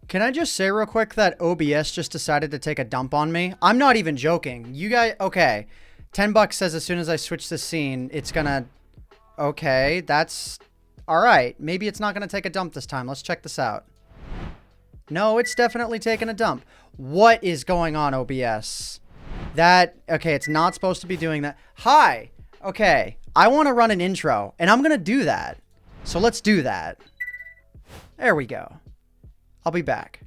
Can I just say real quick that OBS just decided to take a dump on me? I'm not even joking. You guys, okay. $10 says as soon as I switch the scene, it's gonna, okay, that's, all right. Maybe it's not gonna take a dump this time. Let's check this out. No, it's definitely taking a dump. What is going on, OBS? Okay, it's not supposed to be doing that. Hi. Okay, I want to run an intro, and I'm gonna do that. So let's do that. There we go. I'll be back.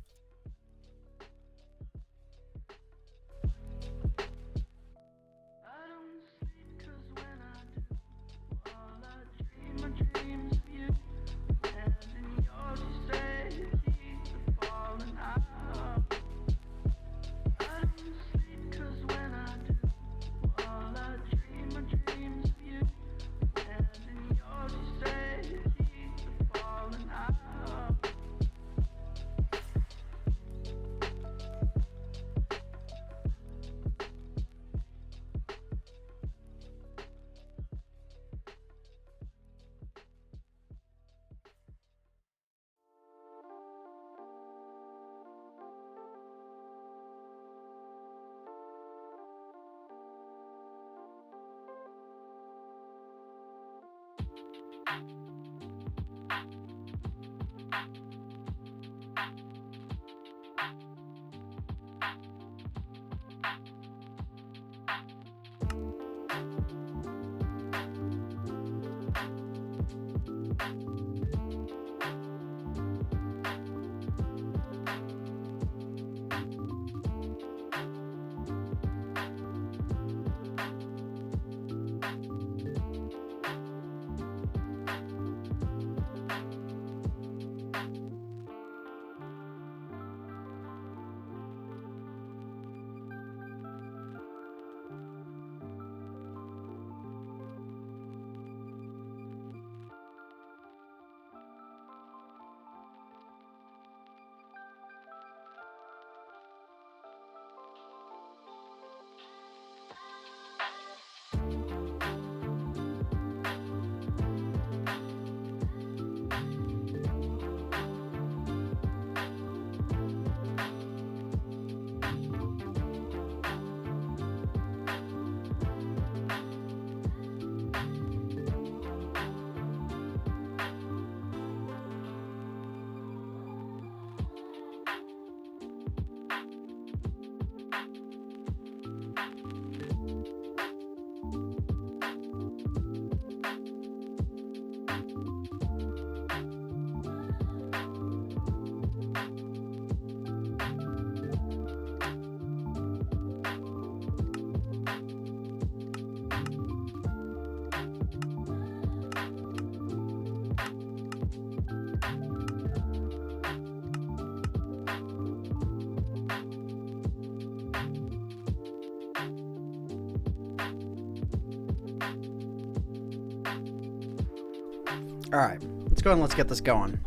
All right, let's go and let's get this going.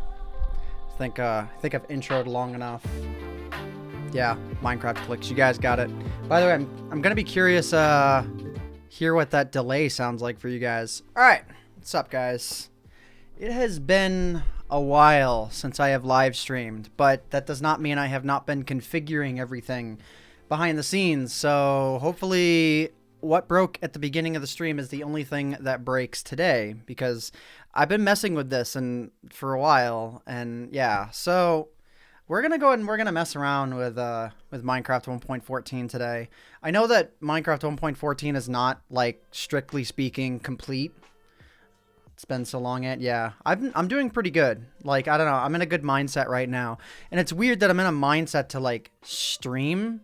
I think I've introed long enough. Yeah, Minecraft clicks. You guys got it. By the way, I'm gonna be curious. Hear what that delay sounds like for you guys. All right, what's up, guys? It has been a while since I have live streamed, but that does not mean I have not been configuring everything behind the scenes. So hopefully, what broke at the beginning of the stream is the only thing that breaks today, because I've been messing with this for a while, and yeah, so we're gonna go ahead and we're gonna mess around with Minecraft 1.14 today. I know that Minecraft 1.14 is not, like, strictly speaking complete. It's been so long yet. Yeah, I'm doing pretty good. Like, I don't know, I'm in a good mindset right now, and it's weird that I'm in a mindset to, like, stream,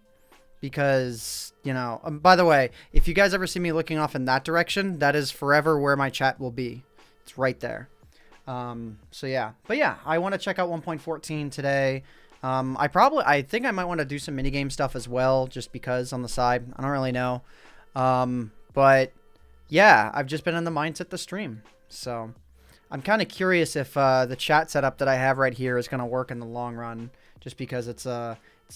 because, you know, by the way, if you guys ever see me looking off in that direction, that is forever where my chat will be. It's right there. So yeah, but yeah, I want to check out 1.14 today. I think I might want to do some minigame stuff as well, just because on the side. I don't really know. But yeah, I've just been in the mindset to stream. So I'm kind of curious if the chat setup that I have right here is going to work in the long run, just because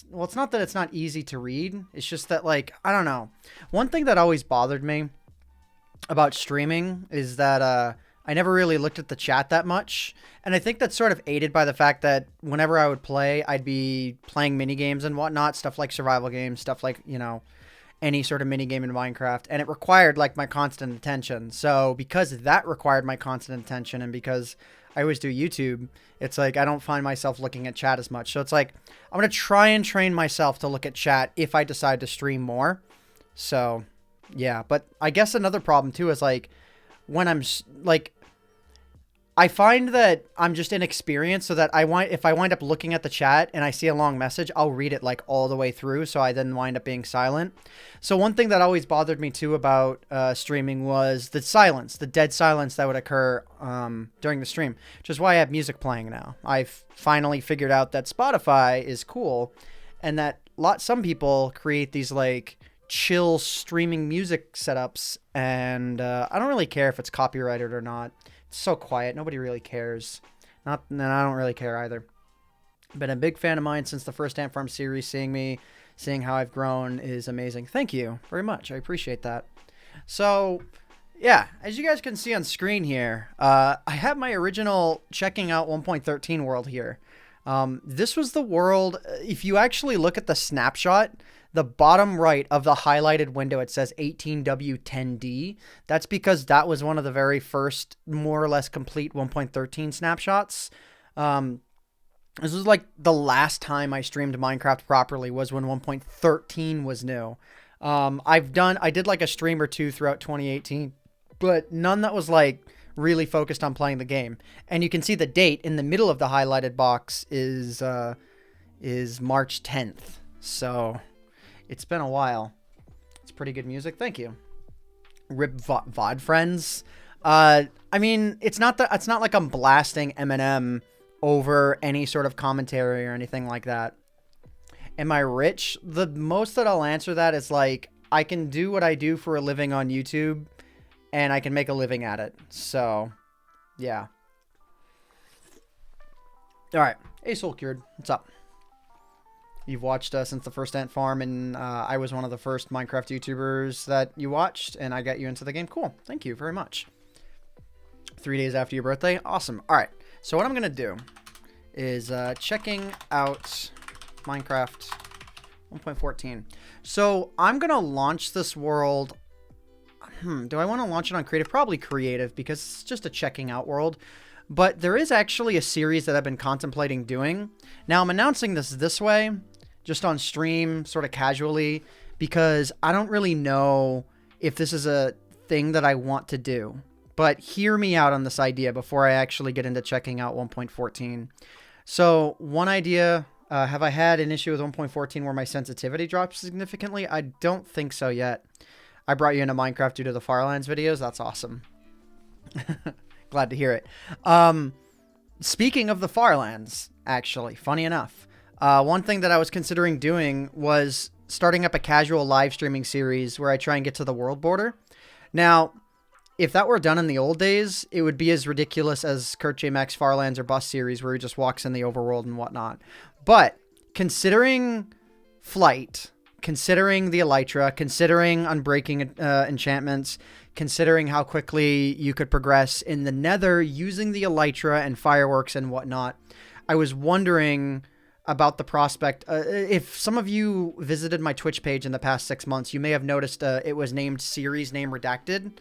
well, it's not that it's not easy to read. It's just that, like, I don't know. One thing that always bothered me about streaming is that I never really looked at the chat that much. And I think that's sort of aided by the fact that whenever I would play, I'd be playing mini games and whatnot, stuff like survival games, stuff like, you know, any sort of mini game in Minecraft, and it required like my constant attention. So because that required my constant attention, and because I always do YouTube, it's like I don't find myself looking at chat as much. So it's like I'm going to try and train myself to look at chat if I decide to stream more. So yeah, but I guess another problem too is like when I'm like, I find that I'm just inexperienced, so that if I wind up looking at the chat and I see a long message, I'll read it like all the way through. So I then wind up being silent. So one thing that always bothered me too about streaming was the silence, the dead silence that would occur during the stream, which is why I have music playing now. I've finally figured out that Spotify is cool, and that some people create these like chill streaming music setups, and I don't really care if it's copyrighted or not. It's so quiet, nobody really cares. And I don't really care either. Been a big fan of mine since the first Ant Farm series. Seeing how I've grown is amazing. Thank you very much. I appreciate that. So yeah, as you guys can see on screen here, I have my original checking out 1.13 world here. This was the world. If you actually look at the snapshot, the bottom right of the highlighted window, it says 18W10D. That's because that was one of the very first, more or less complete 1.13 snapshots. This was like the last time I streamed Minecraft properly was when 1.13 was new. I did like a stream or two throughout 2018, but none that was like really focused on playing the game. And you can see the date in the middle of the highlighted box is March 10th. So it's been a while. It's pretty good music. Thank you. Rip VOD friends. I mean, it's not like I'm blasting Eminem over any sort of commentary or anything like that. Am I rich? The most that I'll answer that is like, I can do what I do for a living on YouTube, and I can make a living at it. So, yeah. All right. Hey, Soul Cured. What's up? You've watched since the first Ant Farm, and I was one of the first Minecraft YouTubers that you watched, and I got you into the game. Cool. Thank you very much. 3 days after your birthday. Awesome. All right. So what I'm going to do is checking out Minecraft 1.14. So I'm going to launch this world. Do I want to launch it on creative? Probably creative, because it's just a checking out world. But there is actually a series that I've been contemplating doing. Now I'm announcing this way, just on stream, sort of casually, because I don't really know if this is a thing that I want to do. But hear me out on this idea before I actually get into checking out 1.14. So one idea, have I had an issue with 1.14 where my sensitivity drops significantly? I don't think so yet. I brought you into Minecraft due to the Farlands videos. That's awesome. Glad to hear it. Speaking of the Farlands, actually, funny enough, one thing that I was considering doing was starting up a casual live streaming series where I try and get to the world border. Now, if that were done in the old days, it would be as ridiculous as Kurt J. Max Farlands or Bus series where he just walks in the overworld and whatnot. But considering Flight, considering the Elytra, considering unbreaking enchantments, considering how quickly you could progress in the Nether using the Elytra and fireworks and whatnot, I was wondering about the prospect. If some of you visited my Twitch page in the past 6 months, you may have noticed it was named Series Name Redacted.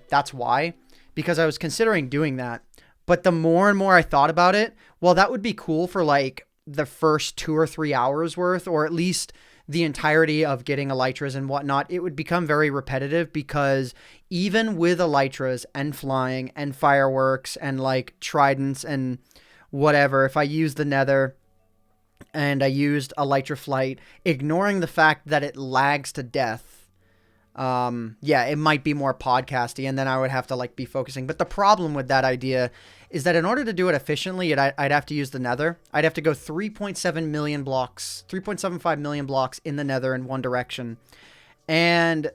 That's why, because I was considering doing that. But the more and more I thought about it, well, that would be cool for like the first 2 or 3 hours worth, or at least the entirety of getting elytras and whatnot. It would become very repetitive, because even with elytras and flying and fireworks and like tridents and whatever, if I used the Nether and I used elytra flight, ignoring the fact that it lags to death, yeah, it might be more podcasty, and then I would have to like be focusing. But the problem with that idea is that in order to do it efficiently, I'd have to use the Nether. I'd have to go 3.7 million blocks, 3.75 million blocks in the Nether in one direction. And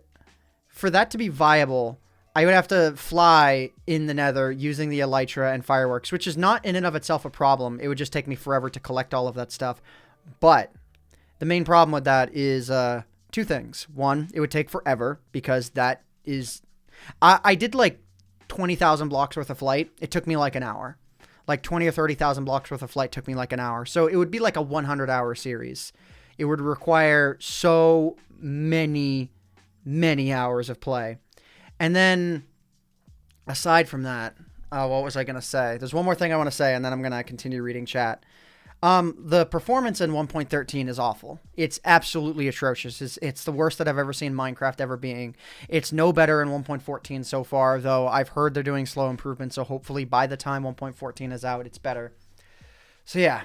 for that to be viable, I would have to fly in the Nether using the elytra and fireworks, which is not in and of itself a problem. It would just take me forever to collect all of that stuff. But the main problem with that is two things. One, it would take forever, because that is... I did like 20,000 blocks worth of flight, it took me like an hour. Like 20 or 30,000 blocks worth of flight took me like an hour. So it would be like a 100-hour series. It would require so many hours of play. And then aside from that, what was I going to say? There's one more thing I want to say, and then I'm going to continue reading chat. The performance in 1.13 is awful. It's absolutely atrocious. It's the worst that I've ever seen Minecraft ever being. It's no better in 1.14 so far, though I've heard they're doing slow improvements, so hopefully by the time 1.14 is out, it's better. So yeah,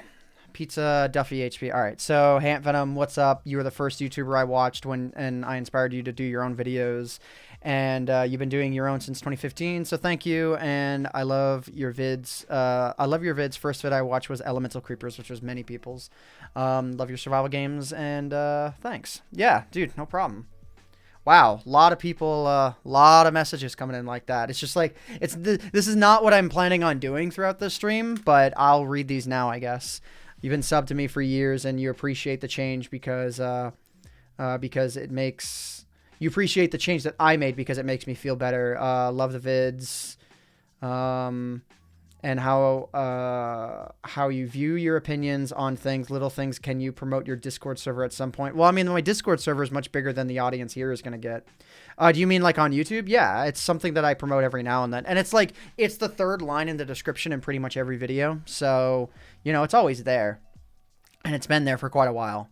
Pizza Duffy HP. All right, so hey AntVenom, what's up? You were the first YouTuber I watched and I inspired you to do your own videos. And you've been doing your own since 2015, so thank you. And I love your vids. First vid I watched was Elemental Creepers, which was many people's. Love your survival games, and thanks. Yeah, dude, no problem. Wow, a lot of people, lot of messages coming in like that. It's just like, this is not what I'm planning on doing throughout the stream, but I'll read these now, I guess. You've been subbed to me for years, and you appreciate the change because it makes... You appreciate the change that I made because it makes me feel better. Love the vids. And how you view your opinions on things, little things. Can you promote your Discord server at some point? Well, I mean, my Discord server is much bigger than the audience here is going to get. Do you mean like on YouTube? Yeah, it's something that I promote every now and then. And it's like, it's the third line in the description in pretty much every video. So, you know, it's always there. And it's been there for quite a while.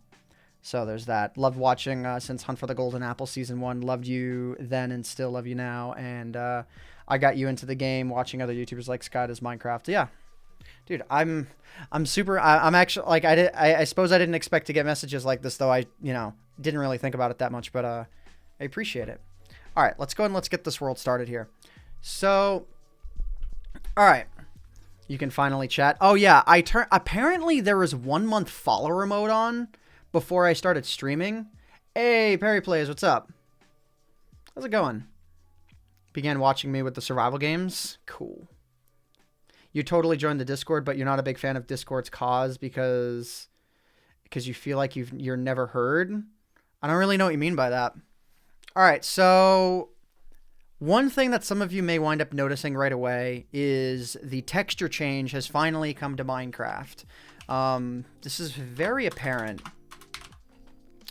So there's that. Loved watching since Hunt for the Golden Apple Season 1. Loved you then and still love you now. And I got you into the game watching other YouTubers like Sky Does Minecraft. Yeah. Dude, I'm super... I'm actually... Like, I suppose I didn't expect to get messages like this, though I, you know, didn't really think about it that much. But I appreciate it. All right, let's go and let's get this world started here. So... All right. You can finally chat. Oh, yeah. Apparently, there was 1 month follower mode on... before I started streaming. Hey, Perry Plays, what's up? How's it going? Began watching me with the survival games. Cool. You totally joined the Discord, but you're not a big fan of Discord's cause because you feel like you're never heard. I don't really know what you mean by that. All right, so one thing that some of you may wind up noticing right away is the texture change has finally come to Minecraft. This is very apparent.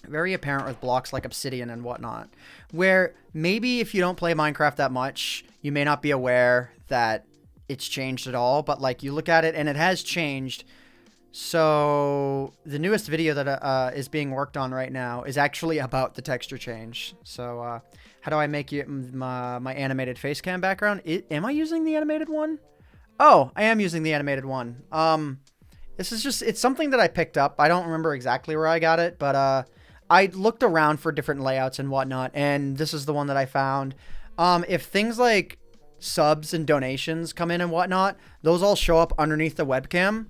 Very apparent with blocks like obsidian and whatnot, where maybe if you don't play Minecraft that much, you may not be aware that it's changed at all, but like you look at it and it has changed. So the newest video that is being worked on right now is actually about the texture change. So how do I make my animated face cam background? Am I using the animated one? Oh, I am using the animated one. This is just, it's something that I picked up. I don't remember exactly where I got it, but I looked around for different layouts and whatnot, and this is the one that I found. If things like subs and donations come in and whatnot, those all show up underneath the webcam,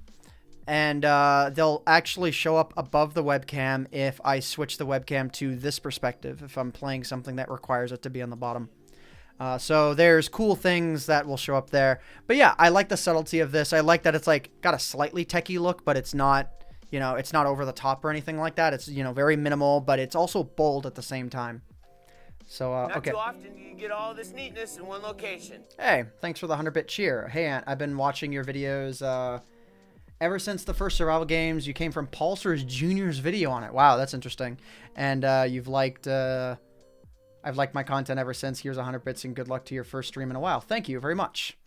and they'll actually show up above the webcam if I switch the webcam to this perspective, if I'm playing something that requires it to be on the bottom. So there's cool things that will show up there. But yeah, I like the subtlety of this. I like that it's like got a slightly techie look, but it's not... You know, it's not over the top or anything like that. It's, you know, very minimal, but it's also bold at the same time. So, okay. Not too often you get all this neatness in one location. Hey, thanks for the 100-bit cheer. Hey, Ant, I've been watching your videos ever since the first survival games. You came from Pulsar's Junior's video on it. Wow, that's interesting. And you've liked... I've liked my content ever since. Here's 100 bits and good luck to your first stream in a while. Thank you very much.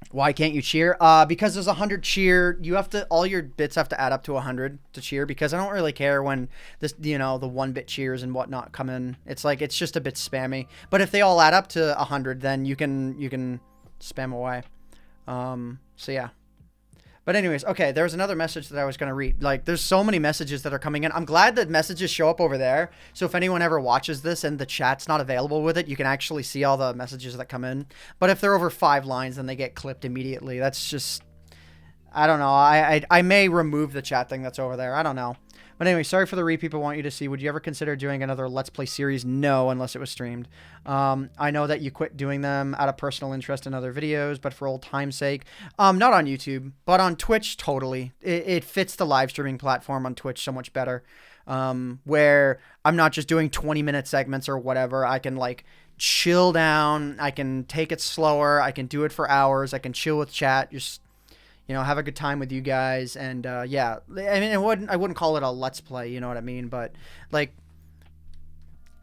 Why can't you cheer? Because there's 100 cheer. You have to, all your bits have to add up to 100 to cheer, because I don't really care when this, you know, the 1-bit cheers and whatnot come in. It's like, it's just a bit spammy. But if they all add up to 100, then you can spam away. So yeah. But anyways, okay, there's another message that I was going to read. Like, there's so many messages that are coming in. I'm glad that messages show up over there. So if anyone ever watches this and the chat's not available with it, you can actually see all the messages that come in. But if they're over 5 lines, then they get clipped immediately. That's just... I don't know. I may remove the chat thing that's over there. I don't know. But anyway, sorry for the read people want you to see. Would you ever consider doing another Let's Play series? No, unless it was streamed. I know that you quit doing them out of personal interest in other videos, but for old time's sake. Not on YouTube, but on Twitch, totally. It fits the live streaming platform on Twitch so much better. where I'm not just doing 20-minute segments or whatever. I can like chill down. I can take it slower. I can do it for hours. I can chill with chat. Just, you know, have a good time with you guys. And yeah, I mean, I wouldn't call it a let's play. You know what I mean? But like,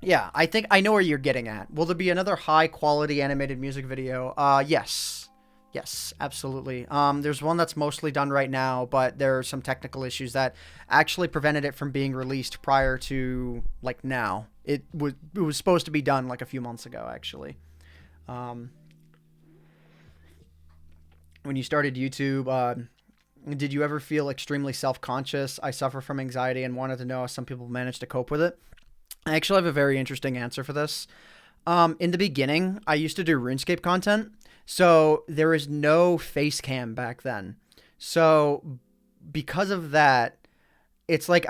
yeah, I think I know where you're getting at. Will there be another high quality animated music video? Yes. Yes, absolutely. There's one that's mostly done right now, but there are some technical issues that actually prevented it from being released prior to like now. It was supposed to be done like a few months ago, actually. When you started YouTube, did you ever feel extremely self-conscious? I suffer from anxiety and wanted to know how some people manage to cope with it. I actually have a very interesting answer for this. In the beginning, I used to do RuneScape content. So there was no face cam back then. So because of that, it's like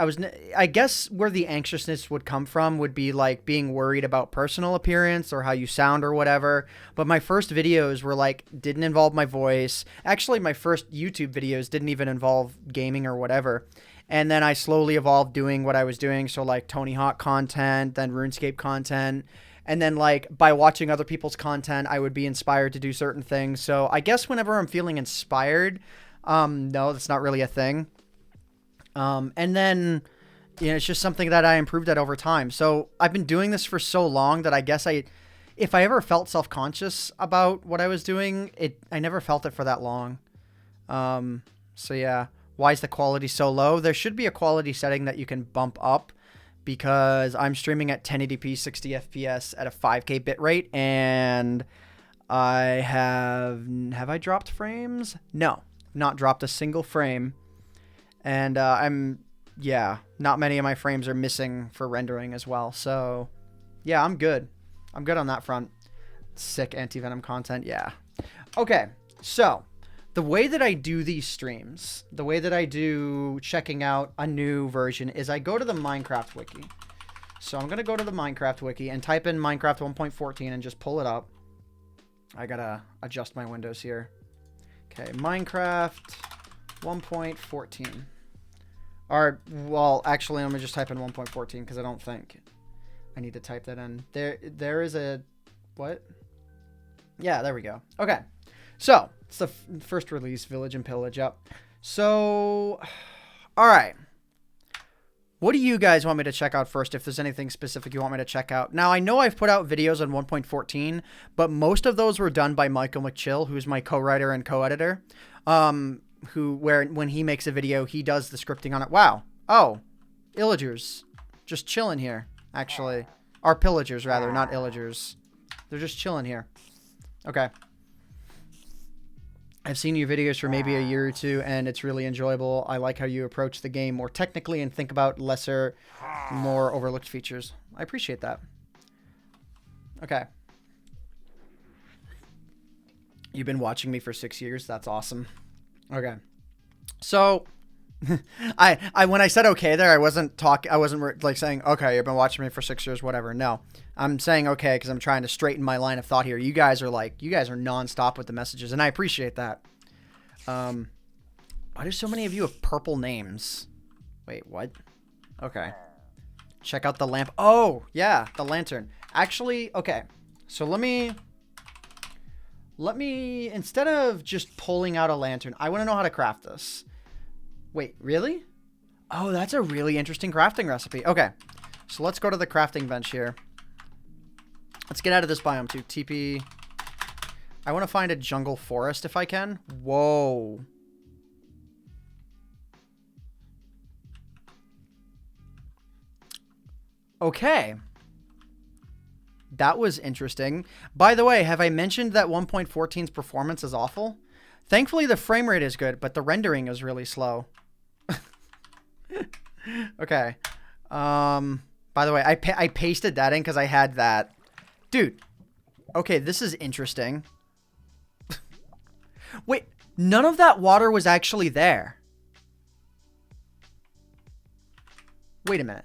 I guess where the anxiousness would come from would be like being worried about personal appearance or how you sound or whatever. But my first videos were like, didn't involve my voice. Actually, my first YouTube videos didn't even involve gaming or whatever. And then I slowly evolved doing what I was doing. So like Tony Hawk content, then RuneScape content. And then, like, by watching other people's content, I would be inspired to do certain things. So I guess whenever I'm feeling inspired, no, that's not really a thing. And then, you know, it's just something that I improved at over time. So I've been doing this for so long that I guess if I ever felt self-conscious about what I was doing, I never felt it for that long. So yeah, why is the quality so low? There should be a quality setting that you can bump up, because I'm streaming at 1080p 60 FPS at a 5K bitrate, and I have I dropped frames? No, not dropped a single frame. And not many of my frames are missing for rendering as well. So yeah, I'm good. I'm good on that front. Sick AntVenom content. Yeah. Okay. So the way that I do these streams, the way that I do checking out a new version, is I go to the Minecraft wiki. So I'm going to go to the Minecraft wiki and type in Minecraft 1.14 and just pull it up. I got to adjust my windows here. Okay, Minecraft 1.14. Or, well, actually, I'm going to just type in 1.14 because I don't think I need to type that in. There is a... What? Yeah, there we go. Okay. So, it's the first release, Village and Pillage. Yep. So, all right. What do you guys want me to check out first, if there's anything specific you want me to check out? Now, I know I've put out videos on 1.14, but most of those were done by Michael McChill, who's my co-writer and co-editor, when he makes a video, he does the scripting on it. Wow. Oh, Illagers. Just chilling here, actually. Or Pillagers, rather, not Illagers. They're just chilling here. Okay. I've seen your videos for maybe a year or two, and it's really enjoyable. I like how you approach the game more technically and think about lesser, more overlooked features. I appreciate that. Okay. You've been watching me for 6 years. That's awesome. Okay. So, when I said okay there, I wasn't like saying, okay, you've been watching me for 6 years, whatever. No, I'm saying okay because I'm trying to straighten my line of thought here. You guys are nonstop with the messages, and I appreciate that. Why do so many of you have purple names? Wait, what? Okay. Check out the lamp. Oh, yeah, the lantern. Actually, okay. So let me, instead of just pulling out a lantern, I want to know how to craft this. Wait, really? Oh, that's a really interesting crafting recipe. Okay, so let's go to the crafting bench here. Let's get out of this biome too. TP. I want to find a jungle forest if I can. Whoa. Okay. That was interesting. By the way, have I mentioned that 1.14's performance is awful? Thankfully, the frame rate is good, but the rendering is really slow. Okay. By the way, I pasted that in because I had that. Dude. Okay, this is interesting. Wait, none of that water was actually there. Wait a minute.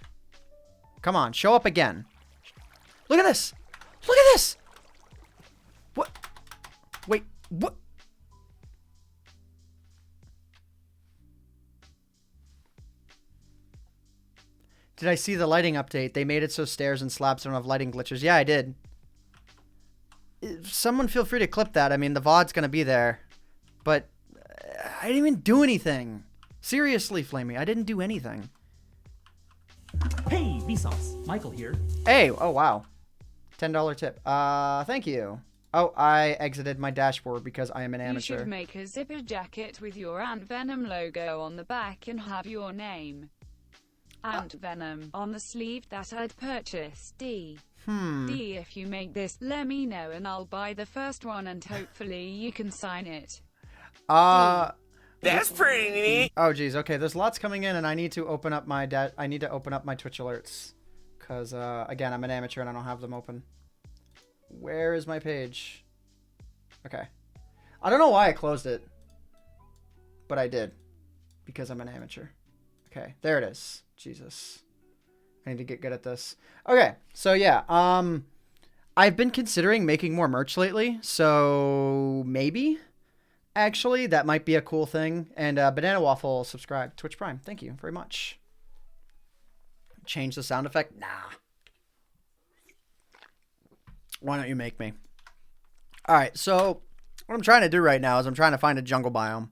Come on, show up again. Look at this. Look at this. What? Wait, what? Did I see the lighting update? They made it so stairs and slabs don't have lighting glitches. Yeah, I did. Someone feel free to clip that. I mean, the VOD's going to be there. But I didn't even do anything. Seriously, Flamey, I didn't do anything. Hey, Vsauce. Michael here. Hey, oh wow. $10 tip. Thank you. Oh, I exited my dashboard because I am an amateur. You should make a zipper jacket with your AntVenom logo on the back and have your name, AntVenom, on the sleeve that I'd purchase. D, if you make this, let me know and I'll buy the first one and hopefully you can sign it. That's pretty neat. Oh geez, okay, there's lots coming in and I need to open up my Twitch alerts. Cause again, I'm an amateur and I don't have them open. Where is my page? Okay. I don't know why I closed it. But I did. Because I'm an amateur. Okay, there it is. Jesus. I need to get good at this. Okay, so yeah. I've been considering making more merch lately. So maybe. Actually, that might be a cool thing. And Banana Waffle, subscribe. Twitch Prime. Thank you very much. Change the sound effect? Nah. Why don't you make me? All right, so what I'm trying to do right now is I'm trying to find a jungle biome.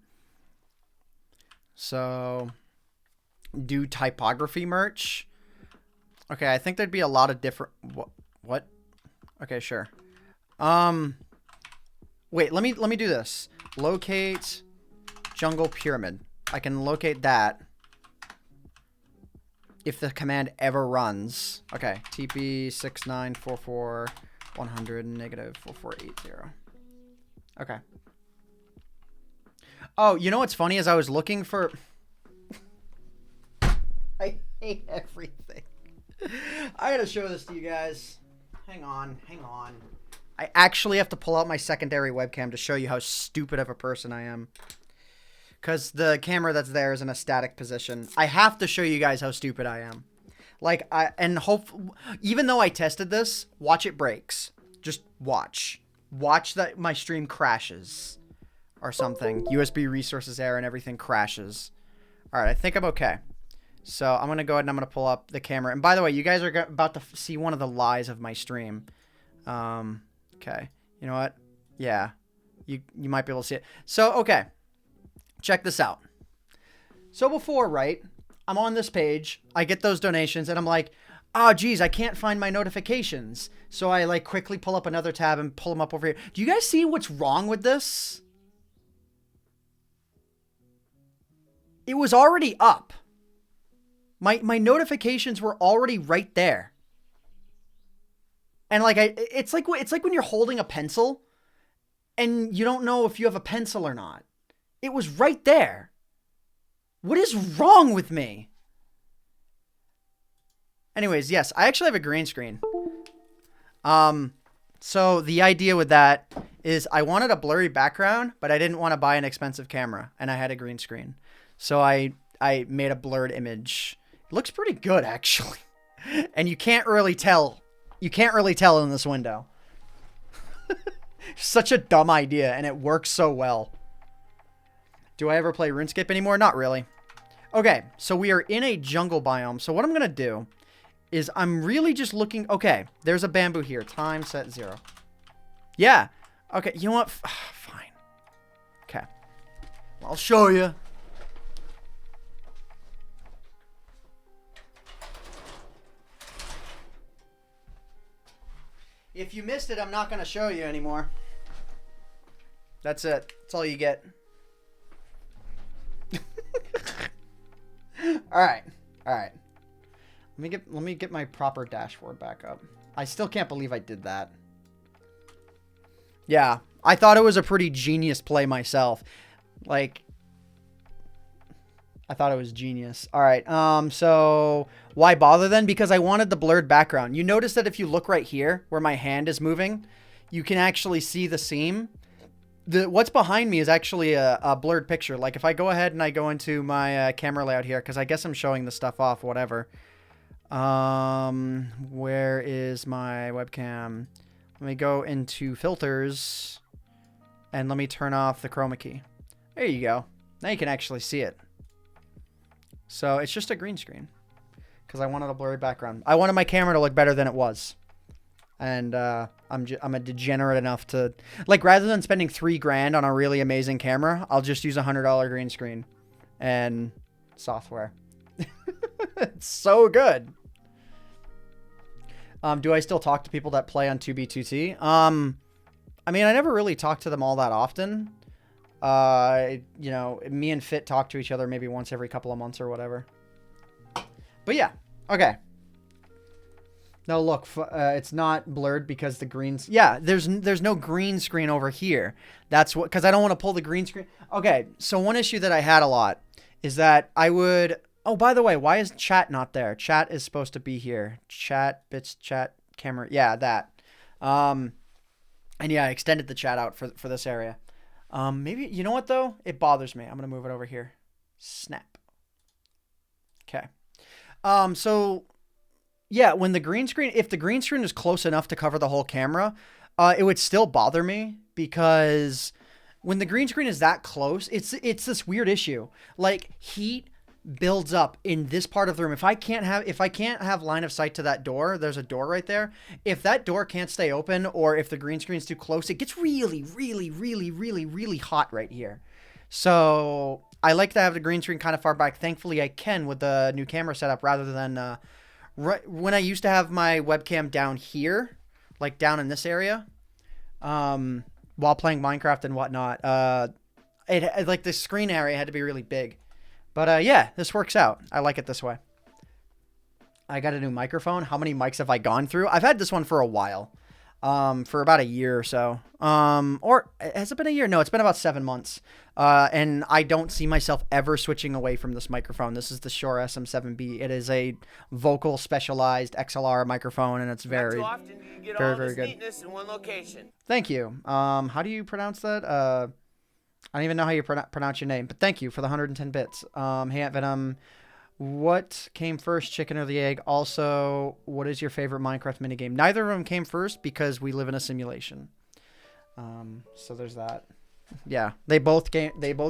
So, do typography merch. Okay, I think there'd be a lot of different... What? Okay, sure. Wait, let me do this. Locate jungle pyramid. I can locate that. If the command ever runs. Okay, TP6944... 100 negative 4480. Okay. Oh, you know what's funny is I was looking for... I hate everything. I gotta show this to you guys. Hang on. I actually have to pull out my secondary webcam to show you how stupid of a person I am. Because the camera that's there is in a static position. I have to show you guys how stupid I am. Like, even though I tested this, watch it breaks. Just watch. Watch that my stream crashes. Or something. USB resources error and everything crashes. Alright, I think I'm okay. So, I'm going to go ahead and I'm going to pull up the camera. And by the way, you guys are about to see one of the lies of my stream. Okay. You know what? Yeah. You might be able to see it. So, okay. Check this out. So, before, right? I'm on this page, I get those donations, and I'm like, oh, geez, I can't find my notifications. So I, like, quickly pull up another tab and pull them up over here. Do you guys see what's wrong with this? It was already up. My notifications were already right there. And, like, it's like when you're holding a pencil, and you don't know if you have a pencil or not. It was right there. What is wrong with me? Anyways, yes, I actually have a green screen. So the idea with that is I wanted a blurry background, but I didn't want to buy an expensive camera, and I had a green screen. So I made a blurred image. It looks pretty good, actually. And you can't really tell. You can't really tell in this window. Such a dumb idea, and it works so well. Do I ever play RuneScape anymore? Not really. Okay, so we are in a jungle biome. So what I'm going to do is I'm really just looking... Okay, there's a bamboo here. Time set 0. Yeah. Okay, you know what? Fine. Okay. I'll show you. If you missed it, I'm not going to show you anymore. That's it. That's all you get. All right. Let me get my proper dashboard back up. I still can't believe I did that. Yeah, I thought it was a pretty genius play myself. Like, I thought it was genius. All right. So why bother then? Because I wanted the blurred background. You notice that if you look right here where my hand is moving, you can actually see the seam. What's behind me is actually a blurred picture. Like if I go ahead and I go into my camera layout here, because I guess I'm showing the stuff off, whatever. Where is my webcam? Let me go into filters and let me turn off the chroma key. There you go. Now you can actually see it. So it's just a green screen. because I wanted a blurry background. I wanted my camera to look better than it was. And I'm a degenerate enough to, like, rather than spending $3,000 on a really amazing camera, I'll just use $100 green screen and software. It's so good. Do I still talk to people that play on 2B2T? I mean, I never really talk to them all that often. You know, me and Fit talk to each other maybe once every couple of months or whatever. But yeah, okay. No, look, it's not blurred because the greens. Yeah, there's no green screen over here. That's what, because I don't want to pull the green screen. Okay, so one issue that I had a lot is that I would. Oh, by the way, why is chat not there? Chat is supposed to be here. Chat, bits, chat, camera. Yeah, that. And yeah, I extended the chat out for this area. Maybe, you know what though? It bothers me. I'm going to move it over here. Snap. Okay. So yeah, when the green screen, if the green screen is close enough to cover the whole camera, it would still bother me because when the green screen is that close, it's this weird issue. Like heat builds up in this part of the room. If I can't have line of sight to that door, there's a door right there. If that door can't stay open or if the green screen's too close, it gets really, really, really, really, really hot right here. So I like to have the green screen kind of far back. Thankfully I can with the new camera setup rather than, when I used to have my webcam down here, like down in this area, while playing Minecraft and whatnot, it like the screen area had to be really big. But yeah, this works out. I like it this way. I got a new microphone. How many mics have I gone through? I've had this one for a while. For about a year or so. Or has it been a year? No, it's been about 7 months. And I don't see myself ever switching away from this microphone. This is the Shure SM7B. It is a vocal specialized XLR microphone, and it's very, very good. Neatness in one location. Thank you. How do you pronounce that? I don't even know how you pronounce your name, but thank you for the 110 bits. Hey, AntVenom, what came first, chicken or the egg? Also, what is your favorite Minecraft minigame? Neither of them came first because we live in a simulation. So there's that. Yeah, they both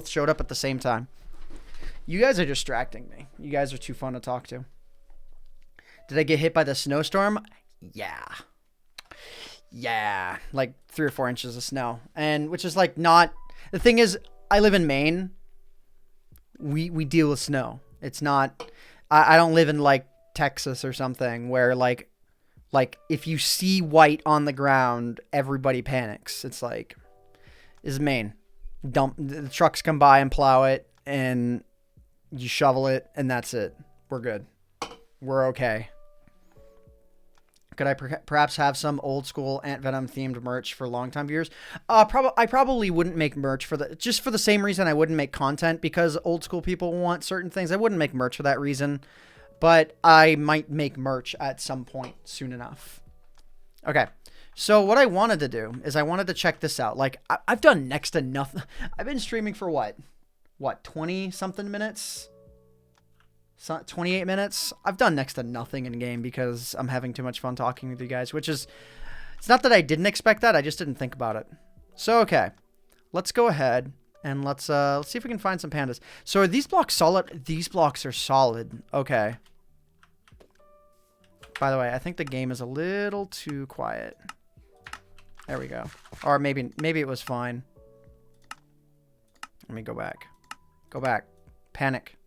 showed up at the same time. You guys are distracting me. You guys are too fun to talk to. Did I get hit by the snowstorm? Yeah. Yeah, like 3 or 4 inches of snow, and which is like not. The thing is, I live in Maine. We deal with snow. It's not, I don't live in like Texas or something where like if you see white on the ground, everybody panics. It's like, this is Maine. The trucks come by and plow it and you shovel it and that's it. We're good. We're okay. Could I perhaps have some old school AntVenom themed merch for longtime viewers? I probably wouldn't make merch for just for the same reason I wouldn't make content, because old school people want certain things. I wouldn't make merch for that reason, but I might make merch at some point soon enough. Okay. So what I wanted to do is I wanted to check this out. Like I've done next to nothing. I've been streaming for what 20 something minutes? 28 minutes. I've done next to nothing in game because I'm having too much fun talking with you guys, which is, it's not that I didn't expect that. I just didn't think about it. So, okay, let's go ahead and let's see if we can find some pandas. So are these blocks solid? These blocks are solid. Okay. By the way, I think the game is a little too quiet. There we go. Or maybe it was fine. Let me go back. Go back. Panic.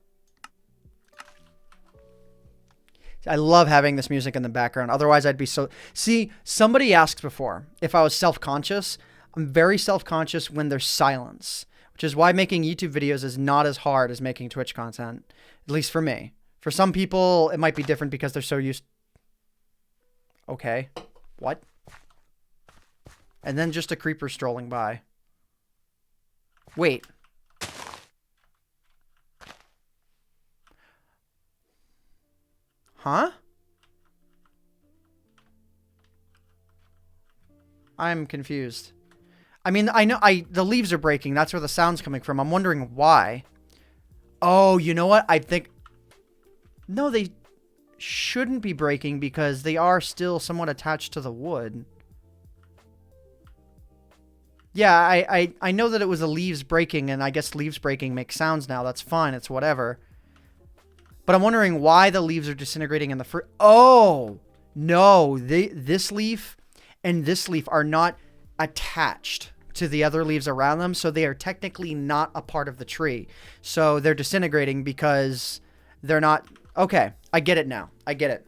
I love having this music in the background. Otherwise, I'd be so... See, somebody asked before if I was self-conscious. I'm very self-conscious when there's silence, which is why making YouTube videos is not as hard as making Twitch content, at least for me. For some people, it might be different because they're so used... Okay. What? And then just a creeper strolling by. Wait. Huh? I'm confused. I mean, I know the leaves are breaking. That's where the sound's coming from. I'm wondering why. Oh, you know what? I think... No, they shouldn't be breaking because they are still somewhat attached to the wood. Yeah, I know that it was the leaves breaking, and I guess leaves breaking makes sounds now. That's fine. It's whatever. But I'm wondering why the leaves are disintegrating in the first... Oh! No, this leaf and this leaf are not attached to the other leaves around them, so they are technically not a part of the tree. So they're disintegrating because they're not... Okay, I get it now. I get it.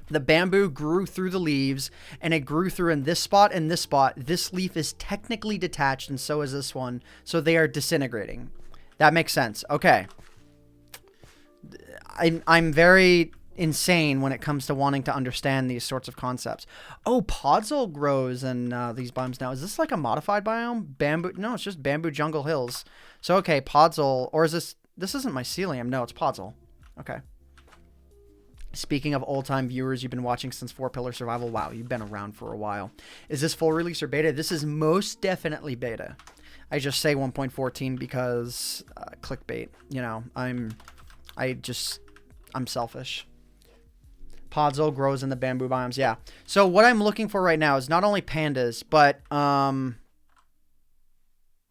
The bamboo grew through the leaves, and it grew through in this spot and this spot. This leaf is technically detached, and so is this one. So they are disintegrating. That makes sense. Okay. I'm very insane when it comes to wanting to understand these sorts of concepts. Oh, podzol grows in these biomes now. Is this like a modified biome? Bamboo? No, it's just bamboo jungle hills. So, okay, podzol. Or is this... This isn't mycelium. No, it's podzol. Okay. Speaking of old-time viewers, you've been watching since 4-Pillar Survival. Wow, you've been around for a while. Is this full release or beta? This is most definitely beta. I just say 1.14 because clickbait. You know, I'm selfish. Podzol grows in the bamboo biomes. Yeah. So what I'm looking for right now is not only pandas, but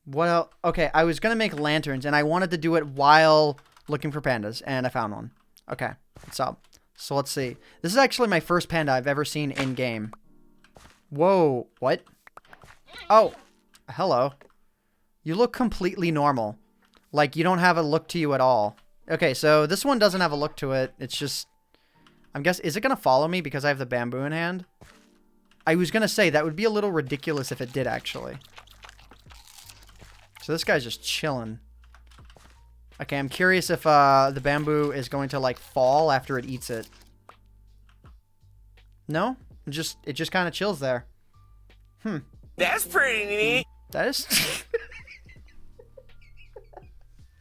what else? Okay, I was gonna make lanterns, and I wanted to do it while looking for pandas, and I found one. Okay, what's up? So let's see. This is actually my first panda I've ever seen in game. Whoa, what? Oh, hello. You look completely normal. Like you don't have a look to you at all. Okay, so this one doesn't have a look to it. It's just, I'm guessing, is it going to follow me because I have the bamboo in hand? I was going to say that would be a little ridiculous if it did, actually. So this guy's just chilling. Okay, I'm curious if the bamboo is going to, like, fall after it eats it. No? It just kind of chills there. That's pretty neat. That is...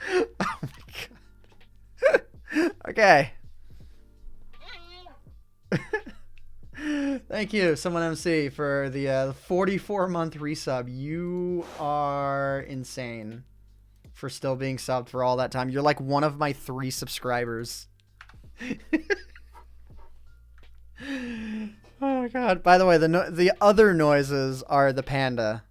Oh, my God. Okay. Thank you, Someone MC, for the 44-month resub. You are insane for still being subbed for all that time. You're like one of my 3 subscribers. Oh God! By the way, the other noises are the panda.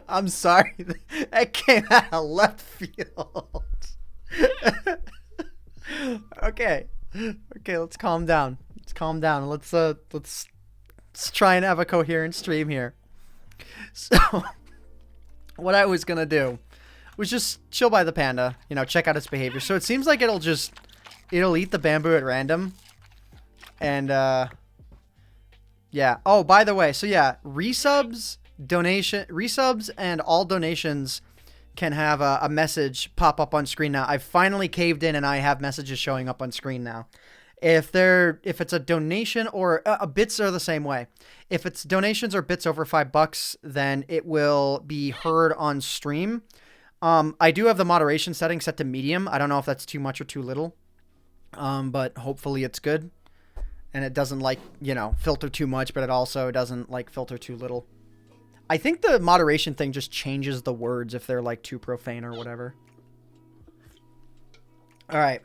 I'm sorry. That came out of left field. Okay. Okay, let's calm down. Let's calm down. Let's try and have a coherent stream here. So, what I was gonna do was just chill by the panda, you know, check out its behavior. So it seems like it'll eat the bamboo at random. And, yeah. Oh, by the way, so yeah, resubs and all donations can have a message pop up on screen now. I've finally caved in and I have messages showing up on screen now. If it's a donation or bits are the same way. If it's donations or bits over $5, then it will be heard on stream. I do have the moderation setting set to medium. I don't know if that's too much or too little. But hopefully it's good. And it doesn't, like, you know, filter too much, but it also doesn't, like, filter too little. I think the moderation thing just changes the words if they're, like, too profane or whatever. All right.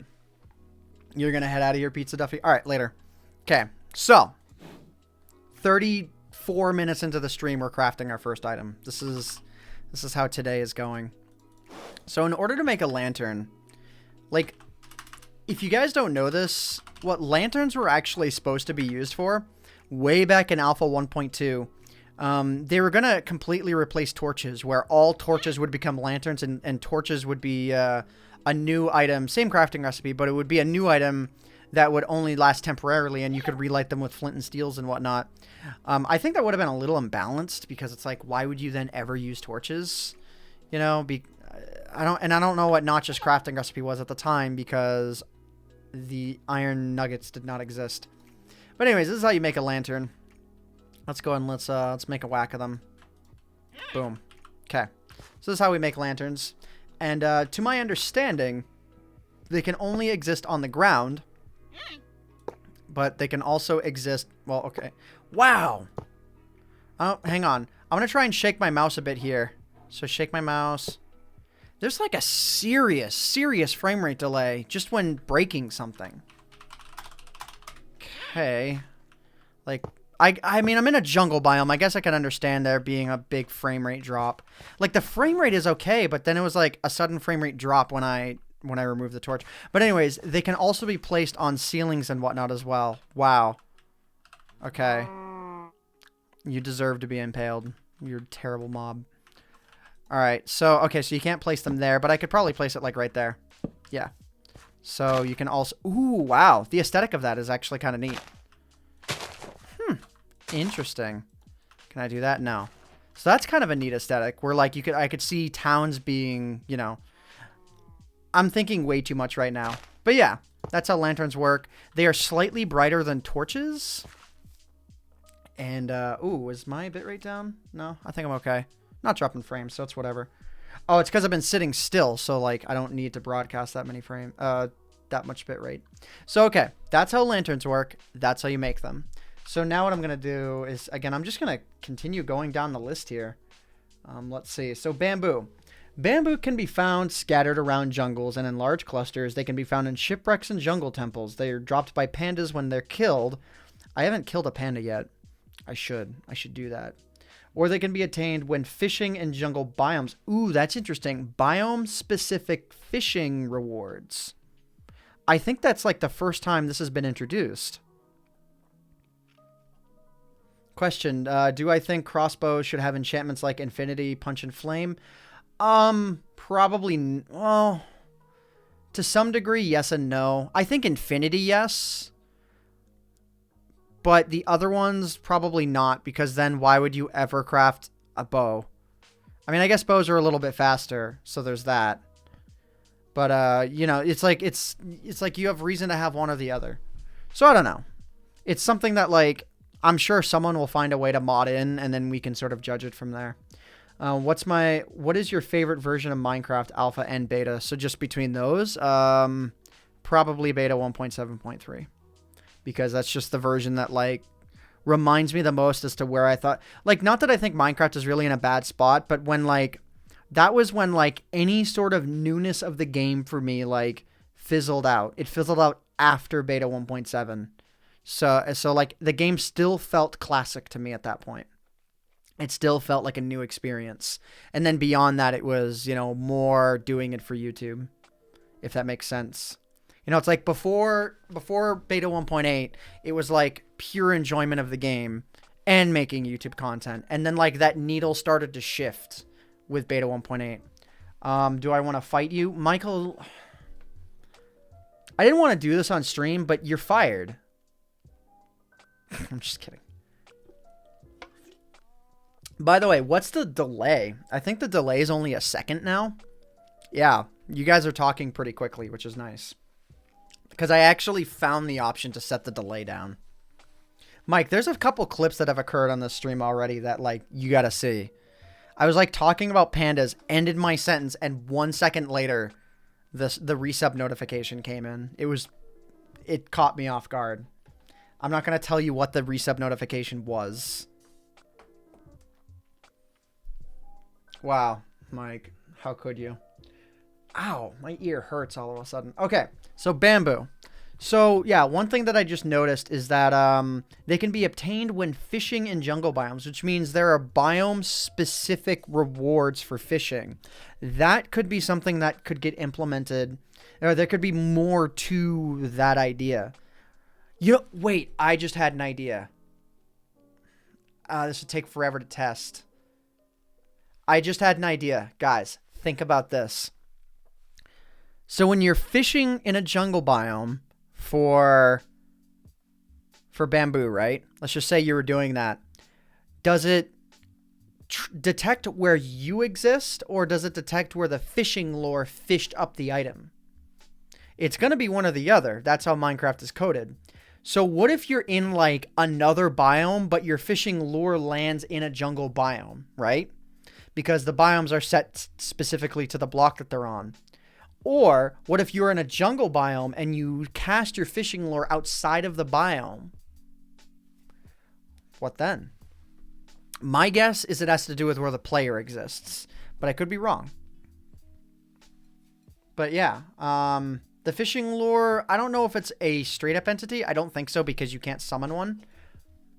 You're going to head out of here, Pizza Duffy? All right, later. Okay, so 34 minutes into the stream, we're crafting our first item. This is how today is going. So in order to make a lantern, like, if you guys don't know this, what lanterns were actually supposed to be used for, way back in Alpha 1.2, they were going to completely replace torches, where all torches would become lanterns, and torches would be a new item, same crafting recipe, but it would be a new item that would only last temporarily, and you could relight them with flint and steels and whatnot. I think that would have been a little imbalanced, because it's like, why would you then ever use torches? You know, I don't know what Notch's crafting recipe was at the time, because the iron nuggets did not exist. But anyways, this is how you make a lantern. Let's go and let's make a whack of them. Boom. Okay. So this is how we make lanterns. And to my understanding, they can only exist on the ground, but they can also exist... Well, okay. Wow! Oh, hang on. I'm going to try and shake my mouse a bit here. So shake my mouse. There's like a serious frame rate delay just when breaking something. okay. Like, I mean, I'm in a jungle biome. I guess I can understand there being a big frame rate drop. Like, the frame rate is okay, but then it was like a sudden frame rate drop when I removed the torch. But anyways, they can also be placed on ceilings and whatnot as well. Wow. Okay. You deserve to be impaled. You're a terrible mob. All right. So, okay, so you can't place them there, but I could probably place it like right there. Yeah. So you can also... Ooh, wow. The aesthetic of that is actually kind of neat. Interesting. Can I do that? No. So that's kind of a neat aesthetic where like I could see towns being, you know, I'm thinking way too much right now. But yeah, that's how lanterns work. They are slightly brighter than torches. And, ooh, is my bitrate down? No, I think I'm okay. Not dropping frames, so it's whatever. Oh, it's because I've been sitting still, so like I don't need to broadcast that many that much bitrate. So okay, that's how lanterns work. That's how you make them. So now what I'm going to do is, again, I'm just going to continue going down the list here. Let's see. So bamboo. Bamboo can be found scattered around jungles and in large clusters. They can be found in shipwrecks and jungle temples. They are dropped by pandas when they're killed. I haven't killed a panda yet. I should do that. Or they can be attained when fishing in jungle biomes. Ooh, that's interesting. Biome-specific fishing rewards. I think that's like the first time this has been introduced. Question, do I think crossbows should have enchantments like Infinity, Punch, and Flame? Probably, well, to some degree, yes and no. I think Infinity, yes. But the other ones, probably not, because then why would you ever craft a bow? I mean, I guess bows are a little bit faster, so there's that. But, you know, it's like you have reason to have one or the other. So I don't know. It's something that, like, I'm sure someone will find a way to mod in, and then we can sort of judge it from there. What is your favorite version of Minecraft, alpha and beta? So just between those, probably beta 1.7.3, because that's just the version that like reminds me the most as to where I thought, like, not that I think Minecraft is really in a bad spot, but when like, that was when like any sort of newness of the game for me, like fizzled out. It fizzled out after beta 1.7. So like the game still felt classic to me at that point. It still felt like a new experience. And then beyond that, it was, you know, more doing it for YouTube, if that makes sense. You know, it's like before beta 1.8, it was like pure enjoyment of the game and making YouTube content. And then like that needle started to shift with beta 1.8. Do I want to fight you? Michael, I didn't want to do this on stream, but you're fired. I'm just kidding. By the way, what's the delay? I think the delay is only a second now. Yeah, you guys are talking pretty quickly, which is nice. Because I actually found the option to set the delay down. Mike, there's a couple clips that have occurred on this stream already that, like, you gotta see. I was, like, talking about pandas, ended my sentence, and 1 second later, the resub notification came in. It caught me off guard. I'm not going to tell you what the resub notification was. Wow, Mike, how could you? Ow, my ear hurts all of a sudden. Okay, so bamboo. So, yeah, one thing that I just noticed is that they can be obtained when fishing in jungle biomes, which means there are biome-specific rewards for fishing. That could be something that could get implemented, or there could be more to that idea. You know, wait, I just had an idea. This would take forever to test. I just had an idea. Guys, think about this. So when you're fishing in a jungle biome for bamboo, right? Let's just say you were doing that. Does it detect where you exist, or does it detect where the fishing lure fished up the item? It's going to be one or the other. That's how Minecraft is coded. So what if you're in like another biome, but your fishing lure lands in a jungle biome, right? Because the biomes are set specifically to the block that they're on. Or what if you're in a jungle biome and you cast your fishing lure outside of the biome? What then? My guess is it has to do with where the player exists, but I could be wrong. But yeah, The fishing lure, I don't know if it's a straight up entity. I don't think so because you can't summon one.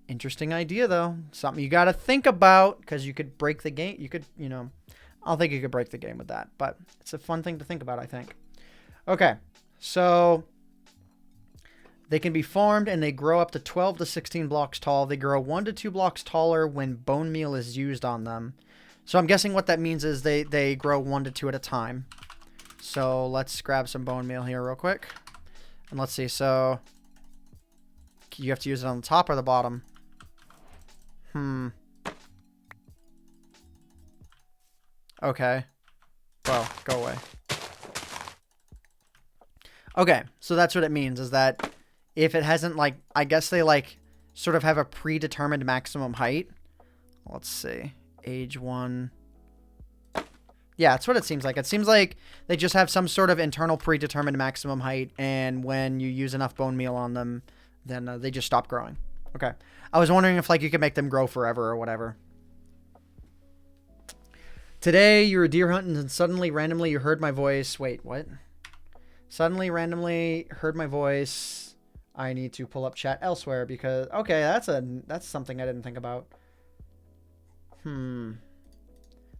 Interesting idea though. Something you got to think about because you could break the game. You could, you know, I don't think you could break the game with that, but it's a fun thing to think about, I think. Okay, so they can be farmed and they grow up to 12 to 16 blocks tall. They grow 1 to 2 blocks taller when bone meal is used on them. So I'm guessing what that means is they grow 1 to 2 at a time. So let's grab some bone meal here real quick. And let's see. So you have to use it on the top or the bottom? Okay. Well, go away. Okay. So that's what it means is that if it hasn't like, I guess they like sort of have a predetermined maximum height. Let's see. Age 1. Yeah, that's what it seems like. It seems like they just have some sort of internal predetermined maximum height, and when you use enough bone meal on them, then they just stop growing. Okay. I was wondering if like you could make them grow forever or whatever. Today, you were deer hunting and suddenly, randomly, you heard my voice. Wait, what? Suddenly, randomly, heard my voice. I need to pull up chat elsewhere because... Okay, that's something I didn't think about.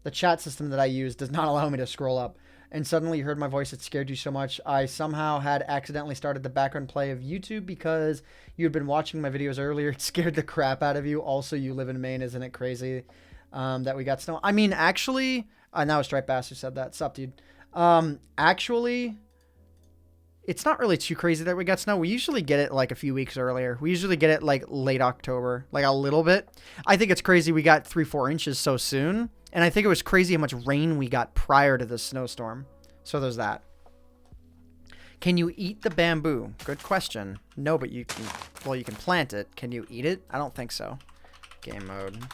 The chat system that I use does not allow me to scroll up. And suddenly you heard my voice. It scared you so much. I somehow had accidentally started the background play of YouTube because you had been watching my videos earlier. It scared the crap out of you. Also, you live in Maine. Isn't it crazy that we got snow? I mean, actually... now Striped Bass who said that. Sup, dude? Actually... It's not really too crazy that we got snow. We usually get it like a few weeks earlier. We usually get it like late October, like a little bit. I think it's crazy we got 3-4 inches so soon. And I think it was crazy how much rain we got prior to the snowstorm. So there's that. Can you eat the bamboo? Good question. No, but you can, well, you can plant it. Can you eat it? I don't think so. Game mode.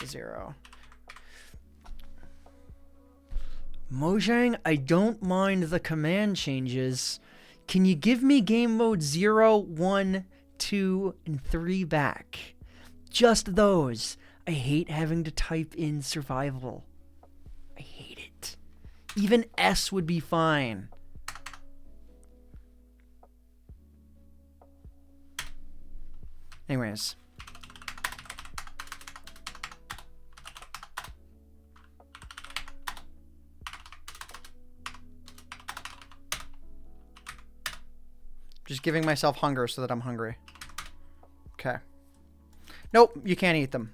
0. Mojang, I don't mind the command changes. Can you give me game mode 0, 1, 2, and 3 back? Just those. I hate having to type in survival. I hate it. Even S would be fine. Anyways. Just giving myself hunger so that I'm hungry. Okay. Nope, you can't eat them.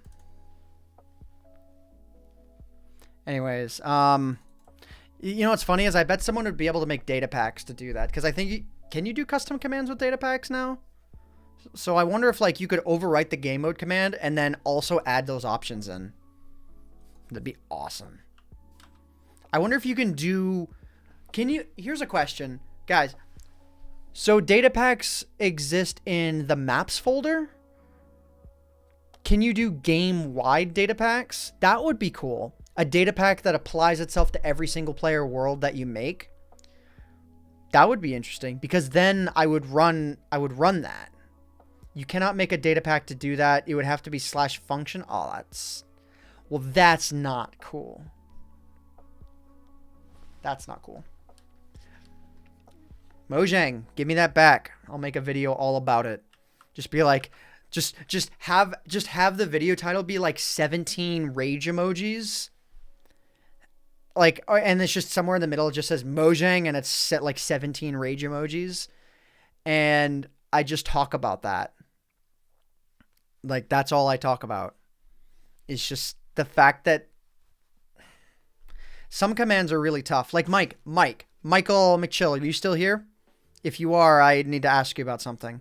Anyways, you know what's funny is I bet someone would be able to make data packs to do that. Because I think, can you do custom commands with data packs now? So I wonder if like you could overwrite the game mode command and then also add those options in. That'd be awesome. I wonder if you can do, here's a question. Guys, so data packs exist in the maps folder. Can you do game-wide data packs? That would be cool. A data pack that applies itself to every single player world that you make. That would be interesting because then I would run that. You cannot make a data pack to do that. It would have to be /function. Oh, that's not cool. That's not cool. Mojang, give me that back. I'll make a video all about it. Just be like, just have the video title be like 17 rage emojis. Like, and it's just somewhere in the middle. It just says Mojang and it's set like 17 rage emojis. And I just talk about that. Like, that's all I talk about. It's just the fact that some commands are really tough. Like Michael McChill, are you still here? If you are, I need to ask you about something.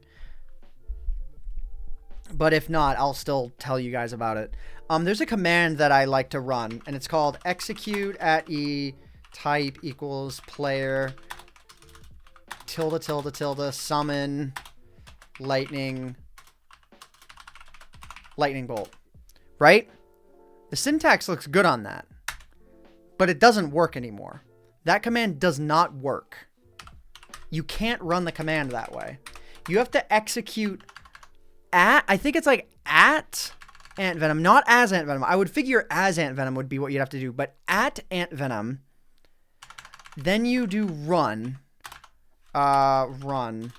But if not, I'll still tell you guys about it. There's a command that I like to run, and it's called execute at E type equals player tilde summon lightning bolt. Right? The syntax looks good on that, but it doesn't work anymore. That command does not work. You can't run the command that way. You have to execute at, I think it's like at AntVenom, not as AntVenom. I would figure as AntVenom would be what you'd have to do, but at AntVenom, then you do run, run.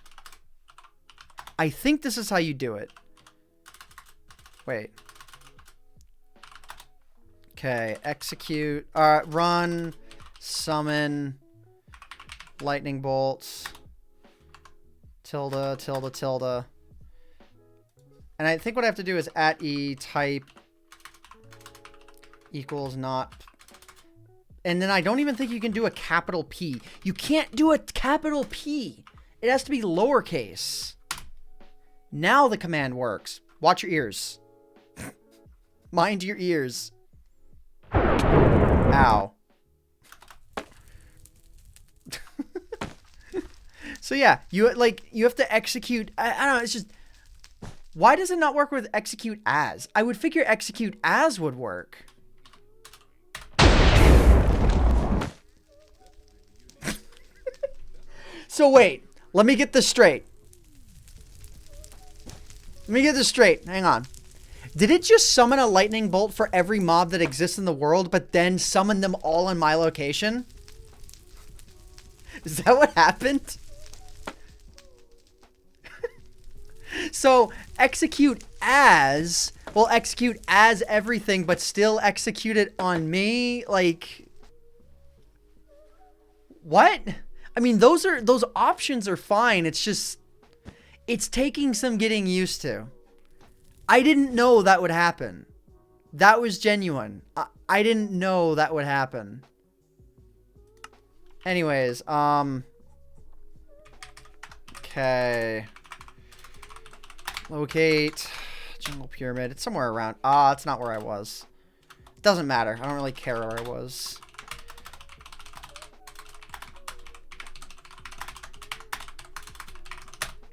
I think this is how you do it. Wait. Okay, execute. Run, summon, lightning bolts, tilde, tilde, tilde. And I think what I have to do is @e type equals not. And then I don't even think you can do a capital P. You can't do a capital P. It has to be lowercase. Now the command works. Watch your ears. Mind your ears. Ow. So yeah, you have to execute. I don't know. It's just, why does it not work with execute as? I would figure execute as would work. So wait, let me get this straight. Hang on. Did it just summon a lightning bolt for every mob that exists in the world, but then summon them all in my location? Is that what happened? So, execute as will execute as everything, but still execute it on me? Like, what? I mean, those options are fine. It's just, it's taking some getting used to. I didn't know that would happen. That was genuine. I didn't know that would happen. Anyways, okay. Locate jungle pyramid. It's somewhere around. It's not where I was. Doesn't matter. I don't really care where I was.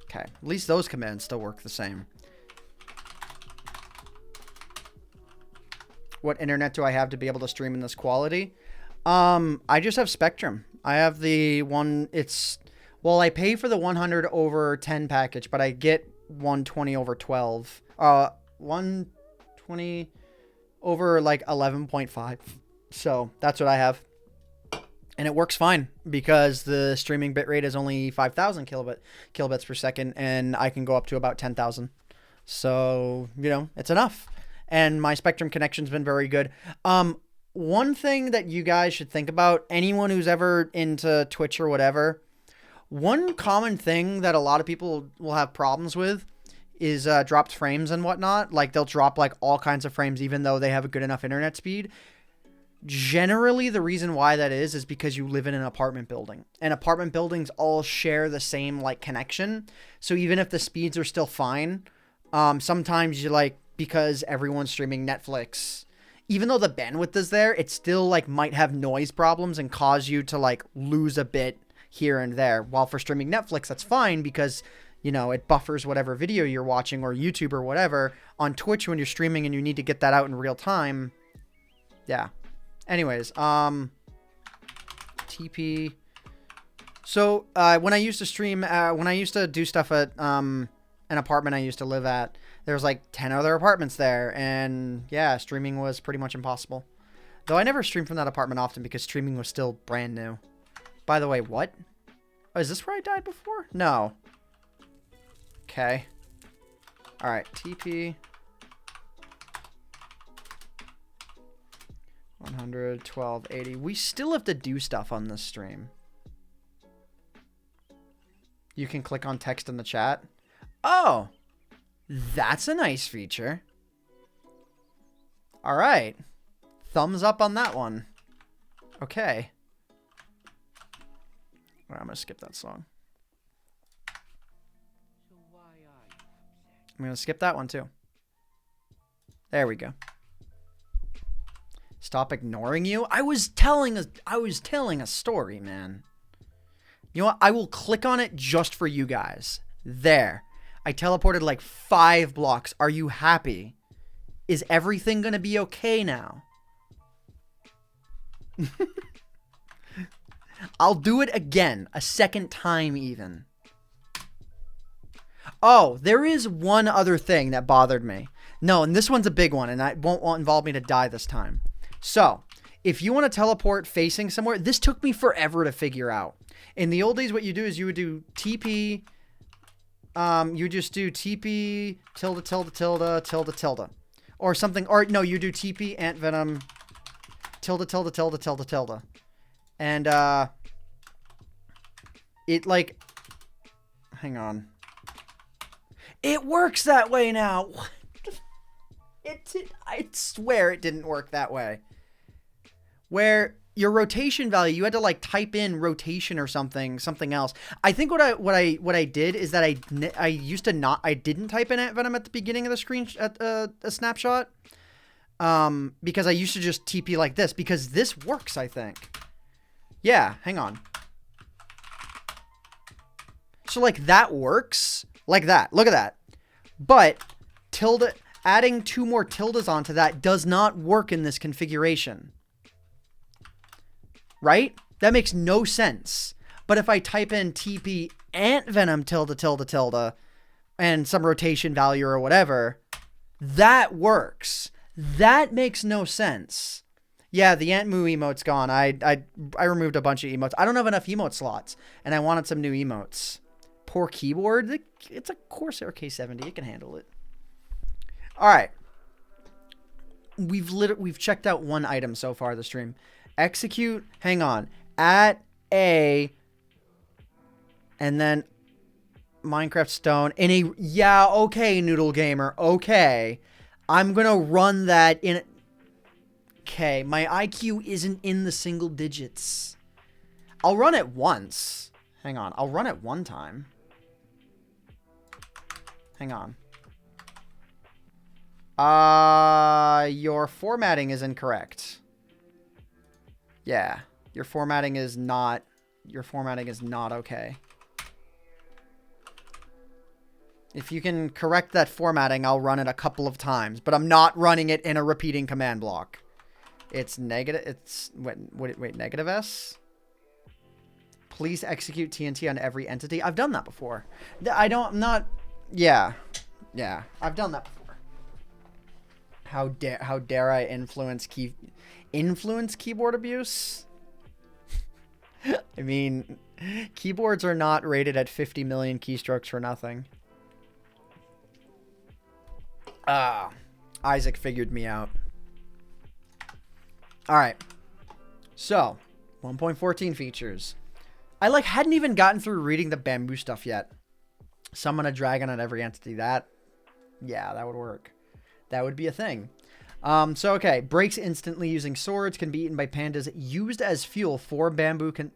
Okay. At least those commands still work the same. What internet do I have to be able to stream in this quality? I just have Spectrum. I have the one, well, I pay for the 100/10 package, but I get 120/12. 120 over like 11.5. So that's what I have. And it works fine because the streaming bitrate is only 5,000 kilobits per second, and I can go up to about 10,000. So, you know, it's enough. And my Spectrum connection's been very good. One thing that you guys should think about, anyone who's ever into Twitch or whatever, one common thing that a lot of people will have problems with is dropped frames and whatnot. Like, they'll drop like all kinds of frames even though they have a good enough internet speed. Generally, the reason why that is because you live in an apartment building. And apartment buildings all share the same like connection. So even if the speeds are still fine, sometimes you like, because everyone's streaming Netflix, even though the bandwidth is there, it still like might have noise problems and cause you to like lose a bit here and there. While for streaming Netflix, that's fine because, you know, it buffers whatever video you're watching or YouTube or whatever. On Twitch, when you're streaming and you need to get that out in real time. Yeah. Anyways, TP. So, when I used to stream, when I used to do stuff at, an apartment I used to live at, there was like 10 other apartments there, and yeah, streaming was pretty much impossible. Though I never streamed from that apartment often because streaming was still brand new. By the way, what? Oh, is this where I died before? No. Okay. Alright, TP. 100, 12, 80. We still have to do stuff on this stream. You can click on text in the chat. Oh! That's a nice feature. All right. Thumbs up on that one. Okay. All right, I'm going to skip that song. I'm going to skip that one too. There we go. Stop ignoring you. I was telling a story, man. You know what? I will click on it just for you guys. There. I teleported like 5 blocks. Are you happy? Is everything gonna be okay now? I'll do it again. A second time even. Oh, there is one other thing that bothered me. No, and this one's a big one, and it won't involve me to die this time. So, if you want to teleport facing somewhere, this took me forever to figure out. In the old days, what you do is you would do TP. You just do TP tilde tilde tilde tilde tilde, or something. Or no, you do TP AntVenom tilde tilde tilde tilde tilde, and it like. Hang on. It works that way now. What? I swear it didn't work that way. Where your rotation value, you had to like type in rotation or something else. I think what I did is that I used to not, I didn't type in AntVenom at the beginning of the screen at a snapshot, because I used to just TP like this, because this works, I think. Yeah, hang on. So like that works like that. Look at that. But tilde, adding 2 more tildes onto that does not work in this configuration. Right? That makes no sense. But if I type in TP AntVenom tilde tilde tilde and some rotation value or whatever, that works. That makes no sense. Yeah, the AntMoo emote's gone. I removed a bunch of emotes. I don't have enough emote slots, and I wanted some new emotes. Poor keyboard. It's a Corsair K70. It can handle it. All right. We've checked out one item so far this stream. Execute, hang on, at a, and then Minecraft Stone in a, yeah, okay, Noodle Gamer, okay. I'm gonna run that in, okay, my IQ isn't in the single digits. I'll run it once. Hang on, I'll run it one time. Hang on. Your formatting is incorrect. Yeah, your formatting is not okay. If you can correct that formatting, I'll run it a couple of times, but I'm not running it in a repeating command block. It's negative, it's, wait, negative S? Please execute TNT on every entity. I've done that before. I'm not, yeah, I've done that before. How dare I influence keyboard abuse? I mean, keyboards are not rated at 50 million keystrokes for nothing. Isaac figured me out. All right. So, 1.14 features. I hadn't even gotten through reading the bamboo stuff yet. Summon a dragon on every entity. Yeah, that would work. That would be a thing. So, okay. Breaks instantly using swords. Can be eaten by pandas. Used as fuel. 4 bamboo can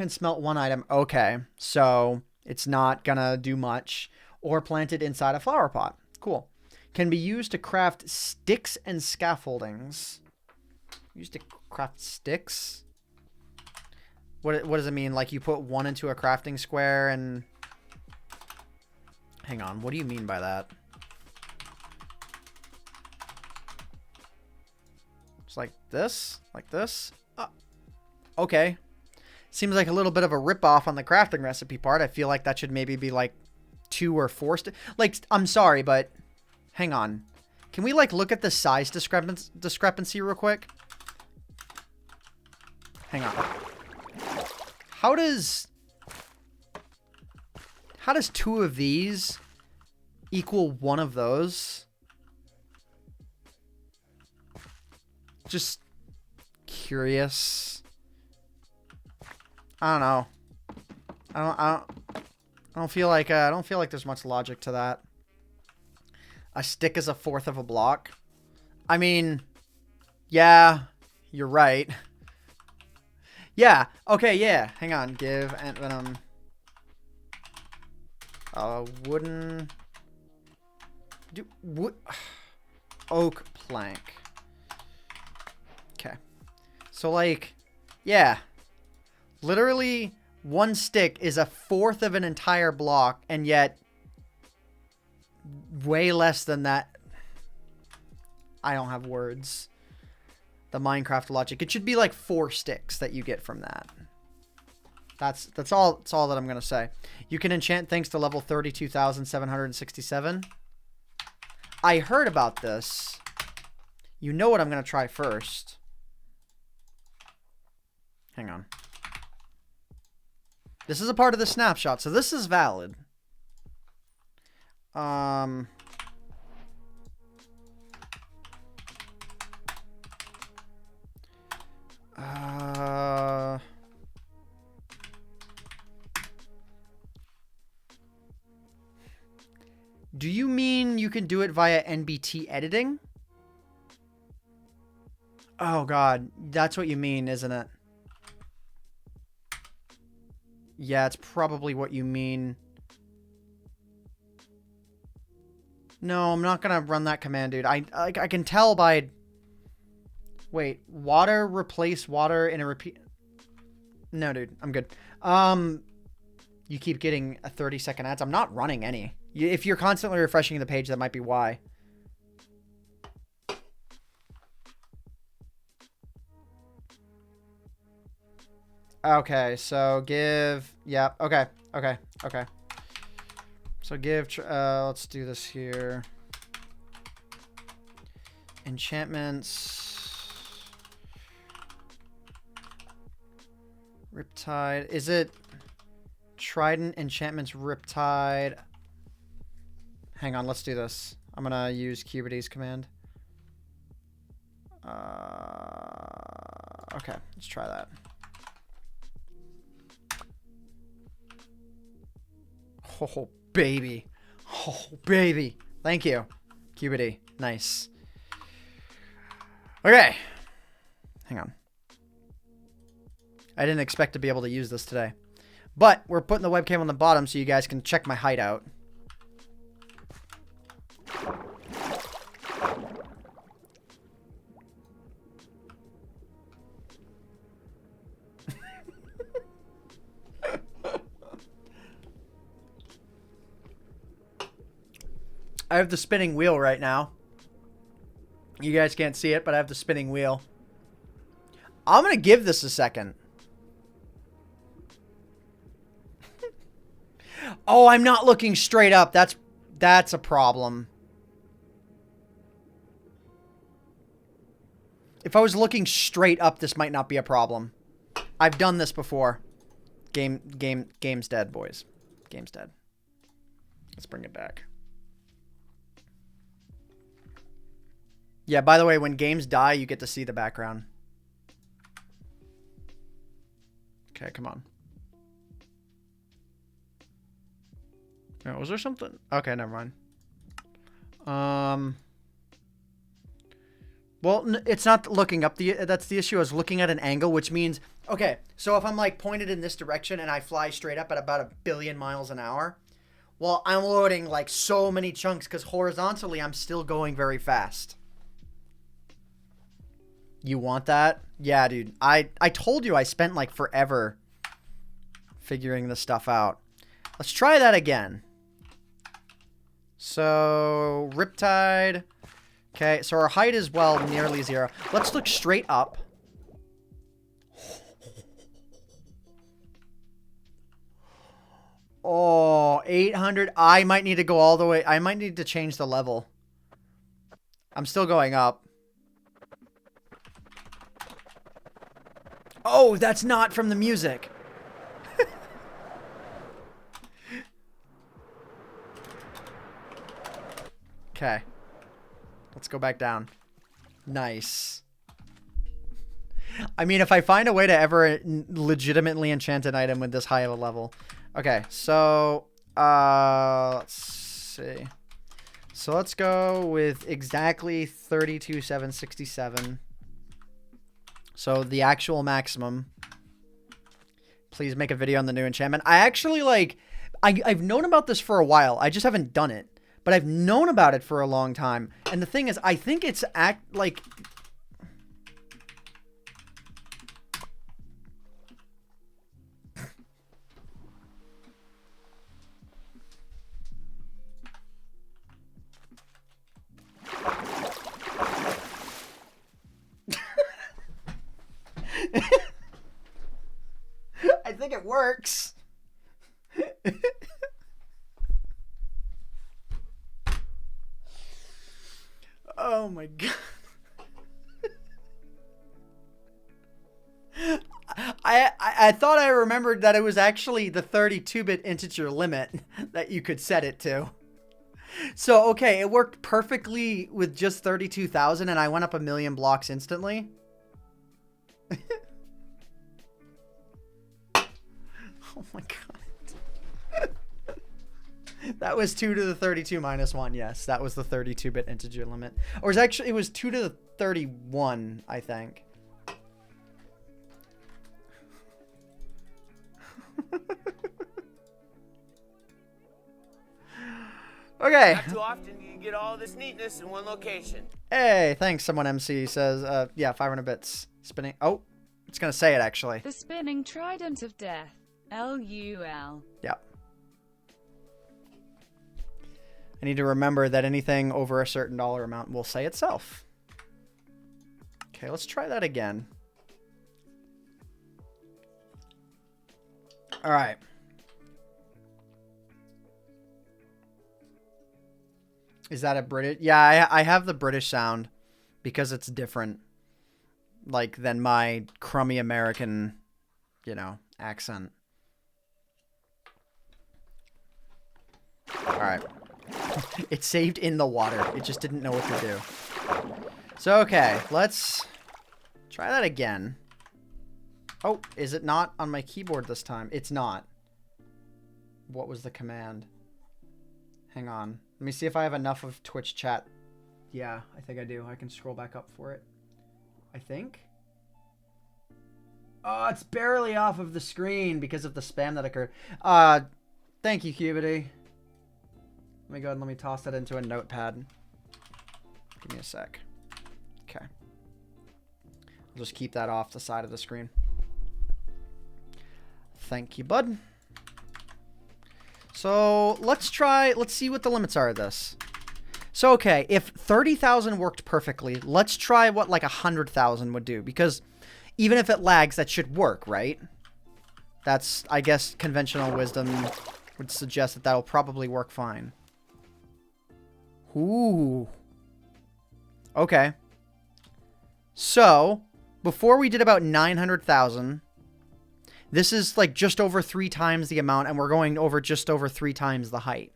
smelt 1 item. Okay. So, it's not gonna do much. Or planted inside a flower pot. Cool. Can be used to craft sticks and scaffoldings. Used to craft sticks? What does it mean? Like you put 1 into a crafting square and... Hang on. What do you mean by that? It's like this? Like this? Okay. Seems like a little bit of a ripoff on the crafting recipe part. I feel like that should maybe be like 2 or 4... I'm sorry, but... Hang on. Can we look at the size discrepancy real quick? Hang on. How does 2 of these equal 1 of those? Just curious. I don't know. I don't feel like there's much logic to that. A stick is 1/4 of a block. I mean, yeah, you're right. Yeah. Okay. Yeah. Hang on. Give AntVenom a wooden oak plank. Okay. So yeah, literally 1 stick is 1/4 of an entire block, and yet way less than that. I don't have words. The Minecraft logic. It should be 4 sticks that you get from that. That's all that I'm gonna say. You can enchant things to level 32,767. I heard about this. You know what I'm gonna try first. Hang on. This is a part of the snapshot, so this is valid. Do you mean you can do it via NBT editing? Oh god, that's what you mean, isn't it? Yeah, it's probably what you mean. No, I'm not gonna run that command, dude. I can tell by... Wait, water replace water in a repeat... No, dude, I'm good. You keep getting a 30-second ads. I'm not running any. If you're constantly refreshing the page, that might be why. Okay, so give... Yeah, okay. So give... let's do this here. Enchantments. Riptide. Is it... Trident, enchantments, Riptide. Hang on, let's do this. I'm gonna use Cubity's command. Okay, let's try that. Oh, baby. Oh, baby. Thank you, Cubity. Nice. Okay. Hang on. I didn't expect to be able to use this today. But we're putting the webcam on the bottom so you guys can check my hideout. I have the spinning wheel right now. You guys can't see it, but I have the spinning wheel. I'm going to give this a second. Oh, I'm not looking straight up. That's a problem. If I was looking straight up, this might not be a problem. I've done this before. Game's dead, boys. Game's dead. Let's bring it back. Yeah, by the way, when games die, you get to see the background. Okay, come on. Oh, was there something? Okay, never mind. Well, it's not looking up. That's the issue. I was looking at an angle, which means... Okay, so if I'm like pointed in this direction and I fly straight up at about 1 billion miles an hour, well, I'm loading like so many chunks because horizontally I'm still going very fast. You want that? Yeah, dude. I told you I spent like forever figuring this stuff out. Let's try that again. So, Riptide. Okay, so our height is, well, nearly 0. Let's look straight up. Oh, 800. I might need to go all the way. I might need to change the level. I'm still going up. Oh, that's not from the music. Okay. Let's go back down. Nice. I mean, if I find a way to ever legitimately enchant an item with this high of a level. Okay, so let's see. So let's go with exactly 32,767. So the actual maximum. Please make a video on the new enchantment. I actually I've known about this for a while. I just haven't done it. But I've known about it for a long time. And the thing is, I think it's I think it works. Oh my god. I I thought I remembered that it was actually the 32-bit integer limit that you could set it to. So, okay, it worked perfectly with just 32,000 and I went up a million blocks instantly. Oh my god. That was 2 to the 32 minus 1. Yes, that was the 32-bit integer limit. Or it was 2 to the 31, I think. Okay. Not too often do you get all this neatness in one location. Hey, thanks. Someone MC says, yeah, 500 bits. Spinning. Oh, it's going to say it, actually. The spinning trident of death. LUL. Yep. I need to remember that anything over a certain dollar amount will say itself. Okay, let's try that again. All right. Is that a British? Yeah, I have the British sound because it's different, like, than my crummy American, you know, accent. All right. It saved in the water. It just didn't know what to do. So, okay, let's try that again. Oh, is it not on my keyboard this time? It's not. What was the command? Hang on. Let me see if I have enough of Twitch chat. Yeah, I think I do. I can scroll back up for it. I think. Oh, it's barely off of the screen because of the spam that occurred. Thank you, Cubity. Let me go ahead and let me toss that into a notepad. Give me a sec. Okay. I'll just keep that off the side of the screen. Thank you, bud. So let's see what the limits are of this. So, okay, if 30,000 worked perfectly, let's try what like 100,000 would do. Because even if it lags, that should work, right? That's, I guess, conventional wisdom would suggest that that'll probably work fine. Ooh. Okay. So, before we did about 900,000... This is like just over 3 times the amount, and we're going over just over 3 times the height.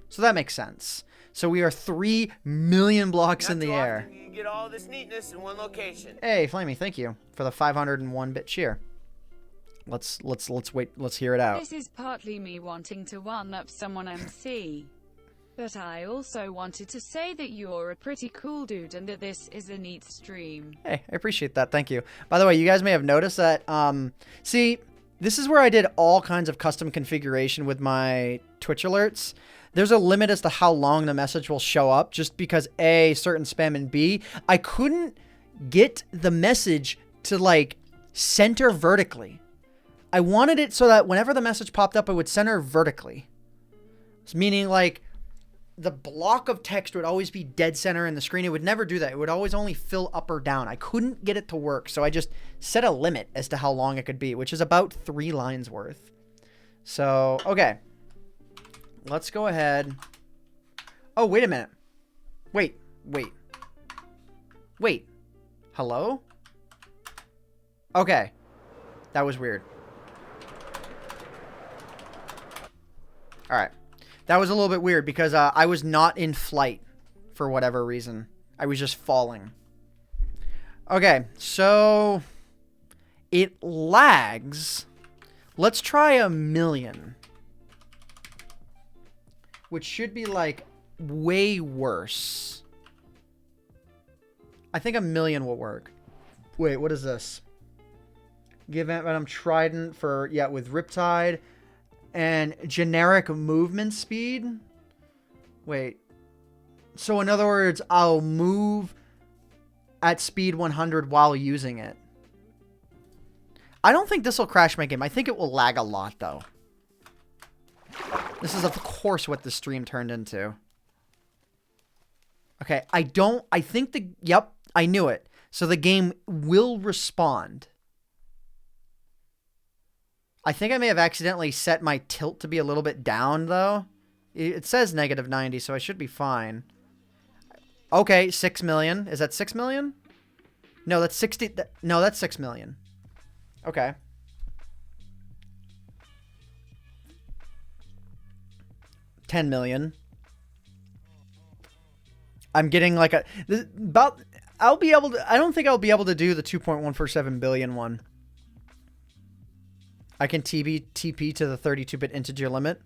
So that makes sense. So we are 3 million blocks in the air. You get all this neatness in one location. Hey, Flamey, thank you for the 501-bit cheer. Let's wait. Let's hear it out. This is partly me wanting to one-up someone MC. But I also wanted to say that you're a pretty cool dude and that this is a neat stream. Hey, I appreciate that. Thank you. By the way, you guys may have noticed that, see, this is where I did all kinds of custom configuration with my Twitch alerts. There's a limit as to how long the message will show up just because A, certain spam, and B, I couldn't get the message to, like, center vertically. I wanted it so that whenever the message popped up, it would center vertically. Meaning, like, the block of text would always be dead center in the screen. It would never do that. It would always only fill up or down. I couldn't get it to work, so I just set a limit as to how long it could be, which is about 3 lines worth. So, okay. Let's go ahead. Oh, wait a minute. Wait. Hello? Okay. That was weird. All right. That was a little bit weird because I was not in flight for whatever reason. I was just falling. Okay, so it lags. Let's try 1,000,000. Which should be like way worse. I think 1,000,000 will work. Wait, what is this? Give AntVenom Trident for, yeah, with Riptide. And generic movement speed? Wait. So in other words, I'll move at speed 100 while using it. I don't think this will crash my game. I think it will lag a lot, though. This is, of course, what the stream turned into. Okay, I think yep, I knew it. So the game will respond. I think I may have accidentally set my tilt to be a little bit down, though. It says -90, so I should be fine. Okay, 6 million. Is that 6 million? No, that's 60. No, that's 6 million. Okay. 10 million. I'm getting like I don't think I'll be able to do the 2.147 billion one. I can TP to the 32-bit integer limit.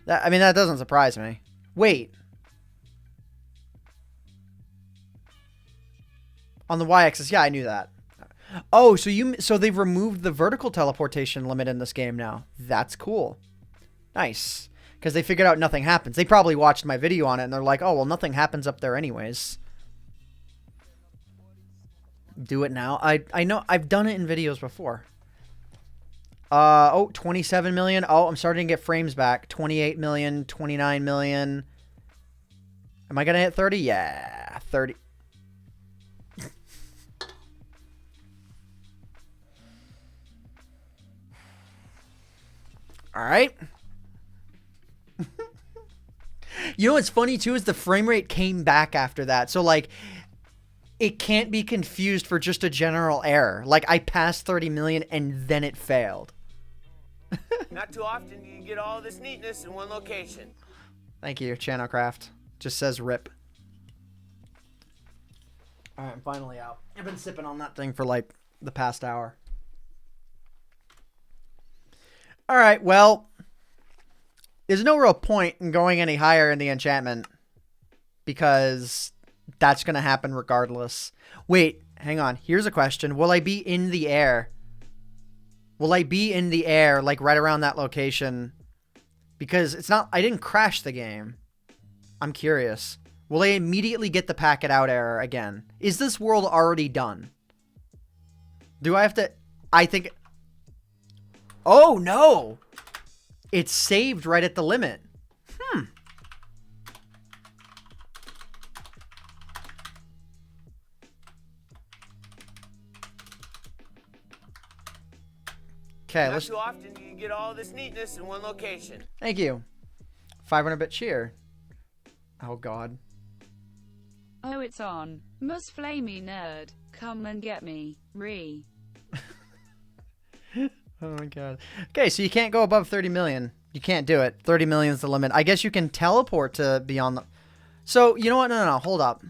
I mean, that doesn't surprise me. Wait. On the y-axis, yeah, I knew that. Oh, so they've removed the vertical teleportation limit in this game now. That's cool. Nice. Because they figured out nothing happens. They probably watched my video on it and they're like, oh, well, nothing happens up there anyways. Do it now. I know I've done it in videos before. Oh, 27 million. Oh, I'm starting to get frames back. 28 million, 29 million. Am I going to hit 30? Yeah, 30. All right. You know what's funny too is the frame rate came back after that. So like it can't be confused for just a general error. Like I passed 30 million and then it failed. Not too often do you get all this neatness in one location. Thank you, Channelcraft. Just says rip. All right, I'm finally out. I've been sipping on that thing for like the past hour. All right, well, there's no real point in going any higher in the enchantment because that's going to happen regardless. Wait, hang on. Here's a question. Will I be in the air? Will I be in the air, like right around that location? Because it's not, I didn't crash the game. I'm curious. Will I immediately get the pack it out error again? Is this world already done? Do I have to, I think, oh no! It's saved right at the limit. Okay, Not too often do you get all this neatness in one location. Thank you. 500-bit cheer. Oh god. Oh, it's on. Must flamey nerd. Come and get me. Re. Oh my god. Okay, so you can't go above 30 million. You can't do it. 30 million is the limit. I guess you can teleport to beyond the... So, you know what? No. Hold up.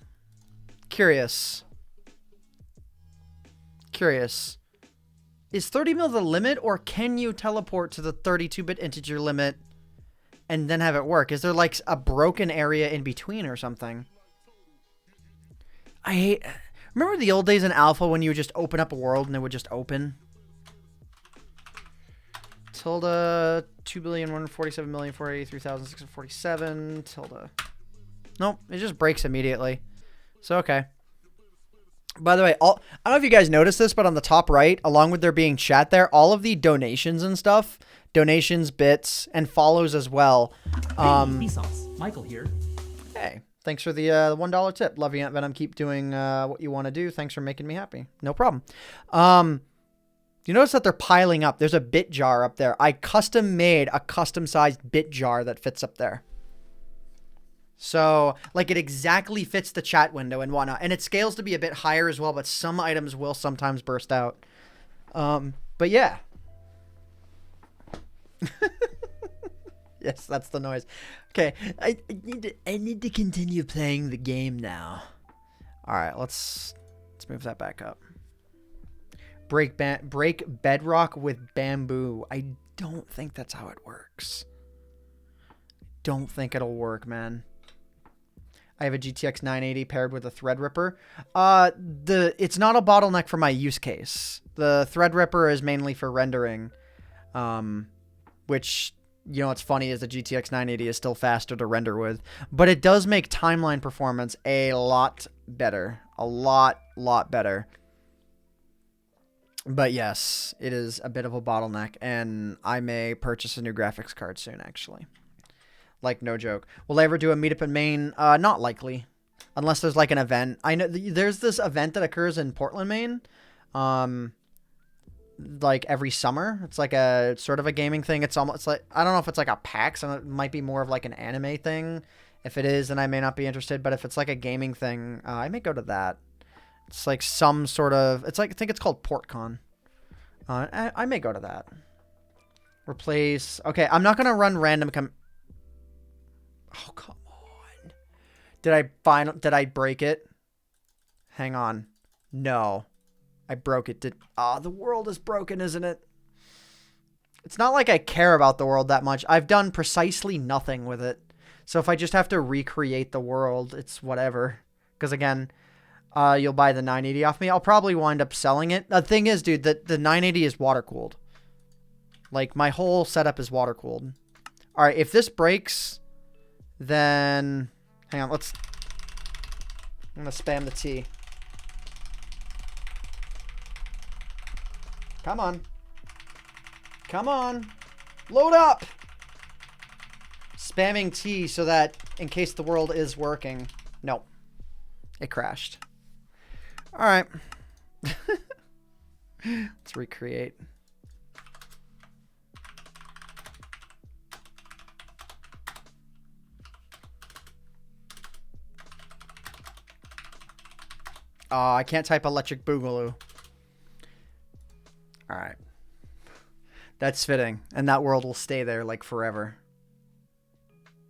Curious. Is 30 mil the limit, or can you teleport to the 32-bit integer limit and then have it work? Is there like a broken area in between or something? I hate... Remember the old days in Alpha when you would just open up a world and it would just open? Tilde 2,147,483,647 tilde. Nope, it just breaks immediately. So okay. By the way, I don't know if you guys noticed this, but on the top right, along with there being chat there, all of the donations and stuff, donations, bits, and follows as well. Michael here. Hey, thanks for the $1 tip. Love you, AntVenom. Keep doing what you want to do. Thanks for making me happy. No problem. You notice that they're piling up. There's a bit jar up there. I custom made a custom sized bit jar that fits up there. So, like, it exactly fits the chat window and whatnot. And it scales to be a bit higher as well, but some items will sometimes burst out. But yeah. Yes, that's the noise. Okay, I need to continue playing the game now. All right, let's move that back up. Break bedrock with bamboo. I don't think that's how it works. Don't think it'll work, man. I have a GTX 980 paired with a Threadripper. It's not a bottleneck for my use case. The Threadripper is mainly for rendering, which, you know, what's funny is the GTX 980 is still faster to render with, but it does make timeline performance a lot better. A lot better. But yes, it is a bit of a bottleneck, and I may purchase a new graphics card soon, actually. Like, no joke. Will I ever do a meetup in Maine? Not likely. Unless there's, like, an event. I know there's this event that occurs in Portland, Maine. Like, every summer. It's like a sort of a gaming thing. It's almost like... I don't know if it's like a PAX. It might be more of like an anime thing. If it is, then I may not be interested. But if it's like a gaming thing, I may go to that. It's like some sort of... It's like... I think it's called PortCon. I may go to that. Replace... Okay, I'm not going to run random... Oh, come on. Did I break it? Hang on. No. I broke it. The world is broken, isn't it? It's not like I care about the world that much. I've done precisely nothing with it. So if I just have to recreate the world, it's whatever. Because again, you'll buy the 980 off me. I'll probably wind up selling it. The thing is, dude, the 980 is water cooled. Like, my whole setup is water cooled. All right, if this breaks, then hang on. I'm gonna spam the T. Come on. Come on. Load up. Spamming T so that in case the world is working. No. It crashed. All right. Let's recreate. Oh, I can't type electric boogaloo. All right. That's fitting. And that world will stay there like forever.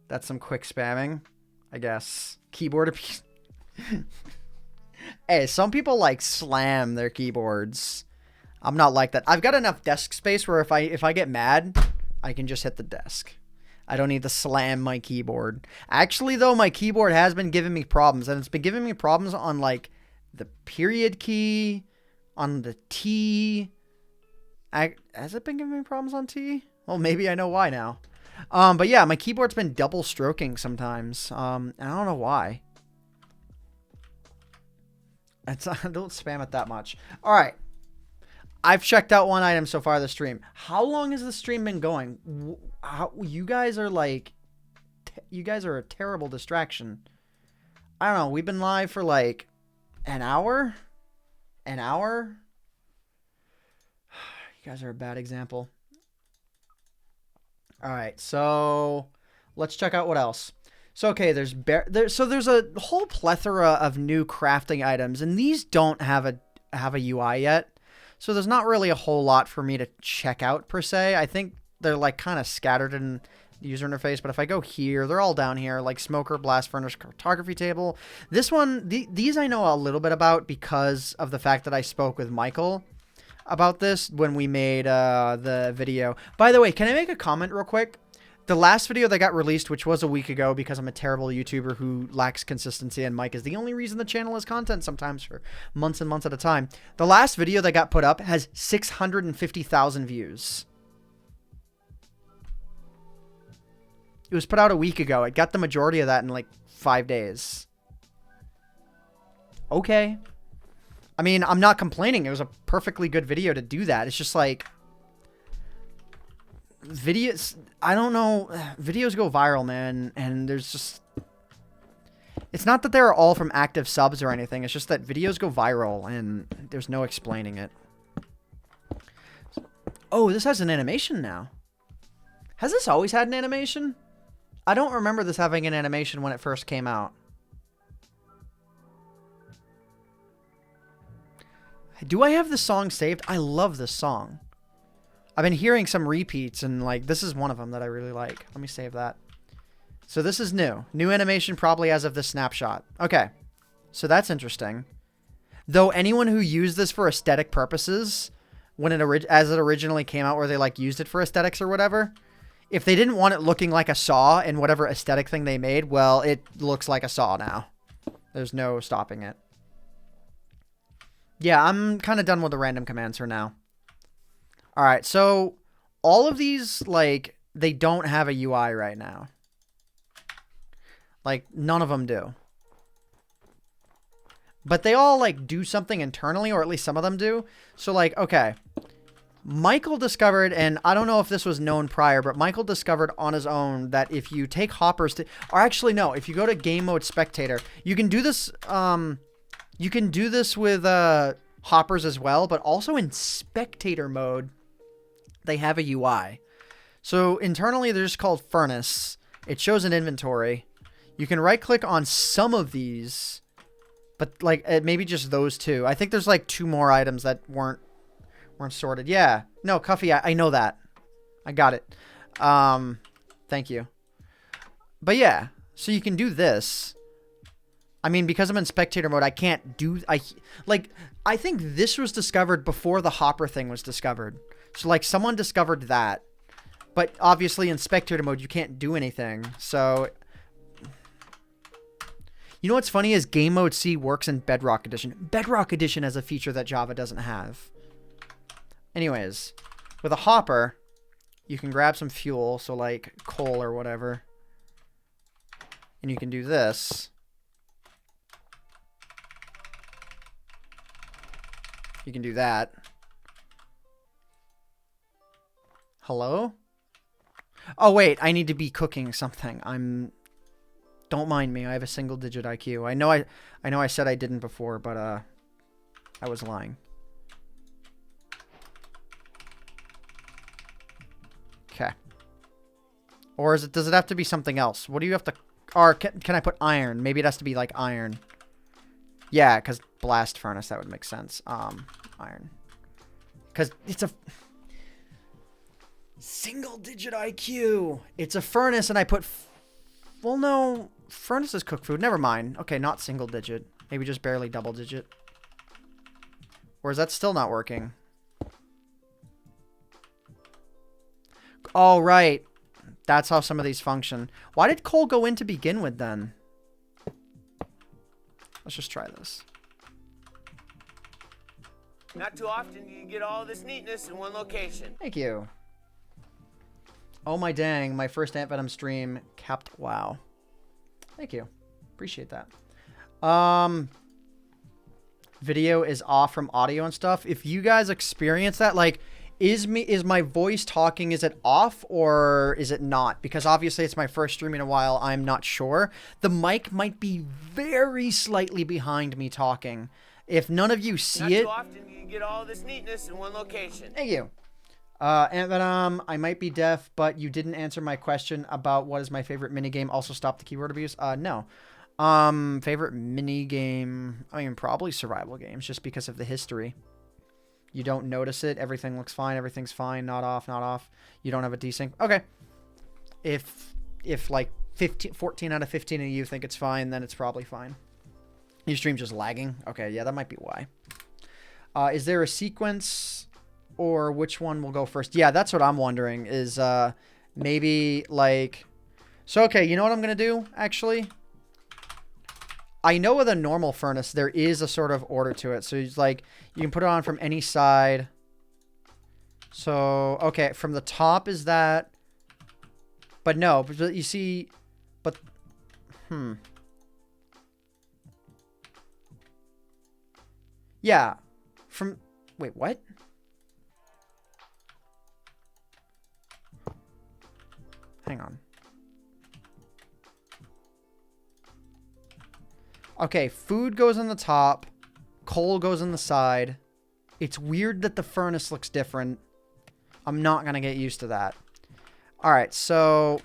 That's some quick spamming, I guess. Keyboard abuse. Hey, some people like slam their keyboards. I'm not like that. I've got enough desk space where if I get mad, I can just hit the desk. I don't need to slam my keyboard. Actually, though, my keyboard has been giving me problems. And it's been giving me problems on, like, the period key, on the T. Has it been giving me problems on T? Well, maybe I know why now. But yeah, my keyboard's been double stroking sometimes. And I don't know why. Don't spam it that much. All right. I've checked out one item so far this stream. How long has the stream been going? You guys are like... You guys are a terrible distraction. I don't know. We've been live for like an hour? An hour? You guys are a bad example. All right, so let's check out what else. So okay, there's a whole plethora of new crafting items, and these don't have a UI yet. So there's not really a whole lot for me to check out per se. I think they're like kind of scattered in the user interface, but if I go here, they're all down here, like smoker, blast furnace, cartography table. This one, these I know a little bit about because of the fact that I spoke with Michael about this when we made the video. By the way, can I make a comment real quick? The last video that got released, which was a week ago because I'm a terrible YouTuber who lacks consistency and Mike is the only reason the channel has content sometimes for months and months at a time. The last video that got put up has 650,000 views. It was put out a week ago. It got the majority of that in like 5 days. Okay. I mean, I'm not complaining. It was a perfectly good video to do that. It's just like... videos, I don't know, videos go viral, man, and there's just, it's not that they're all from active subs or anything, it's just that videos go viral, and there's no explaining it. Oh, this has an animation now. Has this always had an animation? I don't remember this having an animation when it first came out. Do I have this song saved? I love this song. I've been hearing some repeats, and like this is one of them that I really like. Let me save that. So this is new. New animation probably as of this snapshot. Okay. So that's interesting. Though anyone who used this for aesthetic purposes, when as it originally came out where they like used it for aesthetics or whatever, if they didn't want it looking like a saw in whatever aesthetic thing they made, well, it looks like a saw now. There's no stopping it. Yeah, I'm kind of done with the random commands for now. All right, so all of these, like, they don't have a UI right now. Like, none of them do. But they all, like, do something internally, or at least some of them do. So, like, okay. Michael discovered, and I don't know if this was known prior, but Michael discovered on his own that if you take hoppers to... Or actually, no, if you go to game mode spectator, you can do this, you can do this with hoppers as well, but also in spectator mode, they have a UI. So internally, they're just called furnace. It shows an inventory. You can right click on some of these, but like maybe just those two. I think there's like 2 more items that weren't sorted. Yeah. No, Cuffy, I know that. I got it. Thank you. But yeah, so you can do this. I mean, because I'm in spectator mode, I can't do... I think this was discovered before the hopper thing was discovered. So, like, someone discovered that. But obviously in spectator mode, you can't do anything. So... You know what's funny is Game Mode C works in Bedrock Edition. Bedrock Edition has a feature that Java doesn't have. Anyways, with a hopper, you can grab some fuel, so like coal or whatever. And you can do this. You can do that. Hello? Oh, wait, I need to be cooking something. Don't mind me. I have a single-digit IQ. I know I said I didn't before, but I was lying. Okay. Or does it have to be something else? What do you have to... Or can I put iron? Maybe it has to be like iron. Yeah, because blast furnace, that would make sense. Iron. Because it's a... Single-digit IQ. It's a furnace, and I put... Well, no... Furnaces cook food. Never mind. Okay, not single digit. Maybe just barely double digit. Or is that still not working? Oh, right. That's how some of these function. Why did coal go in to begin with, then? Let's just try this. Not too often do you get all this neatness in one location. Thank you. Oh, my dang. My first AntVenom stream capped. Wow. Thank you. Appreciate that. Video is off from audio and stuff. If you guys experience that, like, is my voice talking, is it off or is it not? Because obviously it's my first stream in a while. I'm not sure. The mic might be very slightly behind me talking. If none of you see it... Not too often do you get all this neatness in one location. Thank you. AntVenom, I might be deaf, but you didn't answer my question about what is my favorite minigame. Also stop the keyword abuse. No. Favorite minigame, I mean, probably survival games, just because of the history. You don't notice it. Everything looks fine. Everything's fine. Not off, not off. You don't have a desync. Okay. If like 14 out of 15 of you think it's fine, then it's probably fine. Your stream's just lagging. Okay, yeah, that might be why. Is there a sequence... Or which one will go first? Yeah, that's what I'm wondering is maybe like... So, okay, you know what I'm going to do, actually? I know with a normal furnace, there is a sort of order to it. So, it's like, you can put it on from any side. So, okay, from the top is that. But no, but you see... But, Yeah, from... Wait, what? Hang on. Okay, food goes on the top. Coal goes on the side. It's weird that the furnace looks different. I'm not going to get used to that. Alright, so...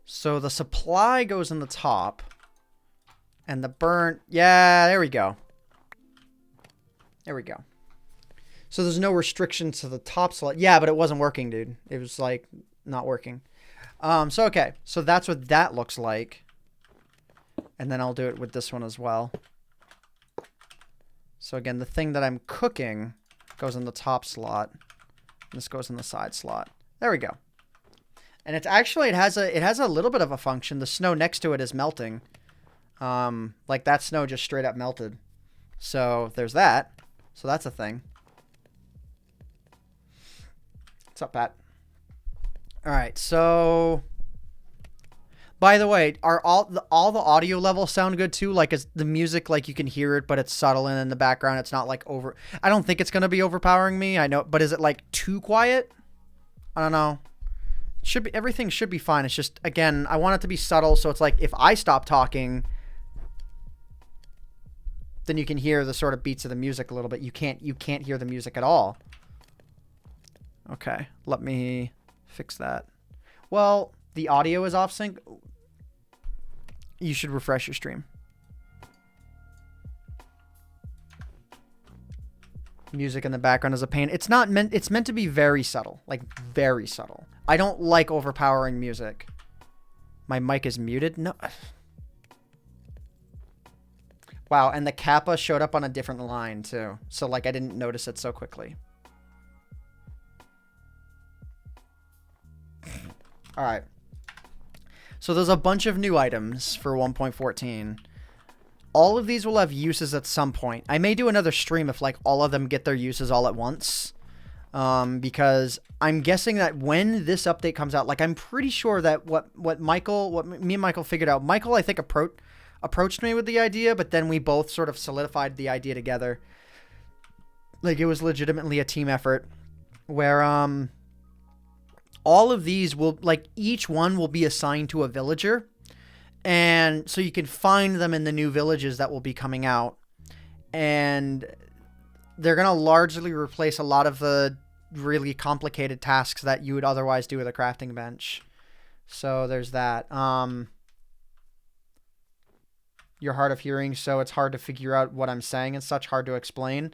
So the supply goes on the top. And the burnt... Yeah, there we go. There we go. So there's no restriction to the top slot. Yeah, but it wasn't working, dude. It was, like, not working. So, okay. So that's what that looks like. And then I'll do it with this one as well. So, again, the thing that I'm cooking goes in the top slot. This goes in the side slot. There we go. And it's actually, it has a little bit of a function. The snow next to it is melting. Like, that snow just straight up melted. So, there's that. So, that's a thing. What's up, Pat? All right, so... By the way, are all the audio levels sound good too? Like, is the music, like, you can hear it, but it's subtle and in the background it's not, like, over... I don't think it's going to be overpowering me, I know, but is it, like, too quiet? I don't know. Should be, everything should be fine. It's just, again, I want it to be subtle, so it's like, if I stop talking... Then you can hear the sort of beats of the music a little bit. You can't hear the music at all. Okay, let me fix that. Well, the audio is off sync. You should refresh your stream. Music in the background is a pain. It's not meant, it's meant to be very subtle, like very subtle. I don't like overpowering music. My mic is muted? No. Wow, and the kappa showed up on a different line, too. So, like, I didn't notice it so quickly. Alright. So, there's a bunch of new items for 1.14. All of these will have uses at some point. I may do another stream if, like, all of them get their uses all at once. Because I'm guessing that when this update comes out, like, I'm pretty sure that what me and Michael figured out, Michael, I think, approached me with the idea, but then we both sort of solidified the idea together. Like, it was legitimately a team effort where, all of these will, like, each one will be assigned to a villager. And so you can find them in the new villages that will be coming out. And they're going to largely replace a lot of the really complicated tasks that you would otherwise do with a crafting bench. So there's that. You're hard of hearing, so it's hard to figure out what I'm saying and such, hard to explain.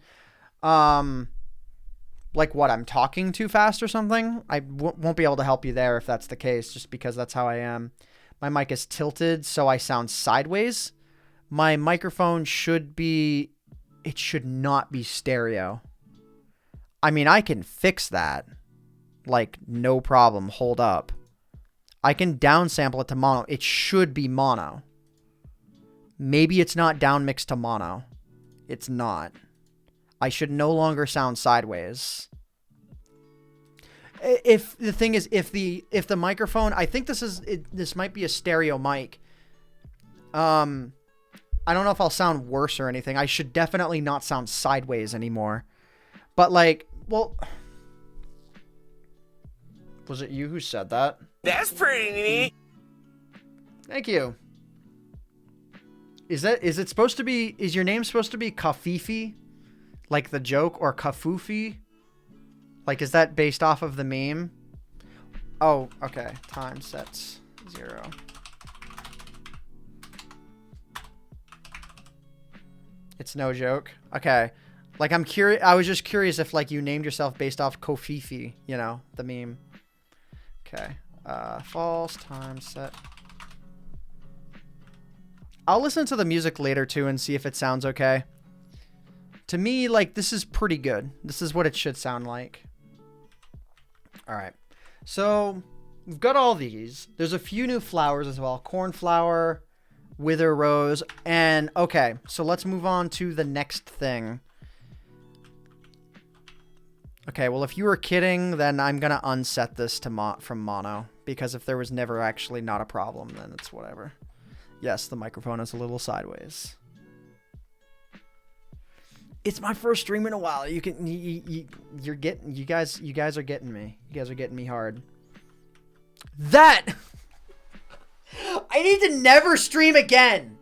Like what, I'm talking too fast or something? I won't be able to help you there if that's the case, just because that's how I am. My mic is tilted, so I sound sideways. My microphone should be... It should not be stereo. I mean, I can fix that. Like, no problem. Hold up. I can downsample it to mono. It should be mono. Maybe it's not downmixed to mono. It's not. I should no longer sound sideways. If the thing is, if the microphone, I think this might be a stereo mic. I don't know if I'll sound worse or anything. I should definitely not sound sideways anymore. But like, well, was it you who said that? That's pretty neat. Thank you. Is it supposed to be, is your name supposed to be Kafifi? Like the joke, or Kafufi? Like, is that based off of the meme? Oh, okay. Time sets 0. It's no joke. Okay. Like, I'm curious. I was just curious if, like, you named yourself based off Kofifi, you know, the meme. Okay. False time set. I'll listen to the music later, too, and see if it sounds okay. To me, like, this is pretty good. This is what it should sound like. All right. So, we've got all these. There's a few new flowers as well. Cornflower, wither rose, and okay. So, let's move on to the next thing. Okay, well, if you were kidding, then I'm going to unset this to from mono. Because if there was never actually not a problem, then it's whatever. Yes, the microphone is a little sideways. It's my first stream in a while. You guys are getting me. You guys are getting me hard. That I need to never stream again.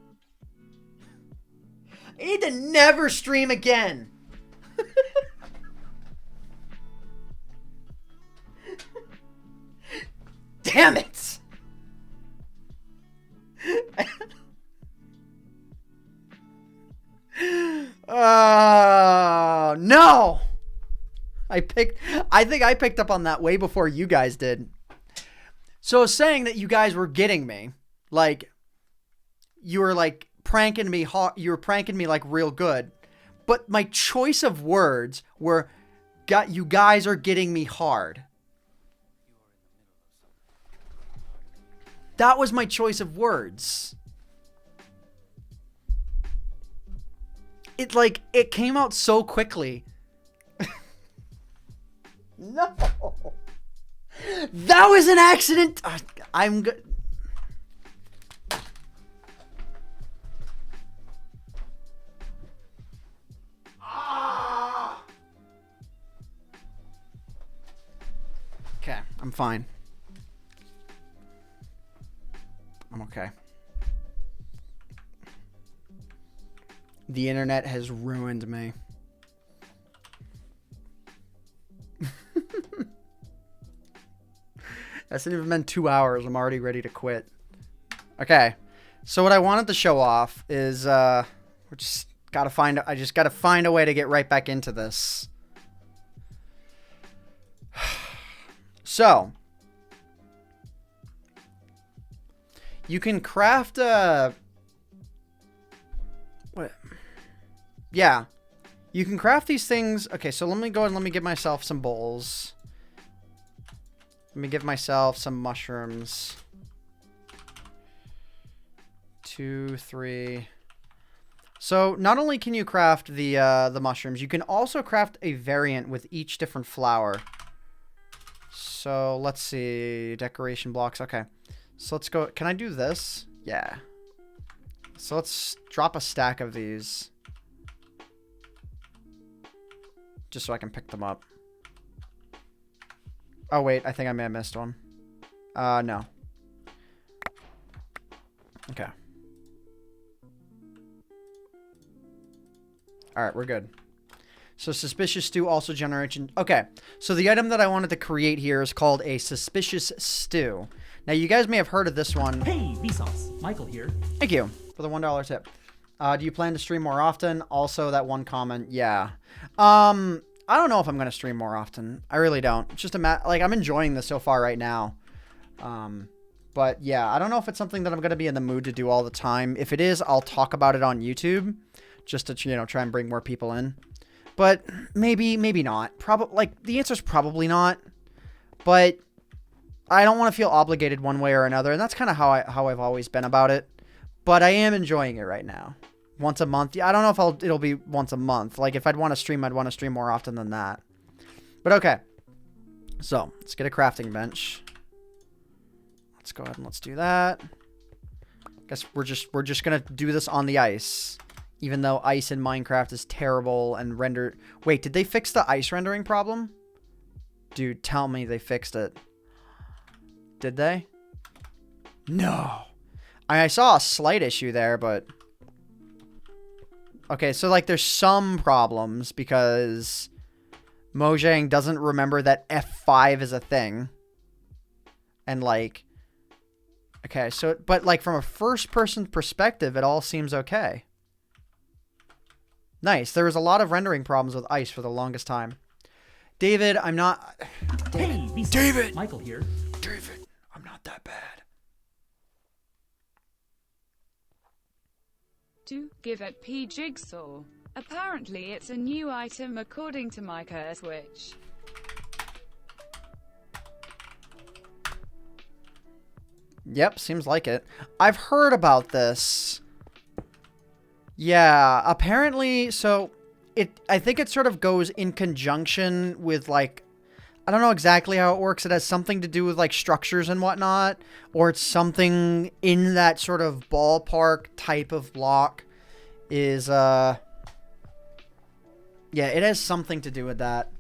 I need to never stream again. Damn it. No. I think I picked up on that way before you guys did. So saying that you guys were getting me, like, you were like pranking me, you were pranking me like real good. But my choice of words were, you guys are getting me hard. That was my choice of words. It came out so quickly. No. That was an accident. I'm good. Okay, I'm fine. I'm okay. The internet has ruined me. Hasn't even been 2 hours. I'm already ready to quit. Okay. So what I wanted to show off is, I just gotta find a way to get right back into this. You can craft what? Yeah. You can craft these things. Okay, so let me go and let me give myself some bowls. Let me give myself some mushrooms. 2, 3. So not only can you craft the mushrooms, you can also craft a variant with each different flower. So let's see, decoration blocks. Okay, so let's go. Can I do this? Yeah. So let's drop a stack of these, just so I can pick them up. Oh wait, I think I may have missed one. No. Okay. Alright, we're good. So Suspicious Stew also generates... Okay, so the item that I wanted to create here is called a Suspicious Stew. Now, you guys may have heard of this one. Hey, Vsauce. Michael here. Thank you for the $1 tip. Do you plan to stream more often? Also, that one comment, yeah. I don't know if I'm going to stream more often. I really don't. It's just like, I'm enjoying this so far right now. But yeah, I don't know if it's something that I'm going to be in the mood to do all the time. If it is, I'll talk about it on YouTube. Just to, you know, try and bring more people in. But maybe not. Probably, like, the answer is probably not. But I don't want to feel obligated one way or another. And that's kind of how I've always been about it. But I am enjoying it right now. Once a month. Yeah, I don't know if it'll be once a month. Like, if I'd want to stream, I'd want to stream more often than that. But okay. So, let's get a crafting bench. Let's go ahead and let's do that. Guess we're just gonna do this on the ice. Even though ice in Minecraft is terrible and render... Wait, did they fix the ice rendering problem? Dude, tell me they fixed it. Did they? No. I saw a slight issue there, but... Okay, so, like, there's some problems because Mojang doesn't remember that F5 is a thing. And, like... Okay, so... But, like, from a first-person perspective, it all seems okay. Nice. There was a lot of rendering problems with ice for the longest time. David, I'm not... Hey, Vsauce. David! Michael here. David, I'm not that bad. To give it P Jigsaw. Apparently it's a new item according to my curse witch. Yep, seems like it. I've heard about this. Yeah, apparently, so I think it sort of goes in conjunction with, like, I don't know exactly how it works. It has something to do with, like, structures and whatnot, or it's something in that sort of ballpark type of block is, yeah, it has something to do with that.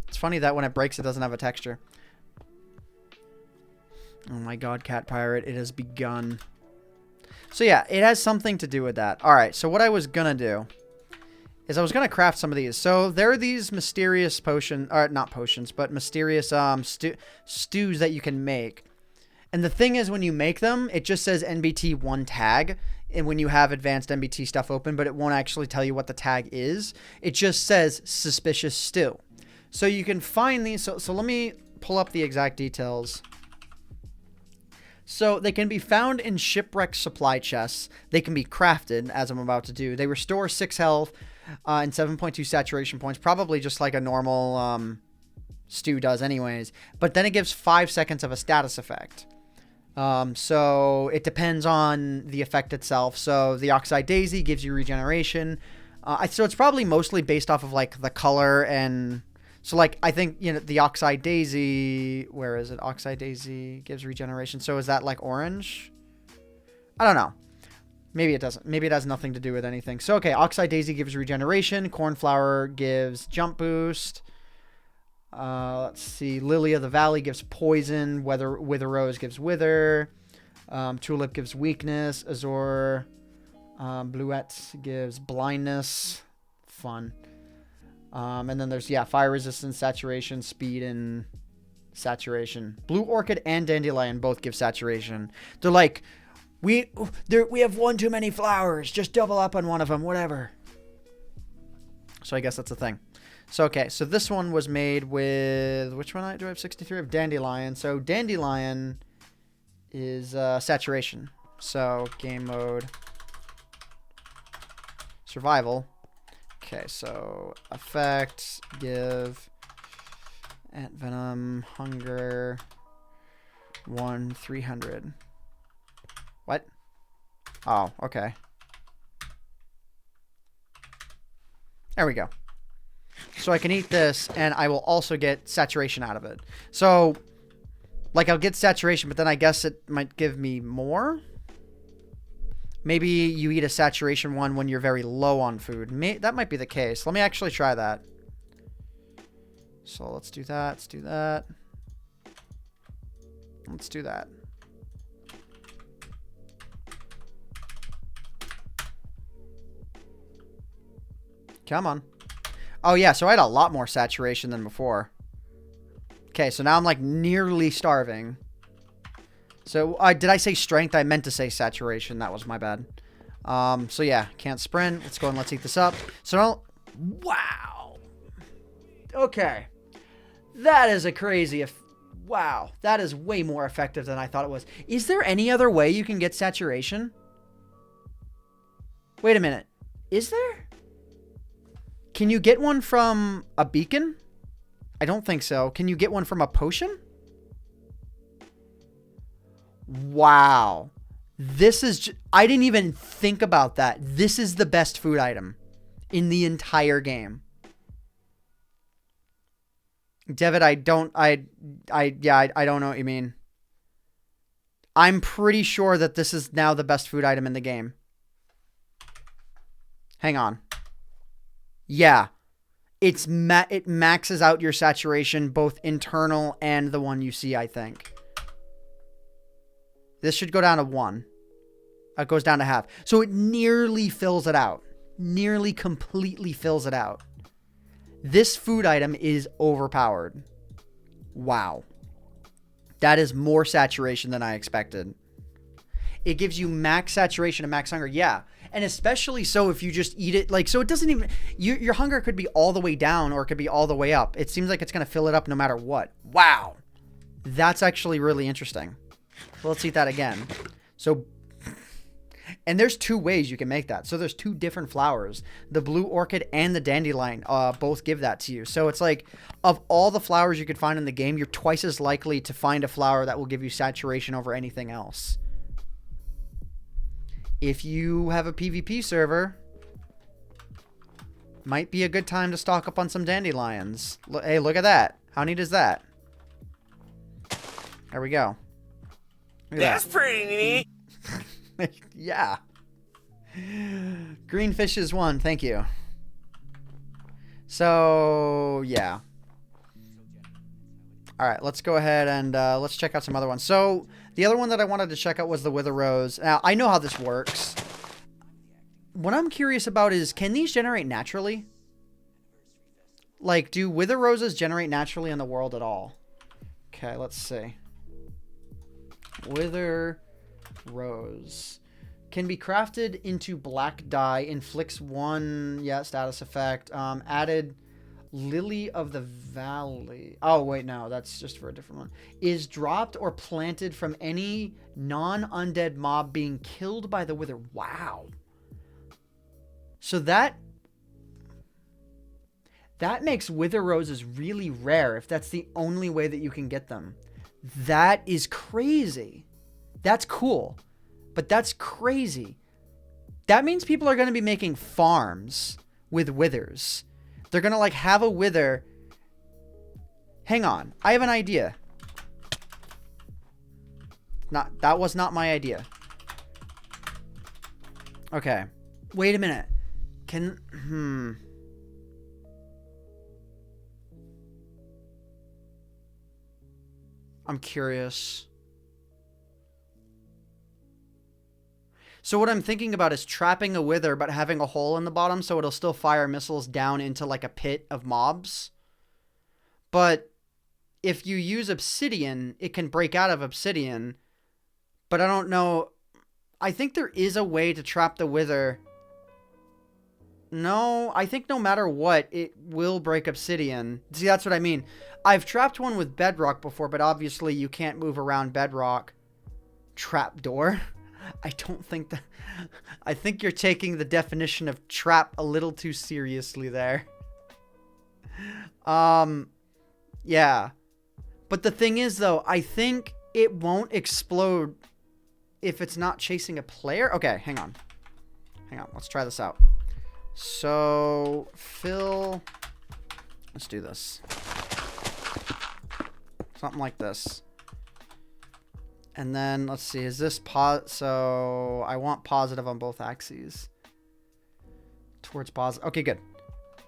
It's funny that when it breaks, it doesn't have a texture. Oh my god, Cat Pirate, it has begun. So yeah, it has something to do with that. Alright, so what I was gonna do is I was gonna craft some of these. So there are these mysterious potions, or not potions, but mysterious stews that you can make. And the thing is, when you make them, it just says NBT1 tag, and when you have advanced NBT stuff open, but it won't actually tell you what the tag is. It just says Suspicious Stew. So you can find these, so let me pull up the exact details. So they can be found in shipwreck supply chests. They can be crafted, as I'm about to do. They restore 6 health and 7.2 saturation points, probably just like a normal stew does anyways. But then it gives 5 seconds of a status effect. So it depends on the effect itself. So the Oxeye Daisy gives you regeneration. So it's probably mostly based off of like the color and... So, like, I think, you know, the Oxeye Daisy... Where is it? Oxeye Daisy gives regeneration. So, is that, like, orange? I don't know. Maybe it doesn't. Maybe it has nothing to do with anything. So, okay. Oxeye Daisy gives regeneration. Cornflower gives jump boost. Let's see. Lily of the Valley gives poison. Wither Rose gives wither. Tulip gives weakness. Azure... Bluette gives blindness. Fun. And then there's, yeah, fire resistance, saturation, speed, and saturation. Blue Orchid and Dandelion both give saturation. They're like, we have one too many flowers. Just double up on one of them, whatever. So I guess that's the thing. So, okay. So this one was made with... Which one do I have? 63 of Dandelion. So Dandelion is saturation. So game mode. Survival. Okay, so effect, give, AntVenom, hunger, 300. What? Oh, okay. There we go. So I can eat this, and I will also get saturation out of it. So, like, I'll get saturation, but then I guess it might give me more? Maybe you eat a saturation one when you're very low on food. That might be the case. Let me actually try that. So let's do that. Let's do that. Let's do that. Come on. Oh, yeah. So I had a lot more saturation than before. Okay. So now I'm like nearly starving. So, did I say strength? I meant to say saturation. That was my bad. So, yeah. Can't sprint. Let's go and let's eat this up. So, now... Wow. Okay. That is a crazy... Wow. That is way more effective than I thought it was. Is there any other way you can get saturation? Wait a minute. Is there? Can you get one from a beacon? I don't think so. Can you get one from a potion? Wow. This is... I didn't even think about that. This is the best food item in the entire game. Devitt, I don't know what you mean. I'm pretty sure that this is now the best food item in the game. Hang on. Yeah. It maxes out your saturation, both internal and the one you see, I think. This should go down to 1. It goes down to half. So it nearly fills it out. Nearly completely fills it out. This food item is overpowered. Wow. That is more saturation than I expected. It gives you max saturation and max hunger. Yeah. And especially so if you just eat it. Like, so it doesn't even... Your hunger could be all the way down or it could be all the way up. It seems like it's going to fill it up no matter what. Wow. That's actually really interesting. Well, let's eat that again. So... And there's 2 ways you can make that. So there's 2 different flowers. The blue orchid and the dandelion both give that to you. So it's like, of all the flowers you could find in the game, you're twice as likely to find a flower that will give you saturation over anything else. If you have a PvP server, might be a good time to stock up on some dandelions. Hey, look at that. How neat is that? There we go. That's pretty neat. Yeah. Green fish is 1. Thank you. So, yeah. All right, let's go ahead and let's check out some other ones. So, the other one that I wanted to check out was the Wither Rose. Now, I know how this works. What I'm curious about is, can these generate naturally? Like, do Wither Roses generate naturally in the world at all? Okay, let's see. Wither Rose. Can be crafted into black dye. Inflicts 1, status effect. Added Lily of the Valley. Oh, wait, no. That's just for a different one. Is dropped or planted from any non-undead mob being killed by the Wither. Wow. So that makes Wither Roses really rare if that's the only way that you can get them. That is crazy. That's cool. But that's crazy. That means people are going to be making farms with withers. They're going to like have a wither. Hang on. I have an idea. That was not my idea. Okay. Wait a minute. I'm curious. So what I'm thinking about is trapping a wither, but having a hole in the bottom so it'll still fire missiles down into like a pit of mobs. But if you use obsidian, it can break out of obsidian. But I don't know. I think there is a way to trap the wither. No, I think no matter what, it will break obsidian. See, that's what I mean. I've trapped one with bedrock before, but obviously you can't move around bedrock. Trapdoor? I don't think that... I think you're taking the definition of trap a little too seriously there. Yeah. But the thing is, though, I think it won't explode if it's not chasing a player. Okay, hang on. Hang on, let's try this out. So, fill... Let's do this. Something like this. And then, let's see, is this so I want positive on both axes. Towards positive. Okay, good.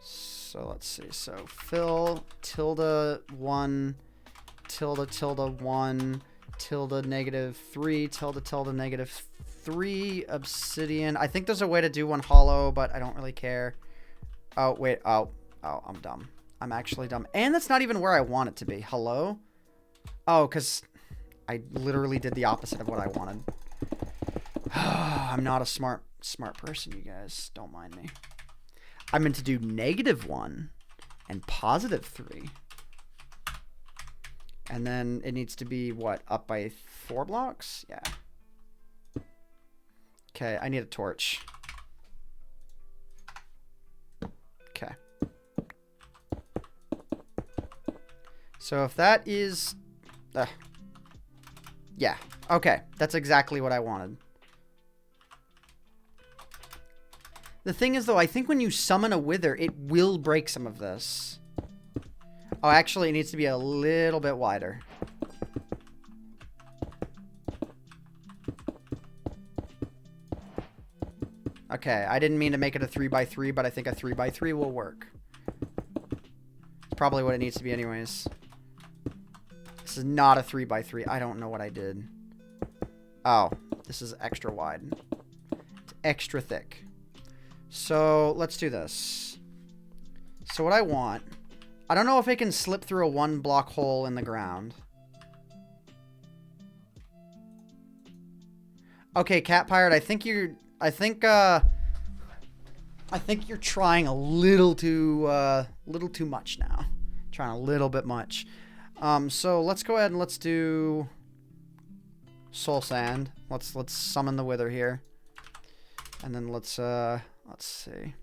So, let's see. So, fill, tilde 1, tilde, tilde 1, tilde negative 3, tilde, tilde negative 3, obsidian. I think there's a way to do one hollow, but I don't really care. Oh, wait. Oh, I'm dumb. I'm actually dumb. And that's not even where I want it to be. Hello? Oh, because... I literally did the opposite of what I wanted. I'm not a smart person, you guys. Don't mind me. I meant to do -1 and +3. And then it needs to be, what, up by 4 blocks? Yeah. Okay, I need a torch. Okay. So if that is... yeah. Okay. That's exactly what I wanted. The thing is, though, I think when you summon a wither, it will break some of this. Oh, actually, it needs to be a little bit wider. Okay. I didn't mean to make it a 3x3, but I think a 3x3 will work. It's probably what it needs to be anyways. This is not a 3x3. I don't know what I did. Oh, this is extra wide. It's extra thick. So let's do this. So what I want, I don't know if it can slip through a 1-block hole in the ground. Okay, Cat Pirate, I think you're trying a little too much now. Trying a little bit much. So let's go ahead and let's do soul sand. Let's summon the wither here. And then let's see.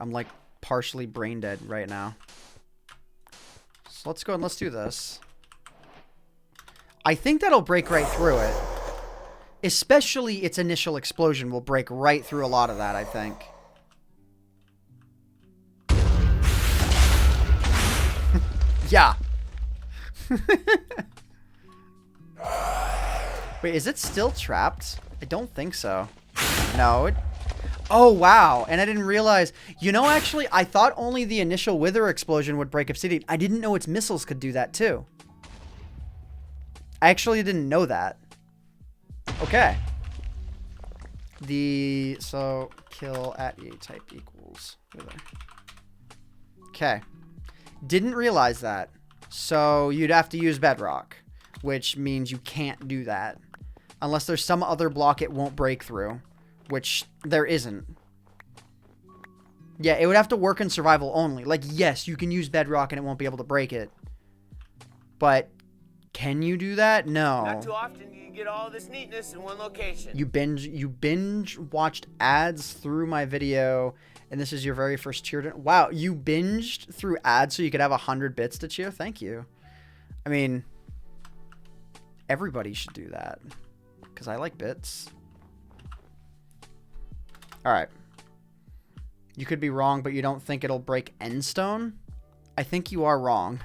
I'm like partially brain dead right now. So let's go and let's do this. I think that'll break right through it. Especially its initial explosion will break right through a lot of that, I think. Yeah. Wait, is it still trapped? I don't think so. No. Oh, wow. And I didn't realize... You know, actually, I thought only the initial wither explosion would break obsidian. I didn't know its missiles could do that, too. I actually didn't know that. Okay. So, kill at E type equals wither. Okay. Didn't realize that. So you'd have to use bedrock, which means you can't do that. Unless there's some other block it won't break through, which there isn't. Yeah, it would have to work in survival only. Like, yes, you can use bedrock and it won't be able to break it. But can you do that? No. Not too often do you get all this neatness in one location. You binge watched ads through my video, and this is your very first cheer. Wow, you binged through ads so you could have 100 bits to cheer? Thank you. I mean, everybody should do that. Because I like bits. Alright. You could be wrong, but you don't think it'll break endstone? I think you are wrong.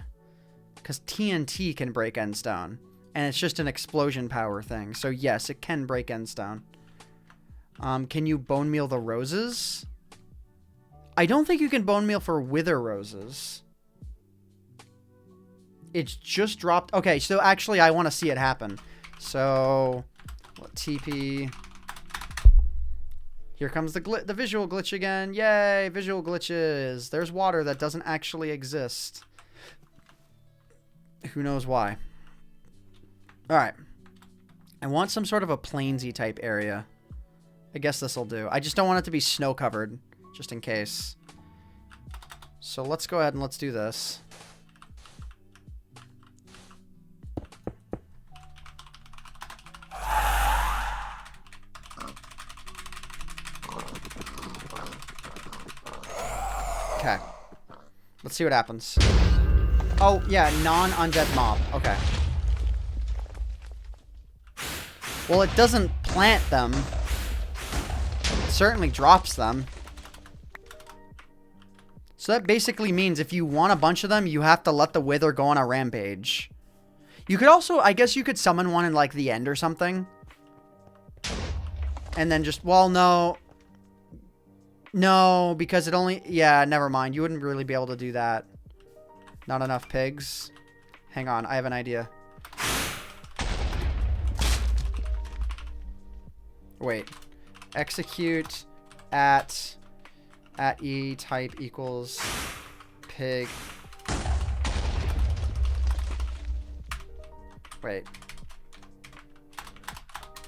Because TNT can break endstone. And it's just an explosion power thing. So yes, it can break endstone. Can you bone meal the roses? I don't think you can bone meal for wither roses. It's just dropped. Okay, so actually I want to see it happen. So, TP. Here comes the visual glitch again. Yay, visual glitches. There's water that doesn't actually exist. Who knows why? All right. I want some sort of a plainsy type area. I guess this will do. I just don't want it to be snow covered, just in case. So let's go ahead and let's do this. Okay. Let's see what happens. Oh, yeah, non-undead mob. Okay. Well, it doesn't plant them. It certainly drops them. So that basically means if you want a bunch of them, you have to let the Wither go on a rampage. You could also, I guess you could summon one in, like, the end or something. And then just, well, no. No, because it only, yeah, never mind. You wouldn't really be able to do that. Not enough pigs. Hang on, I have an idea. Wait. Execute at E type equals pig.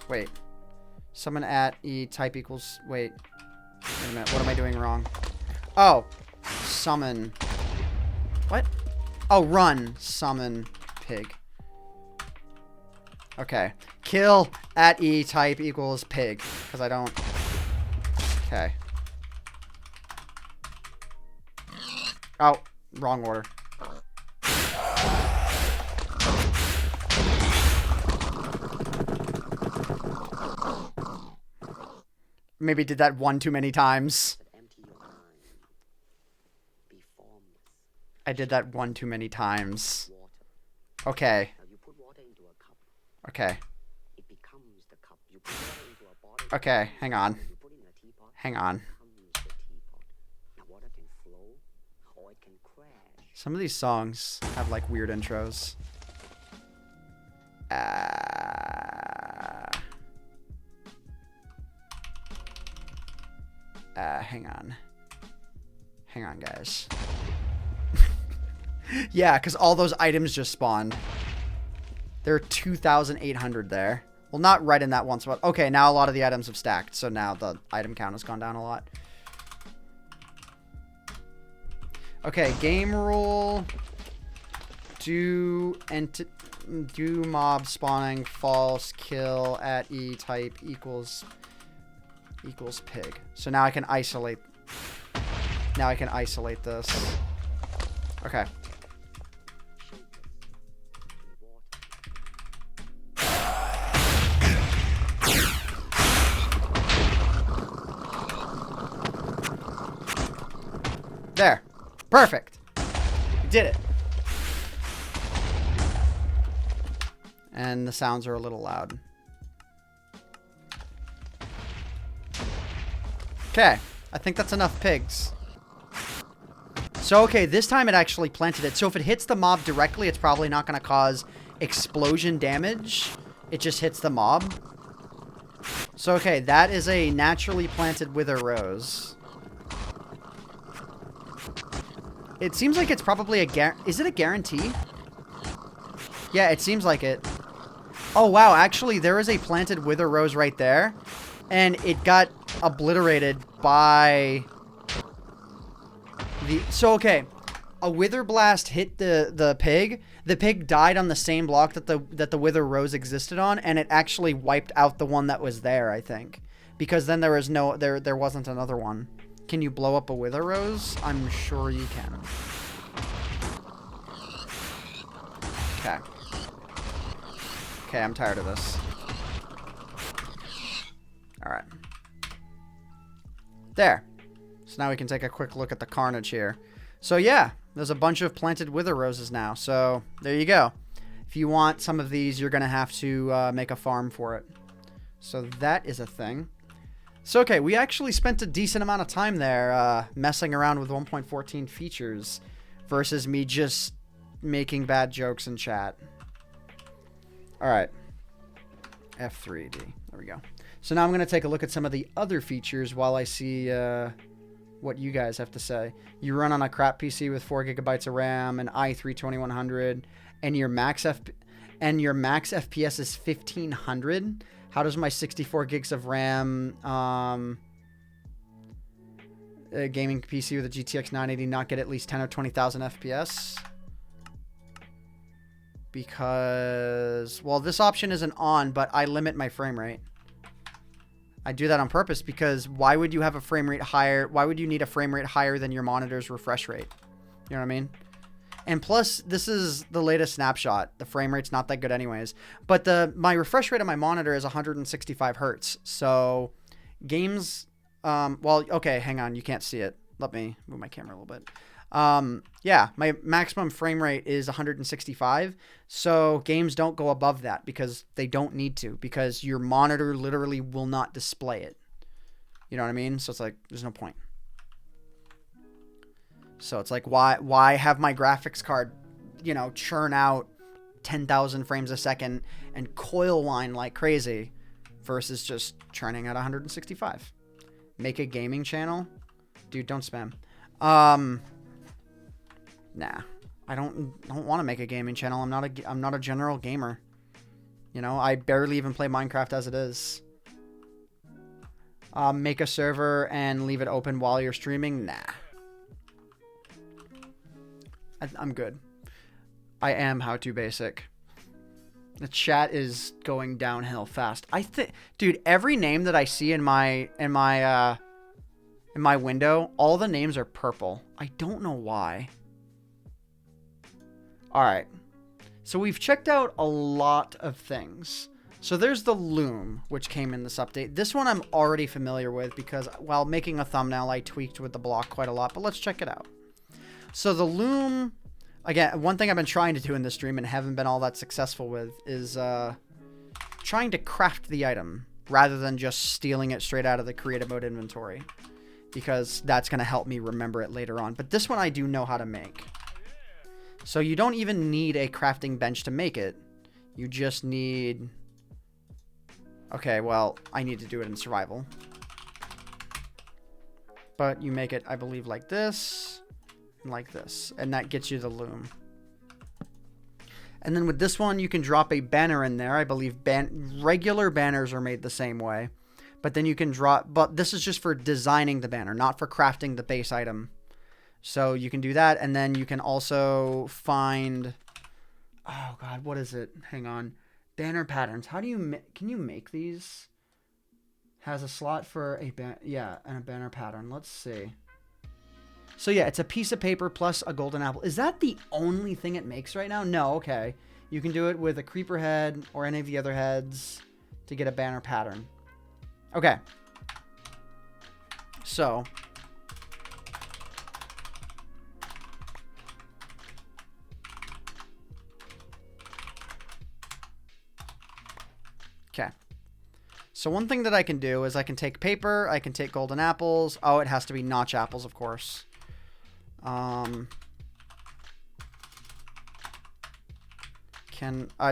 Wait. Summon at E type equals, wait a minute, what am I doing wrong? Oh, summon. What? Oh, run. Summon pig. Okay. Kill at E type equals pig. Because I don't... Okay. Oh, wrong order. Maybe did that one too many times. I did that one too many times. Okay. Okay. Okay, hang on. Hang on. Some of these songs have like weird intros. Hang on. Hang on, guys. Yeah, because all those items just spawned. There are 2,800 there. Well, not right in that one spot. Okay, now a lot of the items have stacked, so now the item count has gone down a lot. Okay, game rule. Do mob spawning false kill at E type equals pig. So now I can isolate. Now I can isolate this. Okay. There. Perfect. We did it. And the sounds are a little loud. Okay. I think that's enough pigs. So, okay, this time it actually planted it. So if it hits the mob directly, it's probably not going to cause explosion damage. It just hits the mob. So, okay, that is a naturally planted wither rose. It seems like it's probably a is it a guarantee? Yeah, it seems like it. Oh, wow. Actually, there is a planted wither rose right there. And it got obliterated by the... So, okay. A wither blast hit the pig. The pig died on the same block that the wither rose existed on. And it actually wiped out the one that was there, I think. Because then there was no... There wasn't another one. Can you blow up a wither rose? I'm sure you can. Okay. Okay, I'm tired of this. Alright. There. So now we can take a quick look at the carnage here. So yeah, there's a bunch of planted wither roses now. So there you go. If you want some of these, you're going to have to make a farm for it. So that is a thing. So, okay, we actually spent a decent amount of time there messing around with 1.14 features versus me just making bad jokes in chat. All right. F3D. There we go. So now I'm going to take a look at some of the other features while I see what you guys have to say. You run on a crap PC with 4 gigabytes of RAM, an i3 2100, and your max FPS is 1500. How does my 64 gigs of RAM gaming PC with a GTX 980 not get at least 10 or 20,000 FPS? Because, well, this option isn't on, but I limit my frame rate. I do that on purpose because why would you have a frame rate higher? Why would you need a frame rate higher than your monitor's refresh rate? You know what I mean? And plus, this is the latest snapshot. The frame rate's not that good anyways. But my refresh rate on my monitor is 165 hertz. So games, well, okay, hang on. You can't see it. Let me move my camera a little bit. Yeah, my maximum frame rate is 165. So games don't go above that because they don't need to, because your monitor literally will not display it. You know what I mean? So it's like, there's no point. So it's like, why have my graphics card, you know, churn out 10,000 frames a second and coil whine like crazy versus just churning at 165? Make a gaming channel? Dude, don't spam. Nah, I don't want to make a gaming channel. I'm not a general gamer. You know, I barely even play Minecraft as it is. Make a server and leave it open while you're streaming? Nah. I'm good. I am how to basic. The chat is going downhill fast. Dude, every name that I see in my window, all the names are purple. I don't know why. All right. So we've checked out a lot of things. So there's the loom, which came in this update. This one I'm already familiar with because while making a thumbnail, I tweaked with the block quite a lot, but let's check it out. So the loom, again, one thing I've been trying to do in this stream and haven't been all that successful with is trying to craft the item rather than just stealing it straight out of the creative mode inventory, because that's going to help me remember it later on. But this one I do know how to make. So you don't even need a crafting bench to make it. You just need... Okay, well, I need to do it in survival. But you make it, I believe, like this. Like this, and that gets you the loom. And then with this one you can drop a banner in there. I believe regular banners are made the same way, but then you can drop, but this is just for designing the banner, not for crafting the base item. So you can do that, and then you can also find, oh god, what is it, hang on, banner patterns. How do you can you make these? Has a slot for a and a banner pattern. Let's see. So yeah, it's a piece of paper plus a golden apple. Is that the only thing it makes right now? No, okay. You can do it with a creeper head or any of the other heads to get a banner pattern. Okay. So. Okay. So one thing that I can do is I can take paper, I can take golden apples. Oh, it has to be notch apples, of course.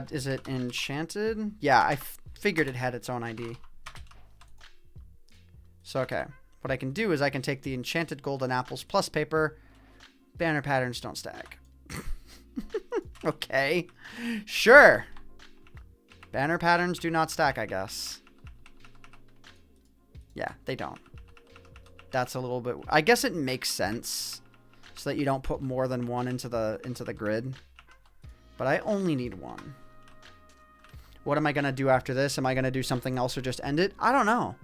Is it enchanted? Yeah, I figured it had its own ID. So, okay. What I can do is I can take the enchanted golden apples plus paper. Banner patterns don't stack. Okay. Sure. Banner patterns do not stack, I guess. Yeah, they don't. That's a little bit... I guess it makes sense so that you don't put more than one into the grid. But I only need one. What am I going to do after this? Am I going to do something else or just end it? I don't know,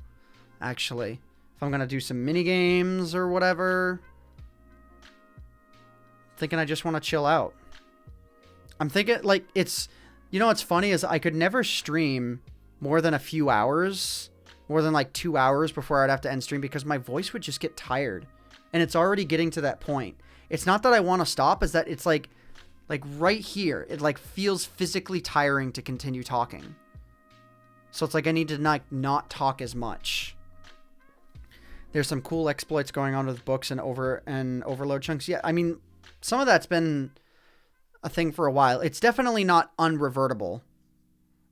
actually. If I'm going to do some mini games or whatever. Thinking I just want to chill out. I'm thinking, like, it's... You know what's funny is I could never stream more than a few hours. More than like 2 hours before I'd have to end stream because my voice would just get tired. And it's already getting to that point. It's not that I want to stop, it's that it's like right here, it like feels physically tiring to continue talking. So it's like I need to not talk as much. There's some cool exploits going on with books and overload chunks. Yeah, I mean, some of that's been a thing for a while. It's definitely not unrevertible.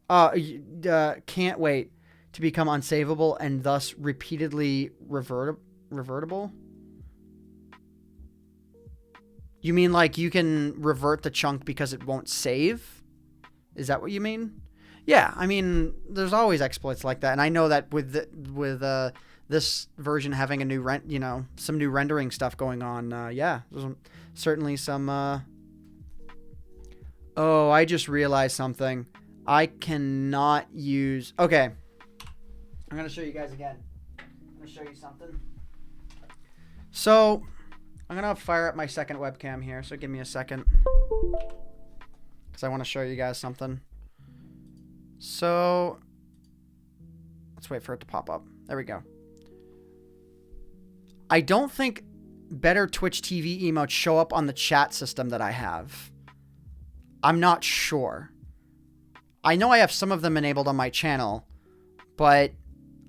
Can't wait to become unsavable and thus repeatedly revertible. You mean like you can revert the chunk because it won't save? Is that what you mean? Yeah, I mean, there's always exploits like that, and I know that with this version having a new some new rendering stuff going on. Yeah, there's certainly some. Oh, I just realized something. I cannot use. Okay, I'm gonna show you guys again. I'm gonna show you something. So, I'm gonna fire up my second webcam here. So give me a second, because I want to show you guys something. So, let's wait for it to pop up. There we go. I don't think better Twitch TV emotes show up on the chat system that I have. I'm not sure. I know I have some of them enabled on my channel, but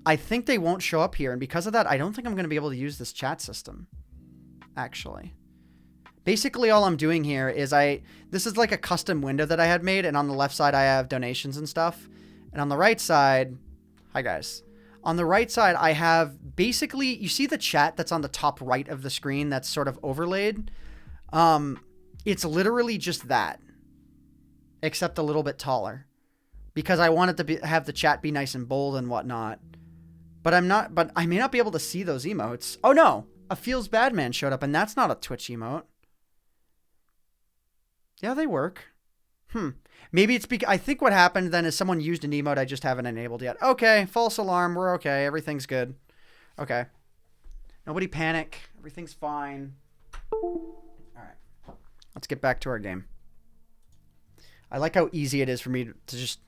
I think they won't show up here. And because of that, I don't think I'm going to be able to use this chat system, actually. Basically, all I'm doing here is this is like a custom window that I had made, and on the left side, I have donations and stuff. And on the right side, hi guys. On the right side, I have basically, you see the chat that's on the top right of the screen that's sort of overlaid? It's literally just that, except a little bit taller. Because I want it to have the chat be nice and bold and whatnot. But I may not be able to see those emotes. Oh no, a Feels Bad Man showed up, and that's not a Twitch emote. Yeah, they work. Maybe it's because I think what happened then is someone used an emote I just haven't enabled yet. Okay, false alarm. We're okay. Everything's good. Okay. Nobody panic. Everything's fine. All right. Let's get back to our game. I like how easy it is for me to just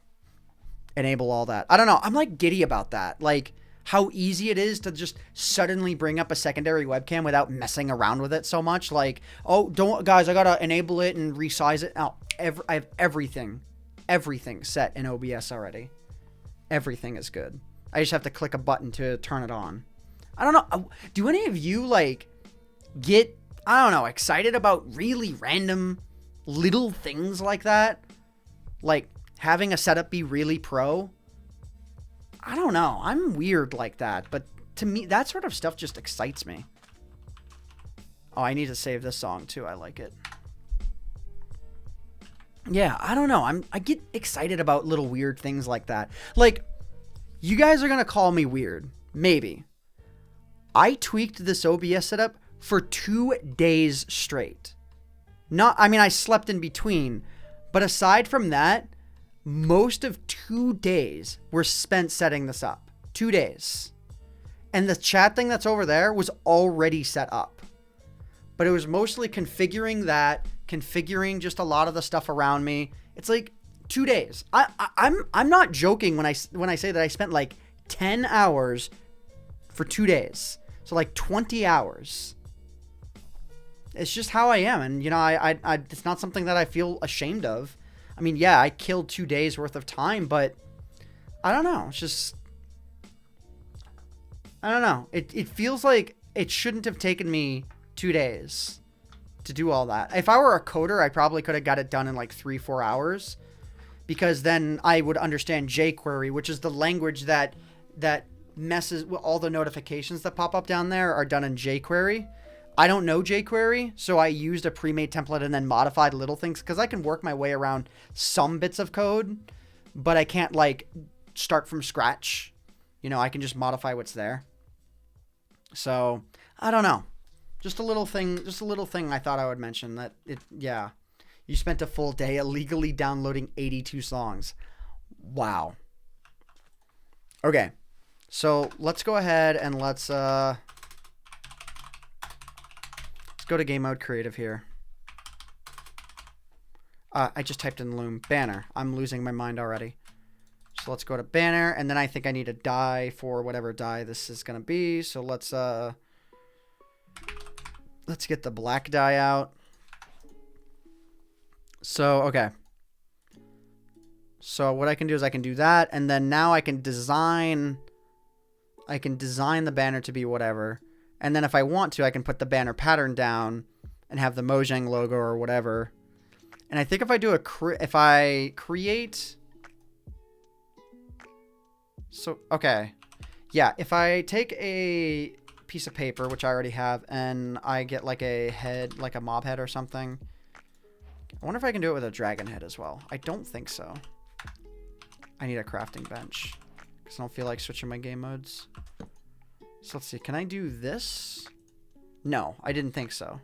enable all that. I don't know. I'm like giddy about that. Like how easy it is to just suddenly bring up a secondary webcam without messing around with it so much. Like, oh, guys, I got to enable it and resize it. Now, I have everything set in OBS already. Everything is good. I just have to click a button to turn it on. I don't know. Do any of you like get, I don't know, excited about really random little things like that? Like having a setup be really pro? I don't know. I'm weird like that, but to me, that sort of stuff just excites me. Oh, I need to save this song too. I like it. Yeah, I don't know. I get excited about little weird things like that. Like, you guys are gonna call me weird. Maybe. I tweaked this OBS setup for 2 days straight. I mean, I slept in between, but aside from that, most of 2 days were spent setting this up. 2 days. And the chat thing that's over there was already set up. But it was mostly configuring that, configuring just a lot of the stuff around me. It's like 2 days. I'm not joking when I say that I spent like 10 hours for 2 days. So like 20 hours. It's just how I am. And, you know, I it's not something that I feel ashamed of. I mean, yeah, I killed 2 days worth of time, but I don't know. It's just, I don't know. It feels like it shouldn't have taken me 2 days to do all that. If I were a coder, I probably could have got it done in like 3-4 hours, because then I would understand jQuery, which is the language that messes with all the notifications that pop up down there are done in jQuery. I don't know jQuery, so I used a pre-made template and then modified little things because I can work my way around some bits of code, but I can't like start from scratch. You know, I can just modify what's there. So I don't know. Just a little thing I thought I would mention that yeah, you spent a full day illegally downloading 82 songs. Wow. Okay. So let's go ahead and let's go to game mode creative here. I just typed in Loom. Banner. I'm losing my mind already. So let's go to banner, and then I think I need a dye for whatever dye this is going to be. So let's get the black dye out. So, okay. So what I can do is I can do that, and then now I can design the banner to be whatever. And then if I want to, I can put the banner pattern down and have the Mojang logo or whatever. And I think if I do if I create, so, okay. Yeah, if I take a piece of paper, which I already have, and I get like a head, like a mob head or something. I wonder if I can do it with a dragon head as well. I don't think so. I need a crafting bench. Because I don't feel like switching my game modes. So let's see. Can I do this? No, I didn't think so.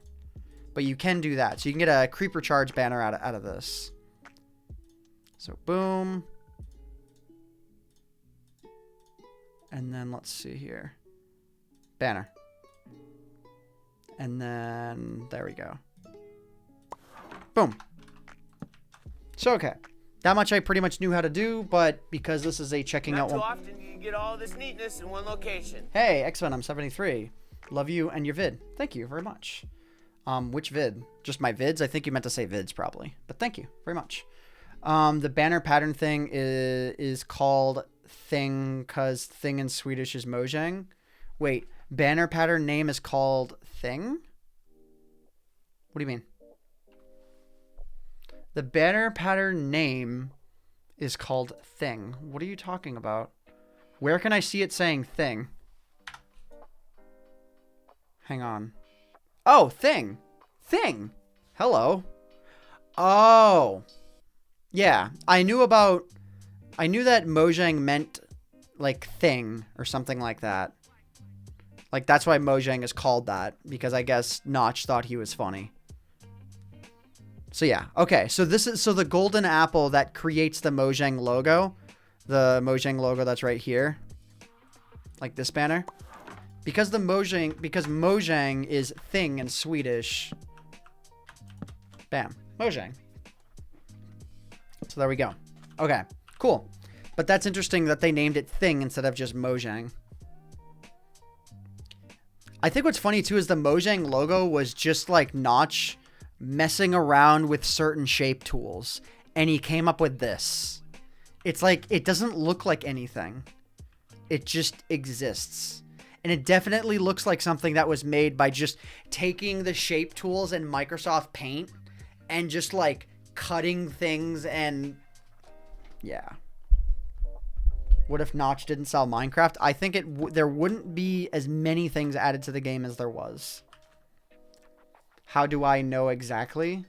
But you can do that. So you can get a creeper charge banner out of this. So boom. And then let's see here. Banner. And then there we go. Boom. So okay. That much I pretty much knew how to do, but because this is a checking out one. Not too often do you get all this neatness in one location. Hey, XVenom 73. Love you and your vid. Thank you very much. Which vid? Just my vids? I think you meant to say vids probably. But thank you very much. The banner pattern thing is called thing because thing in Swedish is mojang. Wait, banner pattern name is called thing? What do you mean? The banner pattern name is called thing. What are you talking about? Where can I see it saying thing? Hang on. Oh, thing. Thing. Hello. Oh. Yeah, I knew that mojang meant like thing or something like that. Like that's why mojang is called that, because I guess Notch thought he was funny. So yeah, okay. So the golden apple that creates the mojang logo, that's right here, like this banner, because mojang is thing in Swedish. Bam, mojang. So there we go. Okay, cool. But that's interesting that they named it thing instead of just mojang. I think what's funny too is the mojang logo was just like Notch messing around with certain shape tools, and he came up with this. It's like, it doesn't look like anything. It just exists. And it definitely looks like something that was made by just taking the shape tools in Microsoft Paint and just like cutting things and yeah. What if Notch didn't sell Minecraft? I think there wouldn't be as many things added to the game as there was. How do I know exactly?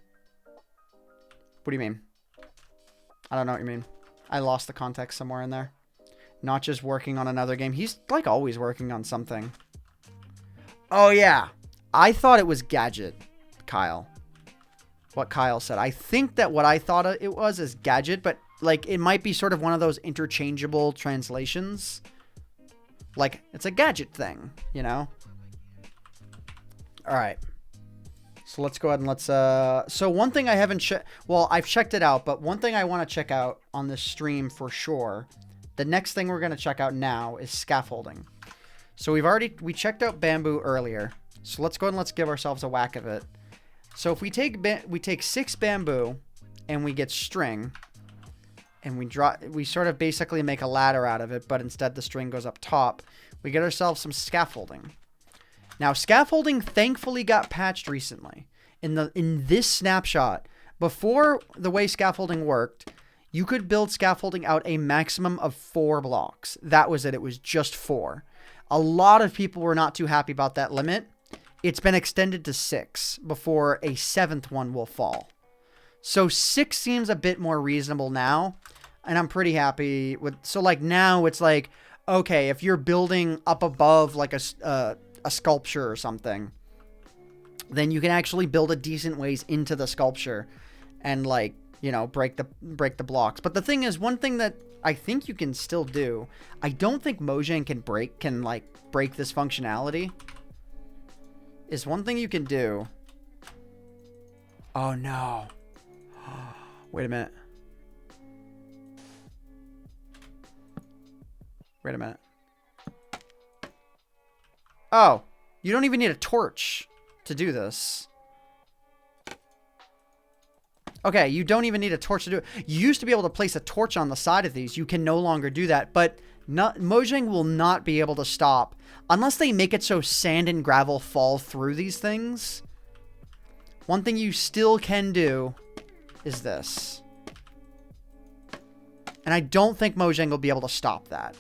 What do you mean? I don't know what you mean. I lost the context somewhere in there. Notch is working on another game. He's like always working on something. Oh yeah. I thought it was Gadget, Kyle. What Kyle said. I think that what I thought it was is Gadget, but like it might be sort of one of those interchangeable translations. Like it's a gadget thing, you know? All right. So let's go ahead and let's, so one thing I haven't checked, well, I've checked it out, but one thing I want to check out on this stream for sure, the next thing we're going to check out now is scaffolding. So we checked out bamboo earlier. So let's go ahead and let's give ourselves a whack of it. So if we take 6 bamboo and we get string and we sort of basically make a ladder out of it, but instead the string goes up top, we get ourselves some scaffolding. Now, scaffolding thankfully got patched recently. In this snapshot, before the way scaffolding worked, you could build scaffolding out a maximum of 4 blocks. That was it. It was just 4. A lot of people were not too happy about that limit. It's been extended to 6 before a 7th one will fall. So 6 seems a bit more reasonable now, and I'm pretty happy with. So like now it's like, okay, if you're building up above like a sculpture or something, then you can actually build a decent ways into the sculpture and like, you know, break the blocks. But the thing is, one thing that I think you can still do, I don't think mojang can break this functionality, is one thing you can do. Oh no. Wait a minute. Wait a minute. Oh, you don't even need a torch to do this. Okay, you don't even need a torch to do it. You used to be able to place a torch on the side of these. You can no longer do that, but mojang will not be able to stop unless they make it so sand and gravel fall through these things. One thing you still can do is this. And I don't think mojang will be able to stop that.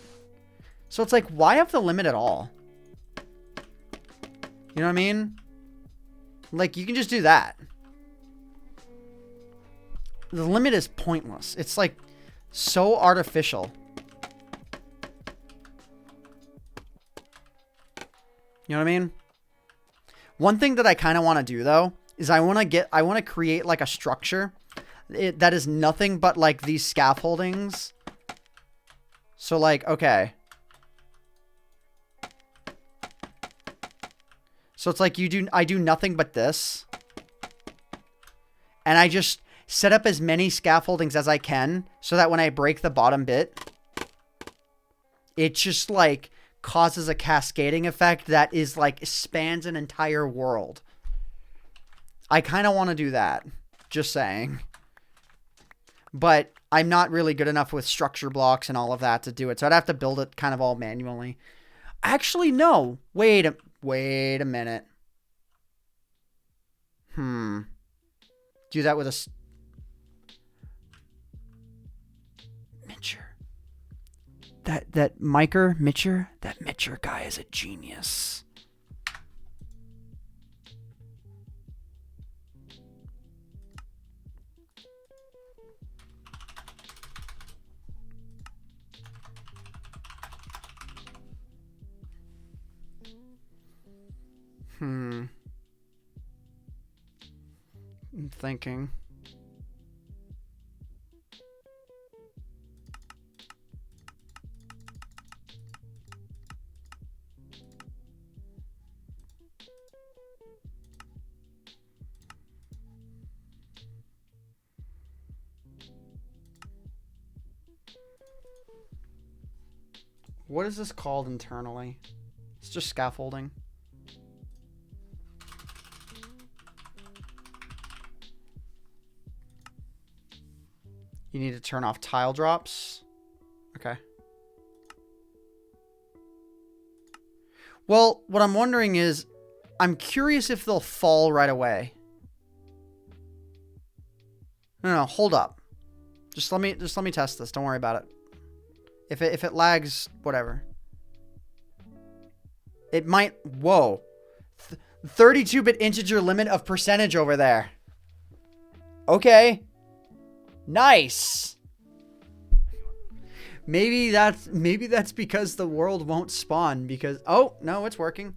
So it's like, why have the limit at all? You know what I mean? Like, you can just do that. The limit is pointless. It's like, So artificial. You know what I mean? One thing that I kind of want to do though is I want to create like a structure that is nothing but like these scaffoldings. So like, okay. So it's like I do nothing but this. And I just set up as many scaffoldings as I can so that when I break the bottom bit, it just like causes a cascading effect that is like spans an entire world. I kind of want to do that. Just saying. But I'm not really good enough with structure blocks and all of that to do it. So I'd have to build it kind of all manually. Actually, no. Wait a minute. Do that with a Mitcher. That Mitcher, that Mitcher guy is a genius. I'm thinking. What is this called internally? It's just scaffolding. You need to turn off tile drops. Okay. Well, what I'm wondering is, I'm curious if they'll fall right away. No, hold up. Just let me test this. Don't worry about it. If it lags, whatever. It might. Whoa. 32-bit integer limit of percentage over there. Okay. Nice. Maybe that's because the world won't spawn because oh, no, it's working.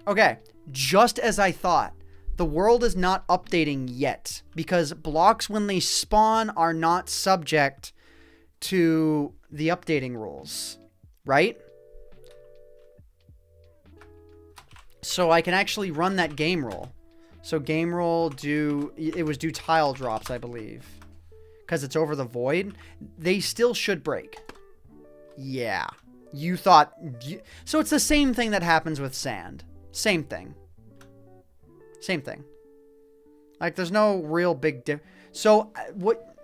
Okay, just as I thought. The world is not updating yet because blocks when they spawn are not subject to the updating rules, right? So I can actually run that game rule. So game rule do tile drops, I believe. Because it's over the void, they still should break. Yeah. You thought... So it's the same thing that happens with sand. Same thing. Same thing. Like, there's no real big difference. So, what...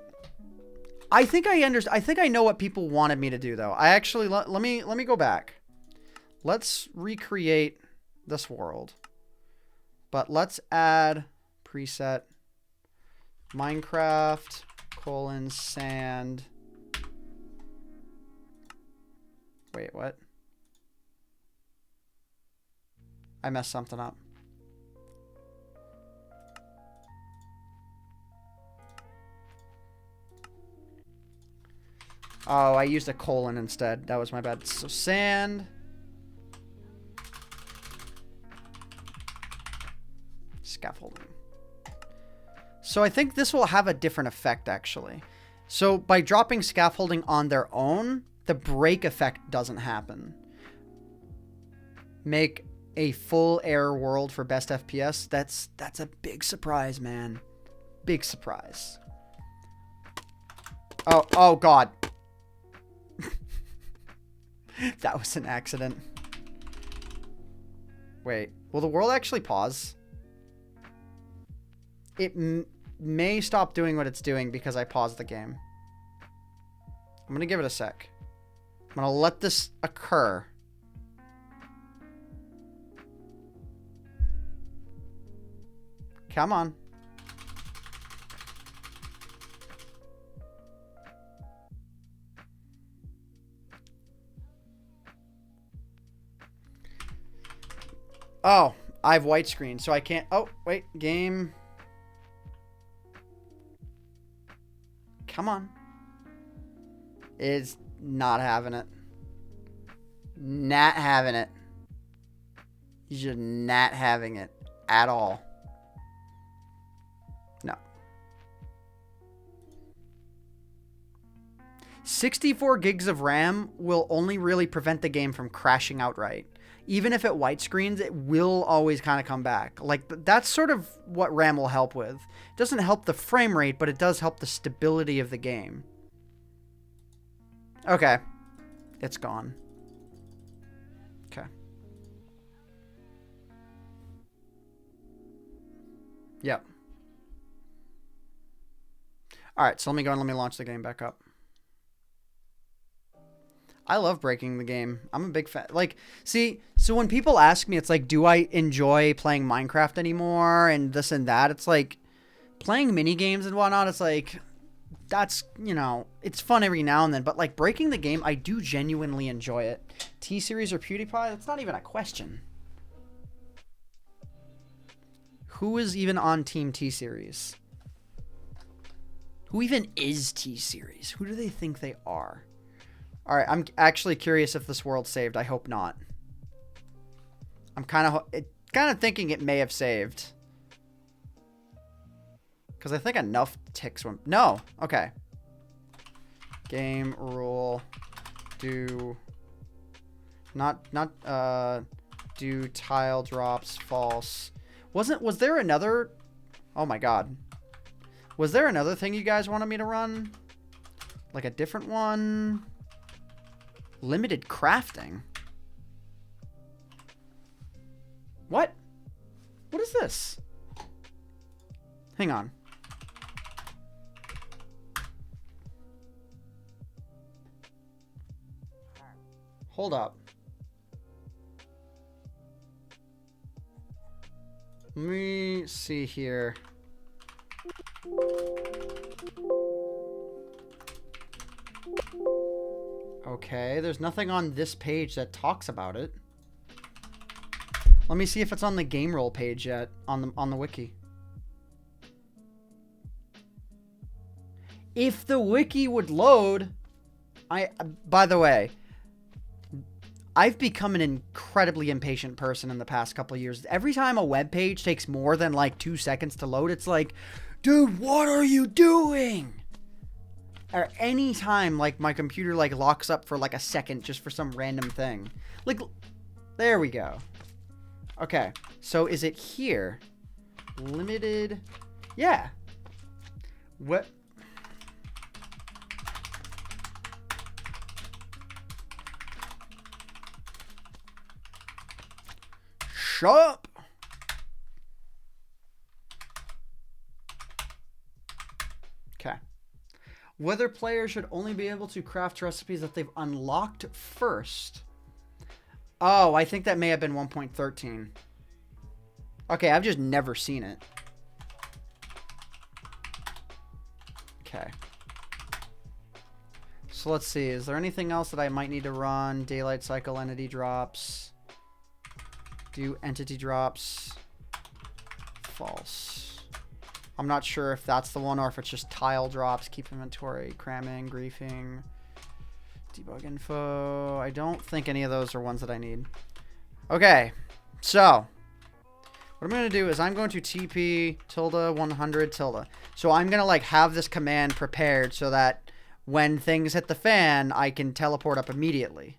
I think I know what people wanted me to do, though. I actually... Let me go back. Let's recreate this world. But let's add preset Minecraft... sand. Wait, what? I messed something up. Oh, I used a colon instead. That was my bad. So sand. Scaffolding. So I think this will have a different effect, actually. So by dropping scaffolding on their own, the break effect doesn't happen. Make a full air world for best FPS. That's a big surprise, man. Big surprise. Oh God. That was an accident. Wait, will the world actually pause? It may stop doing what it's doing because I paused the game. I'm going to give it a sec. I'm going to let this occur. Come on. Oh, I have white screen, so I can't... Oh, wait. Game... Come on. It's not having it. Not having it. He's just not having it at all. No. 64 gigs of RAM will only really prevent the game from crashing outright. Even if it white screens, it will always kind of come back. Like, that's sort of what RAM will help with. It doesn't help the frame rate, but it does help the stability of the game. Okay. It's gone. Okay. Yep. Alright, so let me go and let me launch the game back up. I love breaking the game. I'm a big fan. Like, see, so when people ask me, it's like, do I enjoy playing Minecraft anymore and this and that? It's like, playing mini games and whatnot, it's like, that's, you know, it's fun every now and then. But, like, breaking the game, I do genuinely enjoy it. T-Series or PewDiePie? That's not even a question. Who is even on Team T-Series? Who even is T-Series? Who do they think they are? All right, I'm actually curious if this world saved. I hope not. I'm kind of thinking it may have saved. Because I think enough ticks went... No. Okay. Game rule. Do... Not... Do tile drops false. Was there another... Oh my god. Was there another thing you guys wanted me to run? Like a different one? Limited crafting? What? What is this? Hang on. Hold up. Let me see here. Okay, there's nothing on this page that talks about it. Let me see if it's on the game roll page yet on the wiki. If the wiki would load, by the way, I've become an incredibly impatient person in the past couple of years. Every time a web page takes more than like 2 seconds to load, it's like, dude, what are you doing? Or any time like my computer like locks up for like a second just for some random thing. Like, there we go. Okay, so is it here? Limited. Yeah. What? Shut up. Okay. Whether players should only be able to craft recipes that they've unlocked first. Oh, I think that may have been 1.13. Okay, I've just never seen it. Okay. So let's see. Is there anything else that I might need to run? Daylight cycle, entity drops. Do entity drops. False. I'm not sure if that's the one or if it's just tile drops. Keep inventory, cramming, griefing. Debug info. I don't think any of those are ones that I need. Okay. So, what I'm going to do is I'm going to TP tilde 100 tilde. So I'm going to like have this command prepared so that when things hit the fan, I can teleport up immediately.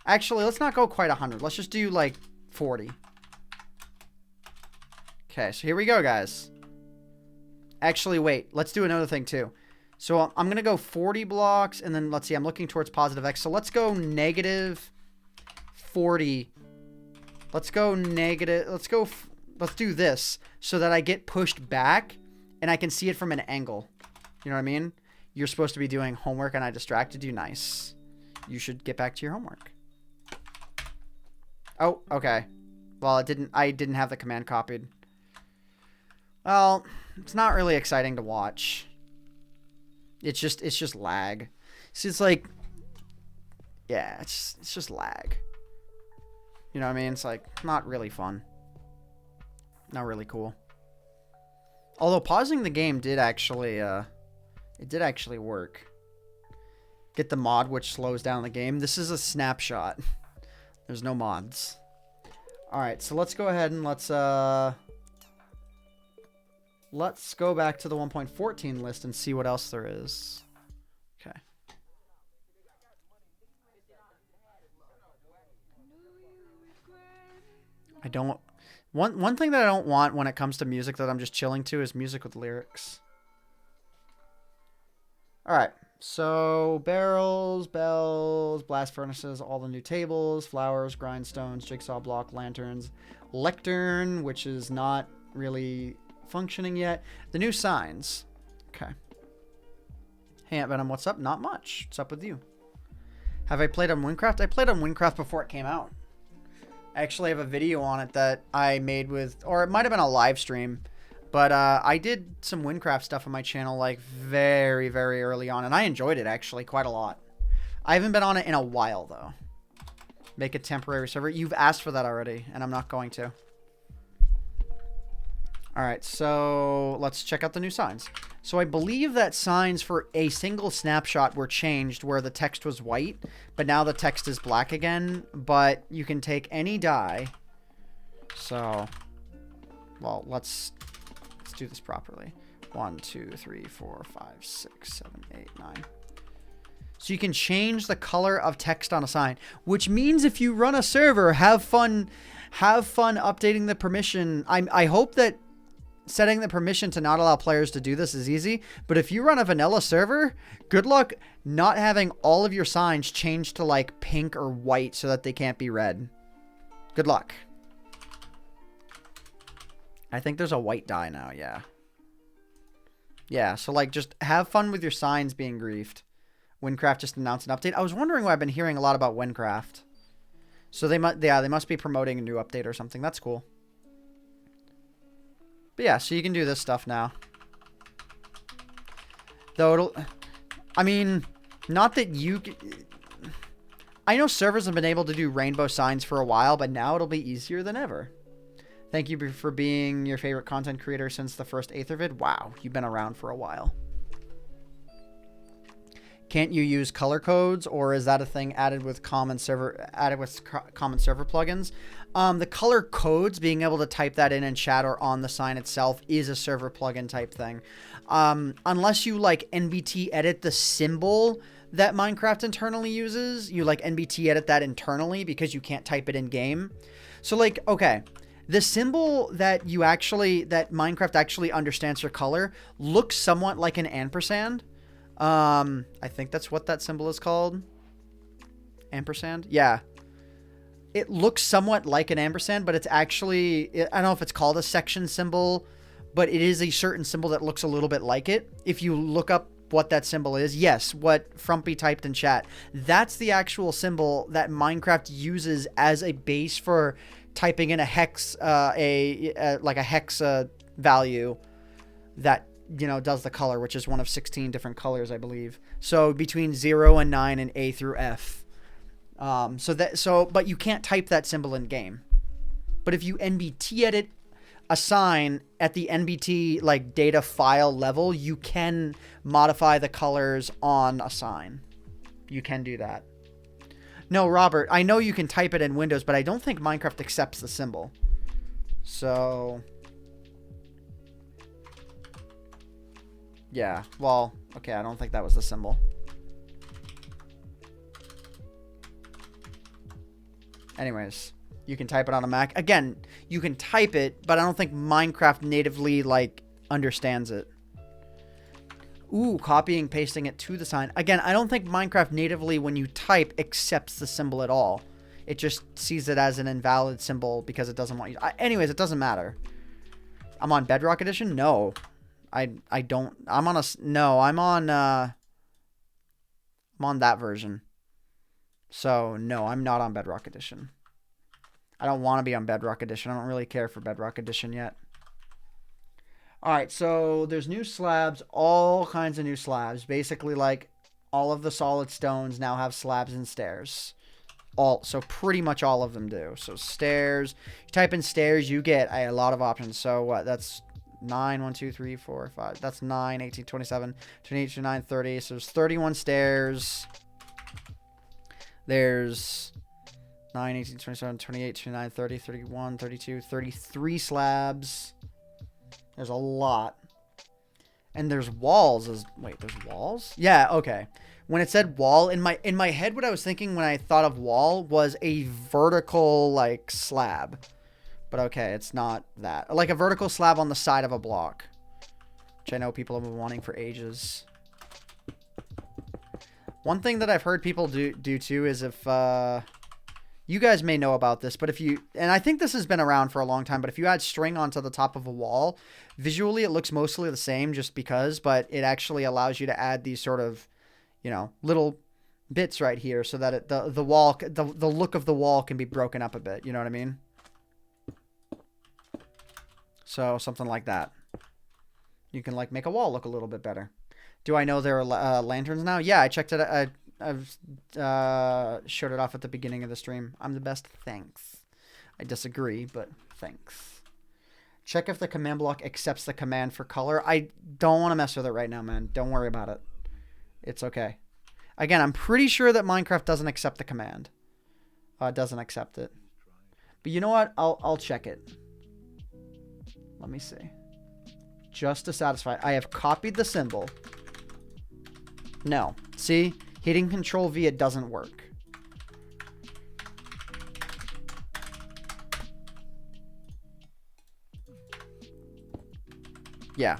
Actually, let's not go quite 100. Let's just do like 40. Okay, so here we go, guys. Actually, wait. Let's do another thing too. So I'm going to go 40 blocks, and then let's see. I'm looking towards positive X. So let's go negative 40. Let's go negative. Let's do this so that I get pushed back, and I can see it from an angle. You know what I mean? You're supposed to be doing homework, and I distracted you. Nice. You should get back to your homework. Oh, okay. Well, I didn't have the command copied. Well, it's not really exciting to watch. It's just lag. See, it's like, yeah, it's just lag. You know what I mean? It's like not really fun. Not really cool. Although pausing the game did actually, it did actually work. get the mod which slows down the game. This is a snapshot. There's no mods. Alright, so let's go ahead and let's go back to the 1.14 list and see what else there is. Okay. I don't... One thing that I don't want when it comes to music that I'm just chilling to is music with lyrics. Alright, so barrels, bells, blast furnaces, all the new tables, flowers, grindstones, jigsaw block, lanterns, lectern, which is not really functioning yet. The new signs. Okay. Hey, AntVenom, what's up? Not much. What's up with you? Have I played on Winecraft? I played on Winecraft before it came out. I actually have a video on it that I made with, or it might have been a live stream, but I did some Winecraft stuff on my channel like very, very early on, and I enjoyed it actually quite a lot. I haven't been on it in a while though. Make a temporary server. You've asked for that already, and I'm not going to. Alright, so let's check out the new signs. So I believe that signs for a single snapshot were changed where the text was white, but now the text is black again, but you can take any die. So, well, let's do this properly. 1, 2, 3, 4, 5, 6, 7, 8, 9. So you can change the color of text on a sign, which means if you run a server, have fun updating the permission. I hope that setting the permission to not allow players to do this is easy, but if you run a vanilla server, good luck not having all of your signs changed to like pink or white so that they can't be read. Good luck. I think there's a white die now, yeah. Yeah, so like just have fun with your signs being griefed. Winecraft just announced an update. I was wondering why I've been hearing a lot about Winecraft. So they must be promoting a new update or something. That's cool. But yeah, so you can do this stuff now. Though it'll... I mean, not that you... I know servers have been able to do rainbow signs for a while, but now it'll be easier than ever. Thank you for being your favorite content creator since the first Aethervid. Wow, you've been around for a while. Can't you use color codes, or is that a thing added with common server plugins? The color codes, being able to type that in chat or on the sign itself, is a server plugin type thing. Unless you like NBT edit the symbol that Minecraft internally uses, you like NBT edit that internally because you can't type it in game. So like, okay, the symbol that Minecraft actually understands for color looks somewhat like an ampersand. I think that's what that symbol is called. Ampersand? Yeah. It looks somewhat like an ampersand, but it's actually... I don't know if it's called a section symbol, but it is a certain symbol that looks a little bit like it. If you look up what that symbol is, yes, what Frumpy typed in chat, that's the actual symbol that Minecraft uses as a base for typing in a hex, like a hex value that... you know, does the color, which is one of 16 different colors, I believe. So between 0 and 9 and A through F. But you can't type that symbol in game. But if you NBT edit a sign at the NBT like data file level, you can modify the colors on a sign. You can do that. No, Robert, I know you can type it in Windows, but I don't think Minecraft accepts the symbol. So... yeah, well, okay, I don't think that was the symbol. Anyways, you can type it on a Mac. Again, you can type it, but I don't think Minecraft natively, like, understands it. Ooh, copying, pasting it to the sign. Again, I don't think Minecraft natively, when you type, accepts the symbol at all. It just sees it as an invalid symbol because it doesn't want you... anyways, it doesn't matter. I'm on Bedrock Edition? No. I don't... I'm on a... no, I'm on that version. So, no, I'm not on Bedrock Edition. I don't want to be on Bedrock Edition. I don't really care for Bedrock Edition yet. Alright, so there's new slabs. All kinds of new slabs. Basically, like, all of the solid stones now have slabs and stairs. So pretty much all of them do. So stairs. You type in stairs, you get a lot of options. So what? That's... 9, 1, 2, 3, 4, 5. That's 9, 18, 27, 28, 29, 30. So there's 31 stairs. There's 9, 18, 27, 28, 29, 30, 31, 32, 33 slabs. There's a lot. And there's walls. Wait, there's walls? Yeah, okay. When it said wall, in my head, what I was thinking when I thought of wall was a vertical, like, slab. But okay, it's not that. Like a vertical slab on the side of a block. Which I know people have been wanting for ages. One thing that I've heard people do too is if... you guys may know about this, but if you... And I think this has been around for a long time, but if you add string onto the top of a wall, visually it looks mostly the same just because, but it actually allows you to add these sort of, you know, little bits right here so that the look of the wall can be broken up a bit. You know what I mean? So something like that. You can like make a wall look a little bit better. Do I know there are lanterns now? Yeah, I checked it. I've showed it off at the beginning of the stream. I'm the best. Thanks. I disagree, but thanks. Check if the command block accepts the command for color. I don't want to mess with it right now, man. Don't worry about it. It's okay. Again, I'm pretty sure that Minecraft doesn't accept the command. It doesn't accept it. But you know what? I'll check it. Let me see. Just to satisfy. I have copied the symbol. No. See? Hitting Control V, it doesn't work. Yeah.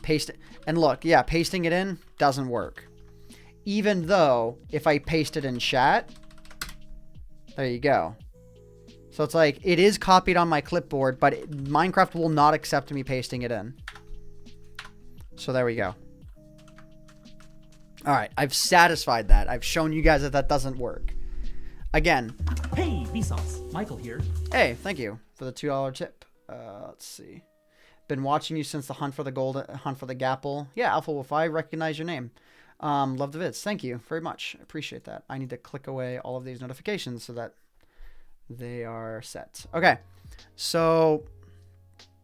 Paste it. And look, yeah, pasting it in doesn't work. Even though, if I paste it in chat, there you go. So it's like, it is copied on my clipboard, but Minecraft will not accept me pasting it in. So there we go. All right, I've satisfied that. I've shown you guys that that doesn't work. Again. Hey, Vsauce. Michael here. Hey, thank you for the $2 tip. Let's see. Been watching you since the hunt for the Gapple. Yeah, Alpha Wolf, I recognize your name. Love the vids. Thank you very much. Appreciate that. I need to click away all of these notifications so that they are set. Okay, so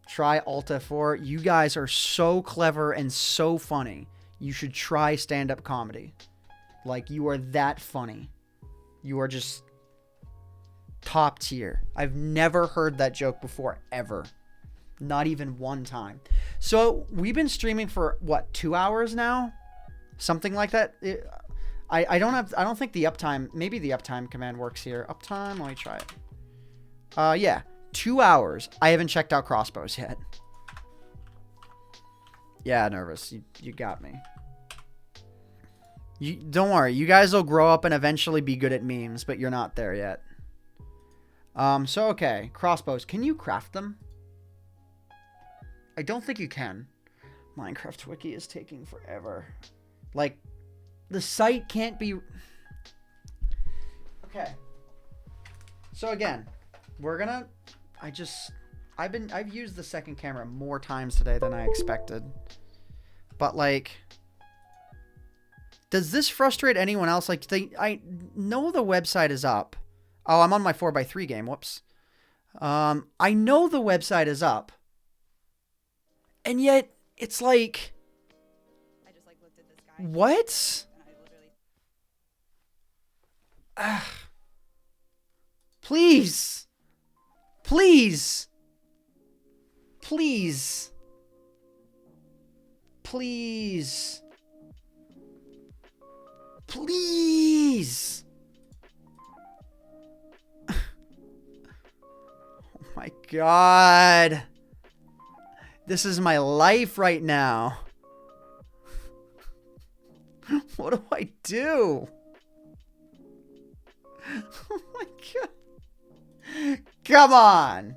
try Alt F4. You guys are so clever and so funny. You should try stand-up comedy. Like, you are that funny. You are just top tier. I've never heard that joke before, ever. Not even one time. So, we've been streaming for, what, 2 hours now? Something like that. I don't think the uptime, maybe the uptime command works here. Uptime, let me try it. Yeah, 2 hours. I haven't checked out crossbows yet. Yeah, Nervous, you got me. Don't worry, you guys will grow up and eventually be good at memes, but you're not there yet. So okay, crossbows. Can you craft them? I don't think you can. Minecraft Wiki is taking forever. Like, the site can't be... Okay. So again, we're gonna... I've used the second camera more times today than I expected. But like... Does this frustrate anyone else? Like, I know the website is up. Oh, I'm on my 4x3 game. Whoops. I know the website is up. And yet, it's like... I just, like, looked at this guy. What? And I literally... Please. Please. Please. Please. Please. Oh my God. This is my life right now. What do I do? Oh my God. Come on.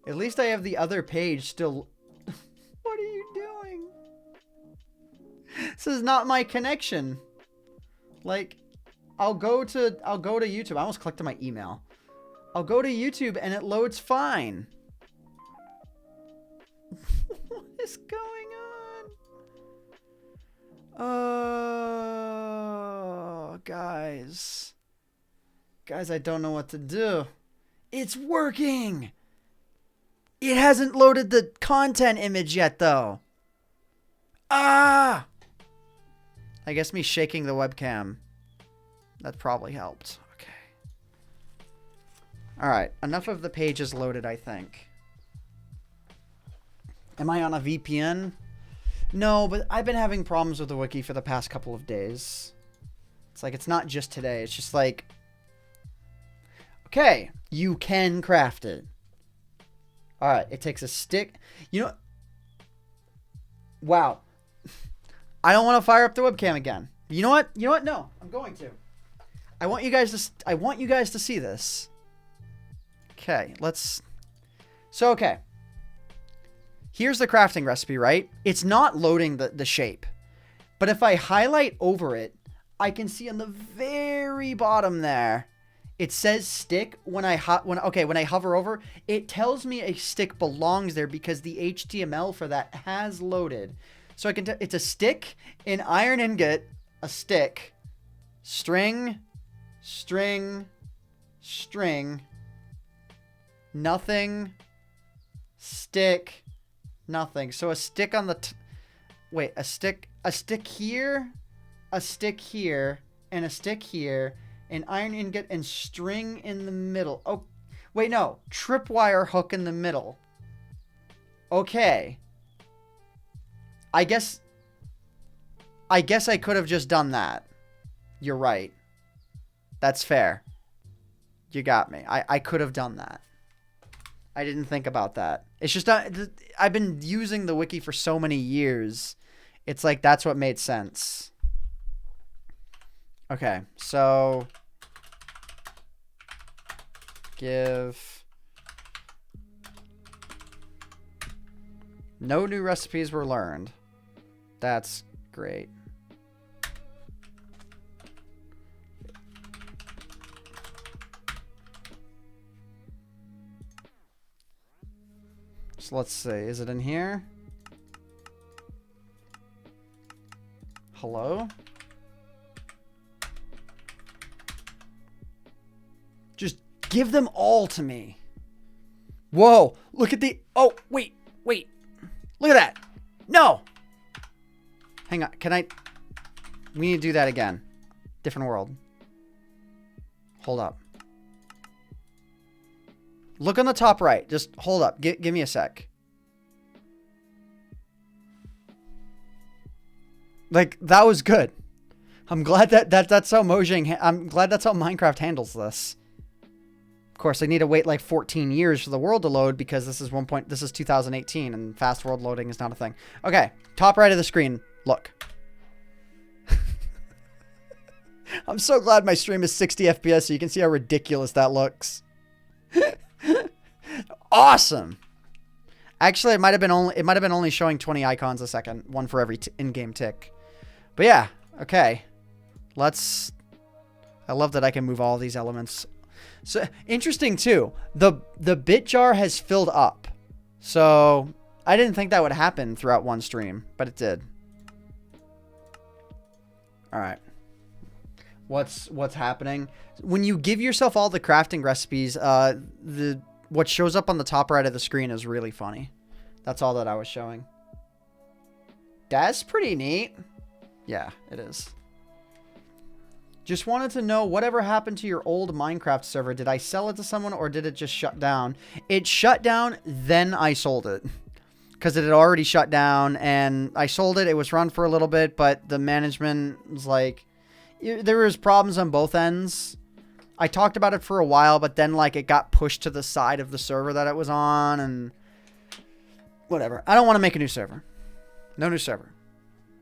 At least I have the other page still. What are you doing? This is not my connection. Like, I'll go to YouTube. I almost clicked on my email. I'll go to YouTube and it loads fine. What is going on? Oh, guys. Guys, I don't know what to do. It's working. It hasn't loaded the content image yet, though. Ah! I guess me shaking the webcam That probably helped. Okay. All right. Enough of the pages loaded, I think. Am I on a VPN? No, but I've been having problems with the wiki for the past couple of days. It's like, it's not just today. It's just like, okay, you can craft it. All right. It takes a stick. You know, wow. I don't want to fire up the webcam again. You know what? You know what? No, I'm going to. I want you guys to see this. Okay, let's. So, okay. Here's the crafting recipe, right? It's not loading the shape. But if I highlight over it, I can see on the very bottom there, it says stick. When I hover over, it tells me a stick belongs there because the HTML for that has loaded. So I can it's a stick, an iron ingot, a stick, string, string, string, nothing, stick, nothing. So a stick on the wait, a stick here, a stick here, and a stick here, an iron ingot and string in the middle. Oh, wait, no, tripwire hook in the middle. Okay. I guess I could have just done that. You're right. That's fair. You got me. I could have done that. I didn't think about that. It's just I've been using the wiki for so many years. It's like that's what made sense. Okay, so give no new recipes were learned. That's great. So let's see. Is it in here? Hello? Just give them all to me. Whoa. Look at the... Oh, wait. Wait. Look at that. No. Hang on. Can I... We need to do that again. Different world. Hold up. Look on the top right. Just hold up. Give me a sec. Like, that was good. I'm glad that's how Mojang... I'm glad that's how Minecraft handles this. Of course, I need to wait like 14 years for the world to load because this is this is 2018 and fast world loading is not a thing. Okay, top right of the screen. Look. I'm so glad my stream is 60 FPS so you can see how ridiculous that looks. Awesome. Actually, it might have been only showing 20 icons a second, one for every in-game tick. But yeah, okay. I love that I can move all these elements. So interesting too. The bit jar has filled up. So I didn't think that would happen throughout one stream, but it did. All right. What's happening? When you give yourself all the crafting recipes, what shows up on the top right of the screen is really funny. That's all that I was showing. That's pretty neat. Yeah, it is. Just wanted to know whatever happened to your old Minecraft server. Did I sell it to someone or did it just shut down? It shut down, then I sold it. Because it had already shut down and I sold it. It was run for a little bit, but the management was like... There was problems on both ends. I talked about it for a while, but then like it got pushed to the side of the server that it was on and whatever. I don't want to make a new server. No new server.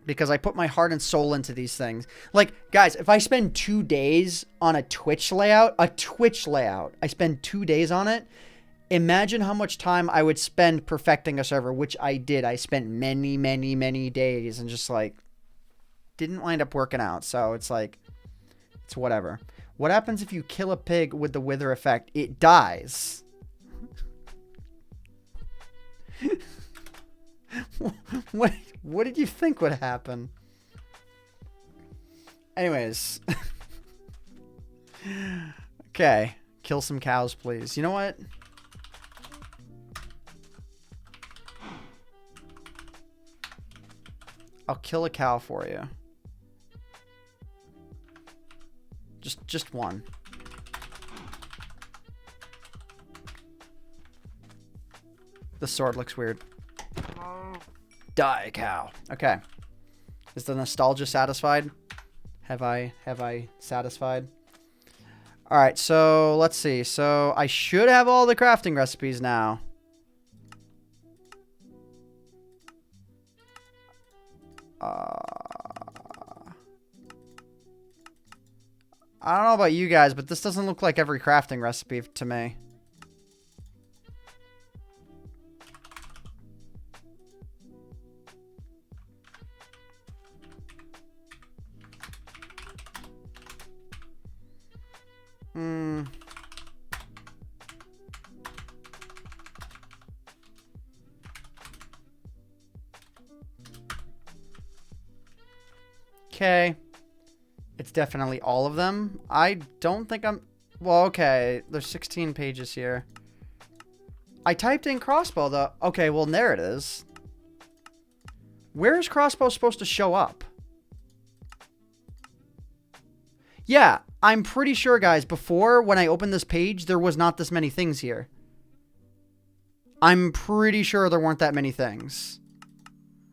Because I put my heart and soul into these things. Like, guys, if I spend 2 days on a Twitch layout, I spend 2 days on it, imagine how much time I would spend perfecting a server, which I did. I spent many, many, many days and just like, didn't wind up working out. So it's like, it's whatever. What happens if you kill a pig with the wither effect? It dies. What did you think would happen? Anyways. Okay. Kill some cows, please. You know what? I'll kill a cow for you. Just one. The sword looks weird. Die, cow. Okay. Is the nostalgia satisfied? Have I satisfied? All right, so let's see. So I should have all the crafting recipes now. I don't know about you guys, but this doesn't look like every crafting recipe to me. Okay. It's definitely all of them. I don't think I'm... Well, okay. There's 16 pages here. I typed in crossbow, though. Okay, well, there it is. Where is crossbow supposed to show up? Yeah, I'm pretty sure, guys, before, when I opened this page, there was not this many things here. I'm pretty sure there weren't that many things.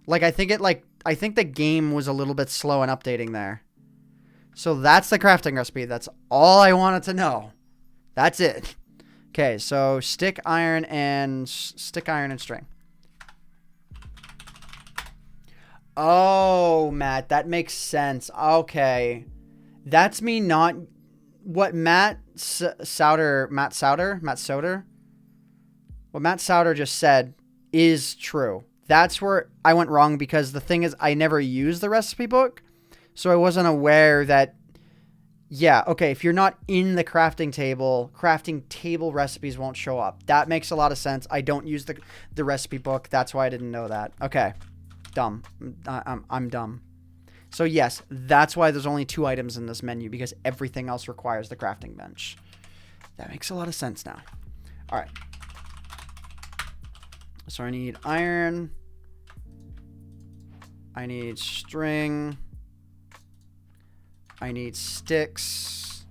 Like, I think the game was a little bit slow in updating there. So that's the crafting recipe. That's all I wanted to know. That's it. Okay, so stick, iron, and string. Oh, Matt, that makes sense. Okay. That's me not... What Matt Souter just said is true. That's where I went wrong, because the thing is, I never used the recipe book, so I wasn't aware that, yeah, okay, if you're not in the crafting table recipes won't show up. That makes a lot of sense. I don't use the recipe book. That's why I didn't know that. Okay. Dumb. I'm dumb. So yes, that's why there's only 2 items in this menu, because everything else requires the crafting bench. That makes a lot of sense now. All right. So I need iron. I need string. I need sticks.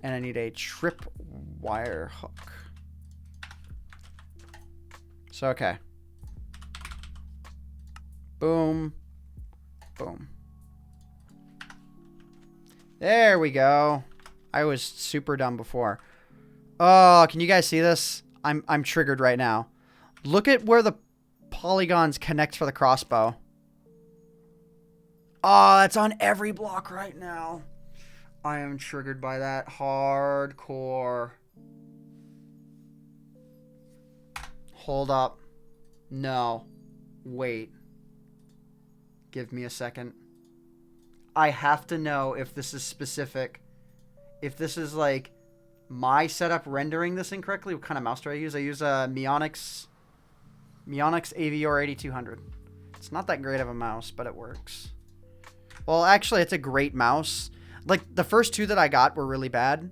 And I need a tripwire hook. So, okay. Boom. Boom. There we go. I was super dumb before. Oh, can you guys see this? I'm triggered right now. Look at where the polygons connect for the crossbow. Oh, that's on every block right now. I am triggered by that hardcore. Hold up. No. Wait. Give me a second. I have to know if this is specific. If this is like my setup rendering this incorrectly. What kind of mouse do I use? I use a Mionix AVR 8200. It's not that great of a mouse, but it works. Well, actually, it's a great mouse. Like, the first 2 that I got were really bad.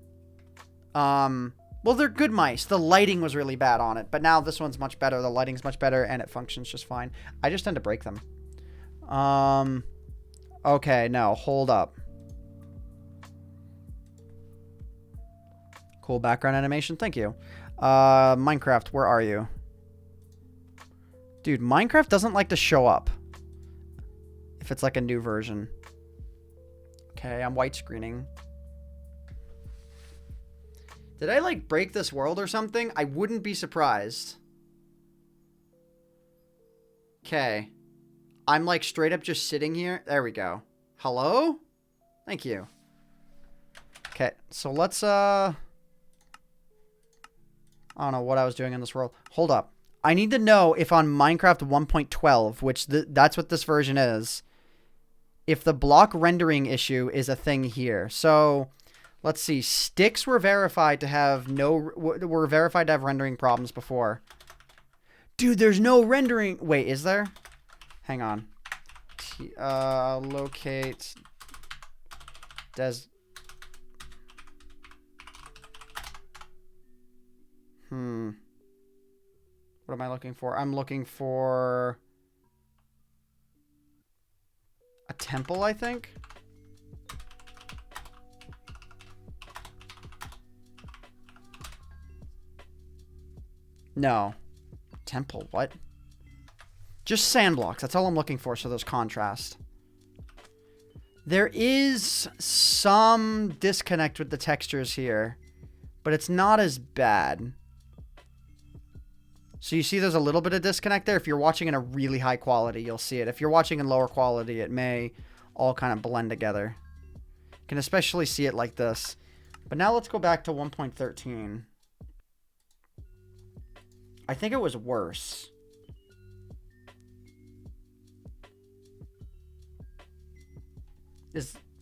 Well, they're good mice. The lighting was really bad on it, but now this one's much better. The lighting's much better, and it functions just fine. I just tend to break them. Okay, no, hold up. Cool background animation, thank you. Minecraft, where are you? Dude, Minecraft doesn't like to show up if it's like a new version. Okay, I'm white screening. Did I like break this world or something? I wouldn't be surprised. Okay. I'm like straight up just sitting here. There we go. Hello? Thank you. Okay, so let's I don't know what I was doing in this world. Hold up. I need to know if on Minecraft 1.12, which that's what this version is, if the block rendering issue is a thing here. So, let's see. Sticks were verified to have rendering problems before. Dude, there's no rendering. Wait, is there? Hang on. Locate What am I looking for? I'm looking for a temple, I think. No. Temple, what? Just sand blocks. That's all I'm looking for, so there's contrast. There is some disconnect with the textures here, but it's not as bad. So you see there's a little bit of disconnect there. If you're watching in a really high quality, you'll see it. If you're watching in lower quality, it may all kind of blend together. You can especially see it like this. But now let's go back to 1.13. I think it was worse.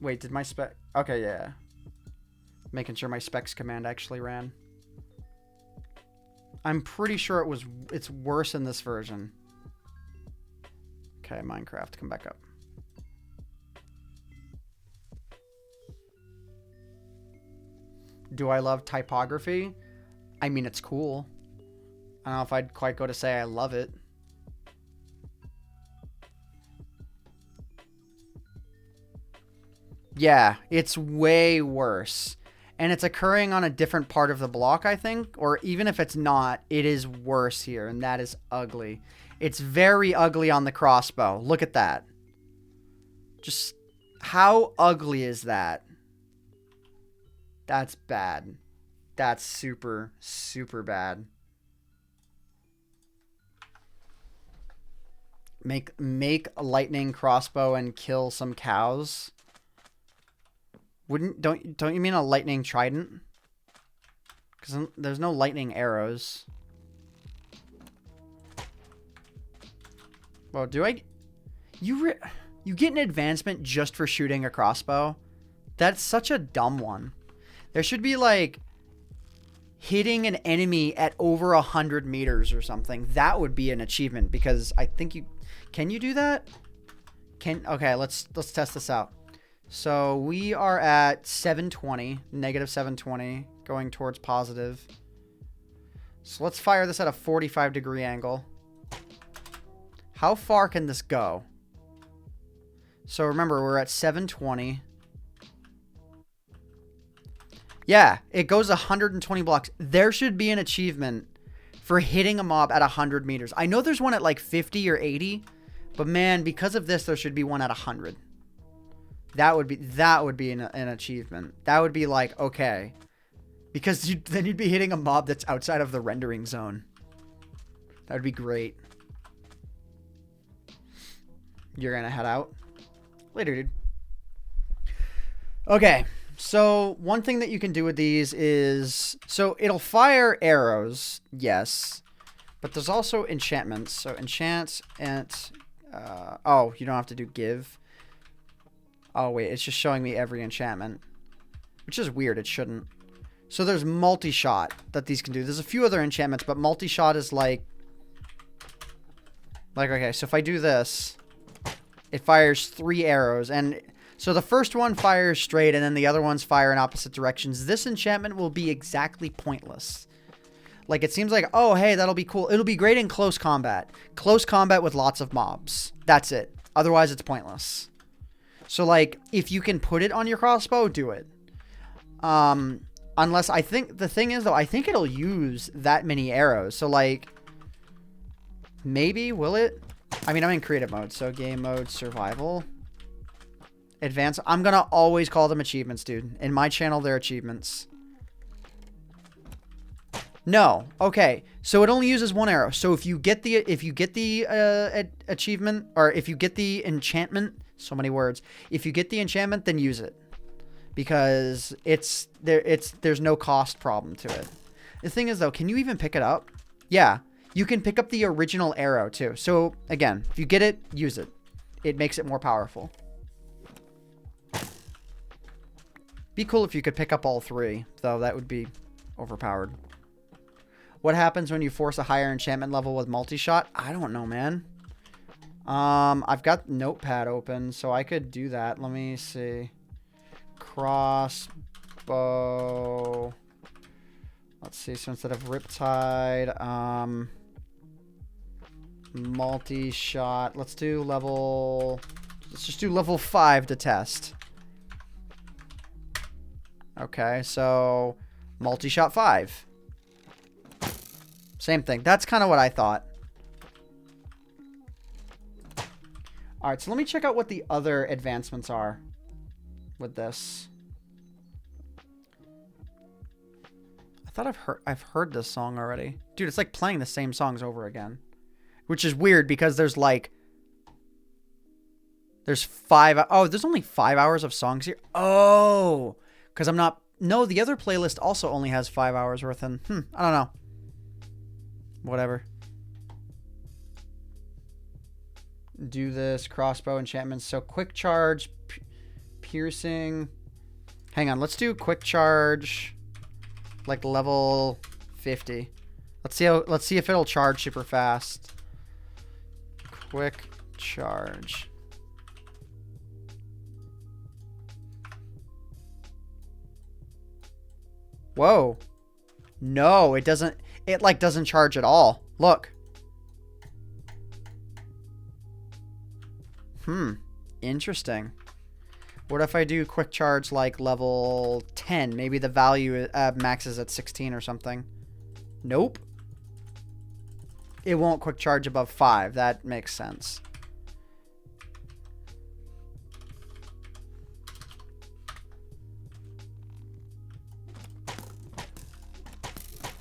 Wait, did my spec... Okay, yeah. Making sure my specs command actually ran. I'm pretty sure it's worse in this version. Okay, Minecraft, come back up. Do I love typography? I mean, it's cool. I don't know if I'd quite go to say I love it. Yeah, it's way worse. And it's occurring on a different part of the block, I think. Or even if it's not, it is worse here. And that is ugly. It's very ugly on the crossbow. Look at that. Just how ugly is that? That's bad. That's super, super bad. Make a lightning crossbow and kill some cows. Don't you mean a lightning trident? Because there's no lightning arrows. Well, do I? You get an advancement just for shooting a crossbow? That's such a dumb one. There should be like hitting an enemy at over 100 meters or something. That would be an achievement because I think you can you do that? Okay, let's test this out. So we are at 720, negative 720, going towards positive. So let's fire this at a 45-degree angle. How far can this go? So remember, we're at 720. Yeah, it goes 120 blocks. There should be an achievement for hitting a mob at 100 meters. I know there's one at like 50 or 80, but man, because of this, there should be one at 100. That would be an achievement. That would be like, okay. Because then you'd be hitting a mob that's outside of the rendering zone. That would be great. You're going to head out? Later, dude. Okay. So one thing that you can do with these is... So it'll fire arrows. Yes. But there's also enchantments. So enchant and... oh, you don't have to do give. Oh, wait. It's just showing me every enchantment. Which is weird. It shouldn't. So there's multi-shot that these can do. There's a few other enchantments, but multi-shot is like... okay, so if I do this, it fires 3 arrows. And so the first one fires straight, and then the other ones fire in opposite directions. This enchantment will be exactly pointless. Like, it seems like, oh, hey, that'll be cool. It'll be great in close combat. Close combat with lots of mobs. That's it. Otherwise, it's pointless. So, like, if you can put it on your crossbow, do it. Unless, I think, the thing is, though, I think it'll use that many arrows. So, like, maybe, will it? I mean, I'm in creative mode, so game mode, survival. Advanced. I'm going to always call them achievements, dude. In my channel, they're achievements. No. Okay. So it only uses 1 arrow. So if you get the achievement, or if you get the enchantment, so many words. If you get the enchantment, then use it. Because there's no cost problem to it. The thing is, though, can you even pick it up? Yeah. You can pick up the original arrow, too. So, again, if you get it, use it. It makes it more powerful. Be cool if you could pick up all 3, though. That would be overpowered. What happens when you force a higher enchantment level with multi-shot? I don't know, man. I've got Notepad open, so I could do that. Let me see. Crossbow. Let's see. So instead of Riptide, multi-shot. Let's just do level 5 to test. Okay, so multi-shot 5. Same thing. That's kind of what I thought. All right, so let me check out what the other advancements are with this. I thought I've heard this song already. Dude, it's like playing the same songs over again. Which is weird because there's like... There's there's only 5 hours of songs here. Oh, because I'm not... No, the other playlist also only has 5 hours worth. And I don't know. Whatever. Do this. Crossbow enchantments. So quick charge. Piercing. Hang on. Let's do quick charge. Like level 50. Let's see if it'll charge super fast. Quick charge. Whoa. No, it doesn't. It like doesn't charge at all. Look. Interesting. What if I do quick charge like level 10? Maybe the value maxes at 16 or something. Nope. It won't quick charge above 5. That makes sense.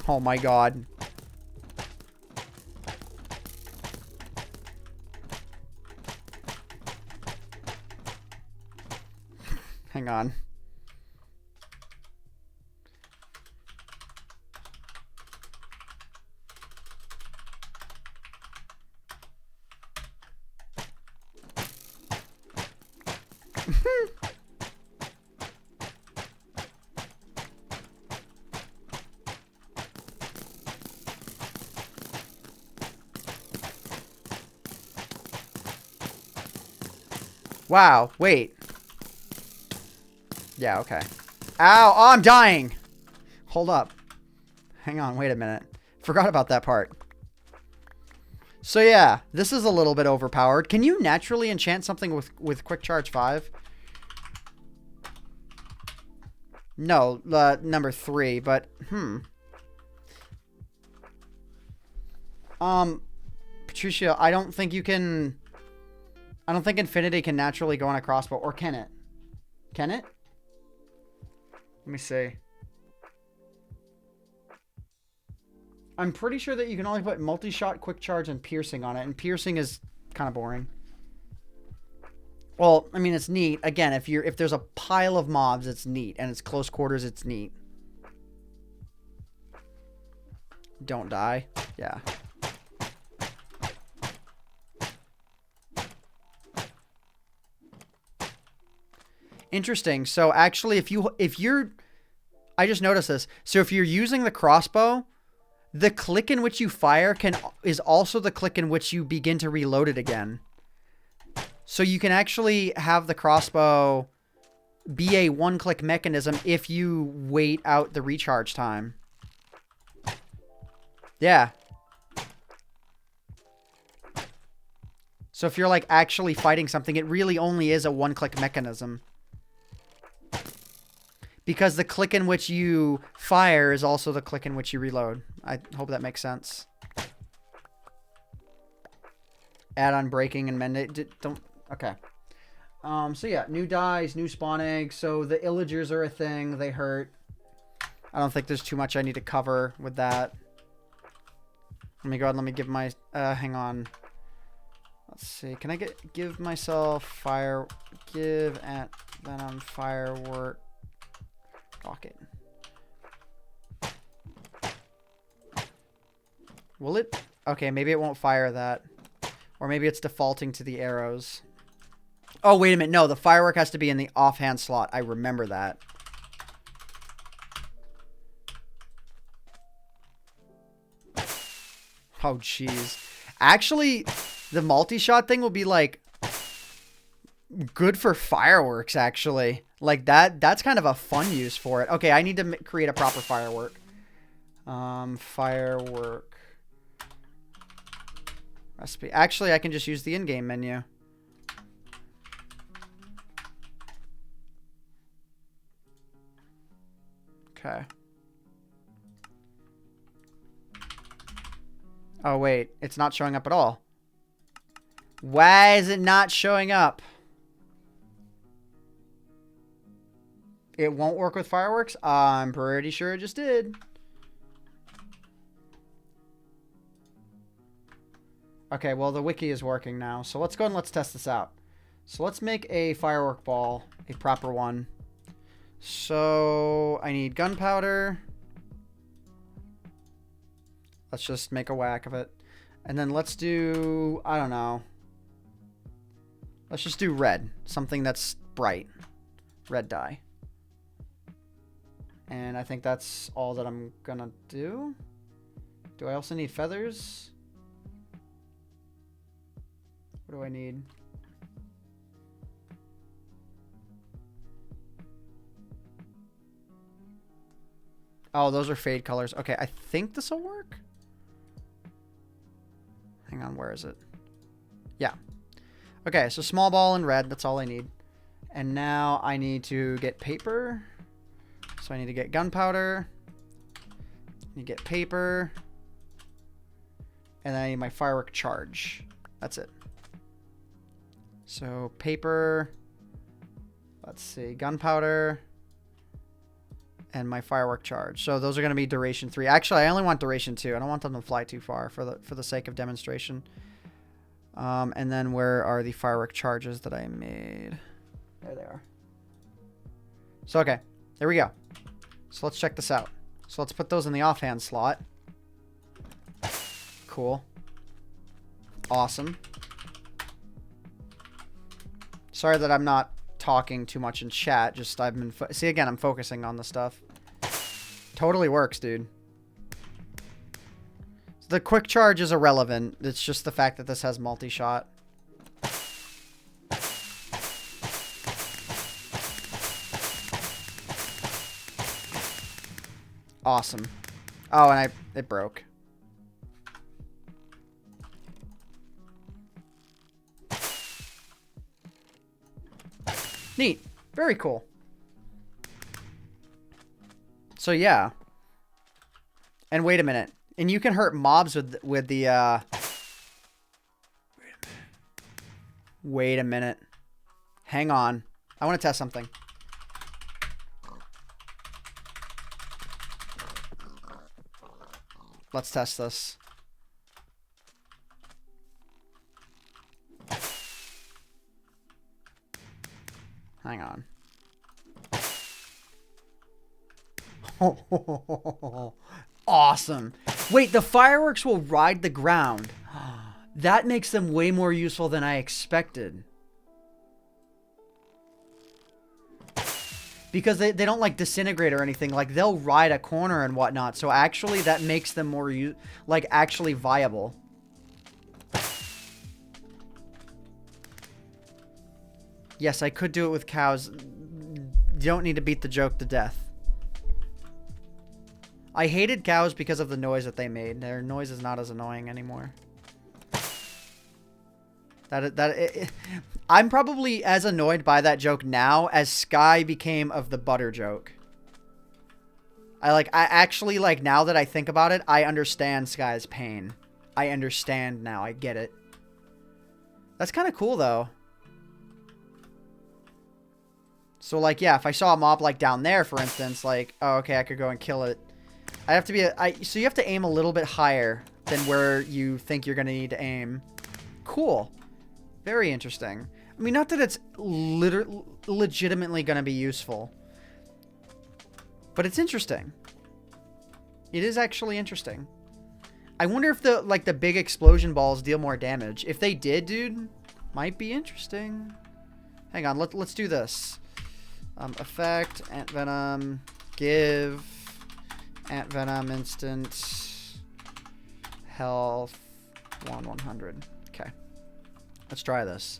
Oh my god. Hang on. Wow, wait. Yeah, okay. Ow! Oh, I'm dying! Hold up. Hang on, wait a minute. Forgot about that part. So yeah, this is a little bit overpowered. Can you naturally enchant something with Quick Charge 5? No, number 3, but, Patricia, I don't think you can... I don't think Infinity can naturally go on a crossbow. Or can it? Can it? Let me see. I'm pretty sure that you can only put multi-shot, quick charge, and piercing on it. And piercing is kind of boring. Well, I mean, it's neat. Again, if there's a pile of mobs, it's neat. And it's close quarters, it's neat. Don't die. Yeah. Interesting. So actually, if you're, I just noticed this. So if you're using the crossbow, the click in which you fire is also the click in which you begin to reload it again. So you can actually have the crossbow be a one-click mechanism if you wait out the recharge time. Yeah. So if you're like actually fighting something, it really only is a one-click mechanism. Because the click in which you fire is also the click in which you reload. I hope that makes sense. Add on breaking and mend it. Don't. Okay. So yeah, new dies, new spawn eggs. So the illagers are a thing. They hurt. I don't think there's too much I need to cover with that. Let me go ahead. Let me give my. Hang on. Let's see. Can I give myself fire? Give AntVenom firework. Rocket. Will it? Okay, maybe it won't fire that. Or maybe it's defaulting to the arrows. Oh, wait a minute. No, the firework has to be in the offhand slot. I remember that. Oh, jeez. Actually, the multi-shot thing will be, like, good for fireworks, actually. Like, that's kind of a fun use for it. Okay, I need to create a proper firework. Firework. Recipe. Actually, I can just use the in-game menu. Okay. Oh, wait. It's not showing up at all. Why is it not showing up? It won't work with fireworks? I'm pretty sure it just did. Okay, well, the wiki is working now. So let's go and let's test this out. So let's make a firework ball, a proper one. So I need gunpowder. Let's just make a whack of it. And then let's do, I don't know. Let's just do red. Something that's bright. Red dye. And I think that's all that I'm gonna do. Do I also need feathers? What do I need? Oh, those are fade colors. Okay, I think this will work. Hang on, where is it? Yeah. Okay, so small ball and red. That's all I need. And now I need to get paper. So I need to get gunpowder. I need to get paper. And then I need my firework charge. That's it. So paper. Let's see. Gunpowder. And my firework charge. So those are going to be duration 3. Actually, I only want duration 2. I don't want them to fly too far for the sake of demonstration. And then where are the firework charges that I made? There they are. So, okay. There we go. So let's check this out. So let's put those in the offhand slot. Cool. Awesome. Sorry that I'm not talking too much in chat. Just I've been see again, I'm focusing on the stuff. Totally works, dude. The quick charge is irrelevant. It's just the fact that this has multi-shot. Awesome. Oh, and it broke. Neat. Very cool. So yeah. And wait a minute. And you can hurt mobs with the Wait a minute. Hang on. I want to test something. Let's test this. Hang on. Awesome. Wait, the fireworks will ride the ground. That makes them way more useful than I expected. Because they don't like disintegrate or anything. Like they'll ride a corner and whatnot. So actually that makes them more like actually viable. Yes, I could do it with cows. You don't need to beat the joke to death. I hated cows because of the noise that they made. Their noise is not as annoying anymore. I'm probably as annoyed by that joke now as Sky became of the butter joke. I actually, like, now that I think about it, I understand Sky's pain. I understand now. I get it. That's kind of cool, though. So, like, yeah, if I saw a mob, like, down there, for instance, like, oh, okay, I could go and kill it. I have to be so you have to aim a little bit higher than where you think you're going to need to aim. Cool. Very interesting. I mean, not that it's legitimately going to be useful. But it's interesting. It is actually interesting. I wonder if the big explosion balls deal more damage. If they did, dude, might be interesting. Hang on, let's do this. Effect, AntVenom, give, AntVenom instant, health, 100. Okay. Let's try this.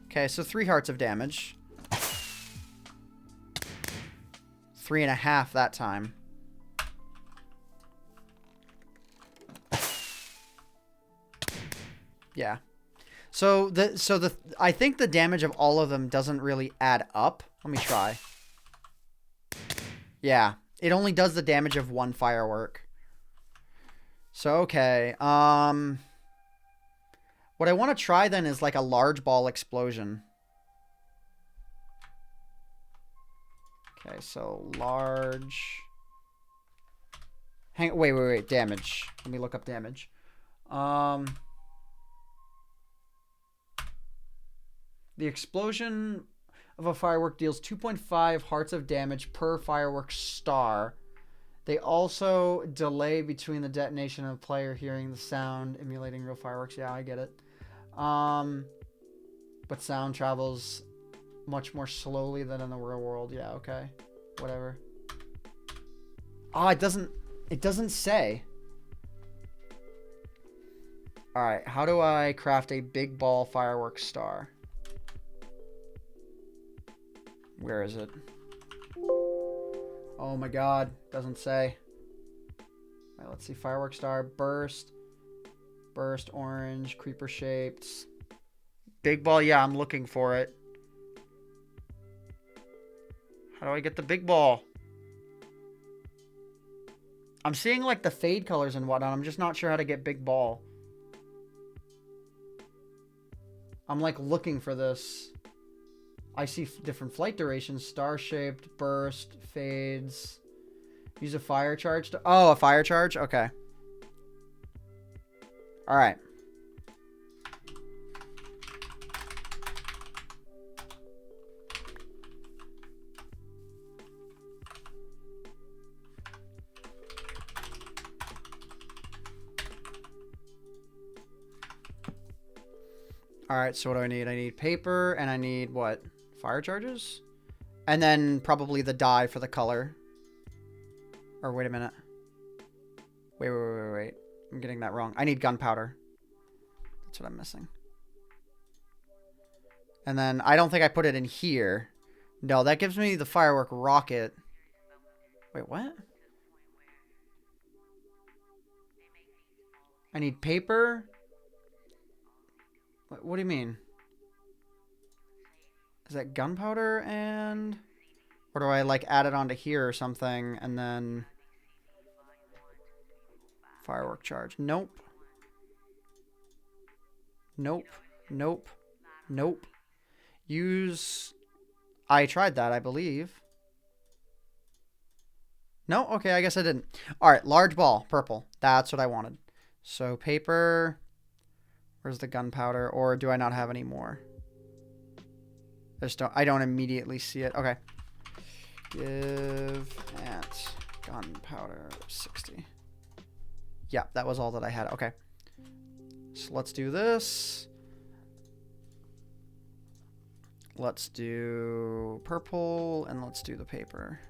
Okay, so 3 hearts of damage. 3.5 that time. Yeah. So I think the damage of all of them doesn't really add up. Let me try. Yeah, It only does the damage of one firework. So, okay. What I want to try then is like a large ball explosion. Okay, so large. Wait. Damage. Let me look up damage. The explosion of a firework deals 2.5 hearts of damage per firework star. They also delay between the detonation and the player hearing the sound, emulating real fireworks. Yeah, I get it. But sound travels much more slowly than in the real world. Yeah, okay. Whatever. Oh, it doesn't say. Alright, how do I craft a big ball fireworks star? Where is it? Oh my god, doesn't say. Alright, let's see. Fireworks star, burst, orange, creeper shaped. Big ball, yeah, I'm looking for it. How do I get the big ball? I'm seeing like the fade colors and whatnot. I'm just not sure how to get big ball. I'm like looking for this. I see different flight durations. Star-shaped, burst, fades. Use a fire charge to... Oh, a fire charge? Okay. Alright. Alright, so what do I need? I need paper, and I need what? Fire charges? And then probably the dye for the color. Or wait a minute. Wait. I'm getting that wrong. I need gunpowder. That's what I'm missing. And then I don't think I put it in here. No, that gives me the firework rocket. Wait, what? I need paper. What do you mean? Is that gunpowder and... Or do I like add it onto here or something and then... Firework charge. Nope. Use... I tried that, I believe. No? Okay, I guess I didn't. Alright, large ball. Purple. That's what I wanted. So, paper... Where's the gunpowder? Or do I not have any more? I don't immediately see it. Okay. Give Ant gunpowder 60. Yeah, that was all that I had. Okay. So let's do this. Let's do purple and let's do the paper.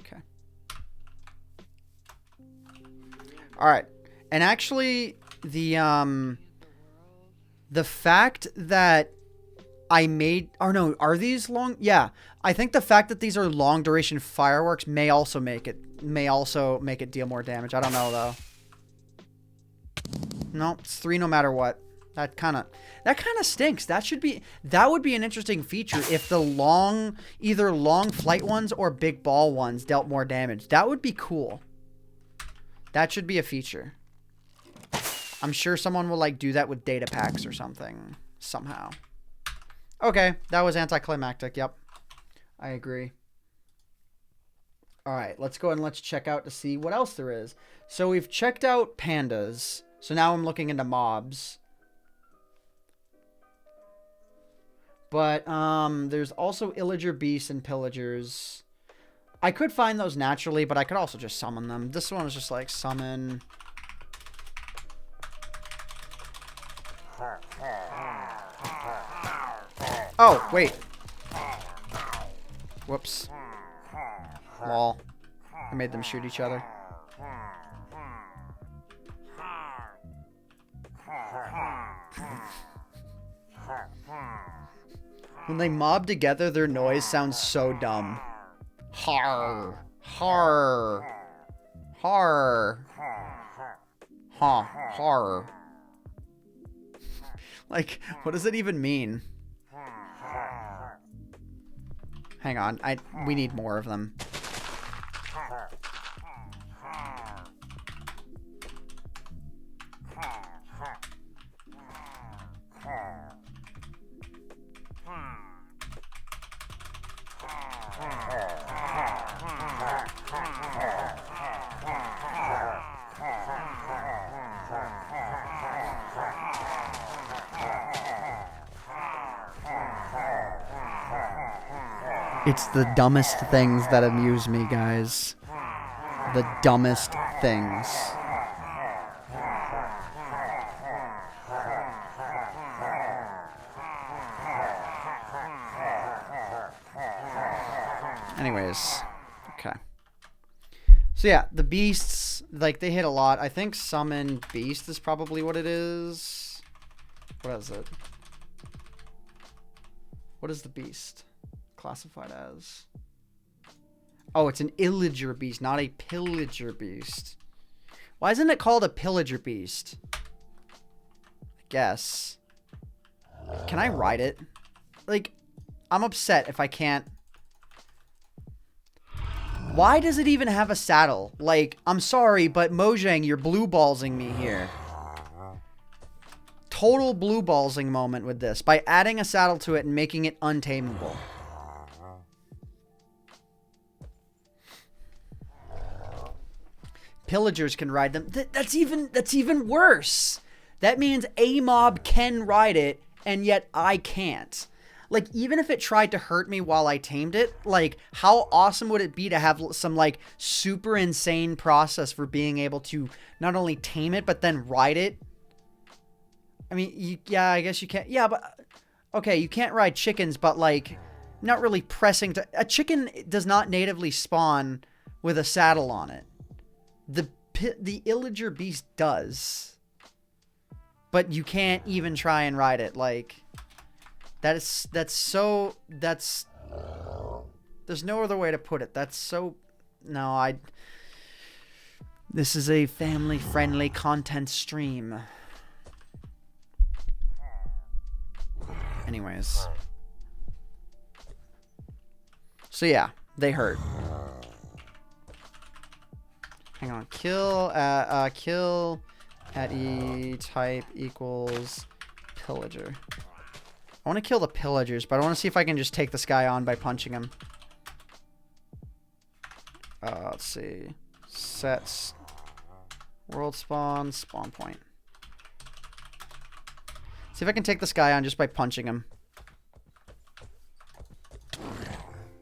Okay. All right. And actually the fact that I made, or no, are these long? Yeah, I think the fact that these are long duration fireworks may also make it deal more damage. I don't know though. No, it's 3 no matter what. That kind of stinks. That would be an interesting feature if the either long flight ones or big ball ones dealt more damage. That would be cool. That should be a feature. I'm sure someone will like do that with data packs or something somehow. Okay, that was anticlimactic. Yep, I agree. All right, let's go and let's check out to see what else there is. So we've checked out pandas. So now I'm looking into mobs. But there's also illager beasts and pillagers. I could find those naturally, but I could also just summon them. This one is just like summon. Oh, wait. Whoops. Lol. I made them shoot each other. When they mob together, their noise sounds so dumb. Har. Har. Har. Ha. Har. Like, what does it even mean? Hang on, we need more of them. It's the dumbest things that amuse me, guys. The dumbest things. Anyways, okay. So yeah, the beasts, like, they hit a lot. I think summon beast is probably what it is. What is it? What is the beast classified as? Oh, it's an illager beast, not a pillager beast. Why isn't it called a pillager beast? I guess. Can I ride it? Like, I'm upset if I can't. Why does it even have a saddle? Like, I'm sorry, but Mojang, you're blue ballsing me here. Total blue ballsing moment with this by adding a saddle to it and making it untamable. Pillagers can ride them. That's even worse. That means a mob can ride it, and yet I can't. Like, even if it tried to hurt me while I tamed it, like, how awesome would it be to have some, like, super insane process for being able to not only tame it, but then ride it? I mean, yeah, I guess you can't. Yeah, but, okay, you can't ride chickens, but, like, not really pressing to. A chicken does not natively spawn with a saddle on it. The illager beast does. But you can't even try and ride it, like. That's there's no other way to put it. That's so, no, this is a family-friendly content stream. Anyways. So yeah, they hurt. Hang on, kill at E type equals pillager. I want to kill the pillagers, but I want to see if I can just take this guy on by punching him. Let's see. Sets. World spawn. Spawn point. See if I can take this guy on just by punching him.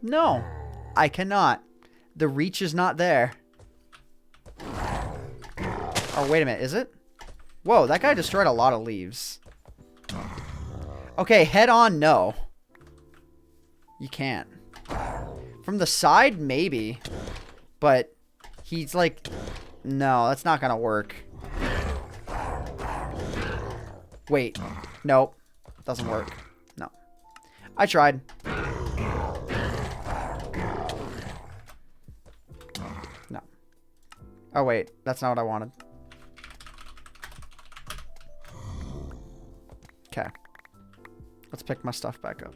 No. I cannot. The reach is not there. Oh, wait a minute. Is it? Whoa, that guy destroyed a lot of leaves. Okay, head on, no. You can't. From the side, maybe. But he's like, no, that's not gonna work. Wait, nope, doesn't work. No, I tried. No. Oh wait, that's not what I wanted. Okay. Let's pick my stuff back up.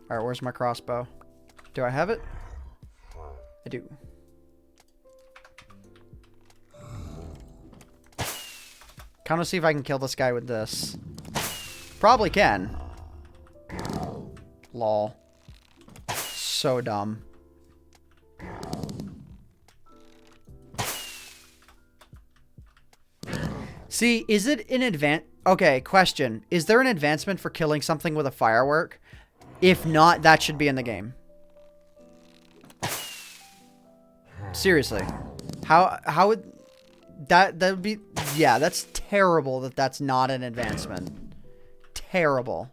Alright, where's my crossbow? Do I have it? I do. Kind of see if I can kill this guy with this. Probably can. Lol. So dumb. See, is it an Okay, question. Is there an advancement for killing something with a firework? If not, that should be in the game. Seriously. How would... That would be... Yeah, that's terrible that that's not an advancement. Terrible.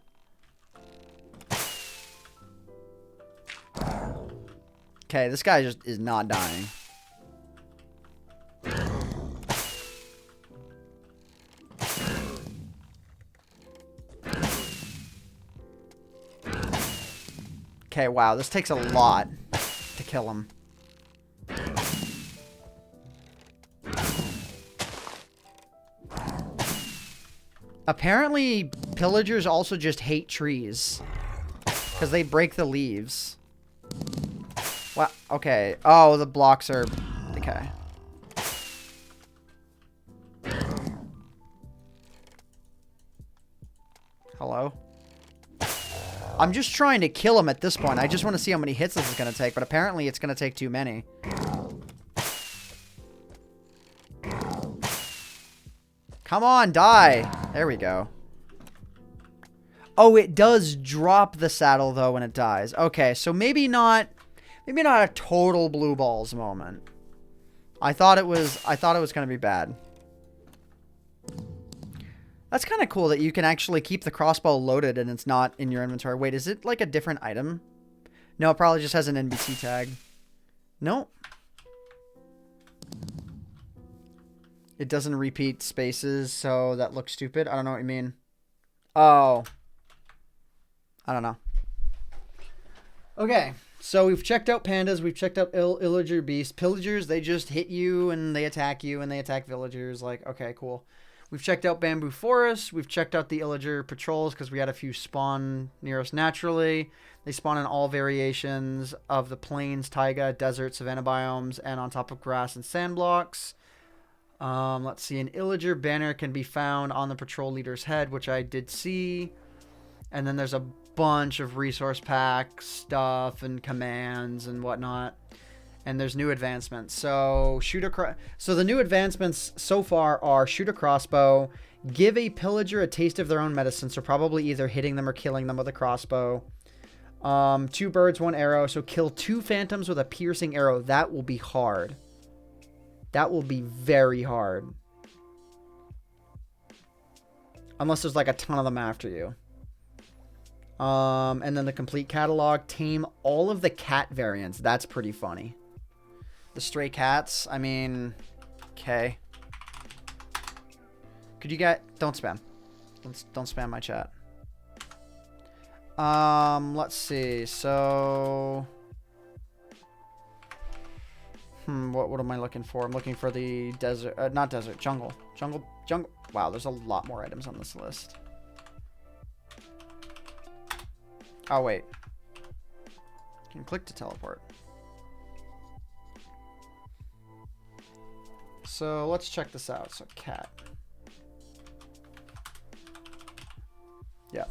Okay, this guy just is not dying. Okay, wow, this takes a lot to kill him. Apparently, pillagers also just hate trees. Because they break the leaves. What? Okay. Oh, the blocks are... Okay. Hello? I'm just trying to kill him at this point. I just want to see how many hits this is going to take, but apparently it's going to take too many. Come on, die. There we go. Oh, it does drop the saddle, though, when it dies. Okay, so maybe not a total blue balls moment. I thought it was going to be bad. That's kind of cool that you can actually keep the crossbow loaded and it's not in your inventory. Wait, is it like a different item? No, it probably just has an NBC tag. No. It doesn't repeat spaces, so that looks stupid. I don't know what you mean. Oh. I don't know. Okay, so we've checked out pandas. We've checked out illager beasts. Pillagers, they just hit you and they attack you and they attack villagers. Like, okay, cool. We've checked out bamboo forests. We've checked out the illager patrols because we had a few spawn near us naturally. They spawn in all variations of the plains, taiga, desert, savanna biomes, and on top of grass and sand blocks. Let's see. An illager banner can be found on the patrol leader's head, which I did see. And then there's a bunch of resource pack stuff and commands and whatnot. And there's new advancements. So the new advancements so far are shoot a crossbow, give a pillager a taste of their own medicine, so probably either hitting them or killing them with a crossbow. 2 birds, 1 arrow, so kill 2 phantoms with a piercing arrow. That will be hard. That will be very hard. Unless there's like a ton of them after you. And then the complete catalog, tame all of the cat variants. That's pretty funny. The stray cats, I mean, okay. Could you get, don't spam. Don't spam my chat. Let's see. So, what am I looking for? I'm looking for the desert, not desert, jungle. Jungle. Wow, there's a lot more items on this list. Oh, wait. You can click to teleport. So let's check this out. So cat. Yeah.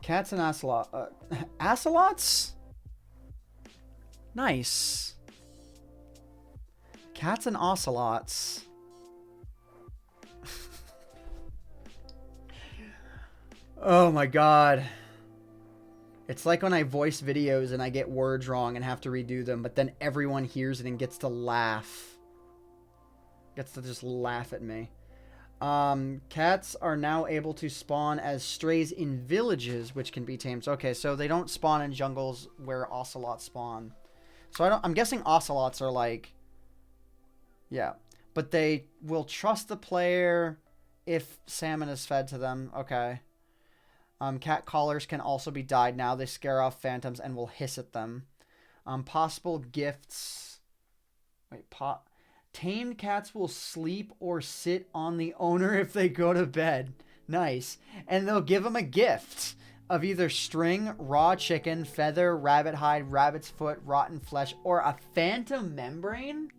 Cats and ocelot. Ocelots? Nice. Cats and ocelots. Oh my god. It's like when I voice videos and I get words wrong and have to redo them, but then everyone hears it and gets to laugh. Gets to just laugh at me. Cats are now able to spawn as strays in villages, which can be tamed. Okay, so they don't spawn in jungles where ocelots spawn. So I'm guessing ocelots are like... Yeah. But they will trust the player if salmon is fed to them. Okay. Cat collars can also be dyed now. They scare off phantoms and will hiss at them. Possible gifts. Wait, tamed cats will sleep or sit on the owner if they go to bed. Nice. And they'll give them a gift of either string, raw chicken, feather, rabbit hide, rabbit's foot, rotten flesh, or a phantom membrane?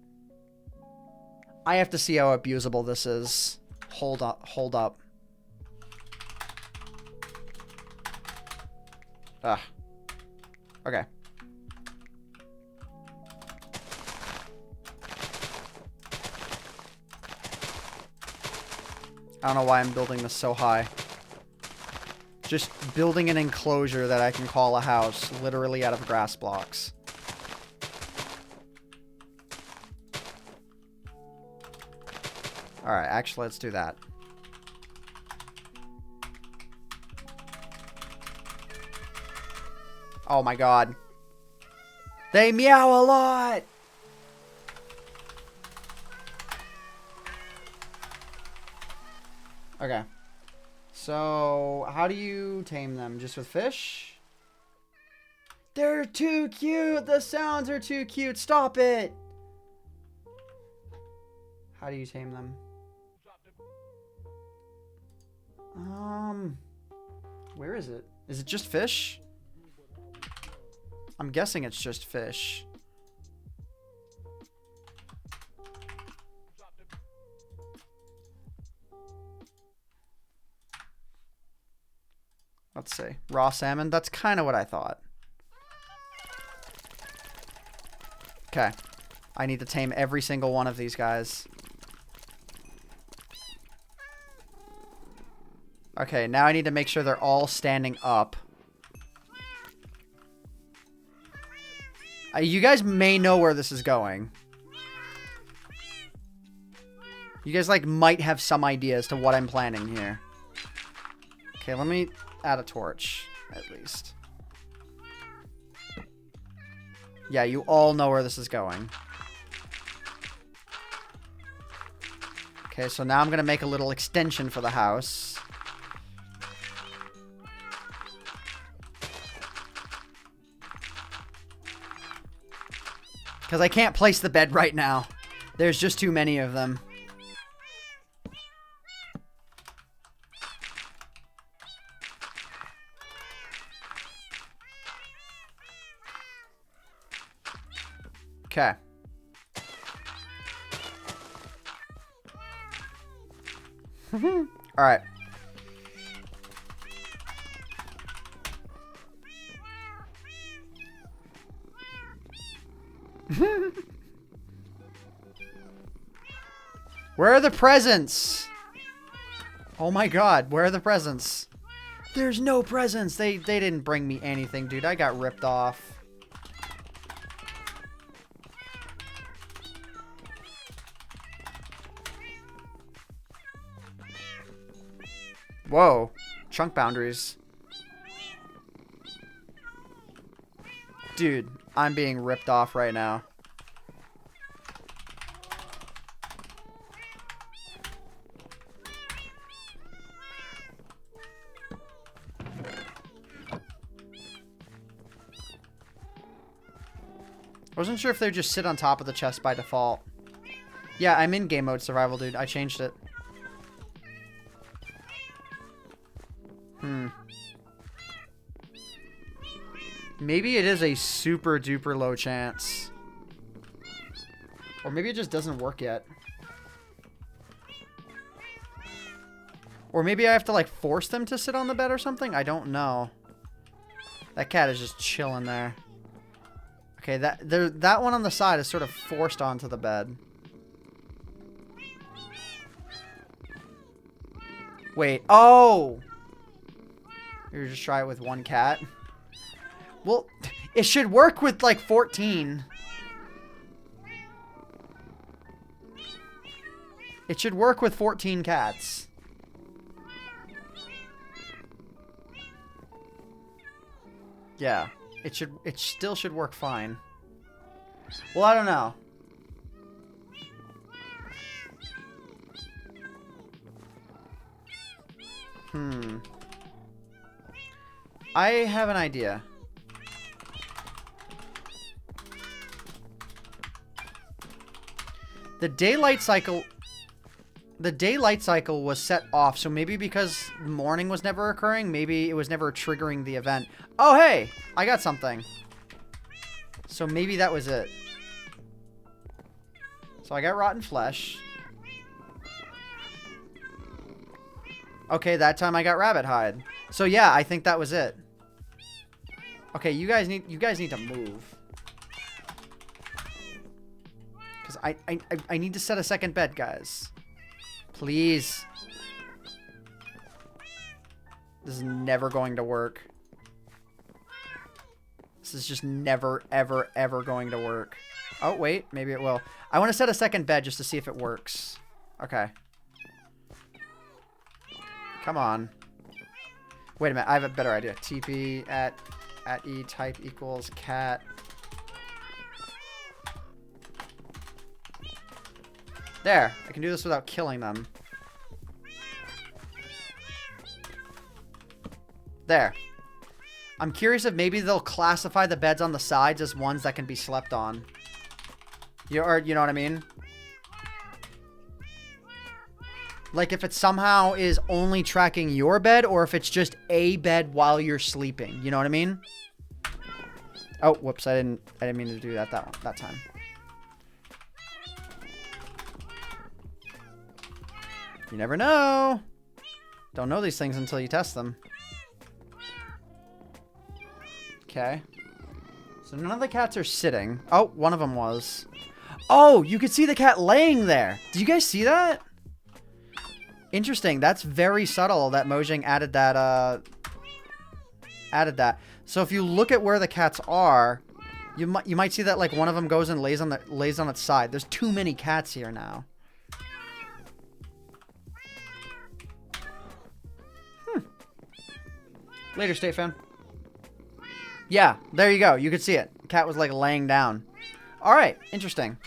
I have to see how abusable this is. Hold up. Ugh. Okay. I don't know why I'm building this so high. Just building an enclosure that I can call a house, literally out of grass blocks. Alright, actually, let's do that. Oh my god. They meow a lot! Okay. So, how do you tame them? Just with fish? They're too cute! The sounds are too cute! Stop it! How do you tame them? Where is it? Is it just fish? I'm guessing it's just fish. Let's see. Raw salmon. That's kind of what I thought. Okay. I need to tame every single one of these guys. Okay, now I need to make sure they're all standing up. You guys may know where this is going. You guys, like, might have some idea as to what I'm planning here. Okay, let me add a torch, at least. Yeah, you all know where this is going. Okay, so now I'm going to make a little extension for the house. Because I can't place the bed right now. There's just too many of them. Okay. All right. Where are the presents? Oh my god, where are the presents? There's no presents. They didn't bring me anything, dude. I got ripped off. Whoa. Chunk boundaries. Dude, I'm being ripped off right now. I wasn't sure if they would just sit on top of the chest by default. Yeah, I'm in game mode survival, dude. I changed it. Maybe it is a super duper low chance. Or maybe it just doesn't work yet. Or maybe I have to, like, force them to sit on the bed or something? I don't know. That cat is just chilling there. Okay, that one on the side is sort of forced onto the bed. Wait. Oh! You're just try it with one cat? Well, it should work with, like, 14. It should work with 14 cats. Yeah. It still should work fine. Well, I don't know. I have an idea. The daylight cycle was set off, so maybe because morning was never occurring, maybe it was never triggering the event. Oh, hey! I got something. So maybe that was it. So I got rotten flesh. Okay, that time I got rabbit hide. So yeah, I think that was it. Okay, you guys need to move. Because I need to set a second bed, guys. Please. This is never going to work. This is just never, ever, ever going to work. Oh, wait. Maybe it will. I want to set a second bed just to see if it works. Okay. Come on. Wait a minute. I have a better idea. TP at E type equals cat. There. I can do this without killing them. There. I'm curious if maybe they'll classify the beds on the sides as ones that can be slept on. You know what I mean? Like if it somehow is only tracking your bed or if it's just a bed while you're sleeping. You know what I mean? Oh, whoops! I didn't mean to do that that time. You never know. Don't know these things until you test them. Okay. So none of the cats are sitting. Oh, one of them was. Oh, you could see the cat laying there. Did you guys see that? Interesting. That's very subtle that Mojang added that. So if you look at where the cats are, you might see that like one of them goes and lays on its side. There's too many cats here now. Later, State Fan. Yeah, there you go. You could see it. The cat was like laying down. All right, interesting.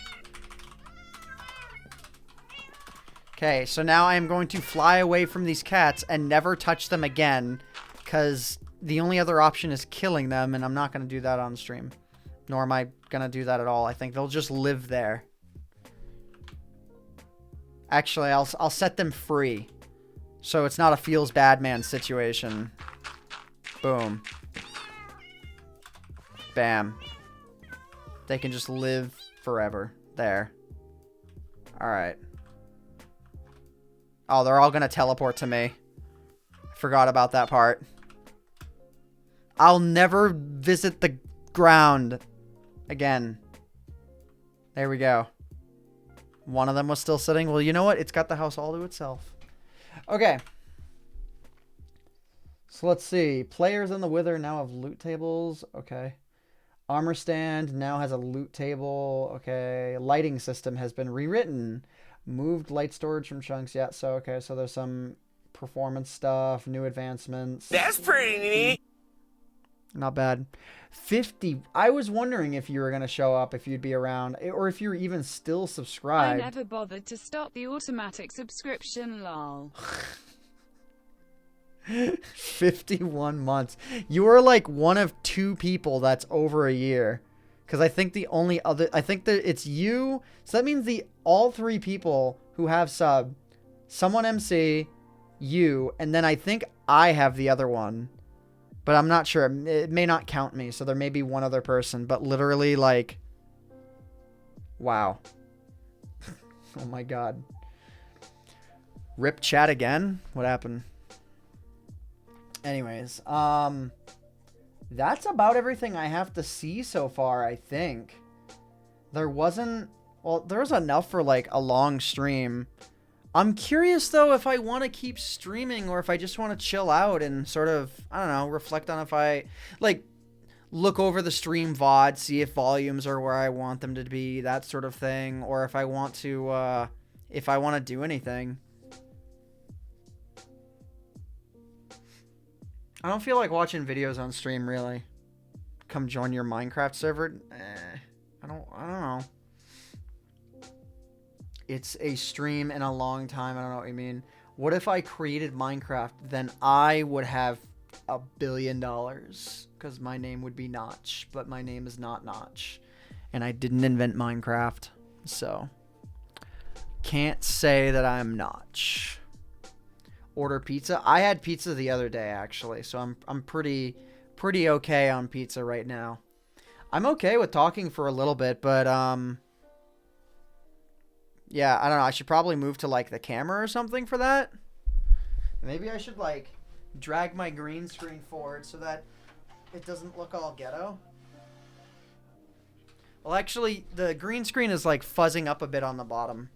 Okay, so now I am going to fly away from these cats and never touch them again, because the only other option is killing them, and I'm not going to do that on stream. Nor am I going to do that at all. I think they'll just live there. Actually, I'll set them free, so it's not a feels bad man situation. Boom. Bam. They can just live forever. There. Alright. Oh, they're all gonna teleport to me. Forgot about that part. I'll never visit the ground again. There we go. One of them was still sitting. Well, you know what? It's got the house all to itself. Okay. So let's see. Players in the Wither now have loot tables. Okay. Armor stand now has a loot table. Okay. Lighting system has been rewritten. Moved light storage from chunks. Yeah, so okay. So there's some performance stuff, new advancements. That's pretty neat. Not bad. 50. I was wondering if you were going to show up, if you'd be around, or if you're even still subscribed. I never bothered to stop the automatic subscription, lol. 51 months. You are like one of two people that's over a year. Because I think the only other... I think that it's you. So that means all three people who have sub. Someone MC, you, and then I think I have the other one. But I'm not sure. It may not count me. So there may be one other person. But literally like... Wow. Oh my god. Rip chat again? What happened? Anyways, that's about everything I have to see so far, I think. There wasn't... Well, there was enough for, like, a long stream. I'm curious, though, if I want to keep streaming or if I just want to chill out and sort of, I don't know, reflect on if I, like, look over the stream VOD, see if volumes are where I want them to be, that sort of thing, or if I want to do anything. I don't feel like watching videos on stream, really. Come join your Minecraft server? I don't know. It's a stream in a long time. I don't know what you mean. What if I created Minecraft? Then I would have $1 billion. Because my name would be Notch. But my name is not Notch. And I didn't invent Minecraft. So, can't say that I'm Notch. Order pizza. I had pizza the other day, actually, so I'm pretty okay on pizza right now. I'm okay with talking for a little bit, but yeah, I don't know. I should probably move to like the camera or something for that. Maybe I should like drag my green screen forward so that it doesn't look all ghetto. Well, actually, the green screen is like fuzzing up a bit on the bottom,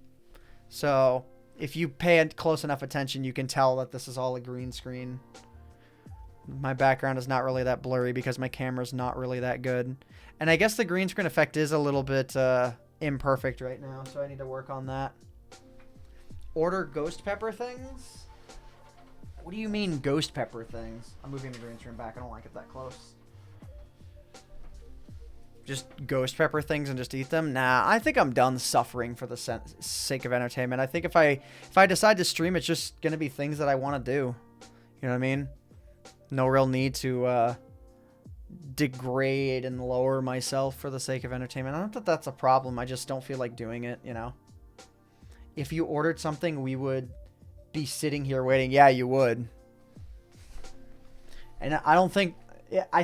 so if you pay close enough attention, you can tell that this is all a green screen. My background is not really that blurry because my camera's not really that good. And I guess the green screen effect is a little bit imperfect right now, so I need to work on that. Order ghost pepper things? What do you mean ghost pepper things? I'm moving the green screen back. I don't like it that close. Just ghost pepper things and just eat them? Nah, I think I'm done suffering for the sake of entertainment. I think if I decide to stream, it's just going to be things that I want to do. You know what I mean? No real need to degrade and lower myself for the sake of entertainment. I don't think that's a problem. I just don't feel like doing it, you know? If you ordered something, we would be sitting here waiting. Yeah, you would. And I don't think... I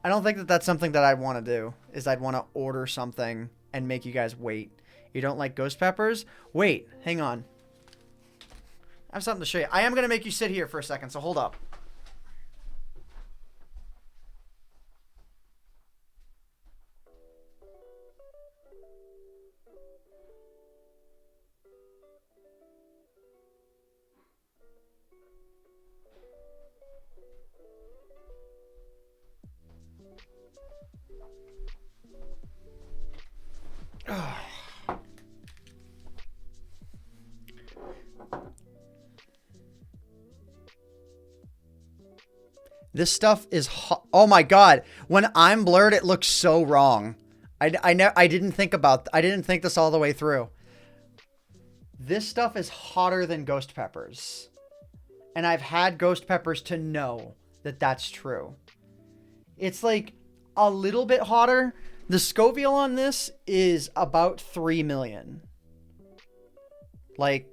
I don't think that that's something that I'd want to do, is I'd want to order something and make you guys wait. You don't like ghost peppers? Wait, hang on. I have something to show you. I am going to make you sit here for a second, so hold up. This stuff is oh my god. When I'm blurred, it looks so wrong. I didn't think I didn't think this all the way through. This stuff is hotter than ghost peppers. And I've had ghost peppers to know that that's true. It's like a little bit hotter. The Scoville on this is about 3 million. Like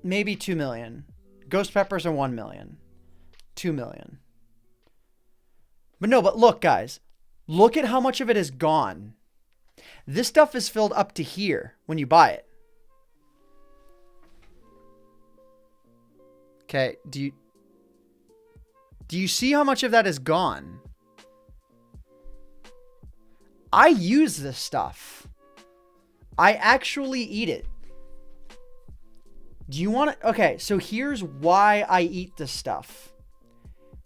maybe 2 million. Ghost peppers are 1 million. 2 million. But no, but look, guys. Look at how much of it is gone. This stuff is filled up to here when you buy it. Okay, do you see how much of that is gone? I use this stuff. I actually eat it. Do you want to... Okay, so here's why I eat this stuff.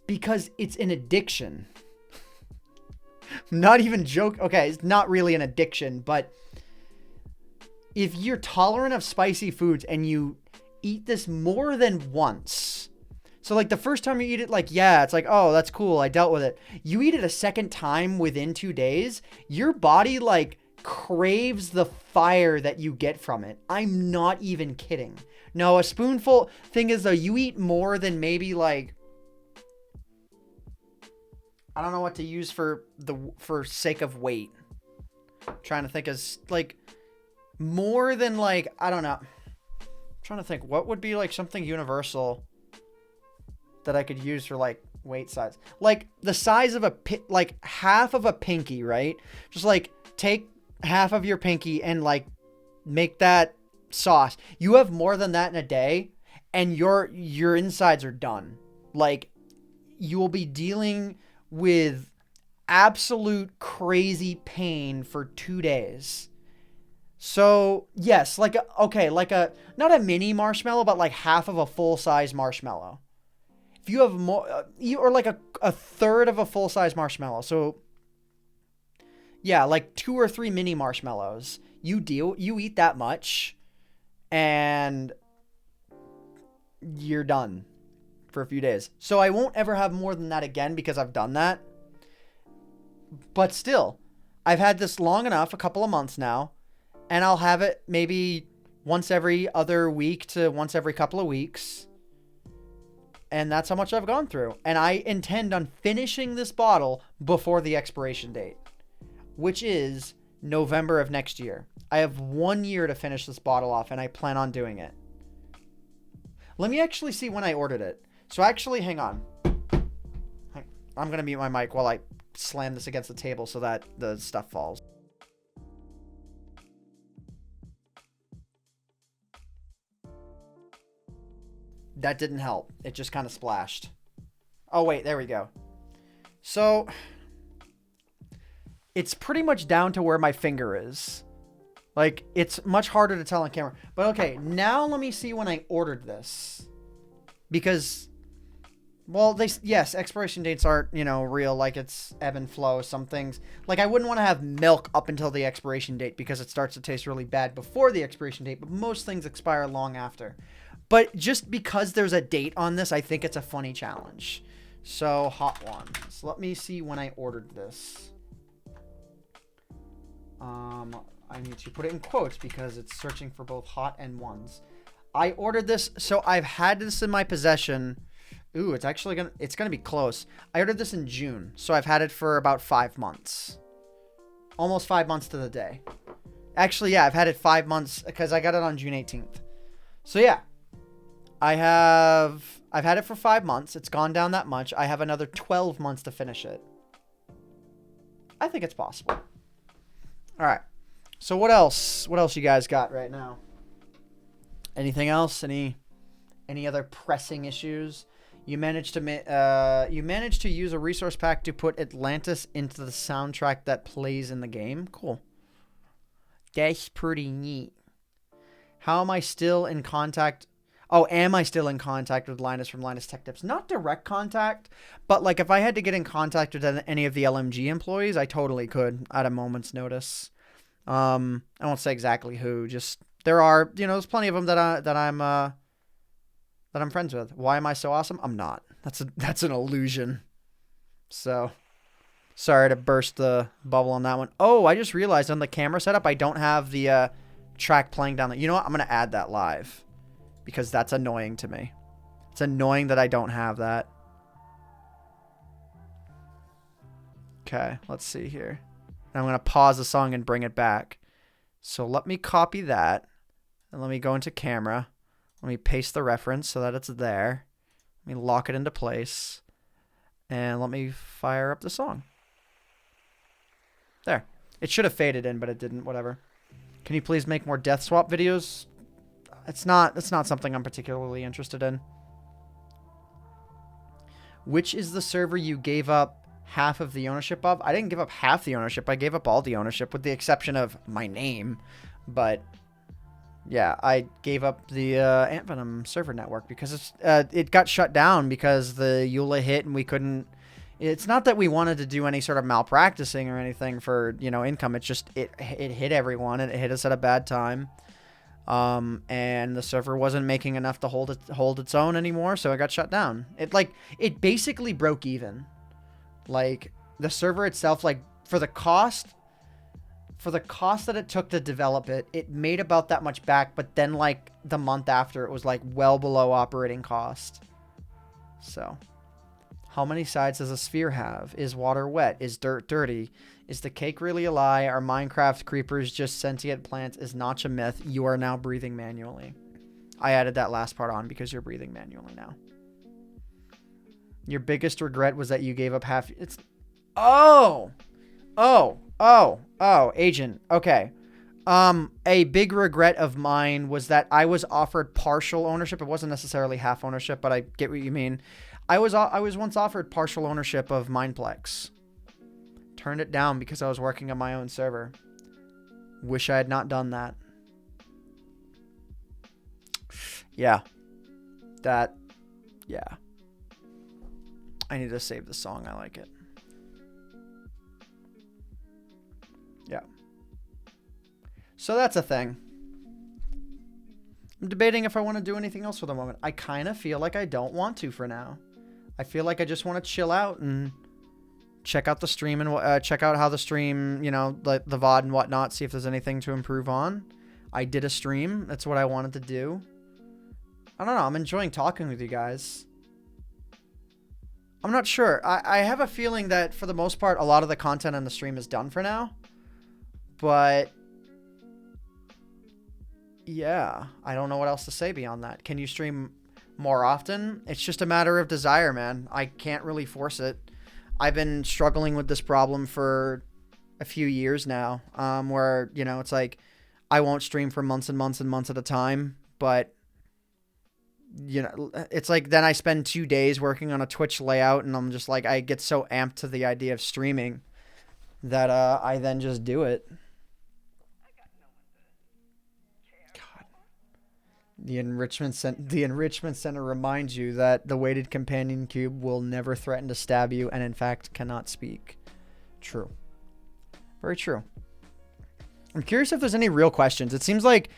Because it's an addiction. Not even joke. Okay, it's not really an addiction, but if you're tolerant of spicy foods and you eat this more than once... So like the first time you eat it, like, yeah, it's like, oh, that's cool. I dealt with it. You eat it a second time within 2 days. Your body like craves the fire that you get from it. I'm not even kidding. No, a spoonful thing is though, you eat more than maybe like, I don't know what to use for sake of weight. I'm trying to think as like more than like, I don't know. I'm trying to think what would be like something universal that I could use for like weight size, like the size of like half of a pinky, right? Just like take half of your pinky and like make that sauce. You have more than that in a day and your insides are done. Like you will be dealing with absolute crazy pain for 2 days. So yes, like not a mini marshmallow, but like half of a full-size marshmallow. If you have more, or like a third of a full-size marshmallow. So yeah, like 2 or 3 mini marshmallows. You eat that much and you're done for a few days. So I won't ever have more than that again because I've done that. But still, I've had this long enough, a couple of months now, and I'll have it maybe once every other week to once every couple of weeks. And that's how much I've gone through. And I intend on finishing this bottle before the expiration date, which is November of next year. I have 1 year to finish this bottle off, and I plan on doing it. Let me actually see when I ordered it. So actually, hang on. I'm going to mute my mic while I slam this against the table so that the stuff falls. That didn't help. It just kind of splashed. Oh, wait. There we go. So, it's pretty much down to where my finger is. Like, it's much harder to tell on camera. But okay, now let me see when I ordered this. Because, well, yes, expiration dates aren't, real. Like, it's ebb and flow. Some things. Like, I wouldn't want to have milk up until the expiration date because it starts to taste really bad before the expiration date. But most things expire long after. But just because there's a date on this, I think it's a funny challenge. So, hot ones. Let me see when I ordered this. I need to put it in quotes because it's searching for both hot and ones. I ordered this, so I've had this in my possession. Ooh, it's actually gonna be close. I ordered this in June, so I've had it for about 5 months. Almost 5 months to the day. Actually, yeah, I've had it 5 months because I got it on June 18th. So yeah. I've had it for 5 months. It's gone down that much. I have another 12 months to finish it. I think it's possible. All right. So what else? What else you guys got right now? Anything else? Any other pressing issues? You managed to use a resource pack to put Atlantis into the soundtrack that plays in the game. Cool. That's pretty neat. How am I still in contact? Oh, am I still in contact with Linus from Linus Tech Tips? Not direct contact, but like if I had to get in contact with any of the LMG employees, I totally could at a moment's notice. I won't say exactly who. Just there are, there's plenty of them that I'm friends with. Why am I so awesome? I'm not. That's an illusion. So, sorry to burst the bubble on that one. Oh, I just realized on the camera setup I don't have the track playing down there. You know what? I'm gonna add that live because that's annoying to me. It's annoying that I don't have that. Okay, let's see here. I'm going to pause the song and bring it back. So let me copy that. And let me go into camera. Let me paste the reference so that it's there. Let me lock it into place. And let me fire up the song. There. It should have faded in, but it didn't. Whatever. Can you please make more death swap videos? It's not something I'm particularly interested in. Which is the server you gave up half of the ownership of? I didn't give up half the ownership. I gave up all the ownership with the exception of my name. But yeah, I gave up the AntVenom server network because it got shut down because the EULA hit and we couldn't. It's not that we wanted to do any sort of malpracticing or anything for, income. It's just it hit everyone and it hit us at a bad time. And the server wasn't making enough to hold its own anymore, so it got shut down. It basically broke even. Like the server itself, like for the cost that it took to develop it, it made about that much back, but then like the month after it was like well below operating cost. So, how many sides does a sphere have? Is water wet? Is dirt dirty? Is the cake really a lie? Are Minecraft creepers just sentient plants? Is Notch a myth? You are now breathing manually. I added that last part on because you're breathing manually now. Your biggest regret was that you gave up half... It's... Oh! Agent. Okay. A big regret of mine was that I was offered partial ownership. It wasn't necessarily half ownership, but I get what you mean. I was once offered partial ownership of Mineplex. Turned it down because I was working on my own server. Wish I had not done that. Yeah. Yeah. I need to save the song. I like it. Yeah. So that's a thing. I'm debating if I want to do anything else for the moment. I kind of feel like I don't want to for now. I feel like I just want to chill out and check out the stream and check out how the stream, like the VOD and whatnot, see if there's anything to improve on. I did a stream. That's what I wanted to do. I don't know. I'm enjoying talking with you guys. I'm not sure. I have a feeling that for the most part, a lot of the content on the stream is done for now. But yeah, I don't know what else to say beyond that. Can you stream more often? It's just a matter of desire, man. I can't really force it. I've been struggling with this problem for a few years now, where, it's like I won't stream for months and months and months at a time, but it's like then I spend 2 days working on a Twitch layout and I'm just like, I get so amped to the idea of streaming that I then just do it. God. The enrichment center reminds you that the weighted companion cube will never threaten to stab you and in fact cannot speak. True. Very true. I'm curious if there's any real questions. It seems like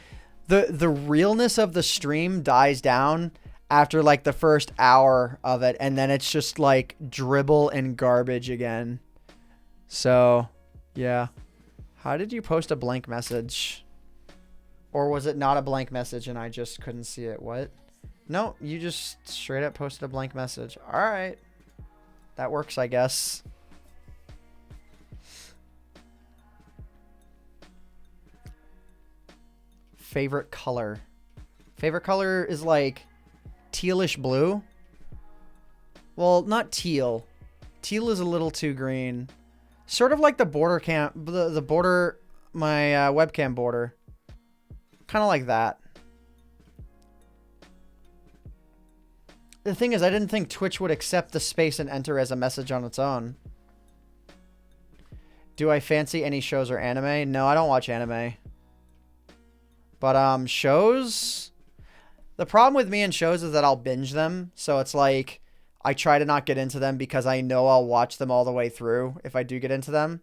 the realness of the stream dies down after like the first hour of it, and then it's just like dribble and garbage again. So, yeah. How did you post a blank message? Or was it not a blank message and I just couldn't see it? What? No, you just straight up posted a blank message. All right. That works, I guess. Favorite color. Favorite color is like tealish blue. Well, not teal. Teal is a little too green. Sort of like the border cam, the border, my webcam border. Kind of like that. The thing is, I didn't think Twitch would accept the space and enter as a message on its own. Do I fancy any shows or anime? No, I don't watch anime. But shows? The problem with me and shows is that I'll binge them. So it's like I try to not get into them because I know I'll watch them all the way through if I do get into them.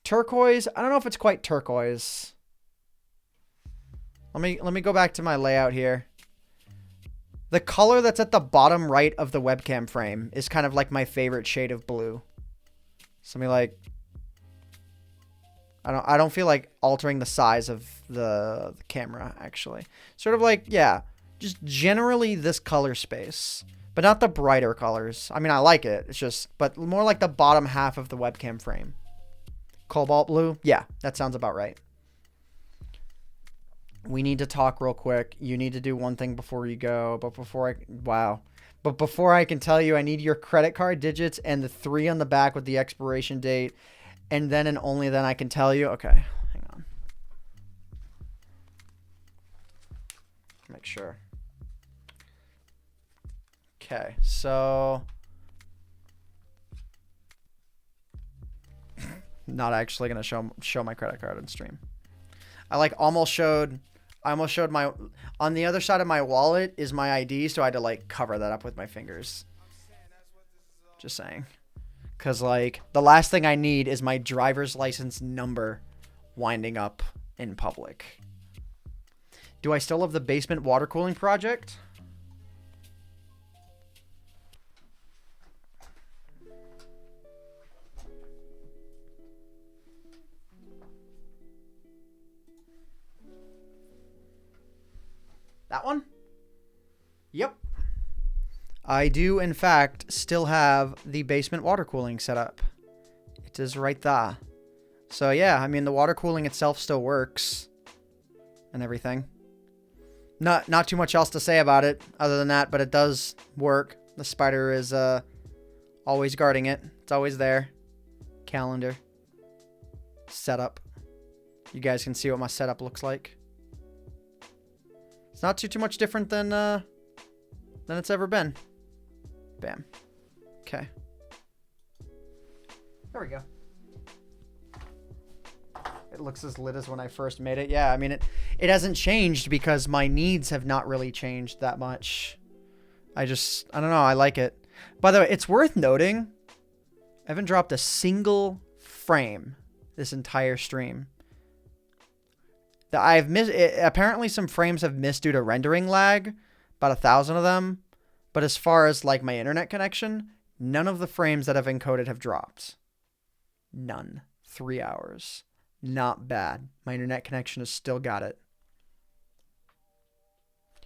Turquoise, I don't know if it's quite turquoise. Let me go back to my layout here. The color that's at the bottom right of the webcam frame is kind of like my favorite shade of blue. So let me like, I don't feel like altering the size of the camera actually. Sort of like, yeah, just generally this color space, but not the brighter colors. I mean, I like it. It's just, but more like the bottom half of the webcam frame. Cobalt blue. Yeah, that sounds about right. We need to talk real quick. You need to do one thing before you go. But before I can tell you, I need your credit card digits and the 3 on the back with the expiration date. And then and only then I can tell you. Okay, hang on. Make sure. Okay, so... Not actually going to show my credit card on stream. I like almost showed... I almost showed my, on the other side of my wallet is my ID, so I had to like cover that up with my fingers. Just saying. Because like the last thing I need is my driver's license number winding up in public. Do I still have the basement water cooling project? That one? Yep. I do, in fact, still have the basement water cooling set up. It is right there. So, yeah, I mean, the water cooling itself still works. And everything. Not too much else to say about it other than that, but it does work. The spider is always guarding it. It's always there. Calendar. Setup. You guys can see what my setup looks like. It's not too much different than it's ever been. Bam. Okay. There we go. It looks as lit as when I first made it. Yeah, I mean, it hasn't changed because my needs have not really changed that much. I don't know. I like it. By the way, it's worth noting, I haven't dropped a single frame this entire stream. I've missed. Apparently, some frames have missed due to rendering lag, about 1,000 of them. But as far as like my internet connection, none of the frames that I've encoded have dropped. None. 3 hours. Not bad. My internet connection has still got it.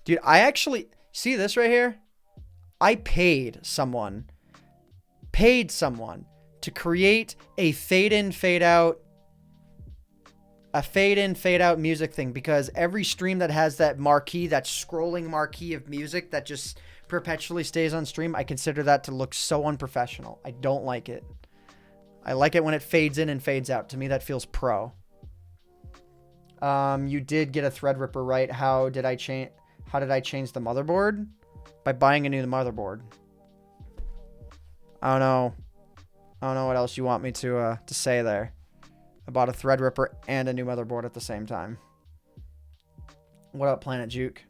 Dude, I actually see this right here. I paid someone to create a fade in, fade out. A fade in, fade out music thing, because every stream that has that marquee, that scrolling marquee of music that just perpetually stays on stream, I consider that to look so unprofessional. I don't like it. I like it when it fades in and fades out. To me, that feels pro. You did get a Threadripper right. How did I change the motherboard? By buying a new motherboard. I don't know what else you want me to say there. I bought a Threadripper and a new motherboard at the same time. What up, Planet Juke?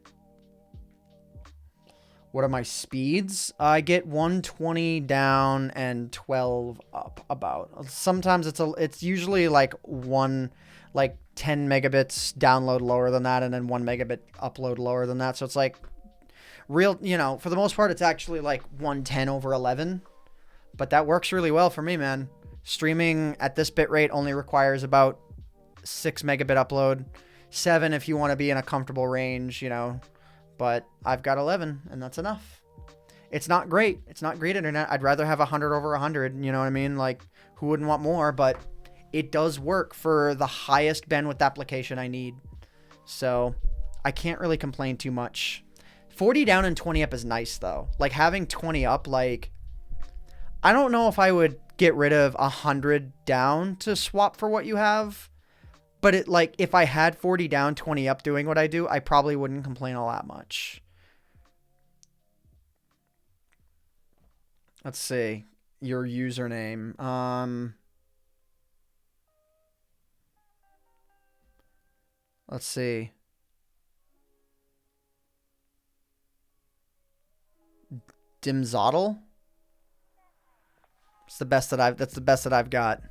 What are my speeds? I get 120 down and 12 up about. Sometimes it's usually like 10 megabits download lower than that, and then 1 megabit upload lower than that. So it's like real, for the most part, it's actually like 110 over 11. But that works really well for me, man. Streaming at this bitrate only requires about 6 megabit upload. 7 if you want to be in a comfortable range, But I've got 11, and that's enough. It's not great. It's not great internet. I'd rather have 100 over 100, you know what I mean? Like, who wouldn't want more? But it does work for the highest bandwidth application I need. So I can't really complain too much. 40 down and 20 up is nice, though. Like, having 20 up, like, I don't know if I would get rid of 100 down to swap for what you have. But it like if I had 40 down, 20 up doing what I do, I probably wouldn't complain all that much. Let's see. Your username. Let's see. Dimzottle? That's the best that I've got.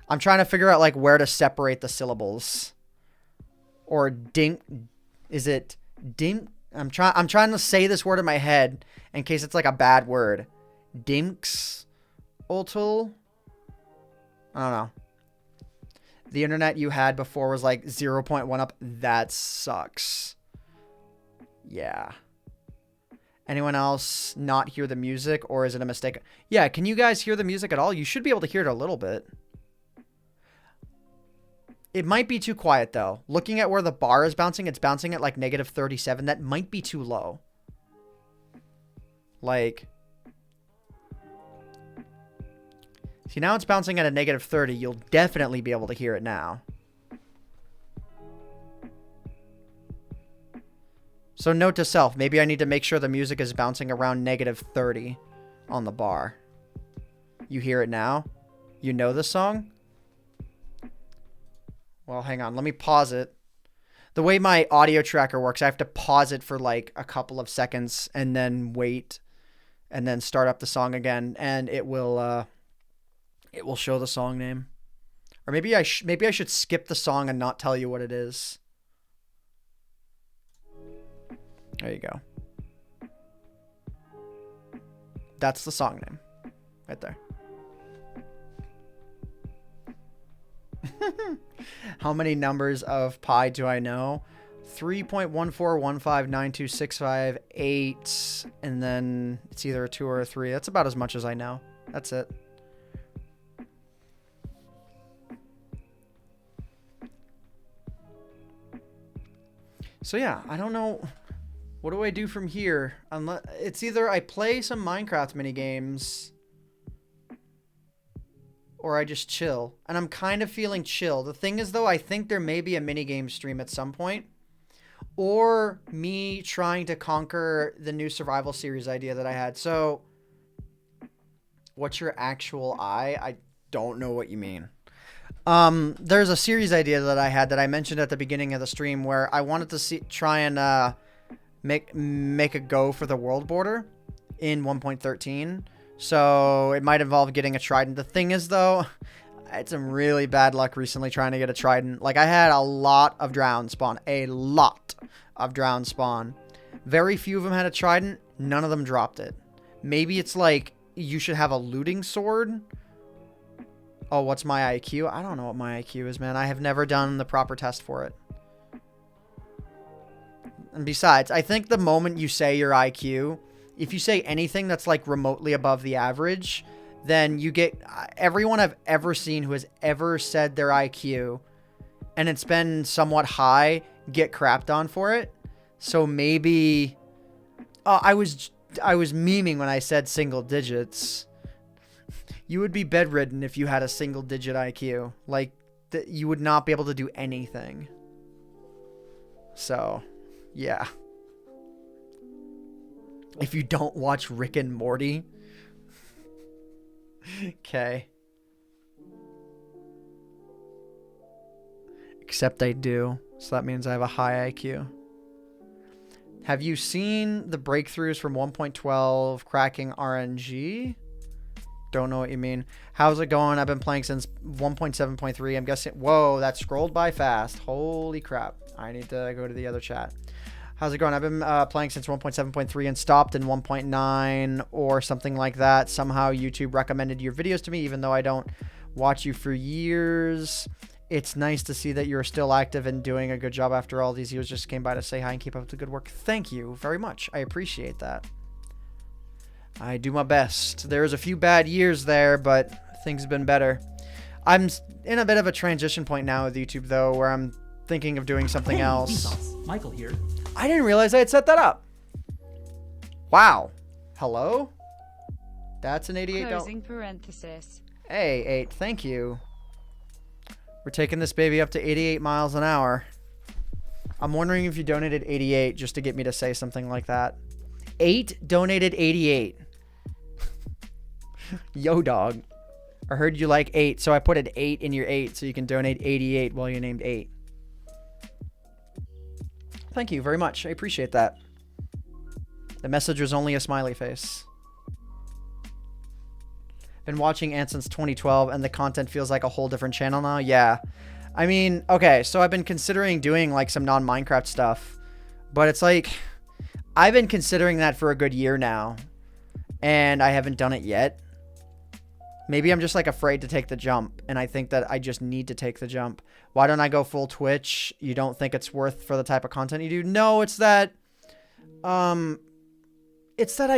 I'm trying to figure out like where to separate the syllables. Or dink, is it dink? I'm trying to say this word in my head in case it's like a bad word. Dinks Otul? I don't know. The internet you had before was like 0.1 up. That sucks. Yeah. Anyone else not hear the music, or is it a mistake? Yeah, can you guys hear the music at all? You should be able to hear it a little bit. It might be too quiet, though. Looking at where the bar is bouncing, it's bouncing at like -37. That might be too low. Like... See, now it's bouncing at a -30. You'll definitely be able to hear it now. So note to self, maybe I need to make sure the music is bouncing around -30 on the bar. You hear it now? You know the song? Well, hang on. Let me pause it. The way my audio tracker works, I have to pause it for like a couple of seconds and then wait and then start up the song again, and it will show the song name. Or maybe I should skip the song and not tell you what it is. There you go. That's the song name. Right there. How many numbers of pi do I know? 3.141592658, and then it's either a 2 or a 3. That's about as much as I know. That's it. So yeah, I don't know. What do I do from here? Unless it's either I play some Minecraft minigames or I just chill. And I'm kind of feeling chill. The thing is, though, I think there may be a minigame stream at some point. Or me trying to conquer the new survival series idea that I had. So, what's your actual eye? I don't know what you mean. There's a series idea that I had that I mentioned at the beginning of the stream where I wanted to try and make a go for the world border in 1.13. So it might involve getting a trident. The thing is, though, I had some really bad luck recently trying to get a trident. Like, I had a lot of drown spawn. A lot of drown spawn. Very few of them had a trident. None of them dropped it. Maybe it's like you should have a looting sword. Oh, what's my IQ? I don't know what my IQ is, man. I have never done the proper test for it. And besides, I think the moment you say your IQ, if you say anything that's like remotely above the average, then you get everyone I've ever seen who has ever said their IQ and it's been somewhat high get crapped on for it. So maybe I was memeing when I said single digits. You would be bedridden if you had a single digit IQ. Like, you would not be able to do anything. So, yeah. If you don't watch Rick and Morty. Okay. Except I do. So that means I have a high IQ. Have you seen the breakthroughs from 1.12 cracking RNG? Don't know what you mean. How's it going? I've been playing since 1.7.3. I'm guessing... Whoa, that scrolled by fast. Holy crap. I need to go to the other chat. How's it going? I've been playing since 1.7.3 and stopped in 1.9 or something like that. Somehow YouTube recommended your videos to me, even though I don't watch you for years. It's nice to see that you're still active and doing a good job after all these years. Just came by to say hi and keep up the good work. Thank you very much. I appreciate that. I do my best. There's a few bad years there, but things have been better. I'm in a bit of a transition point now with YouTube, though, where I'm thinking of doing something else. Vsauce. Michael here. I didn't realize I had set that up. Wow. Hello? That's an $88. Closing parenthesis. Hey, 8. Thank you. We're taking this baby up to 88 miles an hour. I'm wondering if you donated 88 just to get me to say something like that. 8 donated 88. Yo, dog. I heard you like 8, so I put an 8 in your 8 so you can donate 88 while you're named 8. Thank you very much. I appreciate that. The message was only a smiley face. Been watching Ant since 2012 and the content feels like a whole different channel now. Yeah. I mean, okay, so I've been considering doing like some non-Minecraft stuff, but it's like I've been considering that for a good year now and I haven't done it yet. Maybe I'm just like afraid to take the jump and I think that I just need to take the jump. Why don't I go full Twitch? You don't think it's worth for the type of content you do? No, it's that I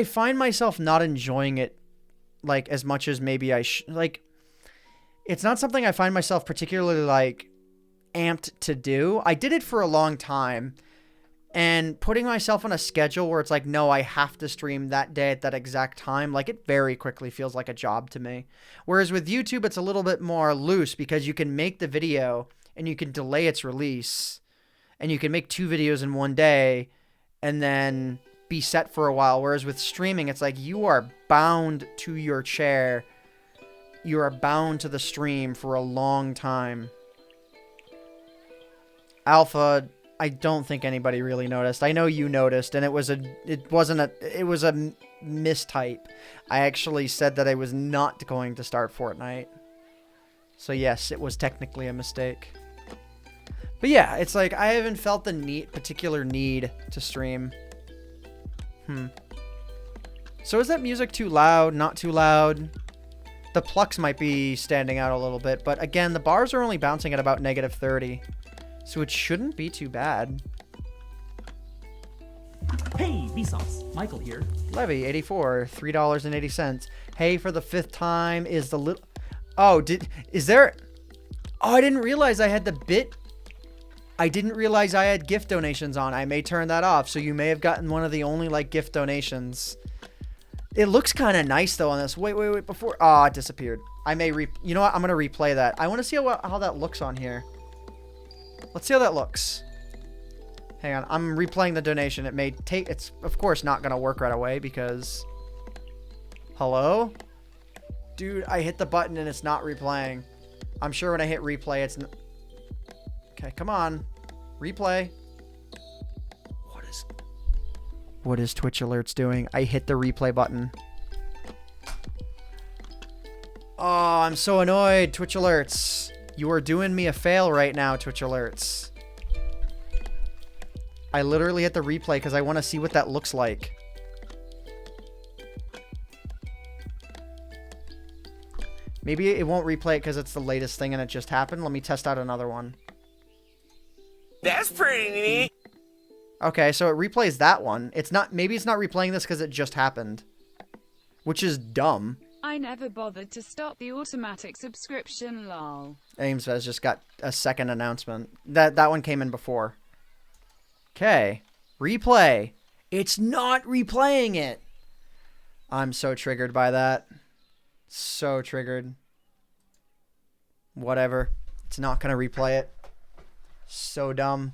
find myself not enjoying it like as much as maybe I like. It's not something I find myself particularly like amped to do. I did it for a long time and putting myself on a schedule where it's like, no, I have to stream that day at that exact time. Like it very quickly feels like a job to me. Whereas with YouTube, it's a little bit more loose because you can make the video and you can delay its release and you can make 2 videos in one day and then be set for a while. Whereas with streaming, it's like you are bound to your chair. You are bound to the stream for a long time. Alpha, I don't think anybody really noticed. I know you noticed, and it was a mistype. I actually said that I was not going to start Fortnite. So yes, it was technically a mistake. But yeah, it's like I haven't felt the particular need to stream. So is that music too loud? Not too loud? The plucks might be standing out a little bit, but again, the bars are only bouncing at about -30. So it shouldn't be too bad. Hey, Vsauce. Michael here. Levy, 84, $3.80. Hey, for the 5th time is the little... Oh, is there... Oh, I didn't realize I had the bit... I didn't realize I had gift donations on. I may turn that off, so you may have gotten one of the only, like, gift donations. It looks kind of nice, though, on this. Wait, before... Oh, it disappeared. I may You know what? I'm going to replay that. I want to see how that looks on here. Let's see how that looks. Hang on. I'm replaying the donation. It may take... It's, of course, not going to work right away because... Hello? Dude, I hit the button and it's not replaying. I'm sure when I hit replay, it's... Okay, come on. Replay. What is Twitch Alerts doing? I hit the replay button. Oh, I'm so annoyed, Twitch Alerts. You are doing me a fail right now, Twitch Alerts. I literally hit the replay because I want to see what that looks like. Maybe it won't replay it because it's the latest thing and it just happened. Let me test out another one. That's pretty neat. Okay, so it replays that one. It's not... Maybe it's not replaying this because it just happened. Which is dumb. I never bothered to stop the automatic subscription, lol. Ames has just got a second announcement. That one came in before. Okay. Replay. It's not replaying it. I'm so triggered by that. So triggered. Whatever. It's not going to replay it. So dumb.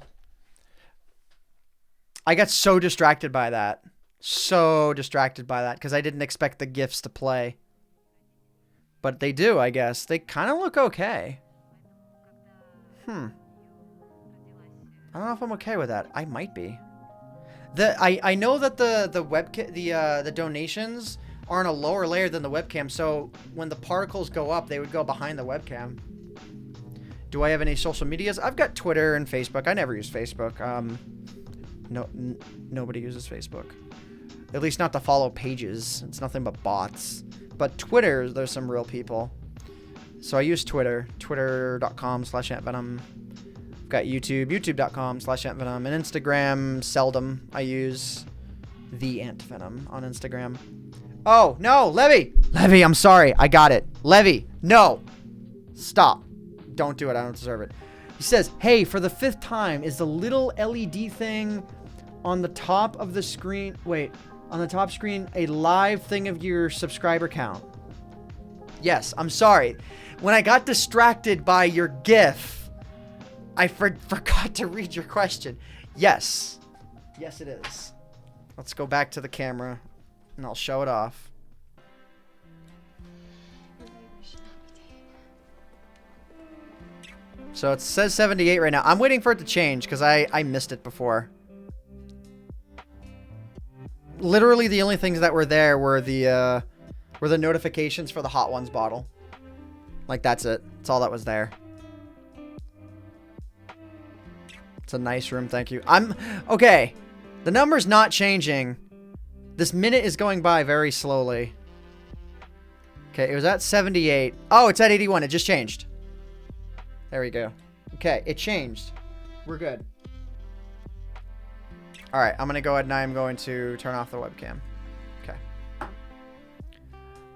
I got so distracted by that. So distracted by that because I didn't expect the GIFs to play. But they do, I guess. They kind of look okay. I don't know if I'm okay with that. I might be. I know that the donations are on a lower layer than the webcam, so when the particles go up, they would go behind the webcam. Do I have any social medias? I've got Twitter and Facebook. I never use Facebook. Nobody uses Facebook. At least not to follow pages. It's nothing but bots. But Twitter, there's some real people. So I use Twitter. Twitter.com/AntVenom. I've got YouTube. YouTube.com/AntVenom. And Instagram, seldom. I use the AntVenom on Instagram. Oh, no, Levy! Levy, I'm sorry. I got it. Levy, no! Stop. Don't do it. I don't deserve it. He says, hey, for the 5th time, is the little LED thing on the top of the screen... Wait. on the top screen a live thing of your subscriber count. Yes, I'm sorry. When I got distracted by your GIF, I forgot to read your question. Yes. Yes, it is. Let's go back to the camera, and I'll show it off. So it says 78 right now. I'm waiting for it to change because I missed it before. Literally the only things that were there were the notifications for the Hot Ones bottle. Like, that's it. That's all that was there. It's a nice room, thank you. Okay. The number's not changing. This minute is going by very slowly. Okay, it was at 78. Oh, it's at 81. It just changed. There we go. Okay, it changed. We're good. Alright, I'm going to go ahead and I'm going to turn off the webcam. Okay.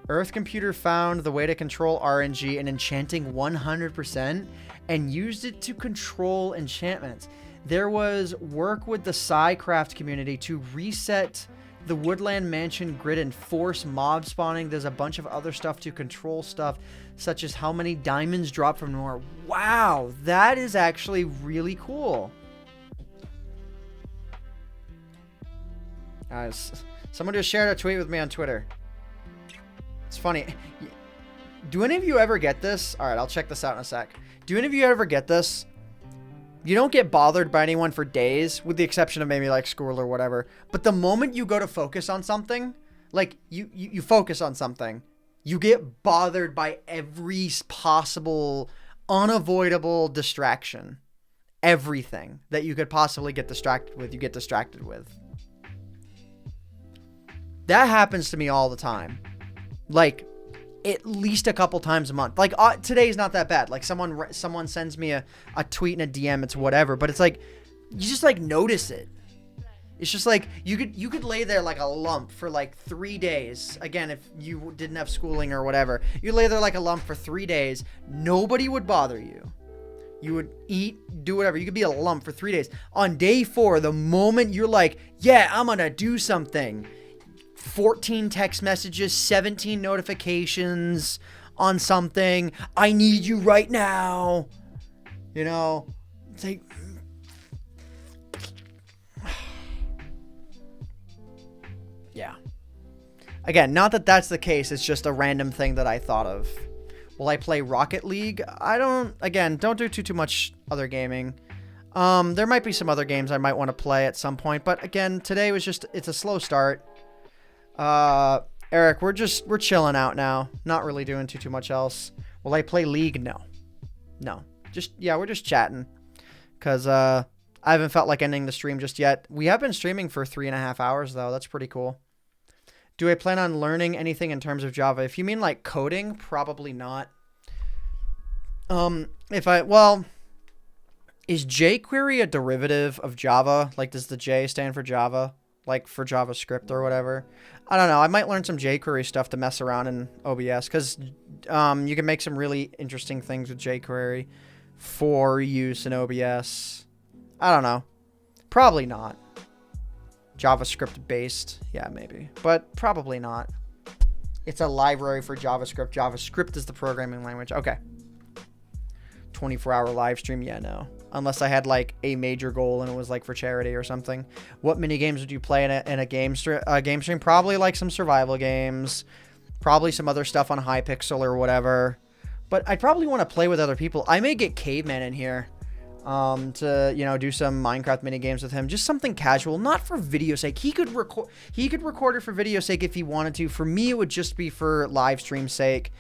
Earth Computer found the way to control RNG and enchanting 100% and used it to control enchantments. There was work with the Psycraft community to reset the Woodland Mansion grid and force mob spawning. There's a bunch of other stuff to control stuff, such as how many diamonds drop from nowhere. Wow, that is actually really cool. Someone just shared a tweet with me on Twitter. It's funny. Do any of you ever get this? All right, I'll check this out in a sec. Do any of you ever get this? You don't get bothered by anyone for days, with the exception of maybe like school or whatever. But the moment you go to focus on something, like you focus on something, you get bothered by every possible unavoidable distraction. Everything that you could possibly get distracted with, you get distracted with. That happens to me all the time. Like, at least a couple times a month. Like, today's not that bad. Like, someone sends me a tweet and a DM, it's whatever. But it's like, you just, like, notice it. It's just like, you could lay there like a lump for, like, 3 days. Again, if you didn't have schooling or whatever. You lay there like a lump for 3 days. Nobody would bother you. You would eat, do whatever. You could be a lump for 3 days. On day 4, the moment you're like, yeah, I'm gonna do something, 14 text messages, 17 notifications on something. I need you right now. You know, it's like, yeah. Again, not that that's the case. It's just a random thing that I thought of. Will I play Rocket League? Don't do too much other gaming. There might be some other games I might want to play at some point. But again, today was it's a slow start. Eric, we're chilling out now. Not really doing too much else. Will I play League? No. We're just chatting. Cause, I haven't felt like ending the stream just yet. We have been streaming for 3.5 hours though. That's pretty cool. Do I plan on learning anything in terms of Java? If you mean like coding, probably not. Is jQuery a derivative of Java? Like, does the J stand for Java? Like for JavaScript or whatever? I don't know. I might learn some jQuery stuff to mess around in OBS because you can make some really interesting things with jQuery for use in OBS. I don't know. Probably not. JavaScript based. Yeah, maybe. But probably not. It's a library for JavaScript. JavaScript is the programming language. Okay. 24-hour live stream? Yeah, no. Unless I had like a major goal and it was like for charity or something. What mini games would you play in a game stream? Probably like some survival games. Probably some other stuff on Hypixel or whatever. But I'd probably want to play with other people. I may get Caveman in here to, you know, do some Minecraft mini games with him. Just something casual, not for video sake. He could record it for video sake if he wanted to. For me, it would just be for live stream sake.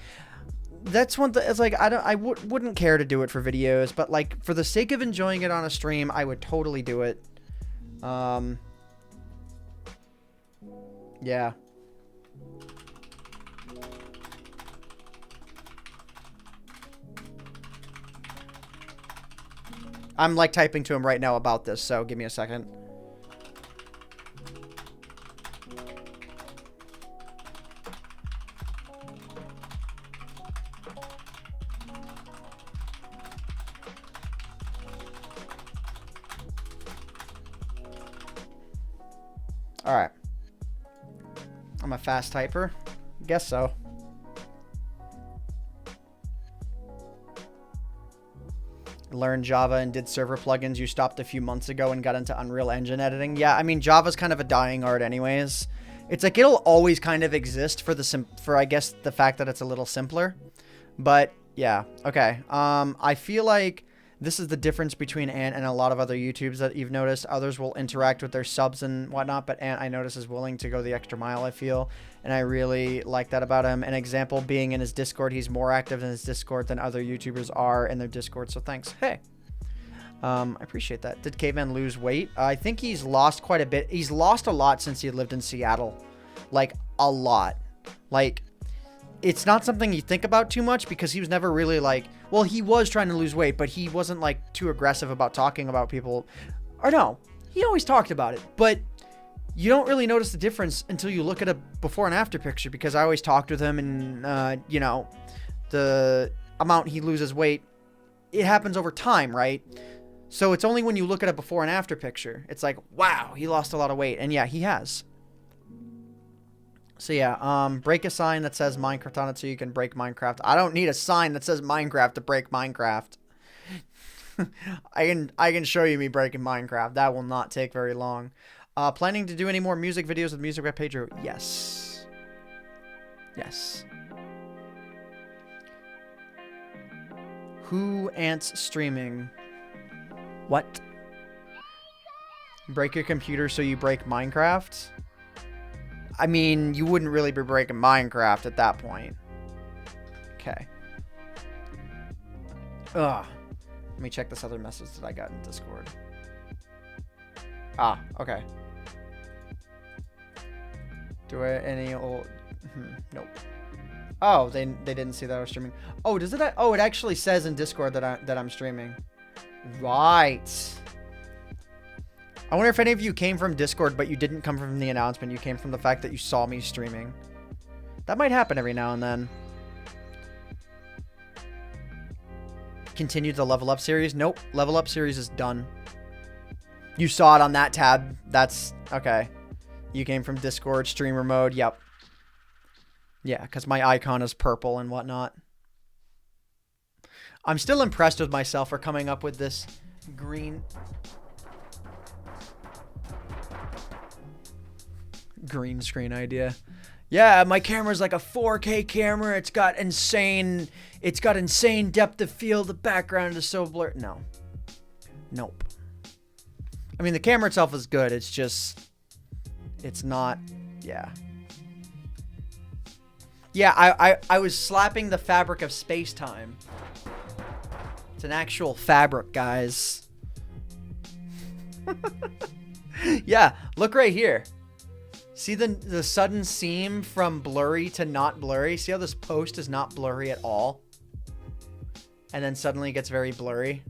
That's one thing. It's like I wouldn't care to do it for videos, but like for the sake of enjoying it on a stream, I would totally do it. Yeah. I'm like typing to him right now about this, so give me a second. All right. I'm a fast typer. Guess so. Learned Java and did server plugins. You stopped a few months ago and got into Unreal Engine editing. Yeah, I mean, Java's kind of a dying art anyways. It's like it'll always kind of exist for I guess the fact that it's a little simpler. But yeah, okay. I feel like this is the difference between Ant and a lot of other YouTubes that you've noticed. Others will interact with their subs and whatnot, but Ant, I notice, is willing to go the extra mile, I feel. And I really like that about him. An example being in his Discord, he's more active in his Discord than other YouTubers are in their Discord, so thanks. Hey. I appreciate that. Did Caveman lose weight? I think he's lost quite a bit. He's lost a lot since he lived in Seattle. Like, a lot. Like, it's not something you think about too much because he was never really like, well, he was trying to lose weight, but he wasn't like too aggressive about talking about people. Or no, he always talked about it, but you don't really notice the difference until you look at a before and after picture, because I always talked with him and, you know, the amount he loses weight, it happens over time, right? So it's only when you look at a before and after picture, it's like, wow, he lost a lot of weight. And yeah, he has. So yeah, break a sign that says Minecraft on it so you can break Minecraft. I don't need a sign that says Minecraft to break Minecraft. I can show you me breaking Minecraft. That will not take very long. Planning to do any more music videos with Music by Pedro? Yes. Yes. Who Ant's streaming? What? Break your computer so you break Minecraft? I mean, you wouldn't really be breaking Minecraft at that point. Okay. Ugh. Let me check this other message that I got in Discord. Ah, okay. Do I any old... nope. Oh, they didn't see that I was streaming. Oh, does it? Oh, it actually says in Discord that I'm streaming. Right. I wonder if any of you came from Discord, but you didn't come from the announcement. You came from the fact that you saw me streaming. That might happen every now and then. Continue the level up series? Nope. Level up series is done. You saw it on that tab. That's okay. You came from Discord streamer mode. Yep. Yeah, because my icon is purple and whatnot. I'm still impressed with myself for coming up with this green screen idea. Yeah, my camera's like a 4K camera. It's got insane depth of field. The background is so blurred. No. Nope. I mean, the camera itself is good. It's just, it's not, yeah. Yeah, I was slapping the fabric of space-time. It's an actual fabric, guys. Yeah, look right here. See the sudden seam from blurry to not blurry? See how this post is not blurry at all? And then suddenly it gets very blurry?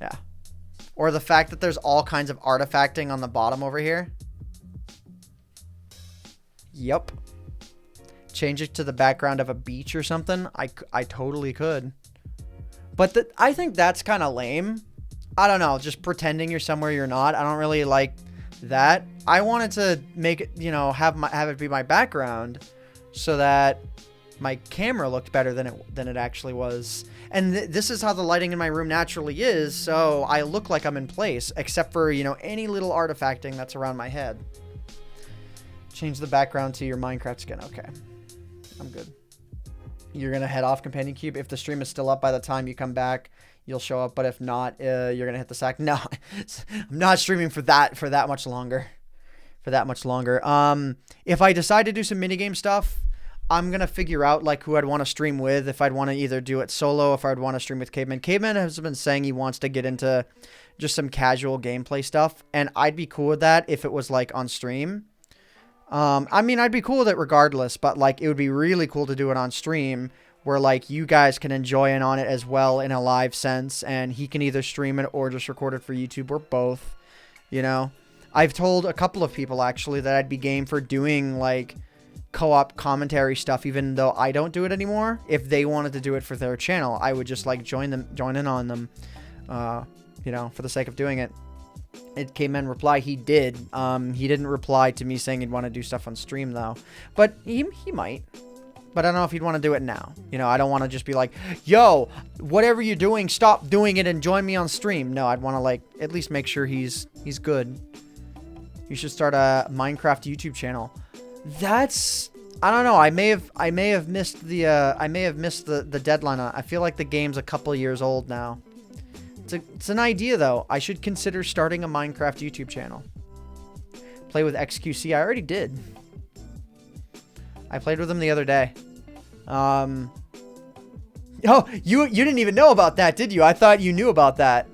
Yeah. Or the fact that there's all kinds of artifacting on the bottom over here? Yep. Change it to the background of a beach or something? I totally could. But I think that's kind of lame. I don't know, just pretending you're somewhere you're not. I don't really like that. I wanted to make it, you know, have it be my background so that my camera looked better than it actually was. And this is how the lighting in my room naturally is, so I look like I'm in place, except for, you know, any little artifacting that's around my head. Change the background to your Minecraft skin. Okay. I'm good. You're going to head off Companion Cube. If the stream is still up by the time you come back, you'll show up. But if not, you're going to hit the sack. No, I'm not streaming for that much longer. If I decide to do some minigame stuff, I'm going to figure out like who I'd want to stream with. If I'd want to either do it solo, if I'd want to stream with Caveman. Caveman has been saying he wants to get into just some casual gameplay stuff. And I'd be cool with that if it was like on stream. I mean, I'd be cool with it regardless, but like it would be really cool to do it on stream where like you guys can enjoy in on it as well in a live sense, and he can either stream it or just record it for YouTube or both, you know. I've told a couple of people actually that I'd be game for doing like co-op commentary stuff even though I don't do it anymore. If they wanted to do it for their channel, I would just like join in on them, you know, for the sake of doing it. It came in reply. He did. He didn't reply to me saying he'd want to do stuff on stream though, but he might. But I don't know if he'd want to do it now. You know, I don't want to just be like, yo, whatever you're doing, stop doing it and join me on stream. No, I'd want to like at least make sure he's good. You should start a Minecraft YouTube channel. That's, I don't know. I may have missed the deadline on it. I feel like the game's a couple years old now. It's an idea though. I should consider starting a Minecraft YouTube channel. Play with XQC. I already did. I played with him the other day. Oh, you didn't even know about that, did you? I thought you knew about that.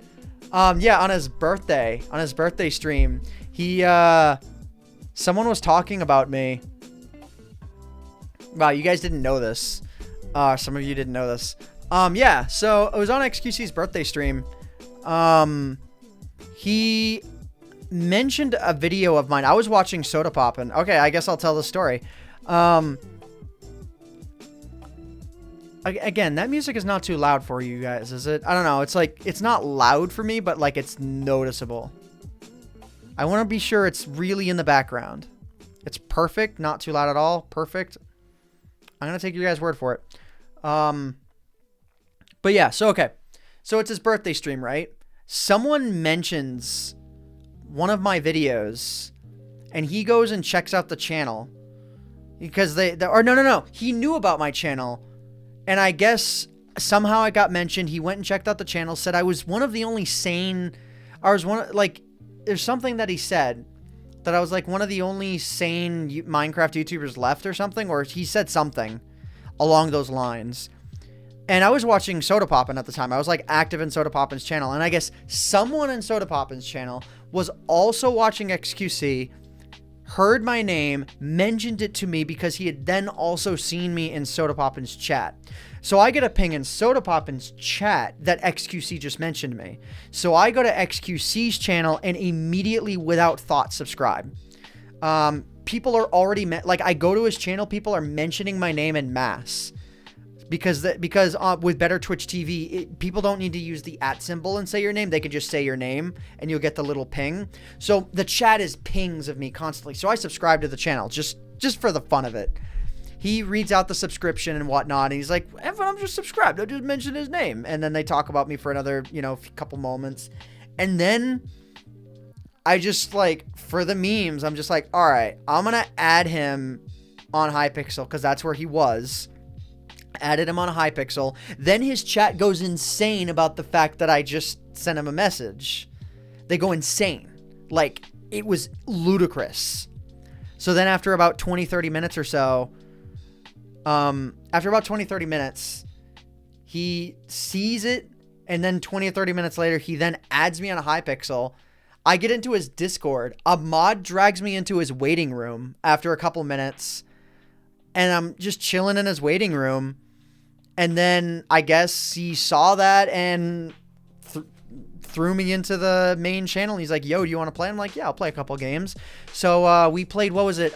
Yeah, on his birthday stream, someone was talking about me. Wow, you guys didn't know this. Some of you didn't know this. Yeah, so it was on XQC's birthday stream. He mentioned a video of mine. I was watching Soda Poppin'. Okay, I guess I'll tell the story. Again, that music is not too loud for you guys, is it? I don't know. It's like, it's not loud for me, but like it's noticeable. I want to be sure it's really in the background. It's perfect. Not too loud at all. Perfect. I'm going to take you guys' word for it. But yeah, so okay. So it's his birthday stream, right? Someone mentions one of my videos and he goes and checks out the channel because no. He knew about my channel. And I guess somehow it got mentioned. He went and checked out the channel, said I was one of the only sane, there's something that he said that I was like one of the only sane Minecraft YouTubers left or something, or he said something along those lines. And I was watching Soda Poppin' at the time. I was like active in Soda Poppin's channel. And I guess someone in Soda Poppin's channel was also watching XQC, heard my name, mentioned it to me because he had then also seen me in Soda Poppin's chat. So I get a ping in Soda Poppin's chat that XQC just mentioned me. So I go to XQC's channel and immediately without thought subscribe. People are already, I go to his channel, people are mentioning my name en masse. Because with Better Twitch TV, people don't need to use the @ symbol and say your name. They can just say your name and you'll get the little ping. So the chat is pings of me constantly. So I subscribe to the channel just for the fun of it. He reads out the subscription and whatnot. And he's like, I'm just subscribed. I just mentioned his name. And then they talk about me for another, couple moments. And then I just for the memes, I'm just like, all right, I'm going to add him on Hypixel because that's where he was. Added him on a Hypixel. Then his chat goes insane about the fact that I just sent him a message. They go insane. It was ludicrous. So then after about 20-30 minutes or so, he sees it, and then 20 or 30 minutes later, he then adds me on a Hypixel. I get into his Discord. A mod drags me into his waiting room after a couple minutes, and I'm just chilling in his waiting room. And then I guess he saw that and threw me into the main channel. He's like, yo, do you want to play? I'm like, yeah, I'll play a couple games. So we played, what was it?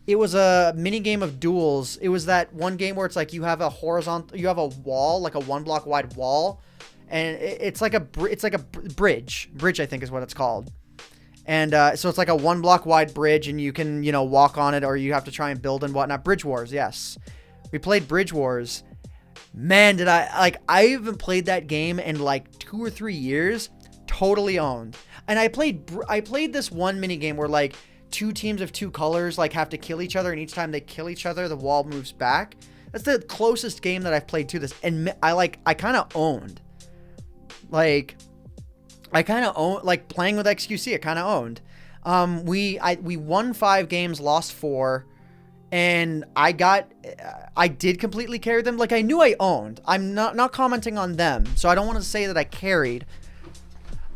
It was a mini game of duels. It was that one game where it's like you have a wall, like a 1 block wide wall. And it's like a bridge. Bridge, I think is what it's called. And so it's like a 1 block wide bridge and you can, walk on it or you have to try and build and whatnot. Bridge Wars, yes. We played Bridge Wars. Man, did I haven't played that game in 2 or 3 years. Totally owned. And I played this one mini game where 2 teams of 2 colors have to kill each other, and each time they kill each other, the wall moves back. That's the closest game that I've played to this. And I kind of owned. Playing with XQC, I kind of owned. We won 5 games, lost 4. And I did completely carry them. I knew I owned. I'm not commenting on them, so I don't want to say that I carried.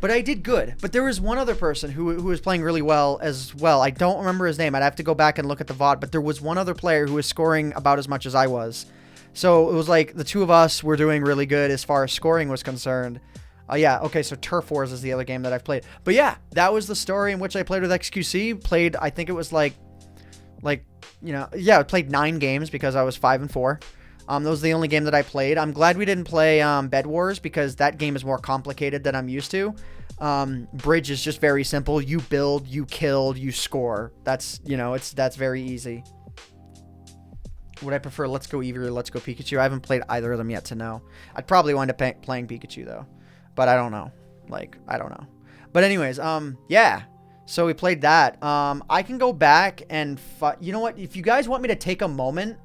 But I did good. But there was one other person who was playing really well as well. I don't remember his name. I'd have to go back and look at the VOD. But there was one other player who was scoring about as much as I was. So it was the 2 of us were doing really good as far as scoring was concerned. Yeah, okay, so Turf Wars is the other game that I've played. But yeah, that was the story in which I played with XQC. I think it was I played 9 games because I was 5 and 4. Those are the only game that I played. I'm glad we didn't play Bed Wars because that game is more complicated than I'm used to. Bridge is just very simple. You build, you kill, you score. That's, you know, that's very easy. Would I prefer Let's Go Eevee or Let's Go Pikachu? I haven't played either of them yet to know. I'd probably wind up playing Pikachu though, but I don't know. Like, I don't know. But anyways, yeah. So we played that. I can go back and you know what? If you guys want me to take a moment,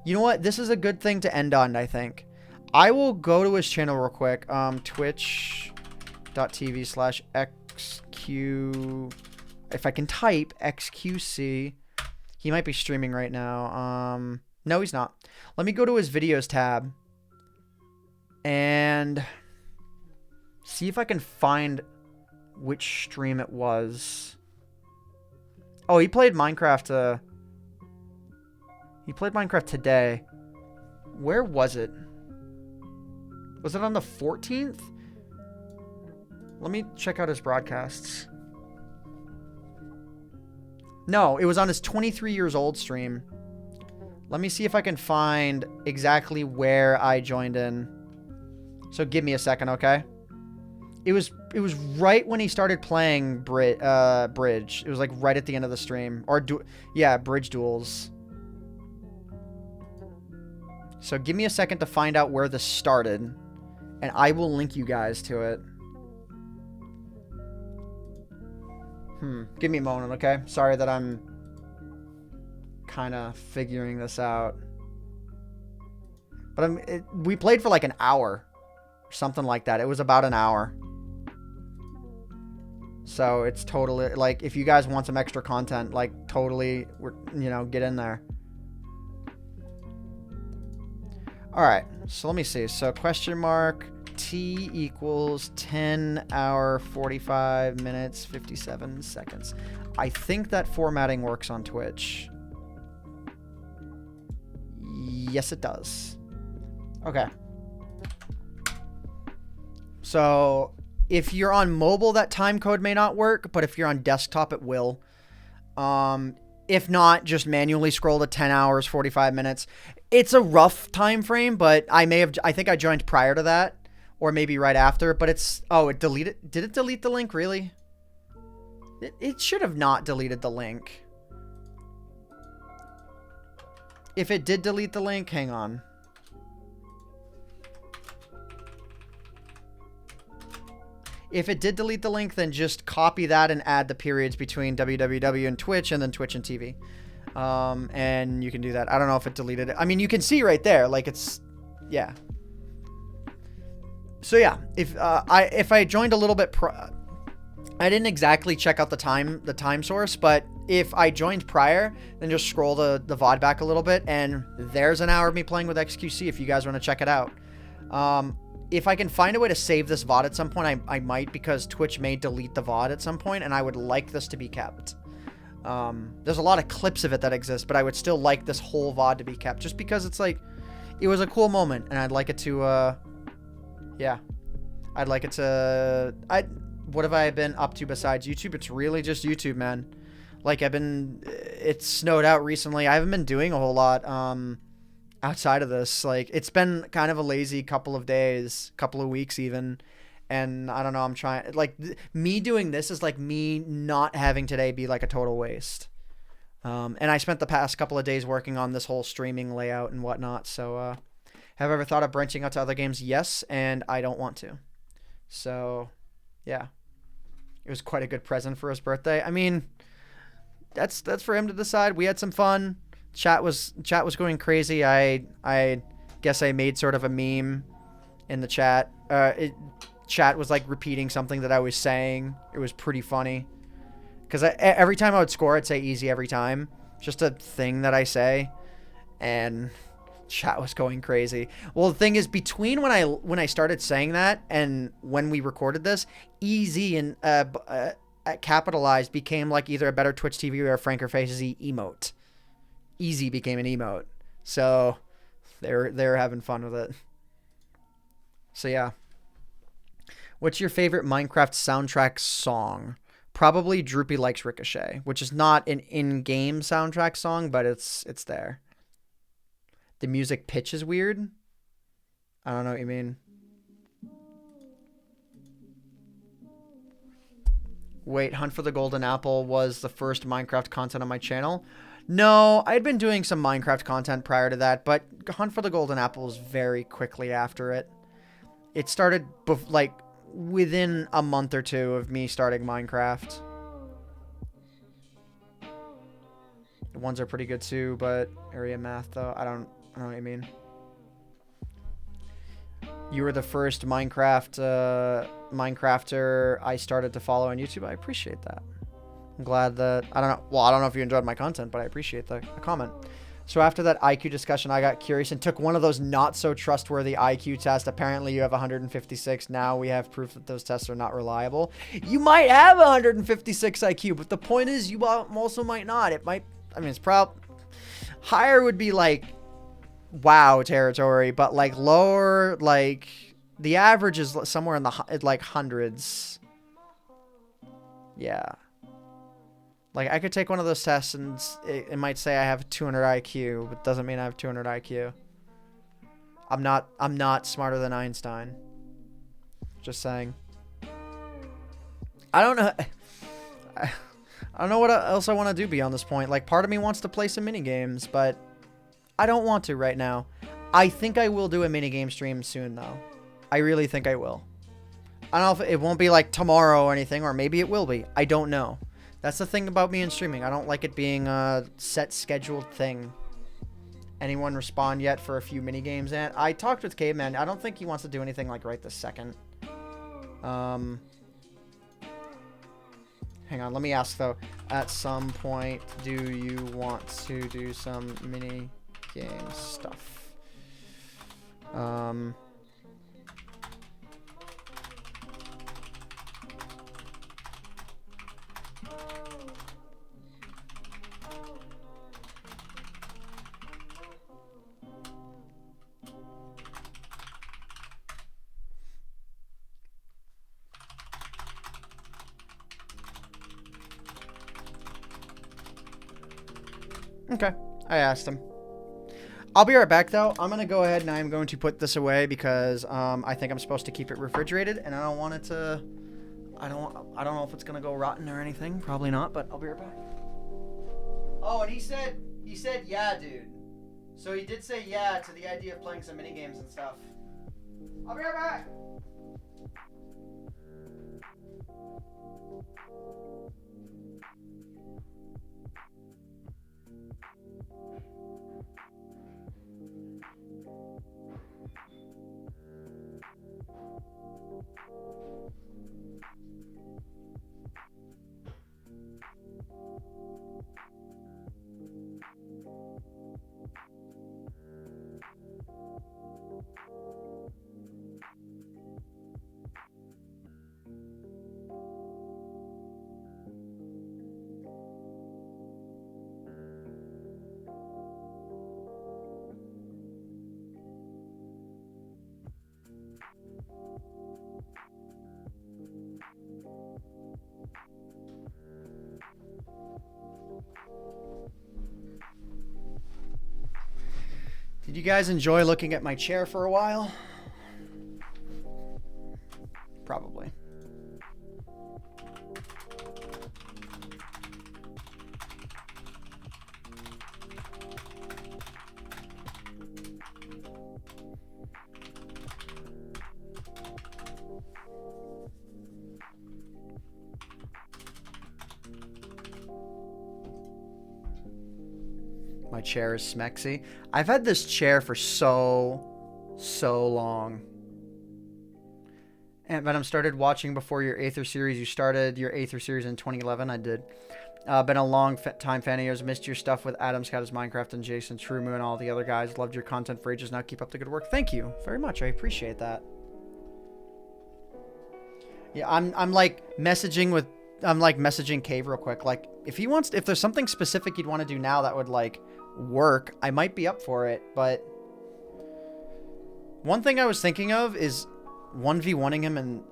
you know what? This is a good thing to end on, I think. I will go to his channel real quick. Twitch.tv/XQ. If I can type XQC. He might be streaming right now. No, he's not. Let me go to his videos tab and see if I can find which stream it was. Oh, he played Minecraft. He played Minecraft today. Where was it? Was it on the 14th? Let me check out his broadcasts. No, it was on his 23 years old stream. Let me see if I can find exactly where I joined in. So give me a second, okay? It was right when he started playing Bridge. It was like right at the end of the stream. Or, yeah, Bridge Duels. So give me a second to find out where this started. And I will link you guys to it. Give me a moment, okay? Sorry that I'm kind of figuring this out. But we played for like an hour. Or something like that. It was about an hour. So it's totally, like, if you guys want some extra content, like, totally, you know, get in there. Alright, so let me see. So question mark T equals 10 hour 45 minutes 57 seconds. I think that formatting works on Twitch. Yes, it does. Okay. So if you're on mobile, that time code may not work, but if you're on desktop, it will. If not, just manually scroll to 10 hours 45 minutes. It's a rough time frame, but I think I joined prior to that. Or maybe right after, but it's... Oh, it deleted... Did it delete the link, really? It should have not deleted the link. If it did delete the link, hang on. If it did delete the link, then just copy that and add the periods between www and Twitch, and then Twitch and TV. And you can do that. I don't know if it deleted it. I mean, you can see right there, like it's... Yeah. So yeah, if I joined a little bit, I didn't exactly check out the time source, but if I joined prior, then just scroll the VOD back a little bit, and there's an hour of me playing with XQC if you guys want to check it out. If I can find a way to save this VOD at some point, I might, because Twitch may delete the VOD at some point, and I would like this to be kept. There's a lot of clips of it that exist, but I would still like this whole VOD to be kept, just because it's like, it was a cool moment, and I'd like it to, yeah, I'd like it to... What have I been up to besides YouTube? It's really just YouTube, man. Like, it's snowed out recently. I haven't been doing a whole lot outside of this. Like, it's been kind of a lazy couple of days, couple of weeks even. And I don't know, I'm trying... Like, me doing this is like me not having today be like a total waste. And I spent the past couple of days working on this whole streaming layout and whatnot, so... Have I ever thought of branching out to other games? Yes, and I don't want to. So, yeah. It was quite a good present for his birthday. I mean, that's for him to decide. We had some fun. Chat was going crazy. I guess I made sort of a meme in the chat. Chat was like repeating something that I was saying. It was pretty funny. Because every time I would score, I'd say easy every time. Just a thing that I say. And... Chat was going crazy. Well, the thing is, between when I started saying that and when we recorded this, easy and capitalized became like either a better Twitch TV or a Franker Faces emote. Easy became an emote. So they're having fun with it. So yeah. What's your favorite Minecraft soundtrack song? Probably Droopy Likes Ricochet, which is not an in-game soundtrack song, but it's there. The music pitch is weird. I don't know what you mean. Wait, Hunt for the Golden Apple was the first Minecraft content on my channel? No, I had been doing some Minecraft content prior to that, but Hunt for the Golden Apple was very quickly after it. It started, like, within a month or two of me starting Minecraft. The ones are pretty good too, but area math, though, I don't know what you mean. You were the first Minecrafter I started to follow on YouTube. I appreciate that. I'm glad that, I don't know if you enjoyed my content, but I appreciate the comment. So after that IQ discussion, I got curious and took one of those not so trustworthy IQ tests. Apparently you have 156. Now we have proof that those tests are not reliable. You might have 156 IQ, but the point is you also might not. It might, I mean, it's probably higher would be like wow territory, but like lower, like the average is somewhere in the like hundreds. Yeah. Like I could take one of those tests and it might say I have 200 IQ, but doesn't mean I have 200 IQ. I'm not smarter than Einstein. Just saying. I don't know. I don't know what else I want to do beyond this point. Like part of me wants to play some mini games, but I don't want to right now. I think I will do a minigame stream soon, though. I really think I will. I don't know if it won't be like tomorrow or anything, or maybe it will be. I don't know. That's the thing about me and streaming. I don't like it being a set scheduled thing. Anyone respond yet for a few minigames? And I talked with Caveman. I don't think he wants to do anything like right this second. Hang on, let me ask though. At some point, do you want to do some mini game stuff? Okay, I asked him. I'll be right back though. I'm gonna go ahead and I'm going to put this away because I think I'm supposed to keep it refrigerated and I don't want it to. I don't know if it's gonna go rotten or anything. Probably not, but I'll be right back. Oh, and he said yeah, dude. So he did say yeah to the idea of playing some mini games and stuff. I'll be right back. Did you guys enjoy looking at my chair for a while? Probably. My chair is smexy. I've had this chair for so long. And Venom started watching before your Aether series. You started your Aether series in 2011. I did. Been a long time fan of yours. Missed your stuff with Adam Scott as Minecraft and Jason Trumu and all the other guys. Loved your content for ages. Now keep up the good work. Thank you very much. I appreciate that. Yeah, I'm like messaging with. I'm like messaging Cave real quick. Like if he wants, if there's something specific you'd want to do now that would like work, I might be up for it. But one thing I was thinking of is 1v1ing him in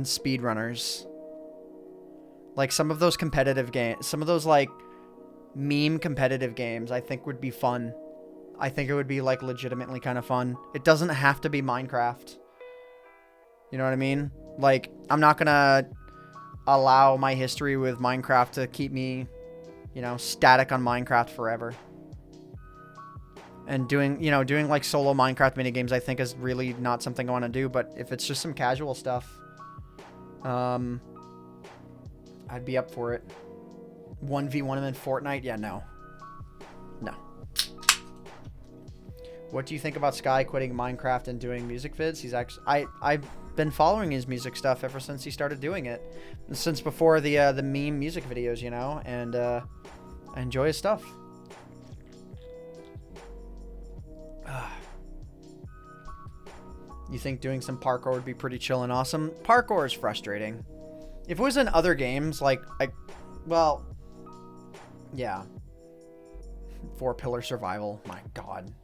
speedrunners. Like some of those competitive games, some of those like meme competitive games, I think would be fun. I think it would be like legitimately kind of fun. It doesn't have to be Minecraft. You know what I mean? Like, I'm not gonna allow my history with Minecraft to keep me, you know, static on Minecraft forever. And doing like solo Minecraft minigames, I think is really not something I want to do. But if it's just some casual stuff, I'd be up for it. 1v1 him in Fortnite? Yeah, no. No. What do you think about Sky quitting Minecraft and doing music vids? He's actually... I've been following his music stuff ever since he started doing it. Since before the meme music videos, you know? And I enjoy his stuff. You think doing some parkour would be pretty chill and awesome? Parkour is frustrating. If it was in other games, well, yeah. 4-pillar survival. My God.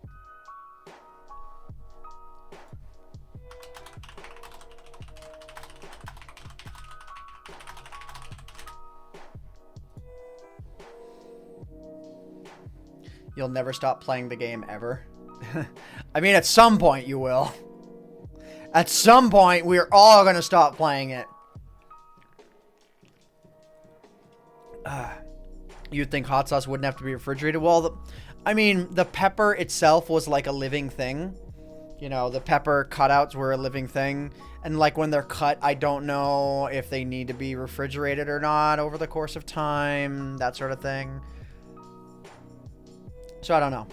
You'll never stop playing the game ever. I mean, at some point you will. At some point, we're all going to stop playing it. You'd think hot sauce wouldn't have to be refrigerated. Well, I mean, the pepper itself was like a living thing. You know, the pepper cutouts were a living thing. And like when they're cut, I don't know if they need to be refrigerated or not over the course of time. That sort of thing. So I don't know.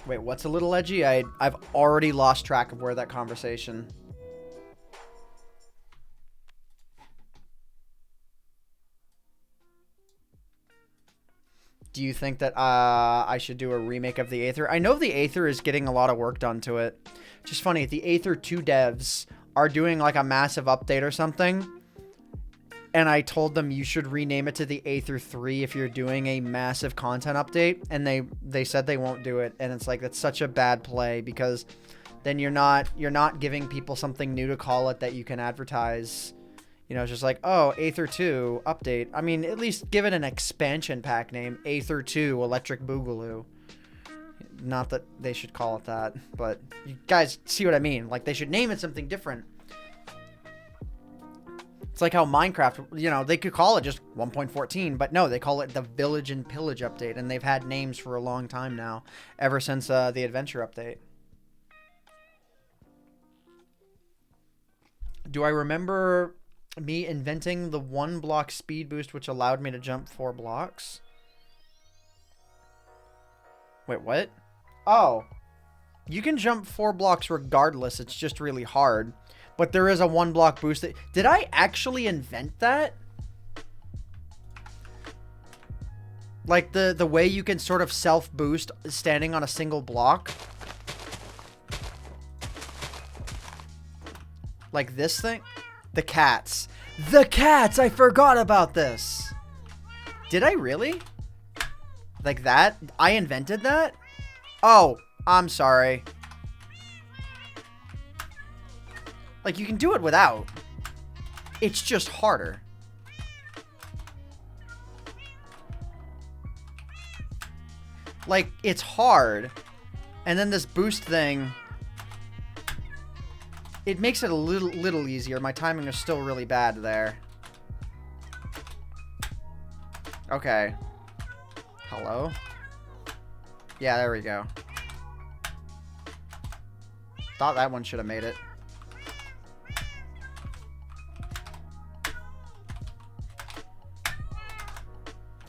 Wait, what's a little edgy? I've already lost track of where that conversation. Do you think that I should do a remake of the Aether? I know the Aether is getting a lot of work done to it. Just funny, the Aether 2 devs are doing like a massive update or something. And I told them you should rename it to the Aether 3 if you're doing a massive content update. And they said they won't do it. And it's like, that's such a bad play because then you're not giving people something new to call it that you can advertise. You know, it's just like, oh, Aether 2 update. I mean, at least give it an expansion pack name. Aether 2 Electric Boogaloo. Not that they should call it that, but you guys see what I mean. Like, they should name it something different. It's like how Minecraft, you know, they could call it just 1.14, but no, they call it the Village and Pillage update, and they've had names for a long time now, ever since the Adventure update. Do I remember me inventing the 1-block speed boost, which allowed me to jump 4 blocks? Wait, what? Oh, you can jump 4 blocks regardless. It's just really hard. But there is a 1-block boost. Did I actually invent that? Like the way you can sort of self-boost standing on a single block? Like this thing? The cats. The cats! I forgot about this! Did I really? Like that? I invented that? Oh, I'm sorry. Like, you can do it without. It's just harder. Like, it's hard. And then this boost thing, it makes it a little easier. My timing is still really bad there. Okay. Hello? Yeah, there we go. Thought that one should have made it.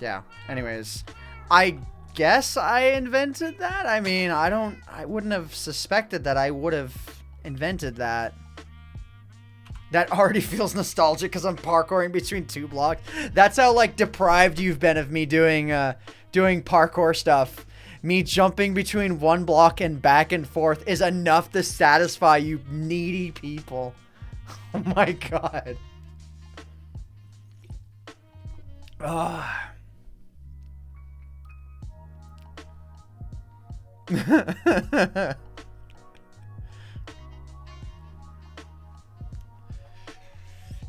Yeah, anyways, I guess I invented that. I mean, I wouldn't have suspected that I would have invented that. That already feels nostalgic because I'm parkouring between 2 blocks. That's how, like, deprived you've been of me doing parkour stuff. Me jumping between 1 block and back and forth is enough to satisfy you needy people. Oh my God. Ugh.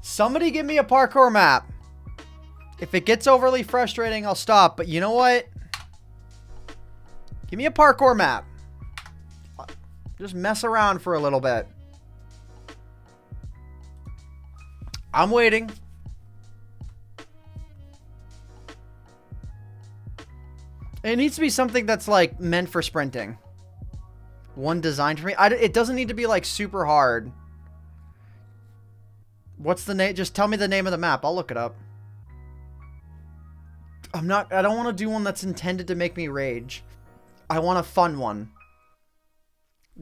Somebody give me a parkour map. If it gets overly frustrating, I'll stop. But you know what? Give me a parkour map. Just mess around for a little bit. I'm waiting. It needs to be something that's like meant for sprinting. One designed for me. It doesn't need to be like super hard. What's the name? Just tell me the name of the map. I'll look it up. I don't want to do one that's intended to make me rage. I want a fun one.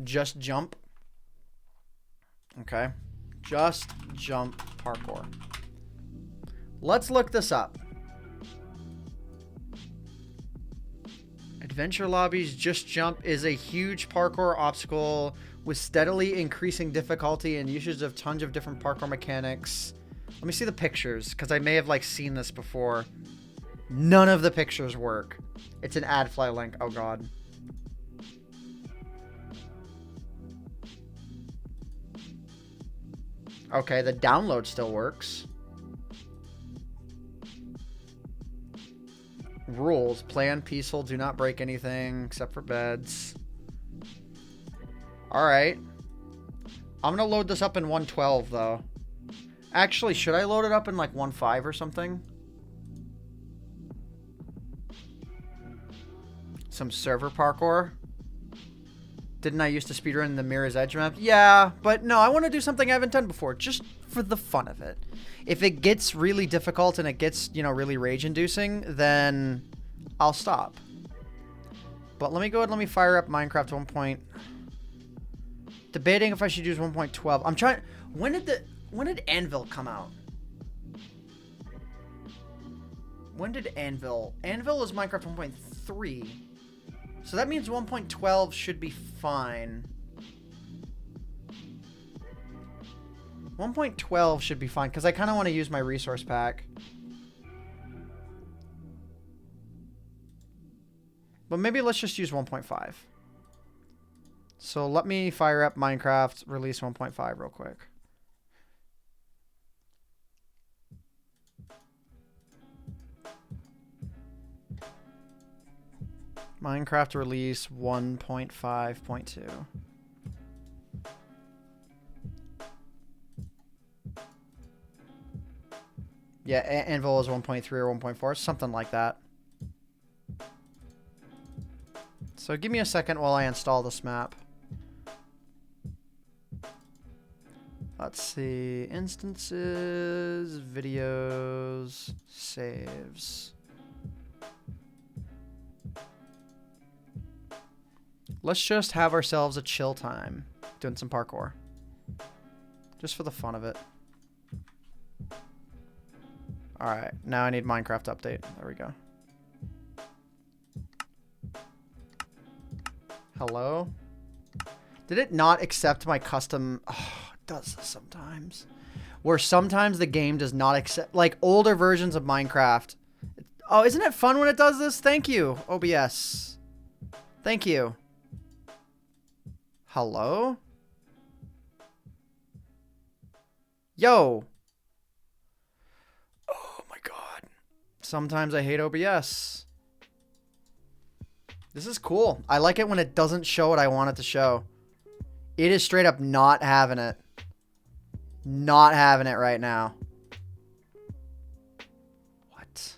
Just jump. Okay. Just jump parkour. Let's look this up. Adventure Lobbies Just Jump is a huge parkour obstacle with steadily increasing difficulty and usage of tons of different parkour mechanics. Let me see the pictures, because I may have like seen this before. None of the pictures work. It's an AdFly link. Oh god. Okay, the download still works. Rules. Plan peaceful. Do not break anything except for beds. Alright. I'm going to load this up in 112, though. Actually, should I load it up in, like, 1.5 or something? Some server parkour. Didn't I used to speedrun the Mirror's Edge map? Yeah, but no, I want to do something I haven't done before, just for the fun of it. If it gets really difficult and it gets, you know, really rage-inducing, then I'll stop. But let me go ahead and let me fire up Minecraft 1. Debating if I should use 1.12. I'm trying... When did Anvil come out? When did Anvil... Anvil is Minecraft 1.3. So that means 1.12 should be fine. 1.12 should be fine, because I kind of want to use my resource pack. But maybe let's just use 1.5. So let me fire up Minecraft, release 1.5 real quick. Minecraft release 1.5.2. Yeah, Anvil is 1.3 or 1.4, something like that. So give me a second while I install this map. Let's see. Instances, videos, saves. Let's just have ourselves a chill time doing some parkour. Just for the fun of it. Alright, now I need Minecraft update. There we go. Hello? Did it not accept my custom... Oh, it does this sometimes. Where sometimes the game does not accept... Like, older versions of Minecraft. Oh, isn't it fun when it does this? Thank you, OBS. Thank you. Hello? Yo. Oh my god. Sometimes I hate OBS. This is cool. I like it when it doesn't show what I want it to show. It is straight up not having it. Not having it right now. What?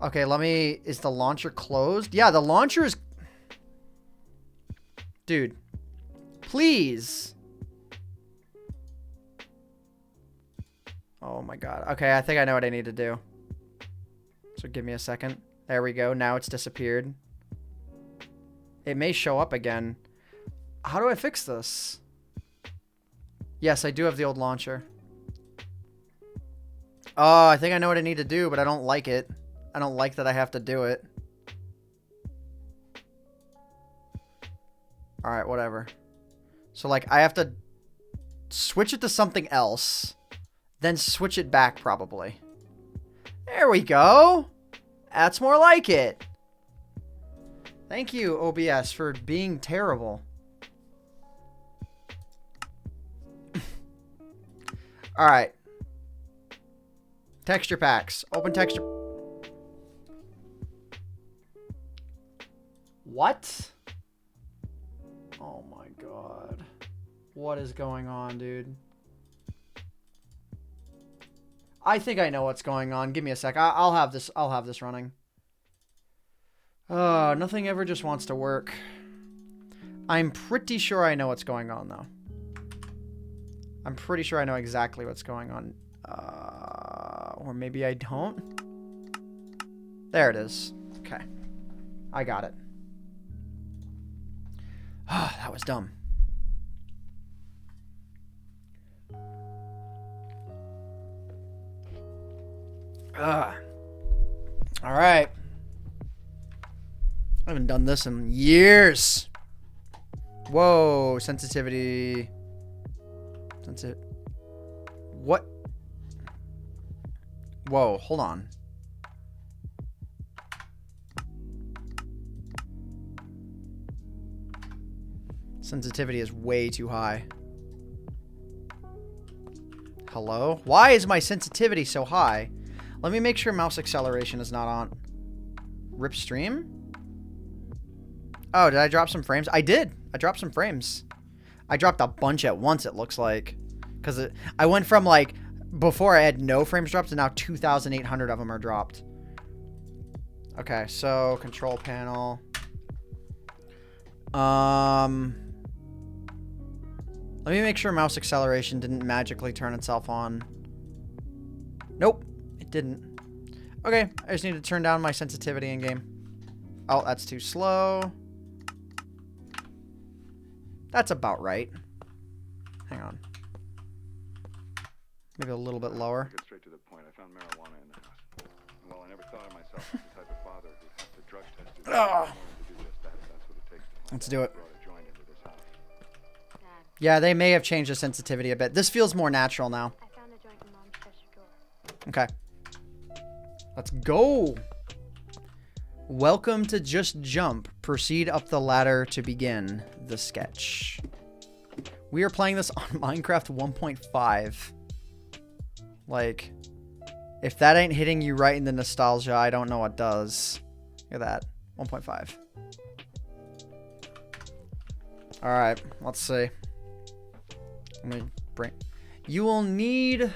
Okay, let me... Is the launcher closed? Yeah, the launcher is... Dude. Please. Oh my god. Okay, I think I know what I need to do. So give me a second. There we go. Now it's disappeared. It may show up again. How do I fix this? Yes, I do have the old launcher. Oh, I think I know what I need to do, but I don't like it. I don't like that I have to do it. Alright, whatever. So, like, I have to switch it to something else. Then switch it back, probably. There we go. That's more like it. Thank you, OBS, for being terrible. Alright. Texture packs. Open texture. What? Oh my god. What is going on, dude? I think I know what's going on. Give me a sec. I'll have this running. Nothing ever just wants to work. I'm pretty sure I know what's going on, though. I'm pretty sure I know exactly what's going on. Or maybe I don't. There it is. Okay. I got it. Ah, that was dumb. All right. I haven't done this in years. Whoa, sensitivity. What? Whoa, hold on. Sensitivity is way too high. Hello? Why is my sensitivity so high? Let me make sure mouse acceleration is not on. Rip stream? Oh, did I drop some frames? I did. I dropped some frames. I dropped a bunch at once, it looks like. Because I went from, like, before I had no frames dropped to now 2,800 of them are dropped. Okay, so control panel. Let me make sure mouse acceleration didn't magically turn itself on. Nope, it didn't. Okay, I just need to turn down my sensitivity in game. Oh, that's too slow. That's about right. Hang on. Maybe a little bit lower. Get straight to the point. I found marijuana in the house. Well, I never thought of myself as the type of father who'd have to drug test his children to do just that. That's what it takes to Let's do it. brought a joint into this house. Yeah, they may have changed the sensitivity a bit. This feels more natural now. I found a joint in Mom's dresser drawer. Okay. Let's go. Welcome to Just Jump. Proceed up the ladder to begin the sketch. We are playing this on Minecraft 1.5. Like, if that ain't hitting you right in the nostalgia, I don't know what does. Look at that. 1.5. Alright, let's see. Let me bring... You will need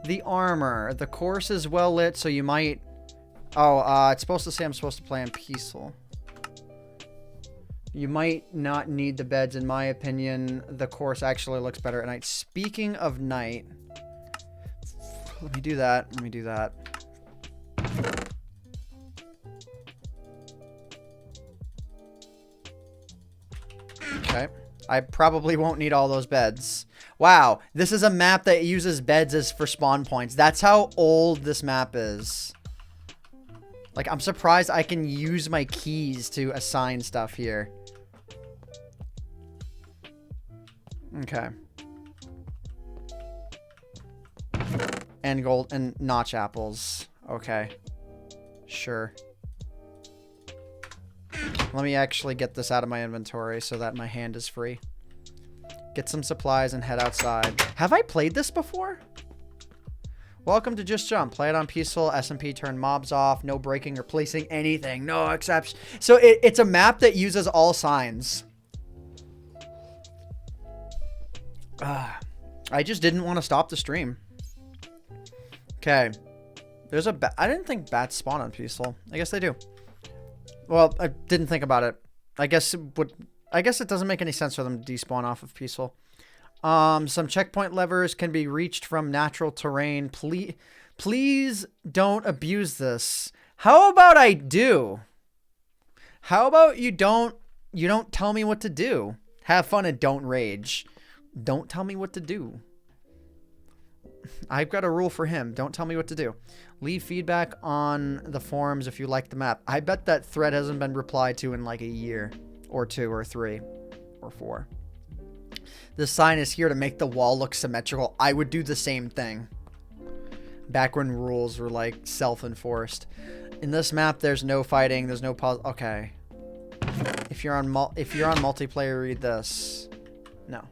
the armor. The course is well lit, so you might... Oh, it's supposed to say I'm supposed to play on peaceful. You might not need the beds, in my opinion. The course actually looks better at night. Speaking of night... Let me do that. Let me do that. Okay. I probably won't need all those beds. Wow. This is a map that uses beds as for spawn points. That's how old this map is. Like, I'm surprised I can use my keys to assign stuff here. Okay. And gold and notch apples. Okay. Sure. Let me actually get this out of my inventory so that my hand is free. Get some supplies and head outside. Have I played this before? Welcome to Just Jump. Play it on peaceful. SMP turn mobs off. No breaking or placing anything. No exception. So it's a map that uses all signs. I just didn't want to stop the stream. Okay. There's a bat. I didn't think bats spawn on peaceful. I guess they do. Well, I didn't think about it. I guess it doesn't make any sense for them to despawn off of peaceful. Some checkpoint levers can be reached from natural terrain. Please don't abuse this. How about I do? How about you don't tell me what to do? Have fun and don't rage. Don't tell me what to do. I've got a rule for him. Don't tell me what to do. Leave feedback on the forums if you like the map. I bet that thread hasn't been replied to in like a year or 2 or 3 or 4. This sign is here to make the wall look symmetrical. I would do the same thing. Back when rules were like self-enforced. In this map, there's no fighting. There's no pause. Okay. If you're on multiplayer, read this. No.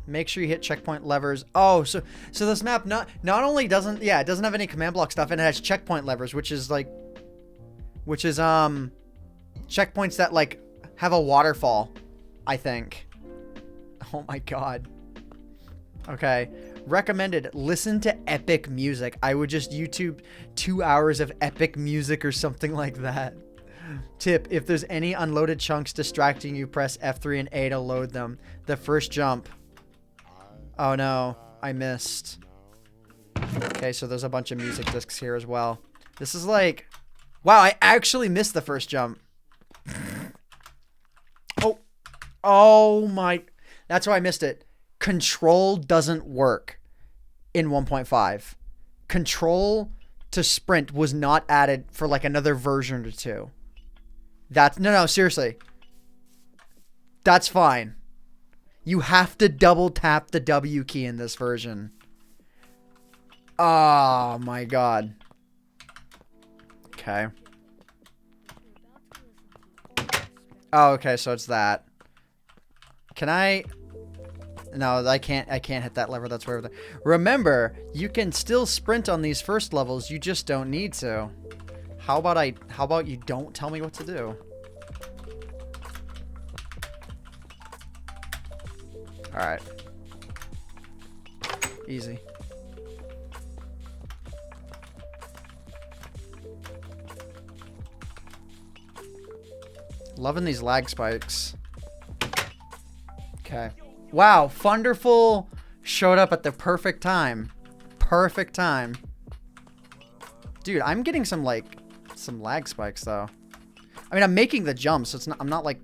Make sure you hit checkpoint levers. Oh, so this map not only doesn't, yeah, it doesn't have any command block stuff, and it has checkpoint levers, which is checkpoints that like have a waterfall, I think. Oh my god. Okay. Recommended, listen to epic music. I would just YouTube 2 hours of epic music or something like that. Tip, if there's any unloaded chunks distracting you, press F3 and A to load them. The first jump. Oh no, I missed. Okay, so there's a bunch of music discs here as well. This is like... Wow, I actually missed the first jump. Oh. Oh my... That's why I missed it. Control doesn't work in 1.5. Control to sprint was not added for like another version or two. That's... No, seriously. That's fine. You have to double tap the W key in this version. Oh my god. Okay. Oh, okay, so it's that. Can I... No, I can't hit that lever. That's where... Remember, you can still sprint on these first levels. You just don't need to. How about you don't tell me what to do? Alright. Easy. Loving these lag spikes. Okay. Wow, Thunderful showed up at the perfect time. Perfect time. Dude, I'm getting some lag spikes though. I mean, I'm making the jump, so I'm not like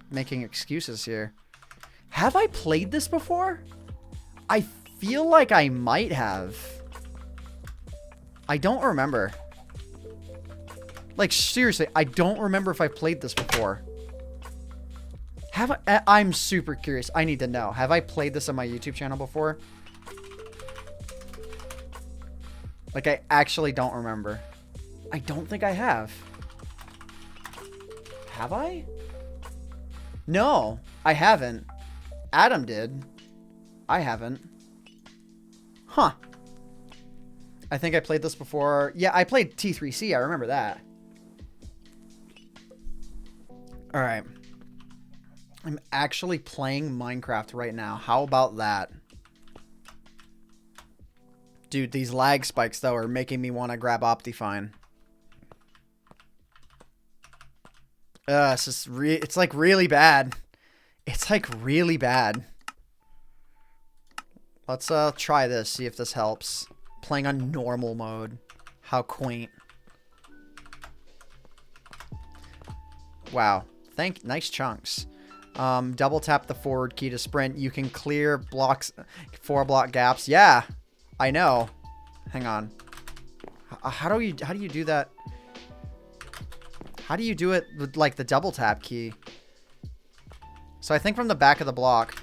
making excuses here. Have I played this before? I feel like I might have. I don't remember. Like, seriously, I don't remember if I played this before. I'm super curious. I need to know. Have I played this on my YouTube channel before? Like, I actually don't remember. I don't think I have. Have I? No, I haven't. Adam did. I haven't. Huh. I think I played this before. Yeah, I played T3C. I remember that. All right. I'm actually playing Minecraft right now. How about that? Dude, these lag spikes, though, are making me want to grab Optifine. It's like really bad. It's like really bad. Let's try this, see if this helps. Playing on normal mode. How quaint. Wow. Nice chunks. Double tap the forward key to sprint. You can clear blocks, 4 block gaps. Yeah, I know. Hang on. How do you do that? How do you do it with like the double tap key? So I think from the back of the block.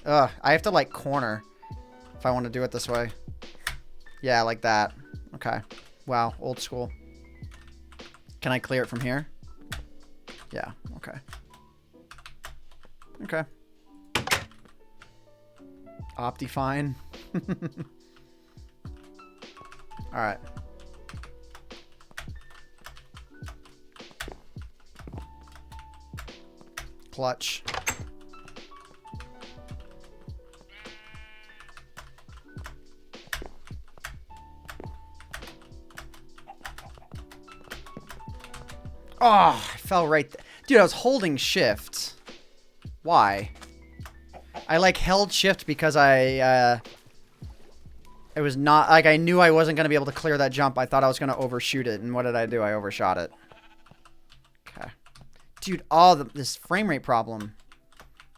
I have to like corner if I want to do it this way. Yeah, like that. Okay. Wow, old school. Can I clear it from here? Yeah, okay. Okay. Optifine. Alright. Clutch. Oh, I fell right there. Dude, I was holding shift. Why? I like held shift because it was not like I knew I wasn't going to be able to clear that jump. I thought I was going to overshoot it. And what did I do? I overshot it. Okay. Dude, this frame rate problem.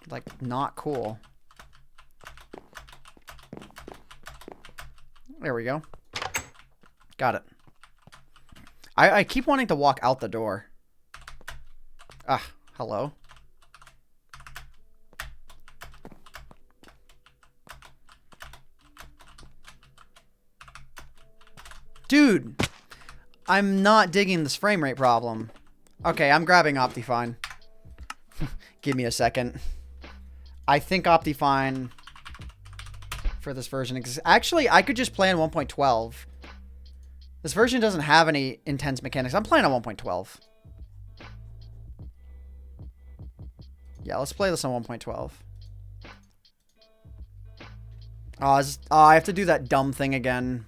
Like, not cool. There we go. Got it. I keep wanting to walk out the door. Ah, hello. Dude, I'm not digging this frame rate problem. Okay, I'm grabbing Optifine. Give me a second. I think Optifine for this version. Actually, I could just play on 1.12. This version doesn't have any intense mechanics. I'm playing on 1.12. Yeah, let's play this on 1.12. Oh, I have to do that dumb thing again.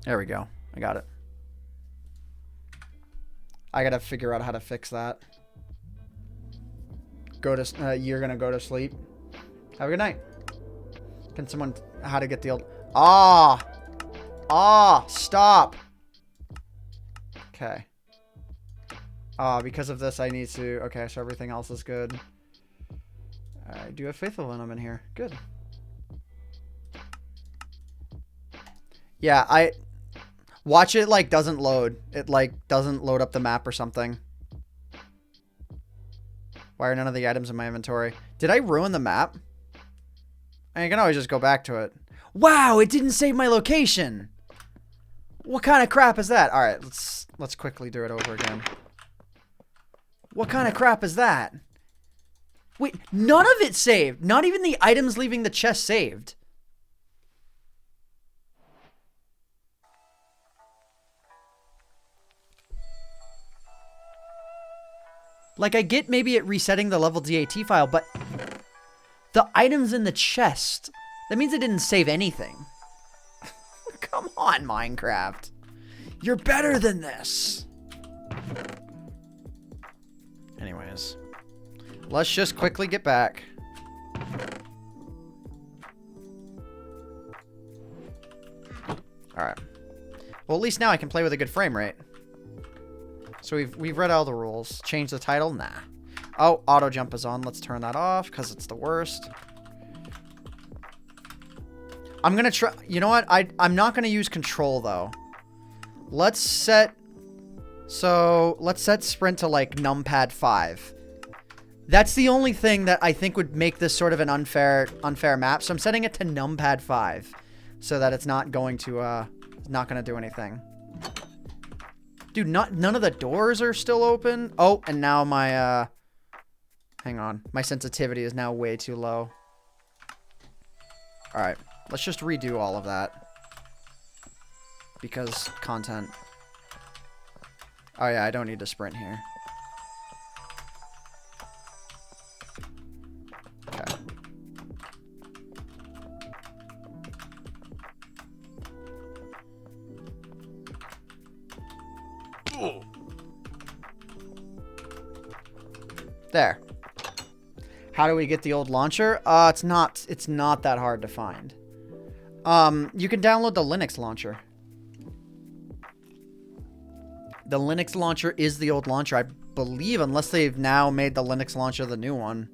There we go. I got it. I gotta figure out how to fix that. You're gonna go to sleep. Have a good night. Can someone... How to get the old... Stop. Okay. Because of this, I need to... Okay, so everything else is good. I do have Faithful Venom in here. Good. Yeah, Watch it, like, doesn't load. It, like, doesn't load up the map or something. Why are none of the items in my inventory? Did I ruin the map? I can always just go back to it. Wow, it didn't save my location! What kind of crap is that? Alright, let's quickly do it over again. What kind of crap is that? Wait, none of it saved! Not even the items leaving the chest saved. Like, I get maybe it resetting the level DAT file, but the items in the chest, that means it didn't save anything. Come on, Minecraft. You're better than this. Anyways, let's just quickly get back. Alright. Well, at least now I can play with a good frame rate. So we've read all the rules. Change the title? Nah. Oh, auto jump is on. Let's turn that off because it's the worst. I'm going to try... You know what? I'm not going to use control, though. Let's set... So, let's set sprint to, like, numpad 5. That's the only thing that I think would make this sort of an unfair map. So I'm setting it to numpad 5. So that it's not going to, do anything. Dude, none of the doors are still open. Oh, and now my, hang on. My sensitivity is now way too low. Alright. Let's just redo all of that. Because content. Oh yeah, I don't need to sprint here. Okay. There. How do we get the old launcher? It's not that hard to find. You can download the Linux launcher. The Linux launcher is the old launcher, I believe, unless they've now made the Linux launcher the new one.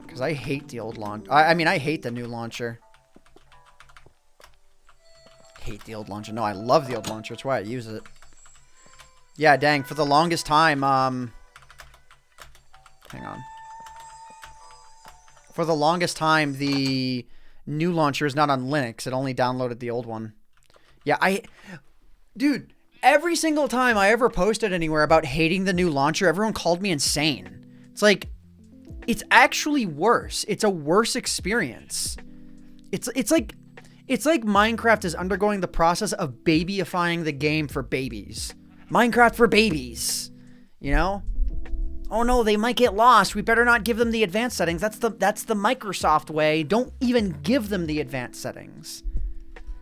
Because I hate the old launcher. I mean, I hate the new launcher. Hate the old launcher. No, I love the old launcher. That's why I use it. Yeah, dang. For the longest time, hang on. For the longest time, the new launcher is not on Linux. It only downloaded the old one. Yeah, Dude, every single time I ever posted anywhere about hating the new launcher, everyone called me insane. It's like, it's actually worse. It's a worse experience. It's like Minecraft is undergoing the process of babyifying the game for babies. Minecraft for babies. You know? Oh no, they might get lost. We better not give them the advanced settings. That's the Microsoft way. Don't even give them the advanced settings.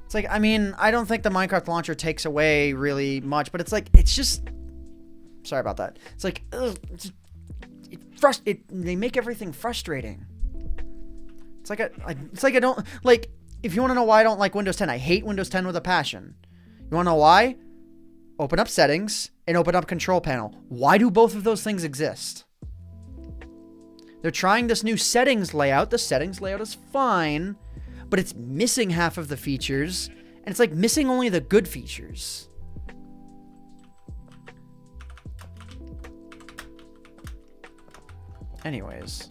It's like, I mean, I don't think the Minecraft launcher takes away really much, but it's like, it's just... Sorry about that. It's like, ugh, they make everything frustrating. It's like I don't... Like, if you want to know why I don't like Windows 10, I hate Windows 10 with a passion. You want to know why? Open up settings and open up control panel. Why do both of those things exist? They're trying this new settings layout. The settings layout is fine, but it's missing half of the features, and it's like missing only the good features. Anyways.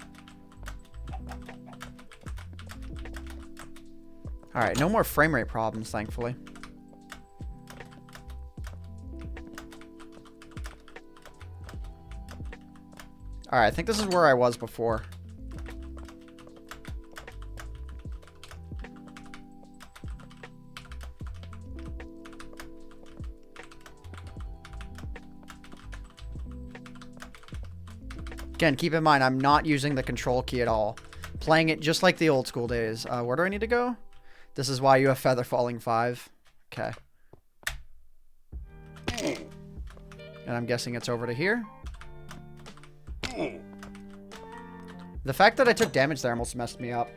Alright, no more frame rate problems, thankfully. Alright, I think this is where I was before. Again, keep in mind, I'm not using the control key at all. Playing it just like the old school days. Where do I need to go? This is why you have feather falling 5. Okay. And I'm guessing it's over to here. The fact that I took damage there almost messed me up.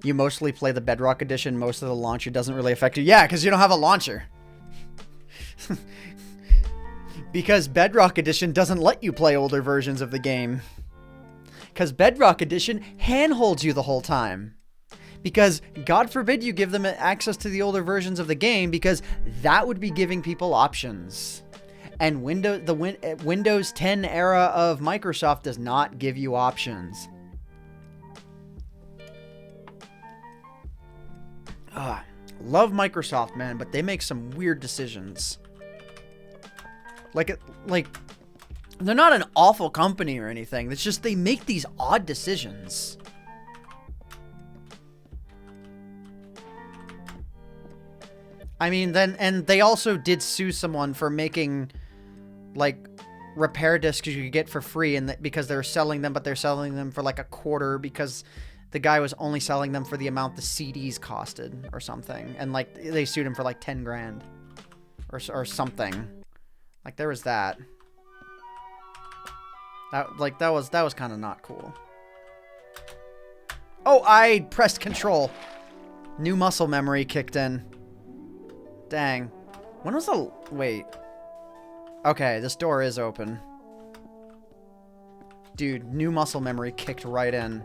You mostly play the Bedrock Edition. Most of the launcher doesn't really affect you. Yeah, because you don't have a launcher. Because Bedrock Edition doesn't let you play older versions of the game. Because Bedrock Edition handholds you the whole time. Because God forbid you give them access to the older versions of the game, because that would be giving people options. And Windows 10 era of Microsoft does not give you options. Love Microsoft, man, but they make some weird decisions. Like, they're not an awful company or anything. It's just they make these odd decisions. I mean, and they also did sue someone for making, like, repair discs you could get for free, and because they're selling them, but they're selling them for like $0.25 because the guy was only selling them for the amount the CDs costed or something, and like they sued him for like 10 grand or something. Like there was that. That was kind of not cool. Oh, I pressed control. New muscle memory kicked in. Dang. When was the... Wait. Okay, this door is open. Dude, new muscle memory kicked right in.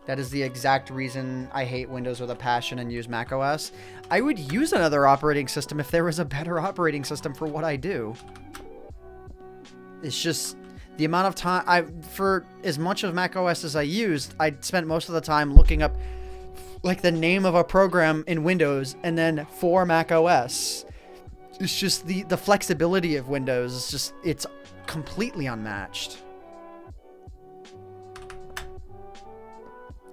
That is the exact reason I hate Windows with a passion and use macOS. I would use another operating system if there was a better operating system for what I do. It's just the amount of time for as much of macOS as I used, I spent most of the time looking up like the name of a program in Windows and then for macOS. It's just the flexibility of Windows is just, it's completely unmatched.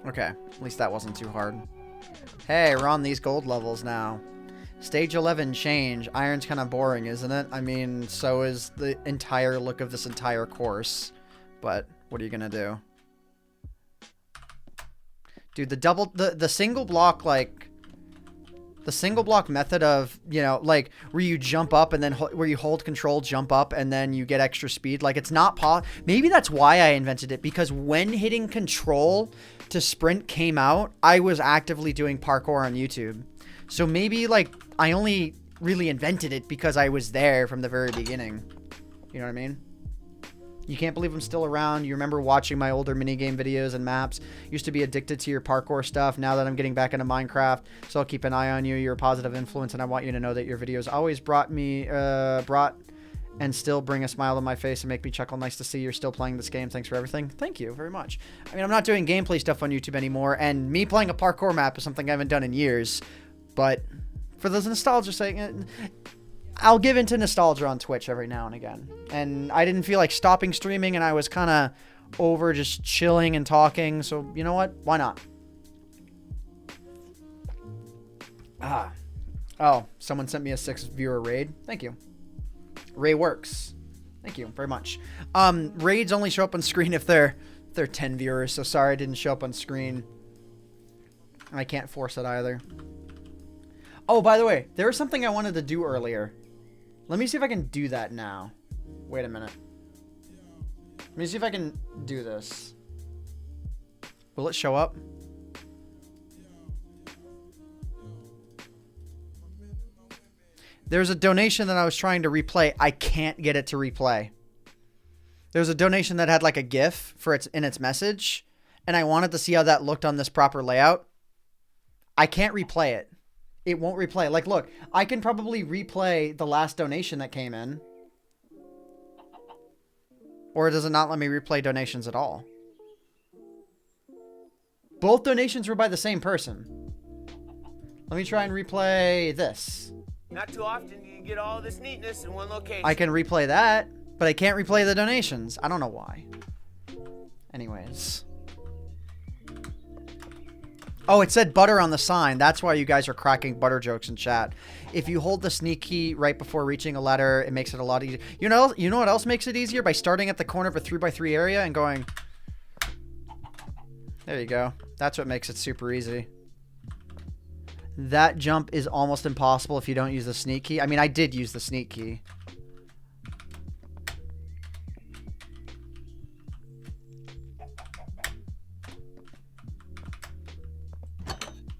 Okay, at least that wasn't too hard. Hey, we're on these gold levels now. Stage 11 change. Iron's kind of boring, isn't it? I mean, so is the entire look of this entire course. But what are you gonna do? Dude, the single block, like... The single block method of, you know, like, where you jump up and then where you hold control, jump up, and then you get extra speed. Like, it's not maybe that's why I invented it, because when hitting control to sprint came out, I was actively doing parkour on YouTube. So maybe, like, I only really invented it because I was there from the very beginning. You know what I mean? You can't believe I'm still around. You remember watching my older minigame videos and maps. Used to be addicted to your parkour stuff. Now that I'm getting back into Minecraft, so I'll keep an eye on you. You're a positive influence, and I want you to know that your videos always brought and still bring a smile on my face and make me chuckle. Nice to see you're still playing this game. Thanks for everything. Thank you very much. I mean, I'm not doing gameplay stuff on YouTube anymore, and me playing a parkour map is something I haven't done in years. But for those nostalgia sake, I'll give into nostalgia on Twitch every now and again. And I didn't feel like stopping streaming, and I was kind of over just chilling and talking. So, you know what? Why not? Oh, someone sent me a 6-viewer raid. Thank you. Ray works. Thank you very much. Raids only show up on screen if they're 10 viewers. So sorry I didn't show up on screen. I can't force it either. Oh, by the way, there was something I wanted to do earlier. Let me see if I can do that now. Wait a minute. Let me see if I can do this. Will it show up? There's a donation that I was trying to replay. I can't get it to replay. There's a donation that had like a GIF for in its message, and I wanted to see how that looked on this proper layout. I can't replay it. It won't replay. Like, look, I can probably replay the last donation that came in. Or does it not let me replay donations at all? Both donations were by the same person. Let me try and replay this. Not too often do you get all this neatness in one location. I can replay that, but I can't replay the donations. I don't know why. Anyways. Oh, it said butter on the sign. That's why you guys are cracking butter jokes in chat. If you hold the sneak key right before reaching a ladder, it makes it a lot easier. You know what else makes it easier? By starting at the corner of a 3x3 area and going... There you go. That's what makes it super easy. That jump is almost impossible if you don't use the sneak key. I mean, I did use the sneak key.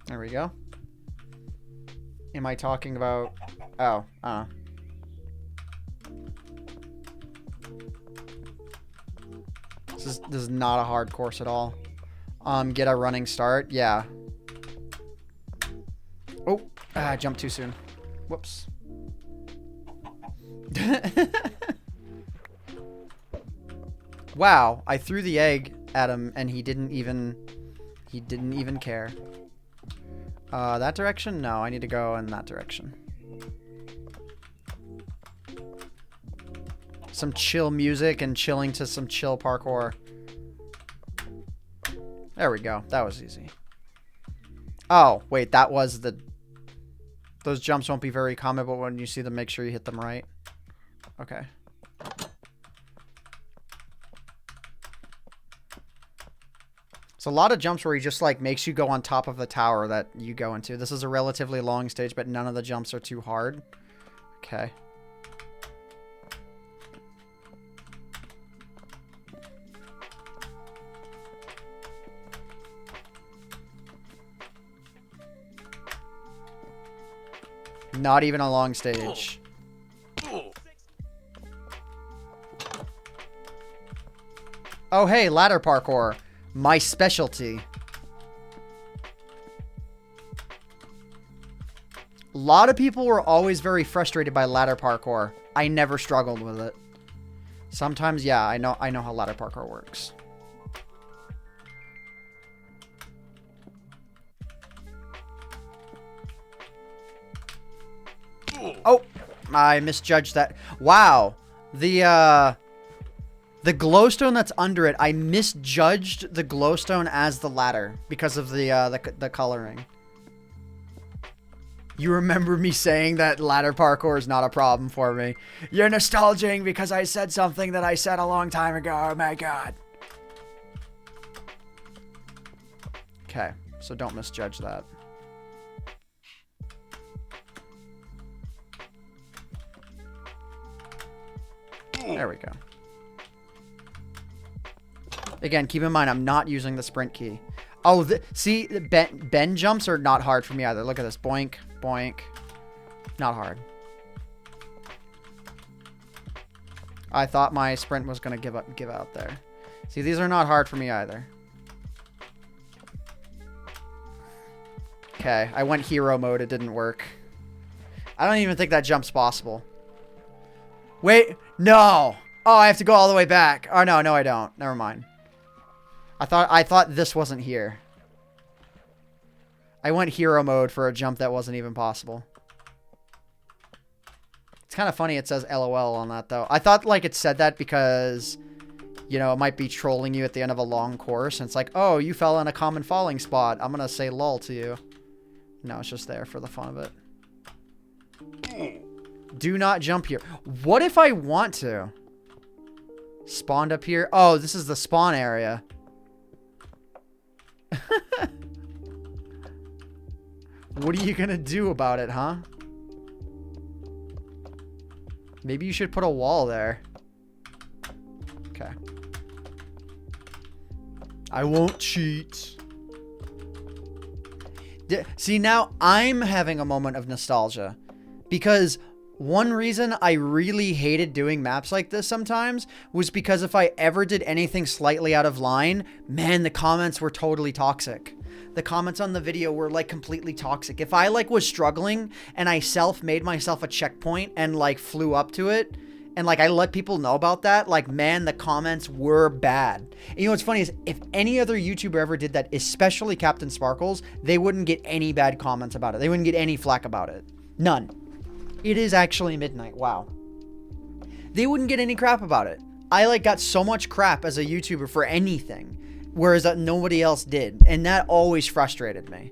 There we go. Am I talking about... Oh, This is not a hard course at all. Get a running start. Yeah. Oh, I jumped too soon. Whoops. Wow, I threw the egg at him and he didn't even care. That direction? No, I need to go in that direction. Some chill music and chilling to some chill parkour. There we go. That was easy. Oh, wait, that was the... Those jumps won't be very common, but when you see them, make sure you hit them right. Okay. It's a lot of jumps where he just, like, makes you go on top of the tower that you go into. This is a relatively long stage, but none of the jumps are too hard. Okay. Not even a long stage. Oh, hey, ladder parkour. My specialty. A lot of people were always very frustrated by ladder parkour. I never struggled with it. Sometimes, yeah, I know how ladder parkour works. Oh, I misjudged that. Wow. The glowstone that's under it, I misjudged the glowstone as the ladder because of the coloring. You remember me saying that ladder parkour is not a problem for me. You're nostalging because I said something that I said a long time ago. Oh my god. Okay, so don't misjudge that. There we go. Again, keep in mind, I'm not using the sprint key. Oh, see, bend jumps are not hard for me either. Look at this. Boink, boink. Not hard. I thought my sprint was going to give out there. See, these are not hard for me either. Okay, I went hero mode. It didn't work. I don't even think that jump's possible. Wait, no. Oh, I have to go all the way back. Oh, no, I don't. Never mind. I thought this wasn't here. I went hero mode for a jump that wasn't even possible. It's kind of funny it says LOL on that, though. I thought, like, it said that because, you know, it might be trolling you at the end of a long course. And it's like, oh, you fell in a common falling spot. I'm going to say lol to you. No, it's just there for the fun of it. Do not jump here. What if I want to? Spawned up here. Oh, this is the spawn area. What are you gonna do about it, huh? Maybe you should put a wall there. Okay. I won't cheat. See, now I'm having a moment of nostalgia. Because one reason I really hated doing maps like this sometimes was because if I ever did anything slightly out of line, man, the comments were totally toxic. The comments on the video were like completely toxic. If I like was struggling and I made myself a checkpoint and like flew up to it and like I let people know about that, like, man, the comments were bad. And you know what's funny is if any other YouTuber ever did that, especially Captain Sparkles, they wouldn't get any bad comments about it. They wouldn't get any flack about it. None. It is actually midnight. Wow. They wouldn't get any crap about it. I like got so much crap as a YouTuber for anything whereas nobody else did. And that always frustrated me.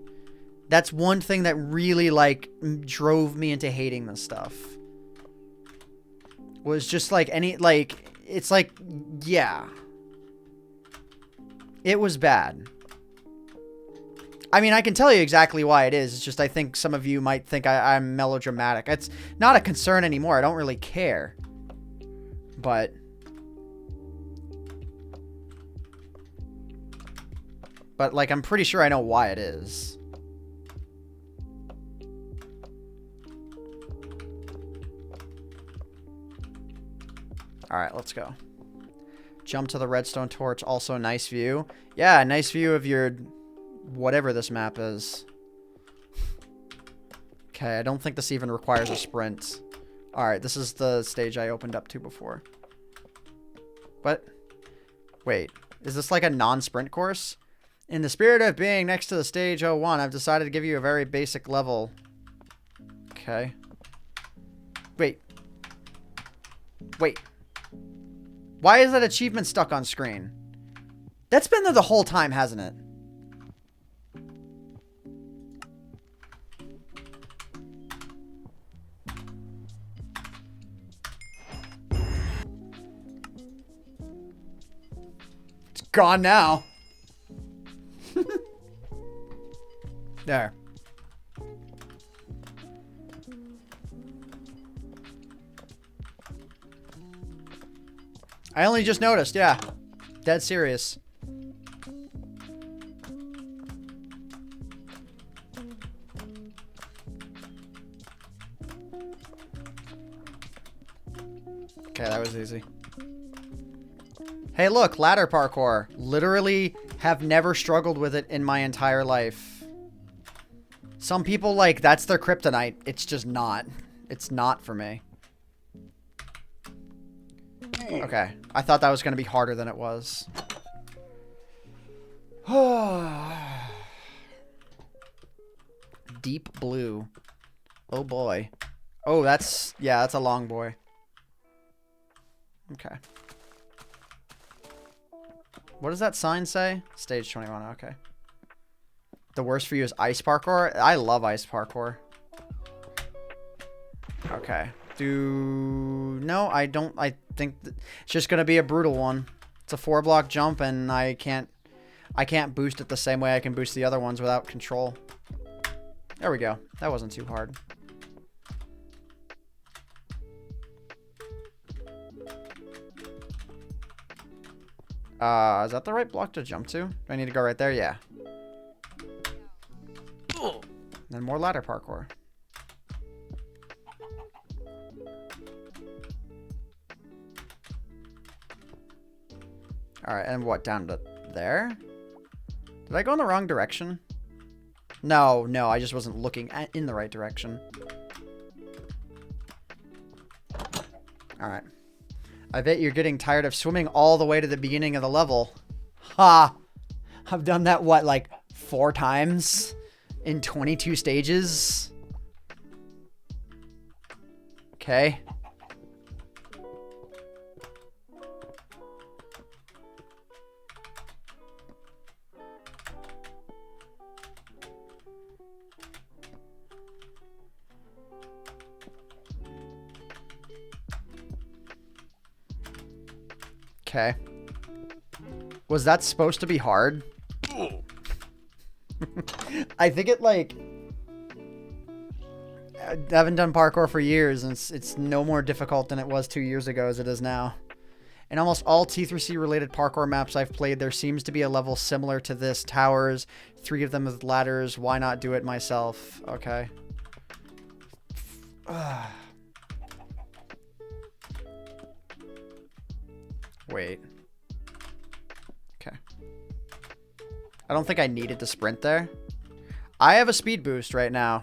That's one thing that really, like, drove me into hating this stuff. Was just, like, it's like, yeah. It was bad. I mean, I can tell you exactly why it is. It's just I think some of you might think I'm melodramatic. It's not a concern anymore. I don't really care. But... like, I'm pretty sure I know why it is. Alright, let's go. Jump to the redstone torch. Also a nice view. Yeah, nice view of your... whatever this map is. Okay, I don't think this even requires a sprint. Alright, this is the stage I opened up to before. What? Wait, is this like a non-sprint course? In the spirit of being next to the stage 01, I've decided to give you a very basic level. Okay. Wait. Wait. Why is that achievement stuck on screen? That's been there the whole time, hasn't it? It's gone now. There. I only just noticed, yeah. Dead serious. Okay, that was easy. Hey, look, ladder parkour. Literally have never struggled with it in my entire life. Some people, like, that's their kryptonite. It's just not. It's not for me. Okay. I thought that was going to be harder than it was. Deep blue. Oh, boy. Oh, that's... yeah, that's a long boy. Okay. What does that sign say? Stage 21. Okay. The worst for you is ice parkour? I love ice parkour. Okay. No, I don't. I think it's just going to be a brutal one. It's a 4-block jump, and I can't boost it the same way I can boost the other ones without control. There we go. That wasn't too hard. Is that the right block to jump to? Do I need to go right there? Yeah. Then more ladder parkour. Alright, and what? Down to there? Did I go in the wrong direction? No, I just wasn't looking in the right direction. Alright. I bet you're getting tired of swimming all the way to the beginning of the level. Ha! I've done that, what, like 4 times? In 22 stages? Okay. Okay. Was that supposed to be hard? I think it, like... I haven't done parkour for years, and it's no more difficult than it was 2 years ago as it is now. In almost all T3C related parkour maps I've played, there seems to be a level similar to this. Towers, 3 of them with ladders. Why not do it myself? Okay. Wait. Okay. I don't think I needed to sprint there. I have a speed boost right now.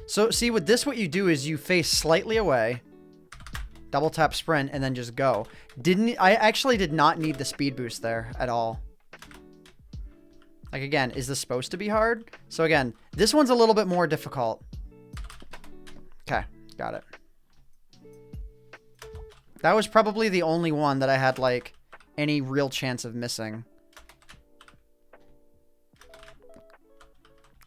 So, see, with this, what you do is you face slightly away, double tap sprint, and then just go. I actually did not need the speed boost there at all. Like, again, is this supposed to be hard? So, again, this one's a little bit more difficult. Okay, got it. That was probably the only one that I had, like, any real chance of missing.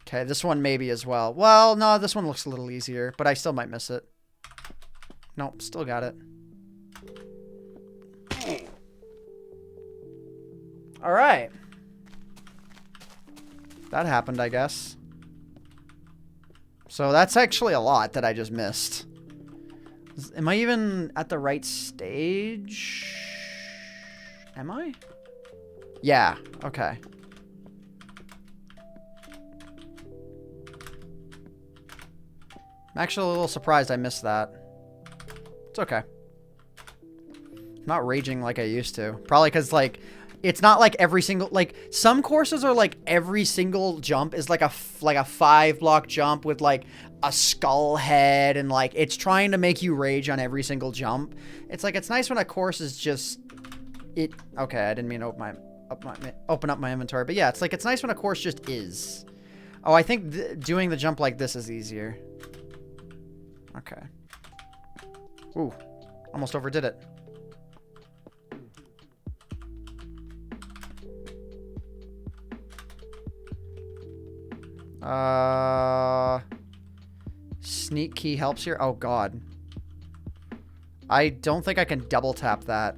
Okay, this one maybe as well. Well, no, this one looks a little easier, but I still might miss it. Nope, still got it. All right. That happened, I guess. So that's actually a lot that I just missed. Am I even at the right stage? Am I? Yeah, okay. I'm actually a little surprised I missed that. It's okay. I'm not raging like I used to. Probably because, like, it's not like every single, like, some courses are like every single jump is like a 5-block jump with like a skull head, and like it's trying to make you rage on every single jump. It's like, it's nice when a course is just okay, I didn't mean to open up my inventory, but yeah, it's like, it's nice when a course just is. Oh, I think doing the jump like this is easier. Okay. Ooh, almost overdid it. Sneak key helps here. Oh god. I don't think I can double tap that.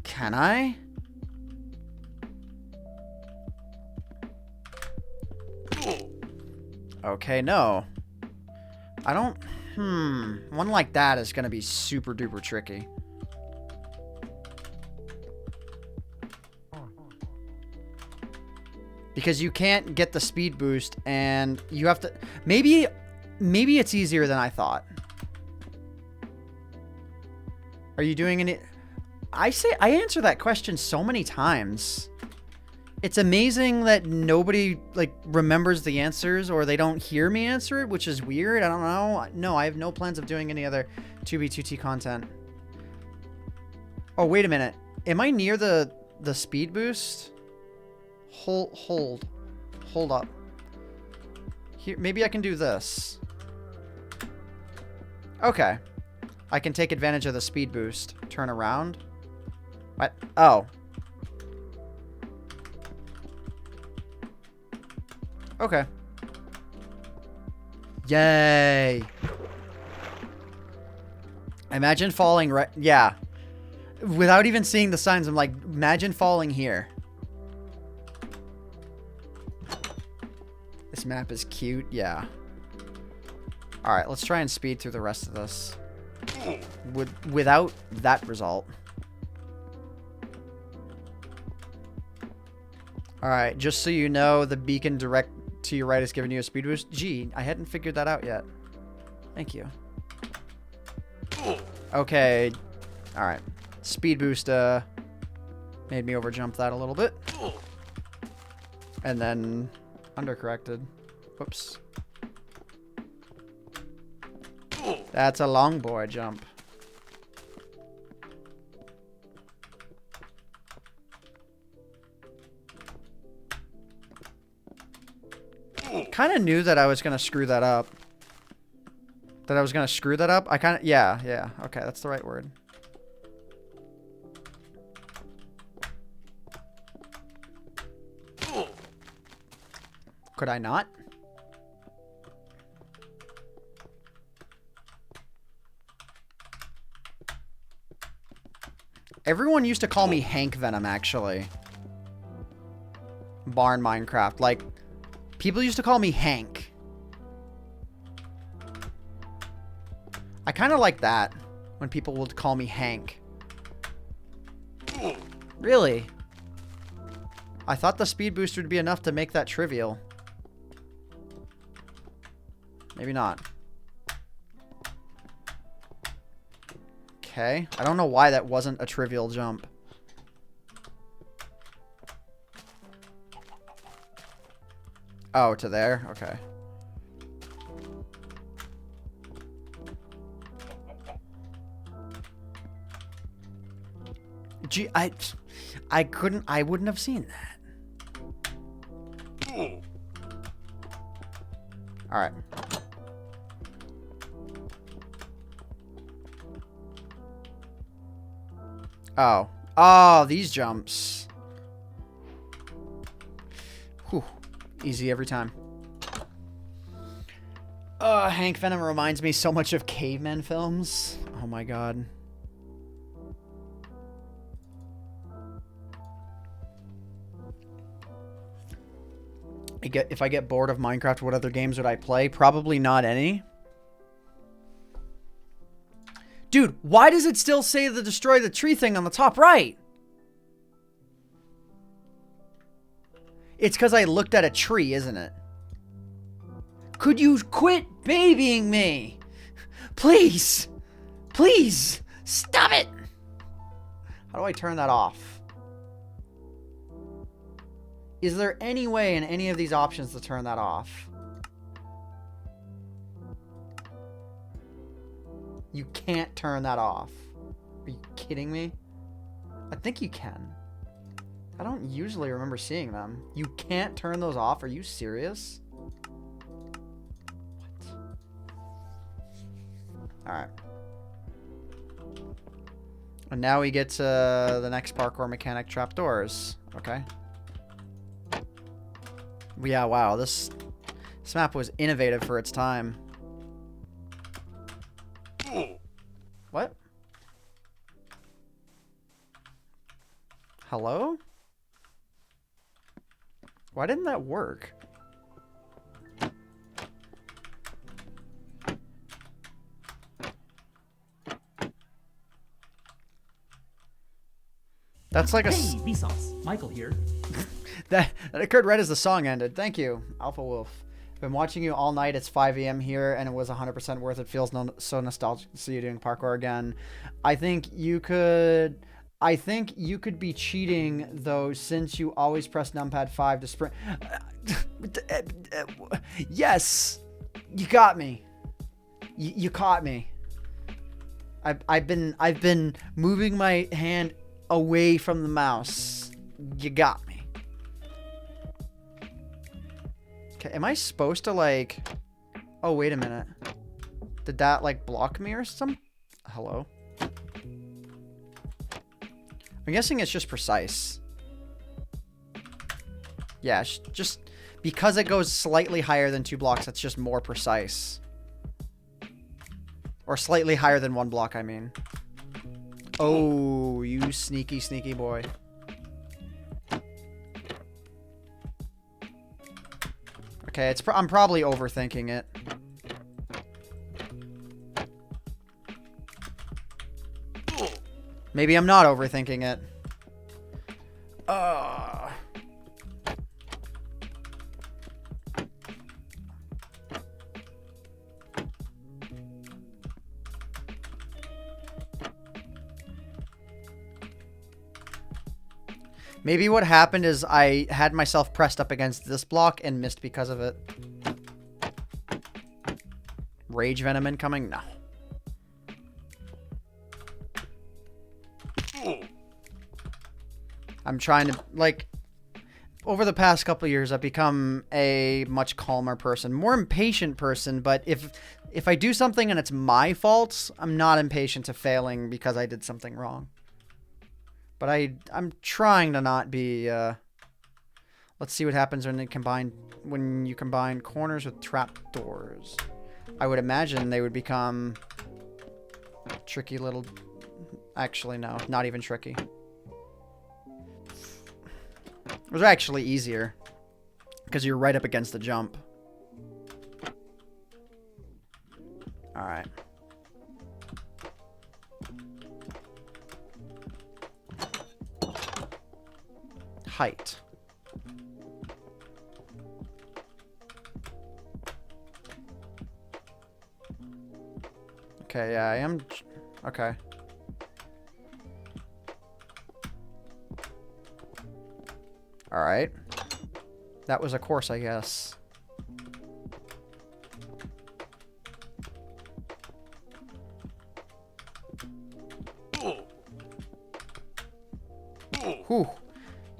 Can I? Okay, no. I don't... One like that is gonna be super duper tricky. Because you can't get the speed boost, and you have to... Maybe it's easier than I thought. Are you doing any... I answer that question so many times. It's amazing that nobody, like, remembers the answers, or they don't hear me answer it, which is weird. I don't know. No, I have no plans of doing any other 2B2T content. Oh, wait a minute. Am I near the speed boost? Hold up. Here, maybe I can do this. Okay. I can take advantage of the speed boost. Turn around. What? Oh. Okay. Yay. Imagine falling right... Yeah. Without even seeing the signs, I'm like, imagine falling here. This map is cute. Yeah. Alright, let's try and speed through the rest of this. Without that result. Alright, just so you know, the beacon direct to your right is giving you a speed boost. Gee, I hadn't figured that out yet. Thank you. Okay. Alright. Speed boost made me overjump that a little bit. And then undercorrected. Whoops. That's a long boy jump. Kind of knew that I was going to screw that up. I kind of... Yeah. Okay, that's the right word. Could I not? Everyone used to call me Hank Venom, actually. Barn Minecraft. Like, people used to call me Hank. I kind of like that, when people would call me Hank. Really? I thought the speed booster would be enough to make that trivial. Maybe not. Okay. I don't know why that wasn't a trivial jump. Oh, to there? Okay. Gee, I wouldn't have seen that. All right. Oh, Oh, these jumps. Whew. Easy every time. Hank Venom reminds me so much of caveman films. Oh my god. If I get bored of Minecraft, what other games would I play? Probably not any. Dude, why does it still say the destroy the tree thing on the top right? It's because I looked at a tree, isn't it? Could you quit babying me? Please. Please. Stop it. How do I turn that off? Is there any way in any of these options to turn that off? You can't turn that off. Are you kidding me? I think you can. I don't usually remember seeing them. You can't turn those off? Are you serious? What? Alright. And now we get to the next parkour mechanic, trapdoors. Okay. Yeah, wow. This map was innovative for its time. What? Hello? Why didn't that work? That's like a... Hey, Vsauce. Michael here. that occurred right as the song ended. Thank you, Alpha Wolf. Been watching you all night. It's 5 a.m. here, and it was 100% worth it. Feels so nostalgic to see you doing parkour again. I think you could be cheating though, since you always press numpad 5 to sprint. Yes, you got me. You caught me. I've been moving my hand away from the mouse. You got me. Okay, am I supposed to like... Oh, wait a minute. Did that like block me or something? Hello? I'm guessing it's just precise. Yeah, just because it goes slightly higher than 2 blocks, it's just more precise. Or slightly higher than 1 block, I mean. Oh, you sneaky, sneaky boy. Okay, I'm probably overthinking it. Maybe I'm not overthinking it. Maybe what happened is I had myself pressed up against this block and missed because of it. Rage Venom incoming? No. I'm trying to, like, over the past couple of years, I've become a much calmer person, more impatient person, but if I do something and it's my fault, I'm not impatient to failing because I did something wrong. But I'm trying to not be, let's see what happens when you combine corners with trapdoors. I would imagine they would become tricky little, actually no, not even tricky. It was actually easier because you're right up against the jump. All right. Height. Okay, yeah, I am. Okay. All right. That was a course, I guess. Whew.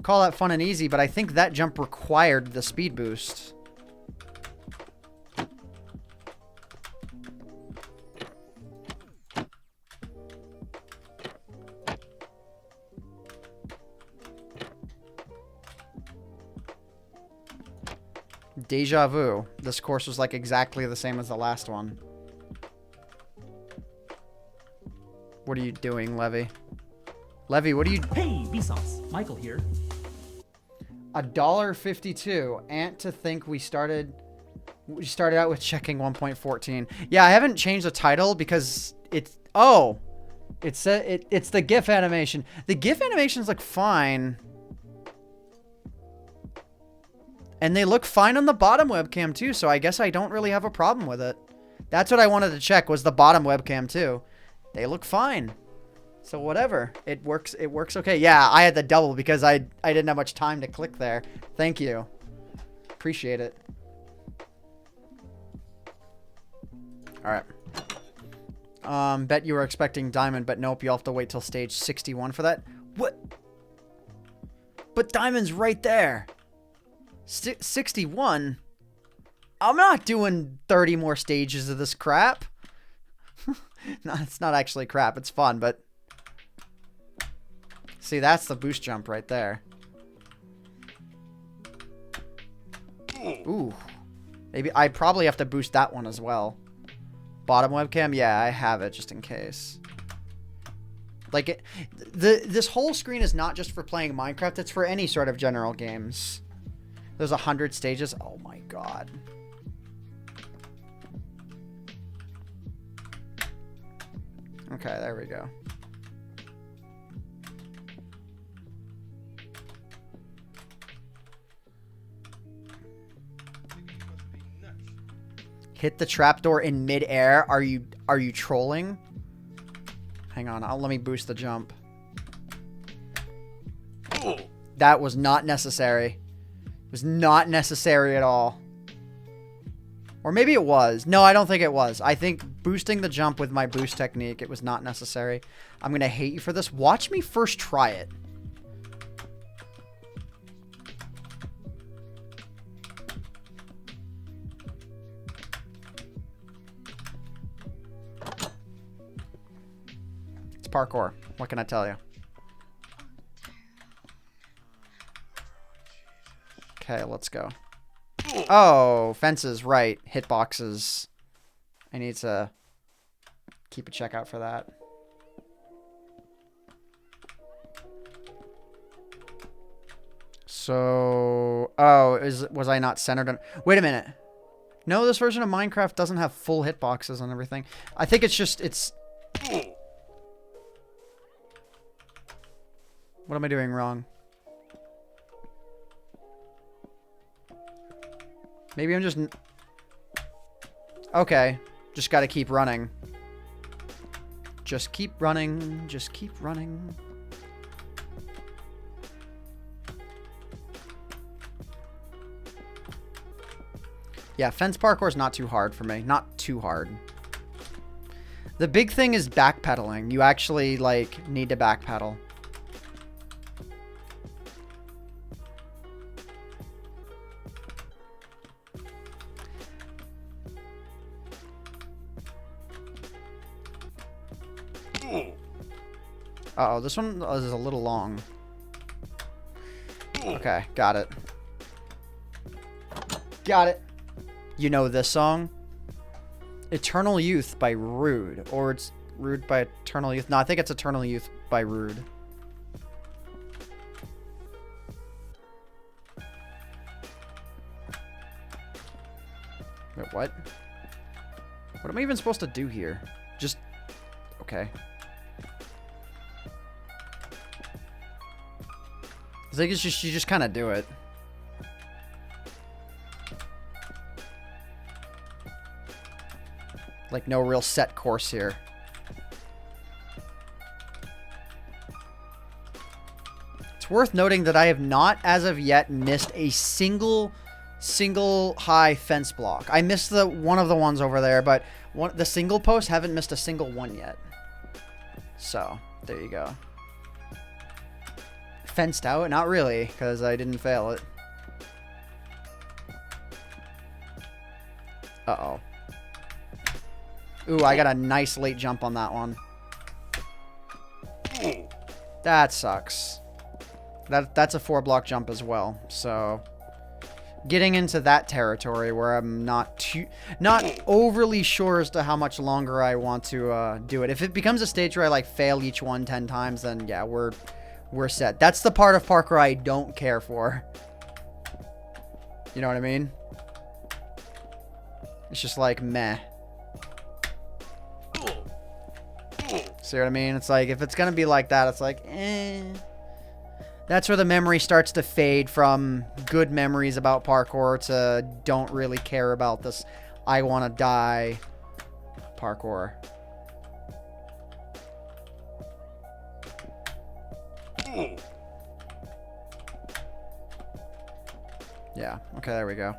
Call that fun and easy, but I think that jump required the speed boost. Deja vu. This course was like exactly the same as the last one. What are you doing, Levy? Levy, what are you... Hey, Vsauce. Michael here. $1.52. Ant to think we started out with checking 1.14. Yeah, I haven't changed the title because it's... Oh! It's the GIF animation. The GIF animations look fine. And they look fine on the bottom webcam too, so I guess I don't really have a problem with it. That's what I wanted to check, was the bottom webcam too. They look fine. So whatever. It works okay. Yeah, I had the double because I didn't have much time to click there. Thank you. Appreciate it. Alright. Bet you were expecting Diamond, but nope, you'll have to wait till stage 61 for that. What? But Diamond's right there. 61? I'm not doing 30 more stages of this crap. No, it's not actually crap. It's fun, but... See, that's the boost jump right there. Ooh. Maybe I probably have to boost that one as well. Bottom webcam? Yeah, I have it just in case. Like, this whole screen is not just for playing Minecraft. It's for any sort of general games. There's 100 stages. Oh my god. Okay, there we go. Hit the trapdoor in mid-air. Are you trolling? Hang on, let me boost the jump. That was not necessary. It was not necessary at all. Or maybe it was. No, I don't think it was. I think boosting the jump with my boost technique, it was not necessary. I'm gonna hate you for this. Watch me first try it. It's parkour. What can I tell you? Okay, let's go. Oh, fences, right. Hitboxes. I need to keep a checkout for that. So, oh, was I not centered on... Wait a minute. No, this version of Minecraft doesn't have full hitboxes and everything. I think it's just, What am I doing wrong? Maybe I'm just... Okay. Just gotta keep running. Just keep running. Just keep running. Yeah, fence parkour is not too hard for me. Not too hard. The big thing is backpedaling. You actually, like, need to backpedal. Uh-oh, this one is a little long. Okay, got it. Got it. You know this song? Eternal Youth by Rude. Or it's Rude by Eternal Youth. No, I think it's Eternal Youth by Rude. Wait, what? What am I even supposed to do here? Just... Okay. I think it's just, you just kind of do it. Like, no real set course here. It's worth noting that I have not, as of yet, missed a single high fence block. I missed one of the ones over there, but the single post, haven't missed a single one yet. So, there you go. Fenced out? Not really, because I didn't fail it. Uh-oh. Ooh, I got a nice late jump on that one. That sucks. That's a 4-block jump as well, so... getting into that territory where I'm not overly sure as to how much longer I want to do it. If it becomes a stage where I like fail each one 10 times, then yeah, we're set. That's the part of parkour I don't care for. You know what I mean? It's just like meh. See what I mean? It's like if it's gonna be like that, it's like eh. That's where the memory starts to fade from good memories about parkour to don't really care about this I want to die parkour. Yeah, okay, there we go.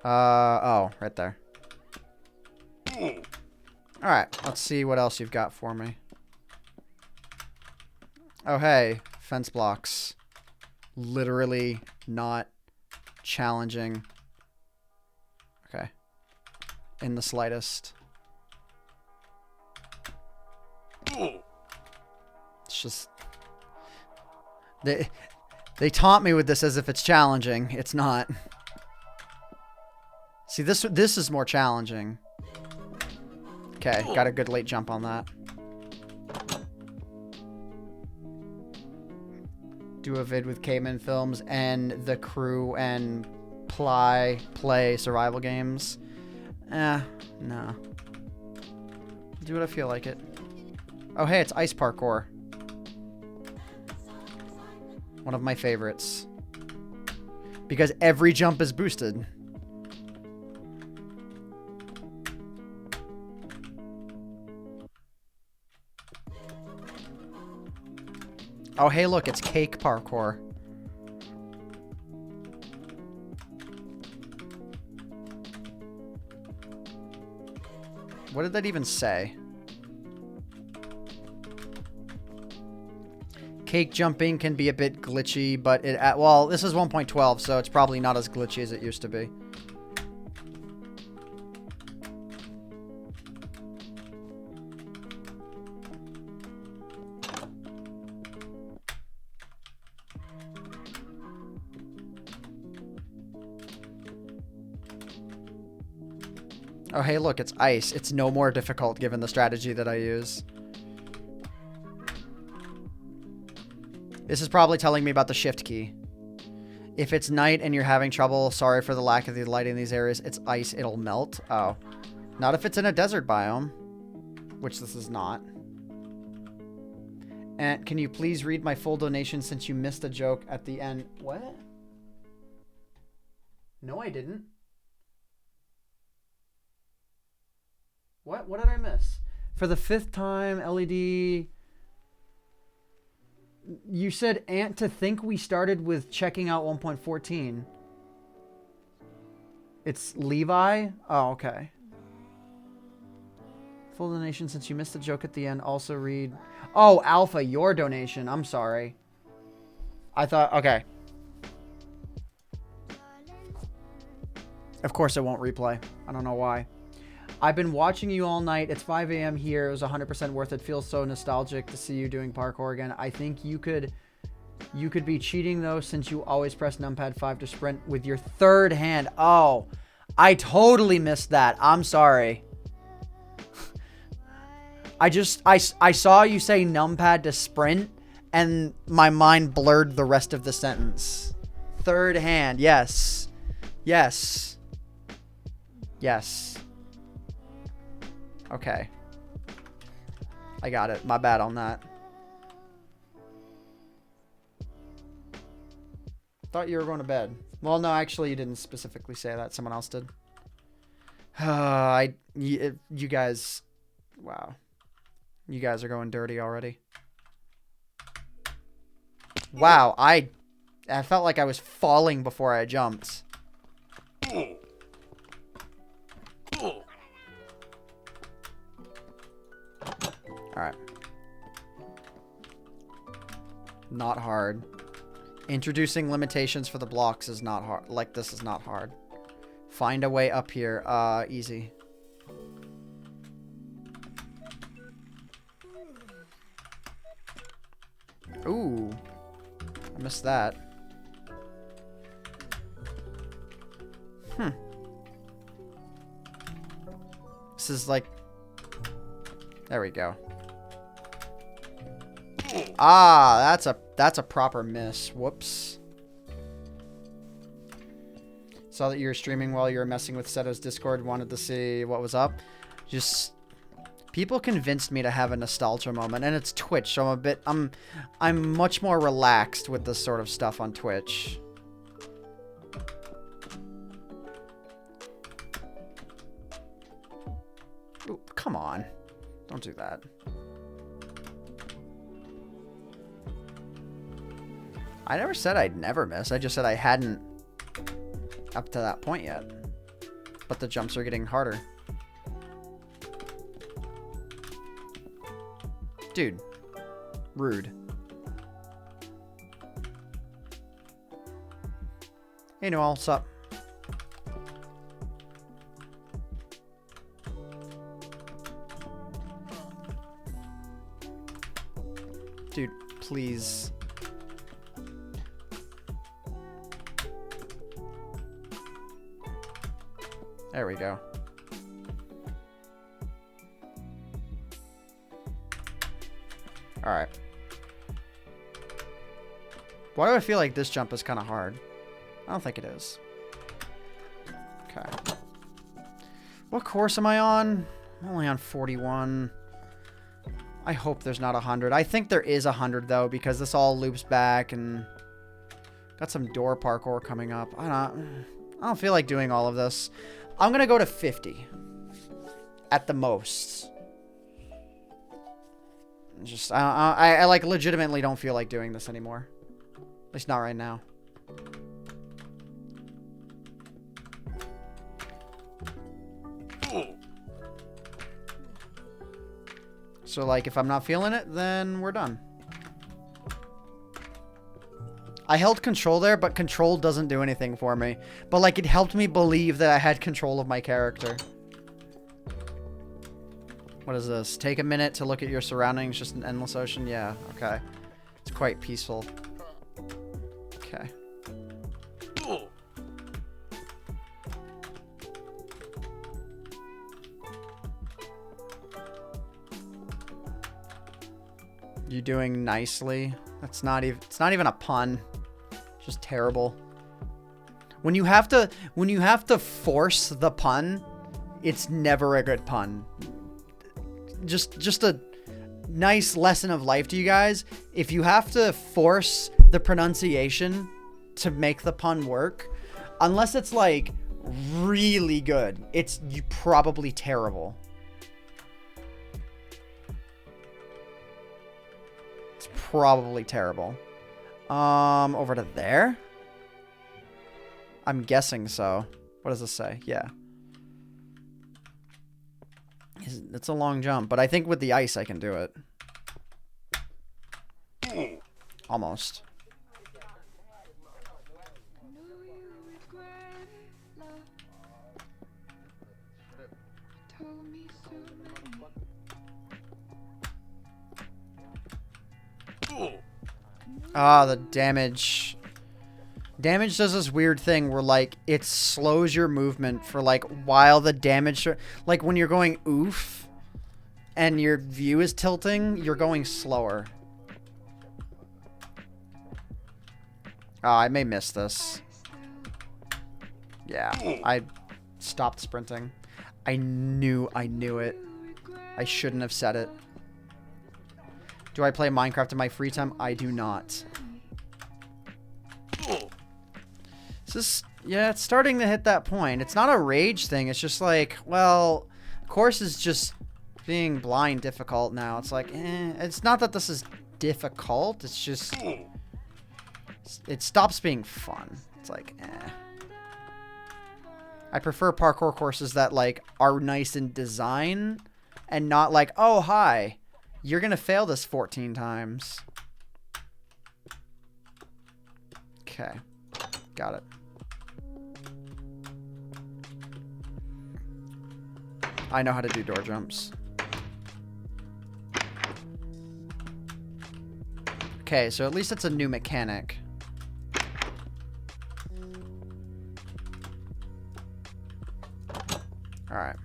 Oh, right there. Alright, let's see what else you've got for me. Oh, hey, fence blocks. Literally not challenging. Okay. In the slightest. It's just... They taunt me with this as if it's challenging. It's not. See, this is more challenging. Okay, got a good late jump on that. Do a vid with Caveman Films and the crew and play survival games. No. Do what I feel like it. Oh, hey, it's ice parkour. One of my favorites. Because every jump is boosted. Oh, hey, look, it's cake parkour. What did that even say? Cake jumping can be a bit glitchy, but well, this is 1.12, so it's probably not as glitchy as it used to be. Oh, hey, look, it's ice. It's no more difficult given the strategy that I use. This is probably telling me about the shift key. If it's night and you're having trouble, sorry for the lack of the light in these areas, it's ice, it'll melt. Oh. Not if it's in a desert biome. Which this is not. And can you please read my full donation since you missed a joke at the end? What? No, I didn't. What? What did I miss? For the 5th time, LED... You said, Ant, to think we started with checking out 1.14. It's Levi? Oh, okay. Full donation since you missed the joke at the end. Also read... Oh, Alpha, your donation. I'm sorry. I thought... Okay. Of course it won't replay. I don't know why. I've been watching you all night. It's 5 a.m. here. It was 100% worth it. Feels so nostalgic to see you doing parkour again. I think you could be cheating though, since you always press numpad 5 to sprint with your third hand. Oh, I totally missed that. I'm sorry. I saw you say numpad to sprint and my mind blurred the rest of the sentence. Third hand. Yes. Yes. Yes. Okay. I got it. My bad on that. Thought you were going to bed. Well, no, actually, you didn't specifically say that. Someone else did. You guys... Wow. You guys are going dirty already. Wow, I felt like I was falling before I jumped. Alright. Not hard. Introducing limitations for the blocks is not hard. Like, this is not hard. Find a way up here. Easy. Ooh. I missed that. This is like... There we go. Ah, that's a proper miss. Whoops. Saw that you were streaming while you were messing with Seto's Discord. Wanted to see what was up. Just... People convinced me to have a nostalgia moment, and it's Twitch, so I'm much more relaxed with this sort of stuff on Twitch. Ooh, come on. Don't do that. I never said I'd never miss. I just said I hadn't up to that point yet. But the jumps are getting harder. Dude. Rude. Hey, Noel, what's up? Dude, please. There we go. Alright. Why do I feel like this jump is kind of hard? I don't think it is. Okay. What course am I on? I'm only on 41. I hope there's not 100. I think there is 100 though, because this all loops back and got some door parkour coming up. I don't feel like doing all of this. I'm gonna go to 50 at the most. Just I like legitimately don't feel like doing this anymore. At least not right now. So, like, if I'm not feeling it, then we're done. I held control there, but control doesn't do anything for me. But, like, it helped me believe that I had control of my character. What is this? Take a minute to look at your surroundings, just an endless ocean? Yeah, okay. It's quite peaceful. Okay. You doing nicely? That's not even, it's not even a pun. It's just terrible. When you have to force the pun, it's never a good pun. Just a nice lesson of life to you guys. If you have to force the pronunciation to make the pun work, unless it's like really good, it's probably terrible. It's probably terrible. Over to there? I'm guessing so. What does this say? Yeah. It's a long jump, but I think with the ice I can do it. Almost. Ah, the damage. Damage does this weird thing where, like, it slows your movement for, like, while the damage... Like, when you're going oof and your view is tilting, you're going slower. Oh, I may miss this. Yeah, I stopped sprinting. I knew it. I shouldn't have said it. Do I play Minecraft in my free time? I do not. Yeah, it's starting to hit that point. It's not a rage thing. It's just like, well, course is just being blind difficult now. It's like, it's not that this is difficult. It's just, it stops being fun. It's like, I prefer parkour courses that, like, are nice in design and not like, oh, hi, you're going to fail this 14 times. Okay. Got it. I know how to do door jumps. Okay, so at least it's a new mechanic. Alright.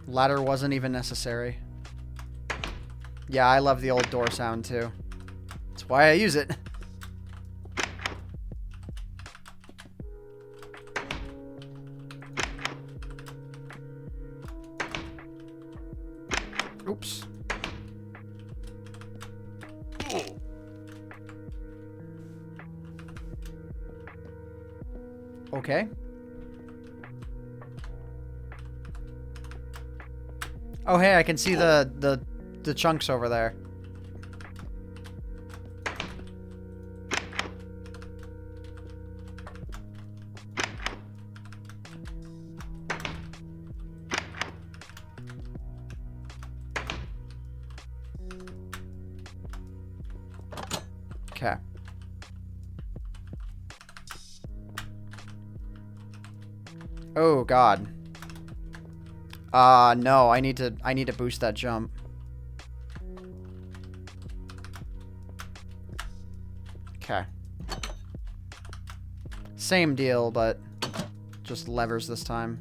Ladder wasn't even necessary. Yeah, I love the old door sound too. That's why I use it. Oops. Okay. Oh, hey, I can see the chunks over there. Okay. Oh God. No, I need to boost that jump. Okay. Same deal, but just levers this time.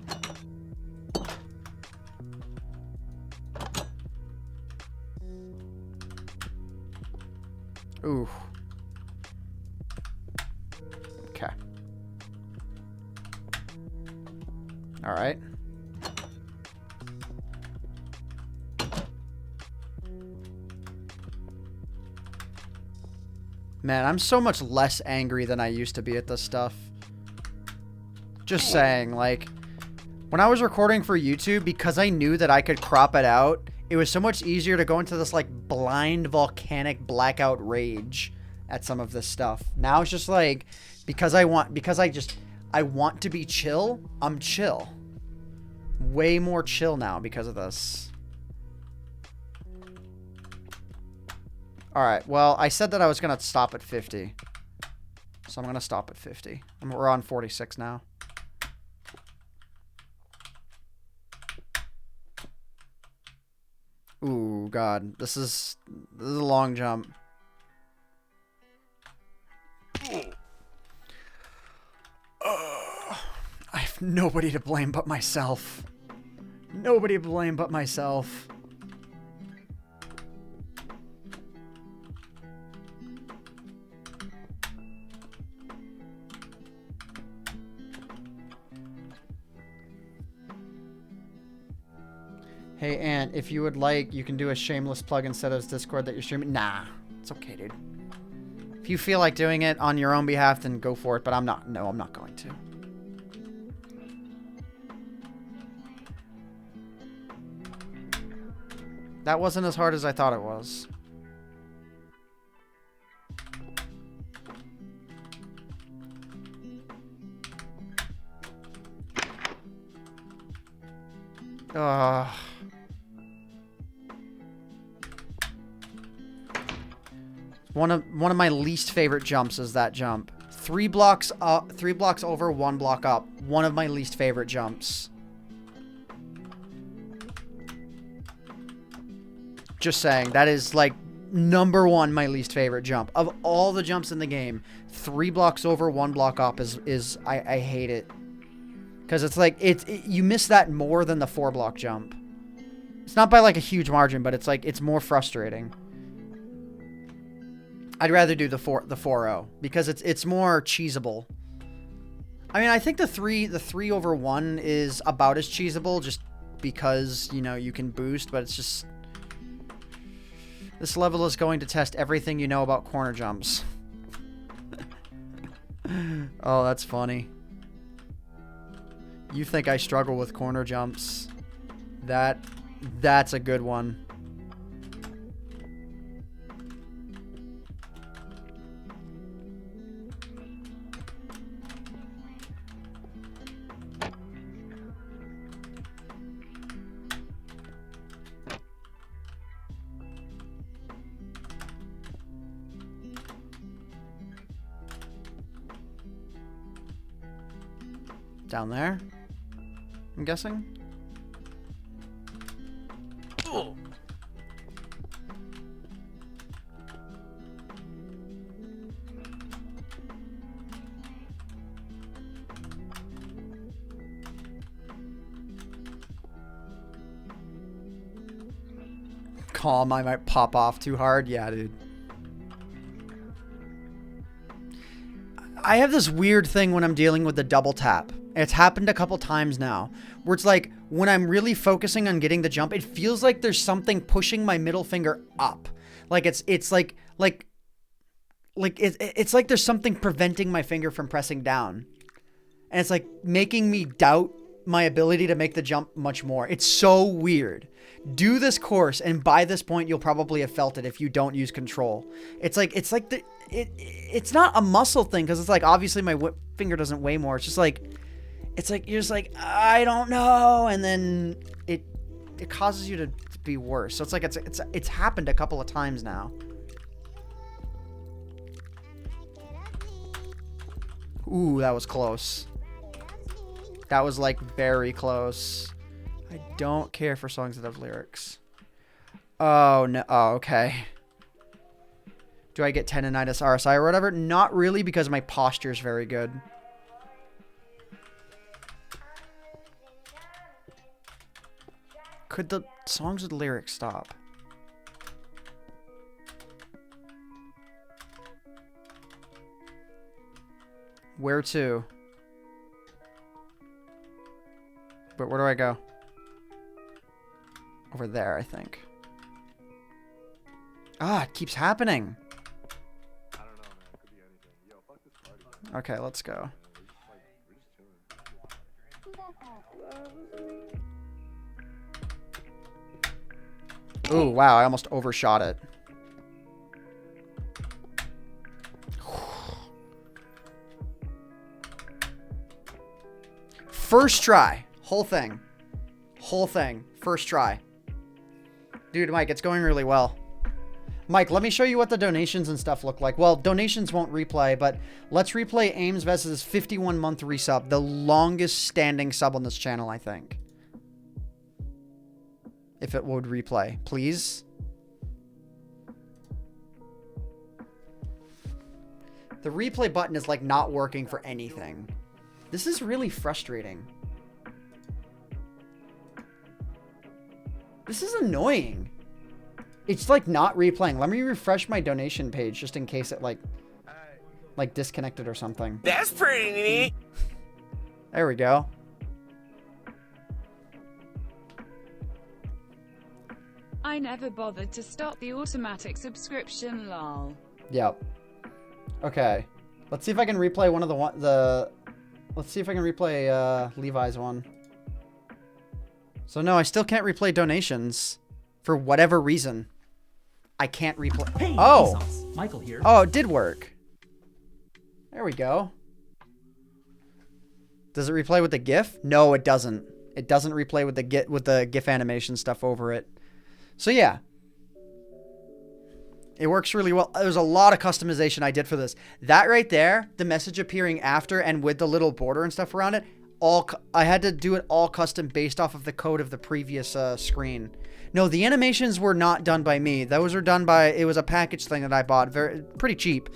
Ooh. Okay. All right. Man, I'm so much less angry than I used to be at this stuff. Just saying, like, when I was recording for YouTube, because I knew that I could crop it out, it was so much easier to go into this, like, blind volcanic blackout rage at some of this stuff. Now it's just like, because I want to be chill, I'm chill. Way more chill now because of this. Alright, well, I said that I was going to stop at 50. So I'm going to stop at 50. We're on 46 now. Ooh, God. This is a long jump. I have nobody to blame but myself. Nobody to blame but myself. Hey, Ant, if you would like, you can do a shameless plug instead of Discord that you're streaming. Nah, it's okay, dude. If you feel like doing it on your own behalf, then go for it, but I'm not. No, I'm not going to. That wasn't as hard as I thought it was. One of my least favorite jumps is that jump. 3 blocks up, 3 blocks over, 1 block up. One of my least favorite jumps. Just saying, that is like #1 my least favorite jump. Of all the jumps in the game, 3 blocks over, 1 block up is I hate it. Because it's like, you miss that more than the 4 block jump. It's not by like a huge margin, but it's like, it's more frustrating. I'd rather do the 4-0 because it's more cheesable. I mean, I think the 3 over 1 is about as cheesable just because, you know, you can boost, but it's just, this level is going to test everything you know about corner jumps. Oh, that's funny. You think I struggle with corner jumps? That's a good one. Down there, I'm guessing. Oh. calm, I might pop off too hard. Yeah, dude. I have this weird thing when I'm dealing with the double tap. It's happened a couple times now, where it's like, when I'm really focusing on getting the jump, it feels like there's something pushing my middle finger up. Like it's like there's something preventing my finger from pressing down. And it's like making me doubt my ability to make the jump much more. It's so weird. Do this course, and by this point, you'll probably have felt it if you don't use control. It's not a muscle thing, because it's like, obviously my finger doesn't weigh more. It's like you're just like, I don't know, and then it causes you to be worse. So it's like it's happened a couple of times now. Ooh, that was close. That was like very close. I don't care for songs that have lyrics. Oh no. Oh, okay. Do I get tendonitis, RSI, or whatever? Not really, because my posture is very good. Could the songs with lyrics stop? Where to? But where do I go? Over there, I think. Ah, it keeps happening. I don't know, man. It could be anything. Yo, fuck this party. Okay, let's go. Ooh, wow, I almost overshot it. First try. Whole thing. Whole thing. First try. Dude, Mike, it's going really well. Mike, let me show you what the donations and stuff look like. Well, donations won't replay, but let's replay Ames Vest's 51-month resub. The longest standing sub on this channel, I think. If it would replay. Please. The replay button is like not working for anything. This is really frustrating. This is annoying. It's like not replaying. Let me refresh my donation page just in case it like disconnected or something. That's pretty neat. There we go. I never bothered to stop the automatic subscription, lol. Yep. Okay. Let's see if I can replay one of let's see if I can replay Levi's one. So no, I still can't replay donations for whatever reason. I can't replay. Hey, oh, Vsauce. Michael here. Oh, it did work. There we go. Does it replay with the GIF? No, it doesn't. It doesn't replay with the GIF animation stuff over it. So yeah. It works really well. There's a lot of customization I did for this. That right there, the message appearing after and with the little border and stuff around it, I had to do it all custom based off of the code of the previous screen. No, the animations were not done by me. Those were done by, it was a package thing that I bought, pretty cheap.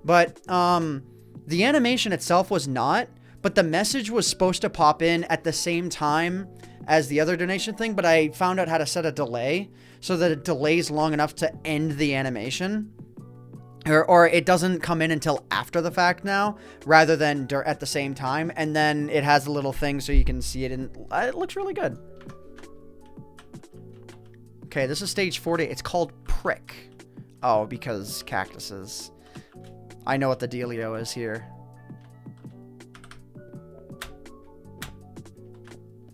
But the animation itself was not, but the message was supposed to pop in at the same time as the other donation thing, but I found out how to set a delay so that it delays long enough to end the animation. Or it doesn't come in until after the fact now, rather than at the same time. And then it has a little thing so you can see it, and it looks really good. Okay, this is stage 40. It's called Prick. Oh, because cactuses. I know what the dealio is here.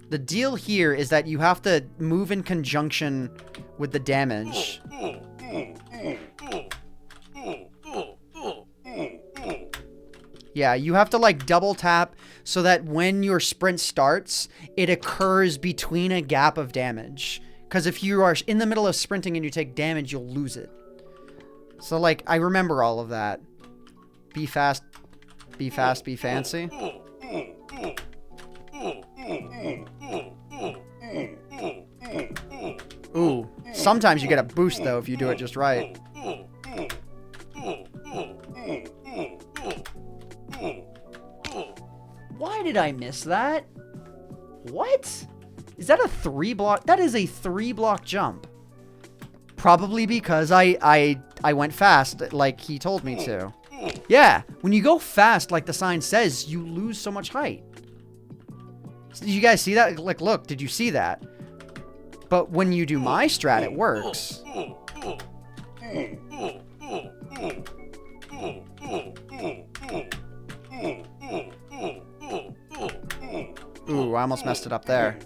The deal here is that you have to move in conjunction with the damage. Yeah, you have to like double tap so that when your sprint starts, it occurs between a gap of damage. Because if you are in the middle of sprinting and you take damage, you'll lose it. So like, I remember all of that. Be fast, be fancy. Ooh, sometimes you get a boost though if you do it just right. Why did I miss that? What? Is that a 3 block? That is a 3 block jump. Probably because I went fast like he told me to. Yeah, when you go fast like the sign says, you lose so much height. Did you guys see that? Like, look, did you see that? But when you do my strat, it works. Ooh, I almost messed it up there.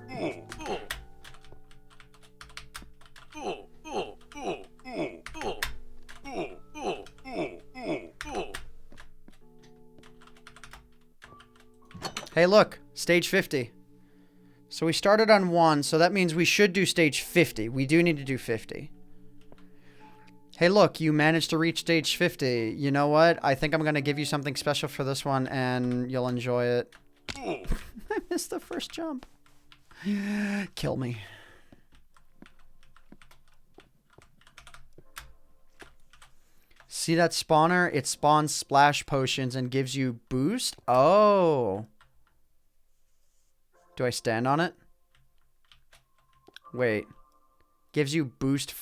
Hey, look, stage 50. So we started on 1, so that means we should do stage 50. We do need to do 50. Hey, look, you managed to reach stage 50. You know what? I think I'm going to give you something special for this one, and you'll enjoy it. I missed the first jump. Kill me. See that spawner? It spawns splash potions and gives you boost? Oh. Do I stand on it? Wait. Gives you boost,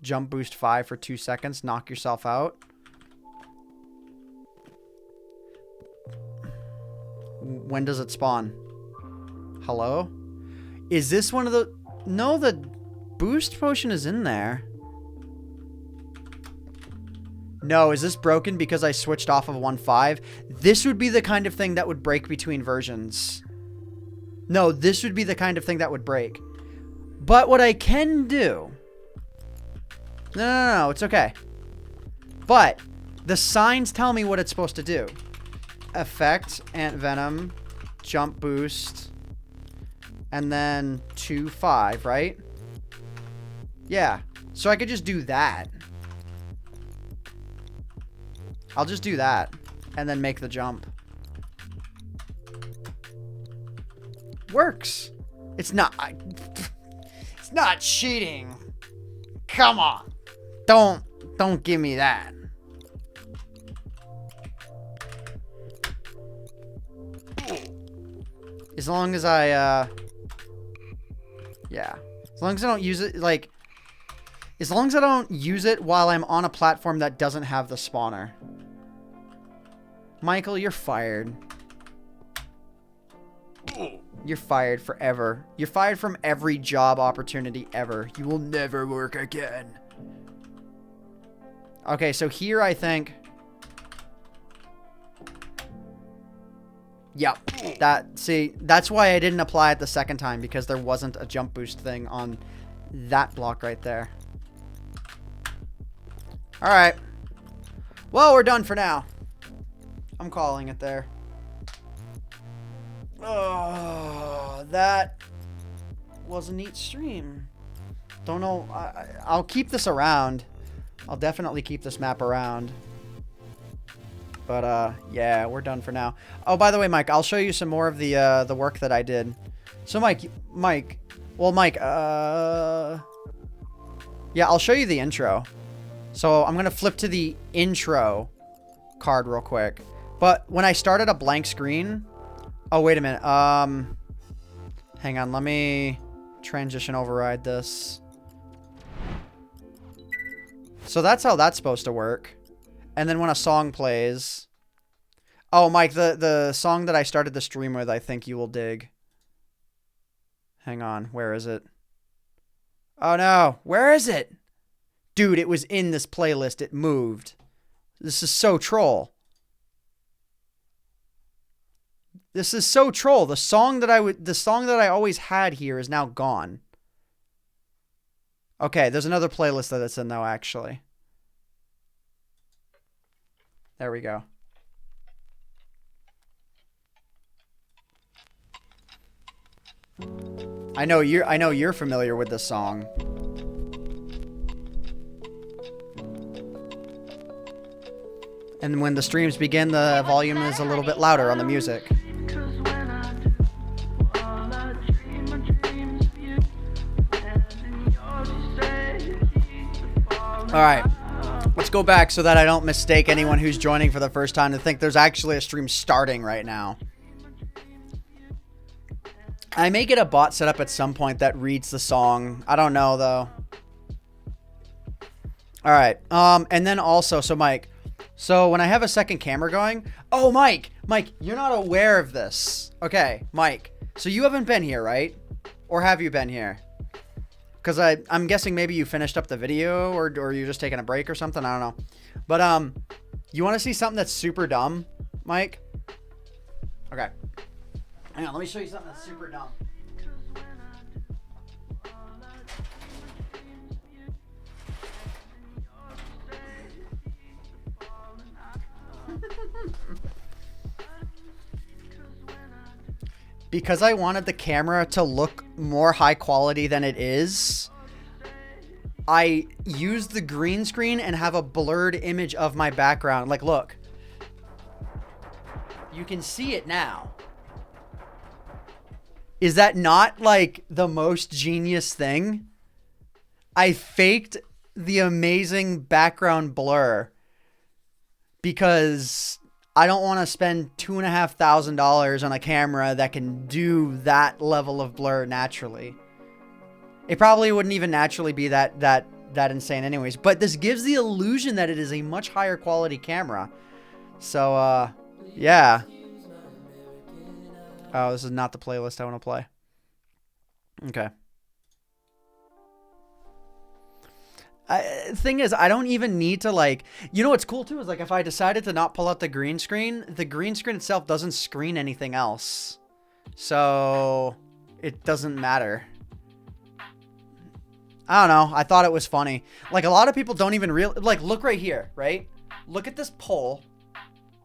jump boost 5 for 2 seconds. Knock yourself out. When does it spawn? Hello? Is this one of the... No, the boost potion is in there. No, is this broken because I switched off of 1.5? This would be the kind of thing that would break between versions. No, this would be the kind of thing that would break. But what I can do... No, it's okay. But the signs tell me what it's supposed to do. Effect, AntVenom, jump boost, and then 2.5, right? Yeah, so I could just do that. I'll just do that and then make the jump. Works. It's not cheating. Come on. Don't give me that. As long as I yeah. As long as I don't use it like as long as I don't use it while I'm on a platform that doesn't have the spawner. Michael, you're fired. You're fired forever. You're fired from every job opportunity ever. You will never work again. Okay, so here I think... Yep. See, that's why I didn't apply it the second time, because there wasn't a jump boost thing on that block right there. Alright. Well, we're done for now. I'm calling it there. Oh, that was a neat stream. Don't know. I'll keep this around. I'll definitely keep this map around. But, yeah, we're done for now. Oh, by the way, Mike, I'll show you some more of the work that I did. So, Mike, yeah, I'll show you the intro. So, I'm going to flip to the intro card real quick. But when I started a blank screen... Oh, wait a minute. Hang on. Let me transition override this. So that's how that's supposed to work. And then when a song plays... Oh, Mike, the song that I started the stream with, I think you will dig. Hang on. Where is it? Oh, no. Where is it? Dude, it was in this playlist. It moved. This is so troll. This is so troll. The song that I always had here is now gone. Okay, there's another playlist that it's in though, actually. There we go. I know you're familiar with this song. And when the streams begin, the volume is a little bit louder on the music. Alright, let's go back so that I don't mistake anyone who's joining for the first time to think there's actually a stream starting right now. I may get a bot set up at some point that reads the song. I don't know, though. All right. And then also, so Mike, so when I have a second camera going, oh, Mike, you're not aware of this. Okay, Mike. So you haven't been here, right? Or have you been here? Because I'm guessing maybe you finished up the video or you're just taking a break or something. I don't know. But, you want to see something that's super dumb, Mike? Okay. Hang on, let me show you something that's super dumb. Because I wanted the camera to look more high quality than it is, I used the green screen and have a blurred image of my background. Like, look. You can see it now. Is that not, like, the most genius thing? I faked the amazing background blur because I don't want to spend $2,500 on a camera that can do that level of blur naturally. It probably wouldn't even naturally be that insane anyways. But this gives the illusion that it is a much higher quality camera. So, yeah. Oh, this is not the playlist I want to play. Okay. Thing is, I don't even need to, like, you know what's cool too is, like, if I decided to not pull out the green screen itself doesn't screen anything else. So it doesn't matter. I don't know. I thought it was funny. Like, a lot of people don't even like, look right here, right? Look at this pole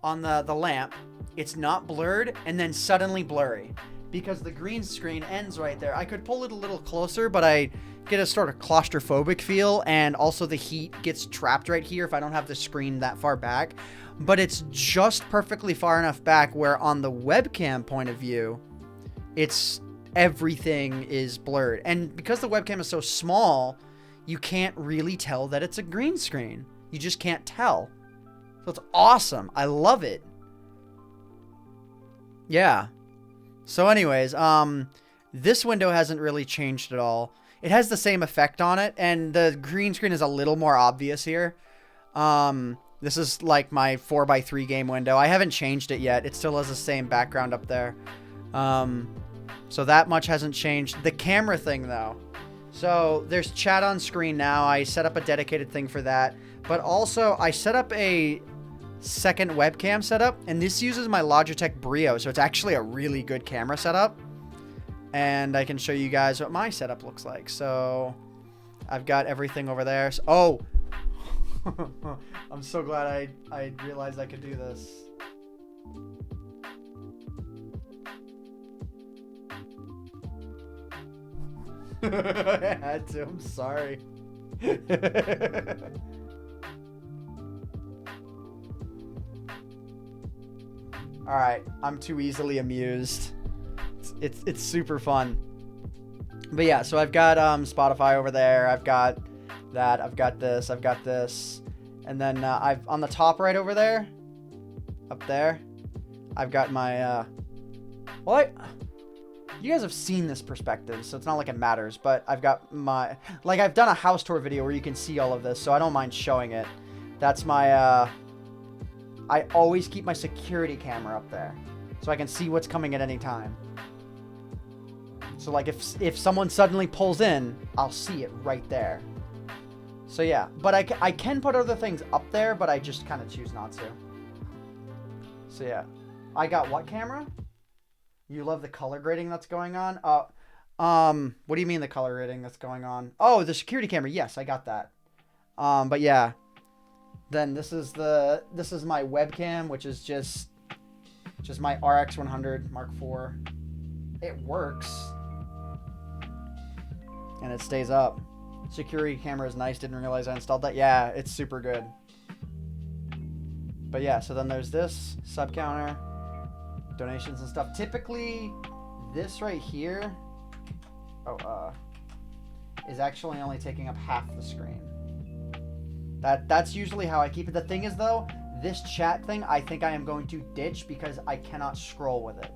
on the lamp. It's not blurred and then suddenly blurry because the green screen ends right there. I could pull it a little closer, but I get a sort of claustrophobic feel, and also the heat gets trapped right here if I don't have the screen that far back. But it's just perfectly far enough back where on the webcam point of view, everything is blurred. And because the webcam is so small, you can't really tell that it's a green screen. You just can't tell. So it's awesome. I love it. Yeah. So anyways, this window hasn't really changed at all. It has the same effect on it, and the green screen is a little more obvious here. This is like my 4x3 game window. I haven't changed it yet. It still has the same background up there. So that much hasn't changed. The camera thing, though. So there's chat on screen now. I set up a dedicated thing for that. But also, I set up a second webcam setup, and this uses my Logitech Brio, so it's actually a really good camera setup. And I can show you guys what my setup looks like. So I've got everything over there. So, oh, I'm so glad I realized I could do this. I had to. I'm sorry. All right, I'm too easily amused. It's super fun. But yeah, so I've got Spotify over there. I've got that. I've got this. I've got this. And then I've on the top right over there, up there, I've got my you guys have seen this perspective, so it's not like it matters, but I've got my, like, I've done a house tour video where you can see all of this, so I don't mind showing it. That's my I always keep my security camera up there so I can see what's coming at any time. So, like, if someone suddenly pulls in, I'll see it right there. So, yeah. But I can put other things up there, but I just kind of choose not to. So, yeah. I got what camera? You love the color grading that's going on? What do you mean the color grading that's going on? Oh, the security camera. Yes, I got that. But, yeah. Then this is my webcam, which is just my RX 100 Mark IV. It works. And it stays up. Security camera is nice. Didn't realize I installed that. Yeah, it's super good. But yeah, so then there's this sub counter, donations and stuff. Typically, this right here, is actually only taking up half the screen. That's usually how I keep it. The thing is, though, this chat thing, I think I am going to ditch because I cannot scroll with it.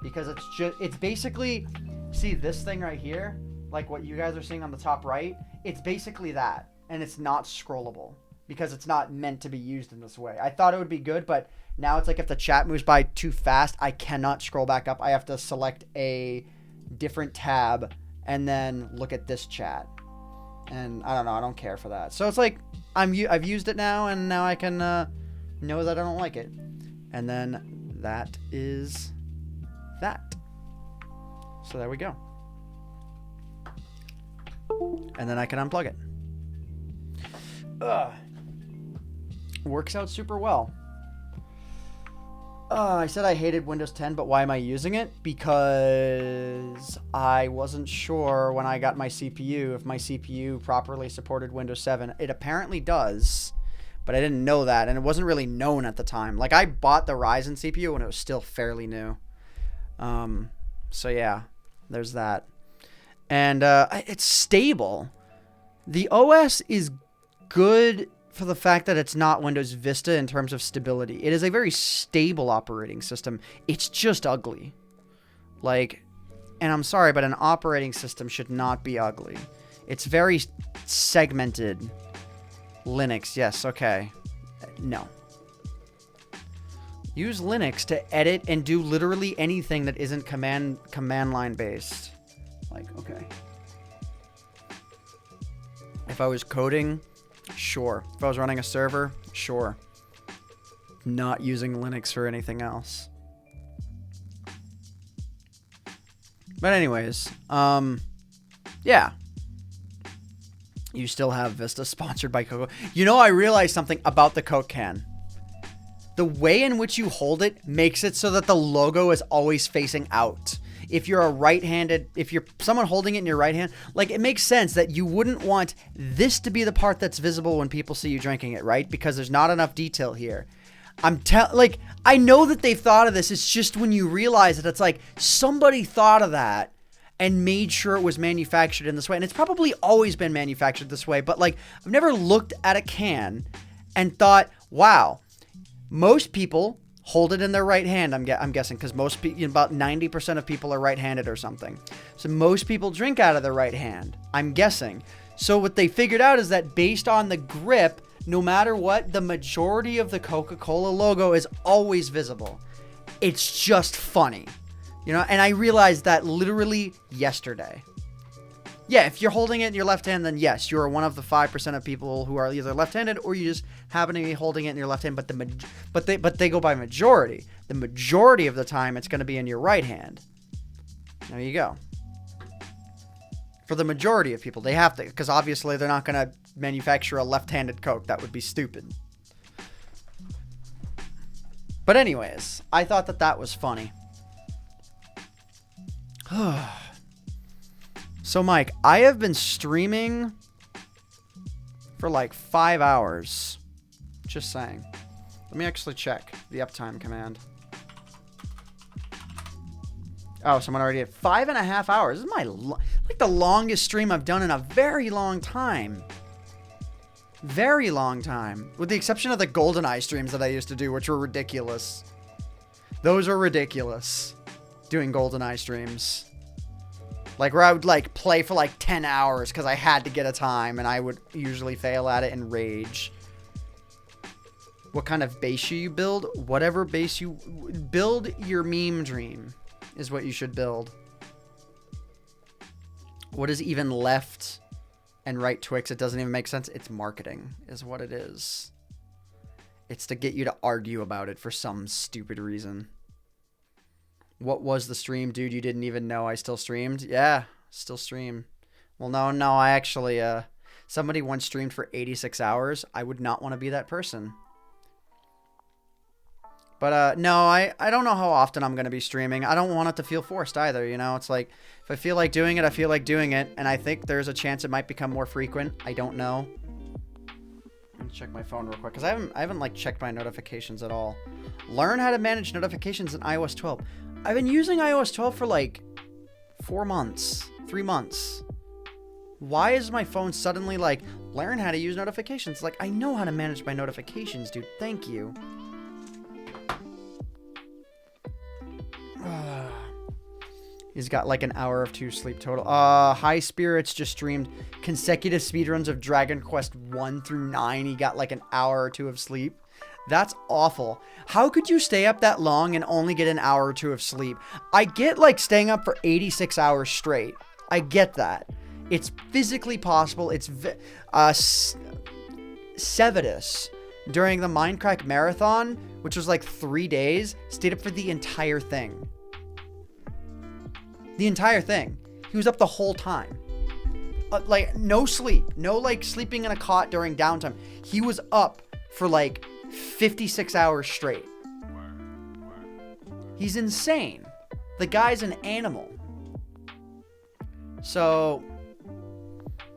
Because it's basically, see this thing right here, like what you guys are seeing on the top right, it's basically that. and it's not scrollable because it's not meant to be used in this way. I thought it would be good, but now it's like if the chat moves by too fast, I cannot scroll back up. I have to select a different tab and then look at this chat. And I don't know. I don't care for that. So it's like I've used it now, and now I can know that I don't like it. And then that is that. So there we go. And then I can unplug it. Works out super well. I said I hated Windows 10, but why am I using it? Because I wasn't sure when I got my CPU if my CPU properly supported Windows 7. It apparently does, but I didn't know that, and it wasn't really known at the time. Like, I bought the Ryzen CPU when it was still fairly new. So yeah, there's that. And it's stable. The OS is good for the fact that it's not Windows Vista in terms of stability. It is a very stable operating system. It's just ugly. Like, and I'm sorry, but an operating system should not be ugly. It's very segmented. Linux, yes, okay. No. Use Linux to edit and do literally anything that isn't command line based. Like, okay. If I was coding, sure. If I was running a server, sure. Not using Linux for anything else. But anyways, yeah. You still have Vista sponsored by Coke. You know, I realized something about the Coke can. The way in which you hold it makes it so that the logo is always facing out. If you're if you're someone holding it in your right hand, like, it makes sense that you wouldn't want this to be the part that's visible when people see you drinking it, right? Because there's not enough detail here. I know that they've thought of this. It's just when you realize that it's like somebody thought of that and made sure it was manufactured in this way. And it's probably always been manufactured this way, but like, I've never looked at a can and thought, wow, most people hold it in their right hand, I'm guessing, because most people, about 90% of people are right-handed or something. So most people drink out of their right hand, I'm guessing. So what they figured out is that based on the grip, no matter what, the majority of the Coca-Cola logo is always visible. It's just funny, you know? And I realized that literally yesterday. Yeah, if you're holding it in your left hand, then yes, you're one of the 5% of people who are either left-handed or you just happen to be holding it in your left hand. But they go by majority. The majority of the time, it's going to be in your right hand. There you go. For the majority of people, they have to, because obviously they're not going to manufacture a left-handed Coke. That would be stupid. But anyways, I thought that was funny. So, Mike, I have been streaming for like 5 hours. Just saying. Let me actually check the uptime command. Oh, someone already had 5.5 hours. This is like the longest stream I've done in a very long time. Very long time. With the exception of the GoldenEye streams that I used to do, which were ridiculous. Those were ridiculous. Doing GoldenEye streams. Like, where I would, like, play for, like, 10 hours because I had to get a time, and I would usually fail at it and rage. What kind of base should you build? Whatever base you... Build your meme dream is what you should build. What is even left and right Twix? It doesn't even make sense. It's marketing is what it is. It's to get you to argue about it for some stupid reason. What was the stream, dude? You didn't even know I still streamed? Yeah, still stream. Well, no, I actually, somebody once streamed for 86 hours. I would not want to be that person. But, no, I don't know how often I'm going to be streaming. I don't want it to feel forced either, you know? It's like, if I feel like doing it, I feel like doing it. And I think there's a chance it might become more frequent. I don't know. Let me check my phone real quick, because I haven't, like, checked my notifications at all. Learn how to manage notifications in iOS 12. I've been using iOS 12 for like 4 months, 3 months. Why is my phone suddenly like, learn how to use notifications? Like, I know how to manage my notifications, dude. Thank you. He's got like an hour of 2 sleep total. High Spirits just streamed consecutive speedruns of Dragon Quest 1 through 9. He got like an hour or 2 of sleep. That's awful. How could you stay up that long and only get an hour or 2 of sleep? I get like staying up for 86 hours straight. I get that. It's physically possible. It's Sevidus during the Minecraft marathon, which was like 3 days, stayed up for the entire thing. The entire thing. He was up the whole time. Like, no sleep. No, like, sleeping in a cot during downtime. He was up for, like, 56 hours straight. He's insane. The guy's an animal. So,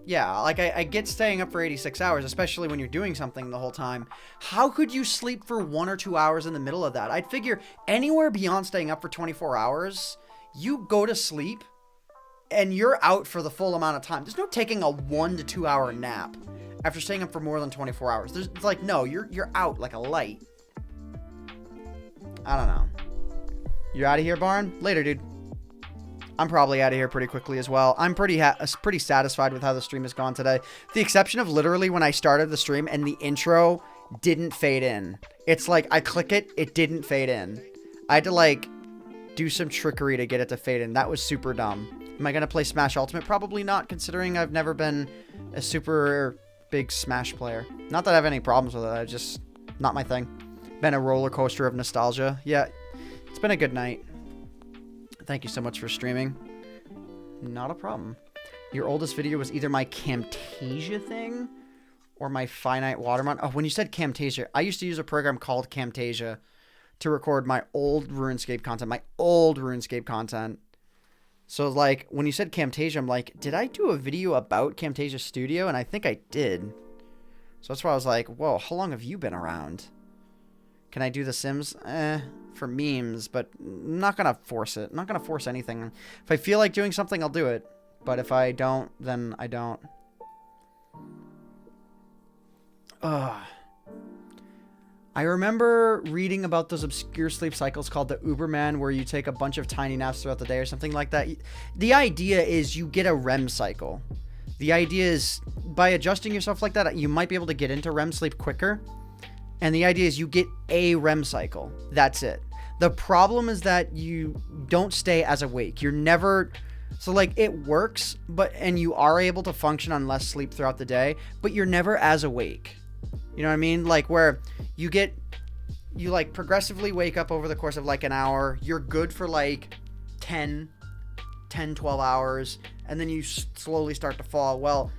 yeah, like, I get staying up for 86 hours, especially when you're doing something the whole time. How could you sleep for 1 or 2 hours in the middle of that? I'd figure anywhere beyond staying up for 24 hours... You go to sleep and you're out for the full amount of time. There's no taking a 1 to 2 hour nap after staying up for more than 24 hours. It's like, no, you're out like a light. I don't know. You out of here, Barn? Later, dude. I'm probably out of here pretty quickly as well. I'm pretty satisfied with how the stream has gone today. The exception of literally when I started the stream and the intro didn't fade in. It's like I click it, it didn't fade in. I had to like... do some trickery to get it to fade in. That was super dumb. Am I going to play Smash Ultimate? Probably not, considering I've never been a super big Smash player. Not that I have any problems with it. I just, not my thing. Been a roller coaster of nostalgia. Yeah, it's been a good night. Thank you so much for streaming. Not a problem. Your oldest video was either my Camtasia thing or my Finite Watermelon. Oh, when you said Camtasia, I used to use a program called Camtasia to record my old RuneScape content. So, like, when you said Camtasia, I'm like, did I do a video about Camtasia Studio? And I think I did. So that's why I was like, whoa, how long have you been around? Can I do The Sims? For memes, but I'm not going to force it. I'm not going to force anything. If I feel like doing something, I'll do it. But if I don't, then I don't. Ugh. I remember reading about those obscure sleep cycles called the Uberman, where you take a bunch of tiny naps throughout the day or something like that. The idea is you get a REM cycle. The idea is by adjusting yourself like that, you might be able to get into REM sleep quicker. And the idea is you get a REM cycle. That's it. The problem is that you don't stay as awake. You're never... So, like, it works, and you are able to function on less sleep throughout the day, but you're never as awake. You know what I mean? Like, where you like progressively wake up over the course of like an hour. You're good for like 10, 12 hours. And then you slowly start to fall. Well,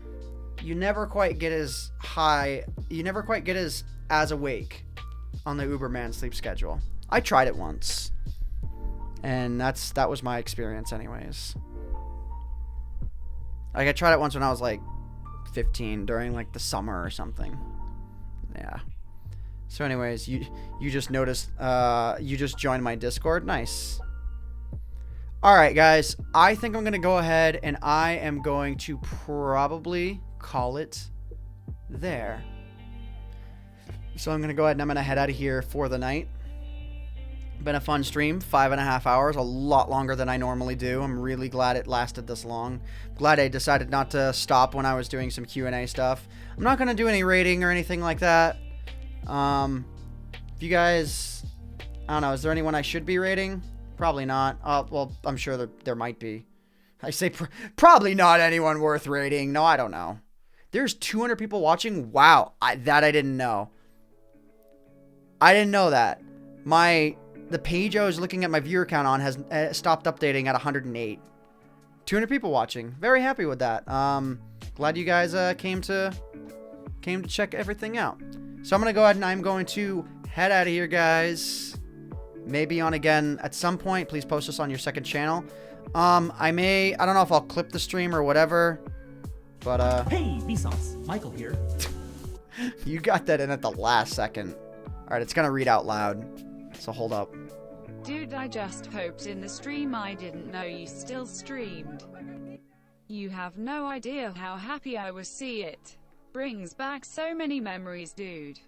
you never quite get as high. You never quite get as awake on the Uberman sleep schedule. I tried it once. And that was my experience anyways. Like, I tried it once when I was like 15 during like the summer or something. Yeah. So anyways, you just noticed, you just joined my Discord. Nice. All right, guys. I think I'm going to go ahead and I am going to probably call it there. So I'm going to go ahead and I'm going to head out of here for the night. Been a fun stream, 5.5 hours, a lot longer than I normally do. I'm really glad it lasted this long. Glad I decided not to stop when I was doing some Q&A stuff. I'm not going to do any rating or anything like that. If you guys, I don't know, is there anyone I should be rating? Probably not. Well, I'm sure there might be. I say probably not anyone worth rating. No, I don't know. There's 200 people watching. Wow, that I didn't know. I didn't know that. The page I was looking at my viewer count on has stopped updating at 108. 200 people watching. Very happy with that. Glad you guys came to check everything out. So I'm going to go ahead and I'm going to head out of here, guys. Maybe on again at some point. Please post this on your second channel. I don't know if I'll clip the stream or whatever. But, Hey, Vsauce. Michael here. You got that in at the last second. Alright, it's going to read out loud. So hold up. Dude, I just hoped in the stream I didn't know you still streamed. You have no idea how happy I was see it. Brings back so many memories, dude.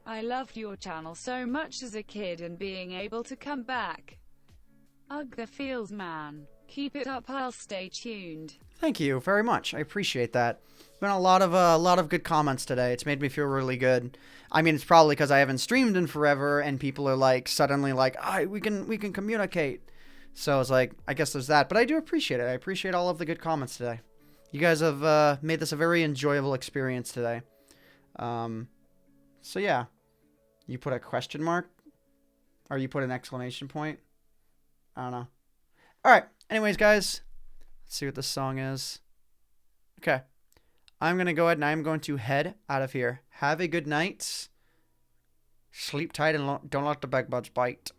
I loved your channel so much as a kid and being able to come back. Ugh, the feels, man. Keep it up, I'll stay tuned. Thank you very much. I appreciate that. Been a lot of good comments today. It's made me feel really good. I mean, it's probably because I haven't streamed in forever, and people are like suddenly like, we can communicate. So it's like, I guess there's that. But I do appreciate it. I appreciate all of the good comments today. You guys have made this a very enjoyable experience today. So yeah, you put a question mark, or you put an exclamation point. I don't know. All right. Anyways, guys, let's see what this song is. Okay. I'm going to go ahead and I'm going to head out of here. Have a good night. Sleep tight and don't let the bed bugs bite.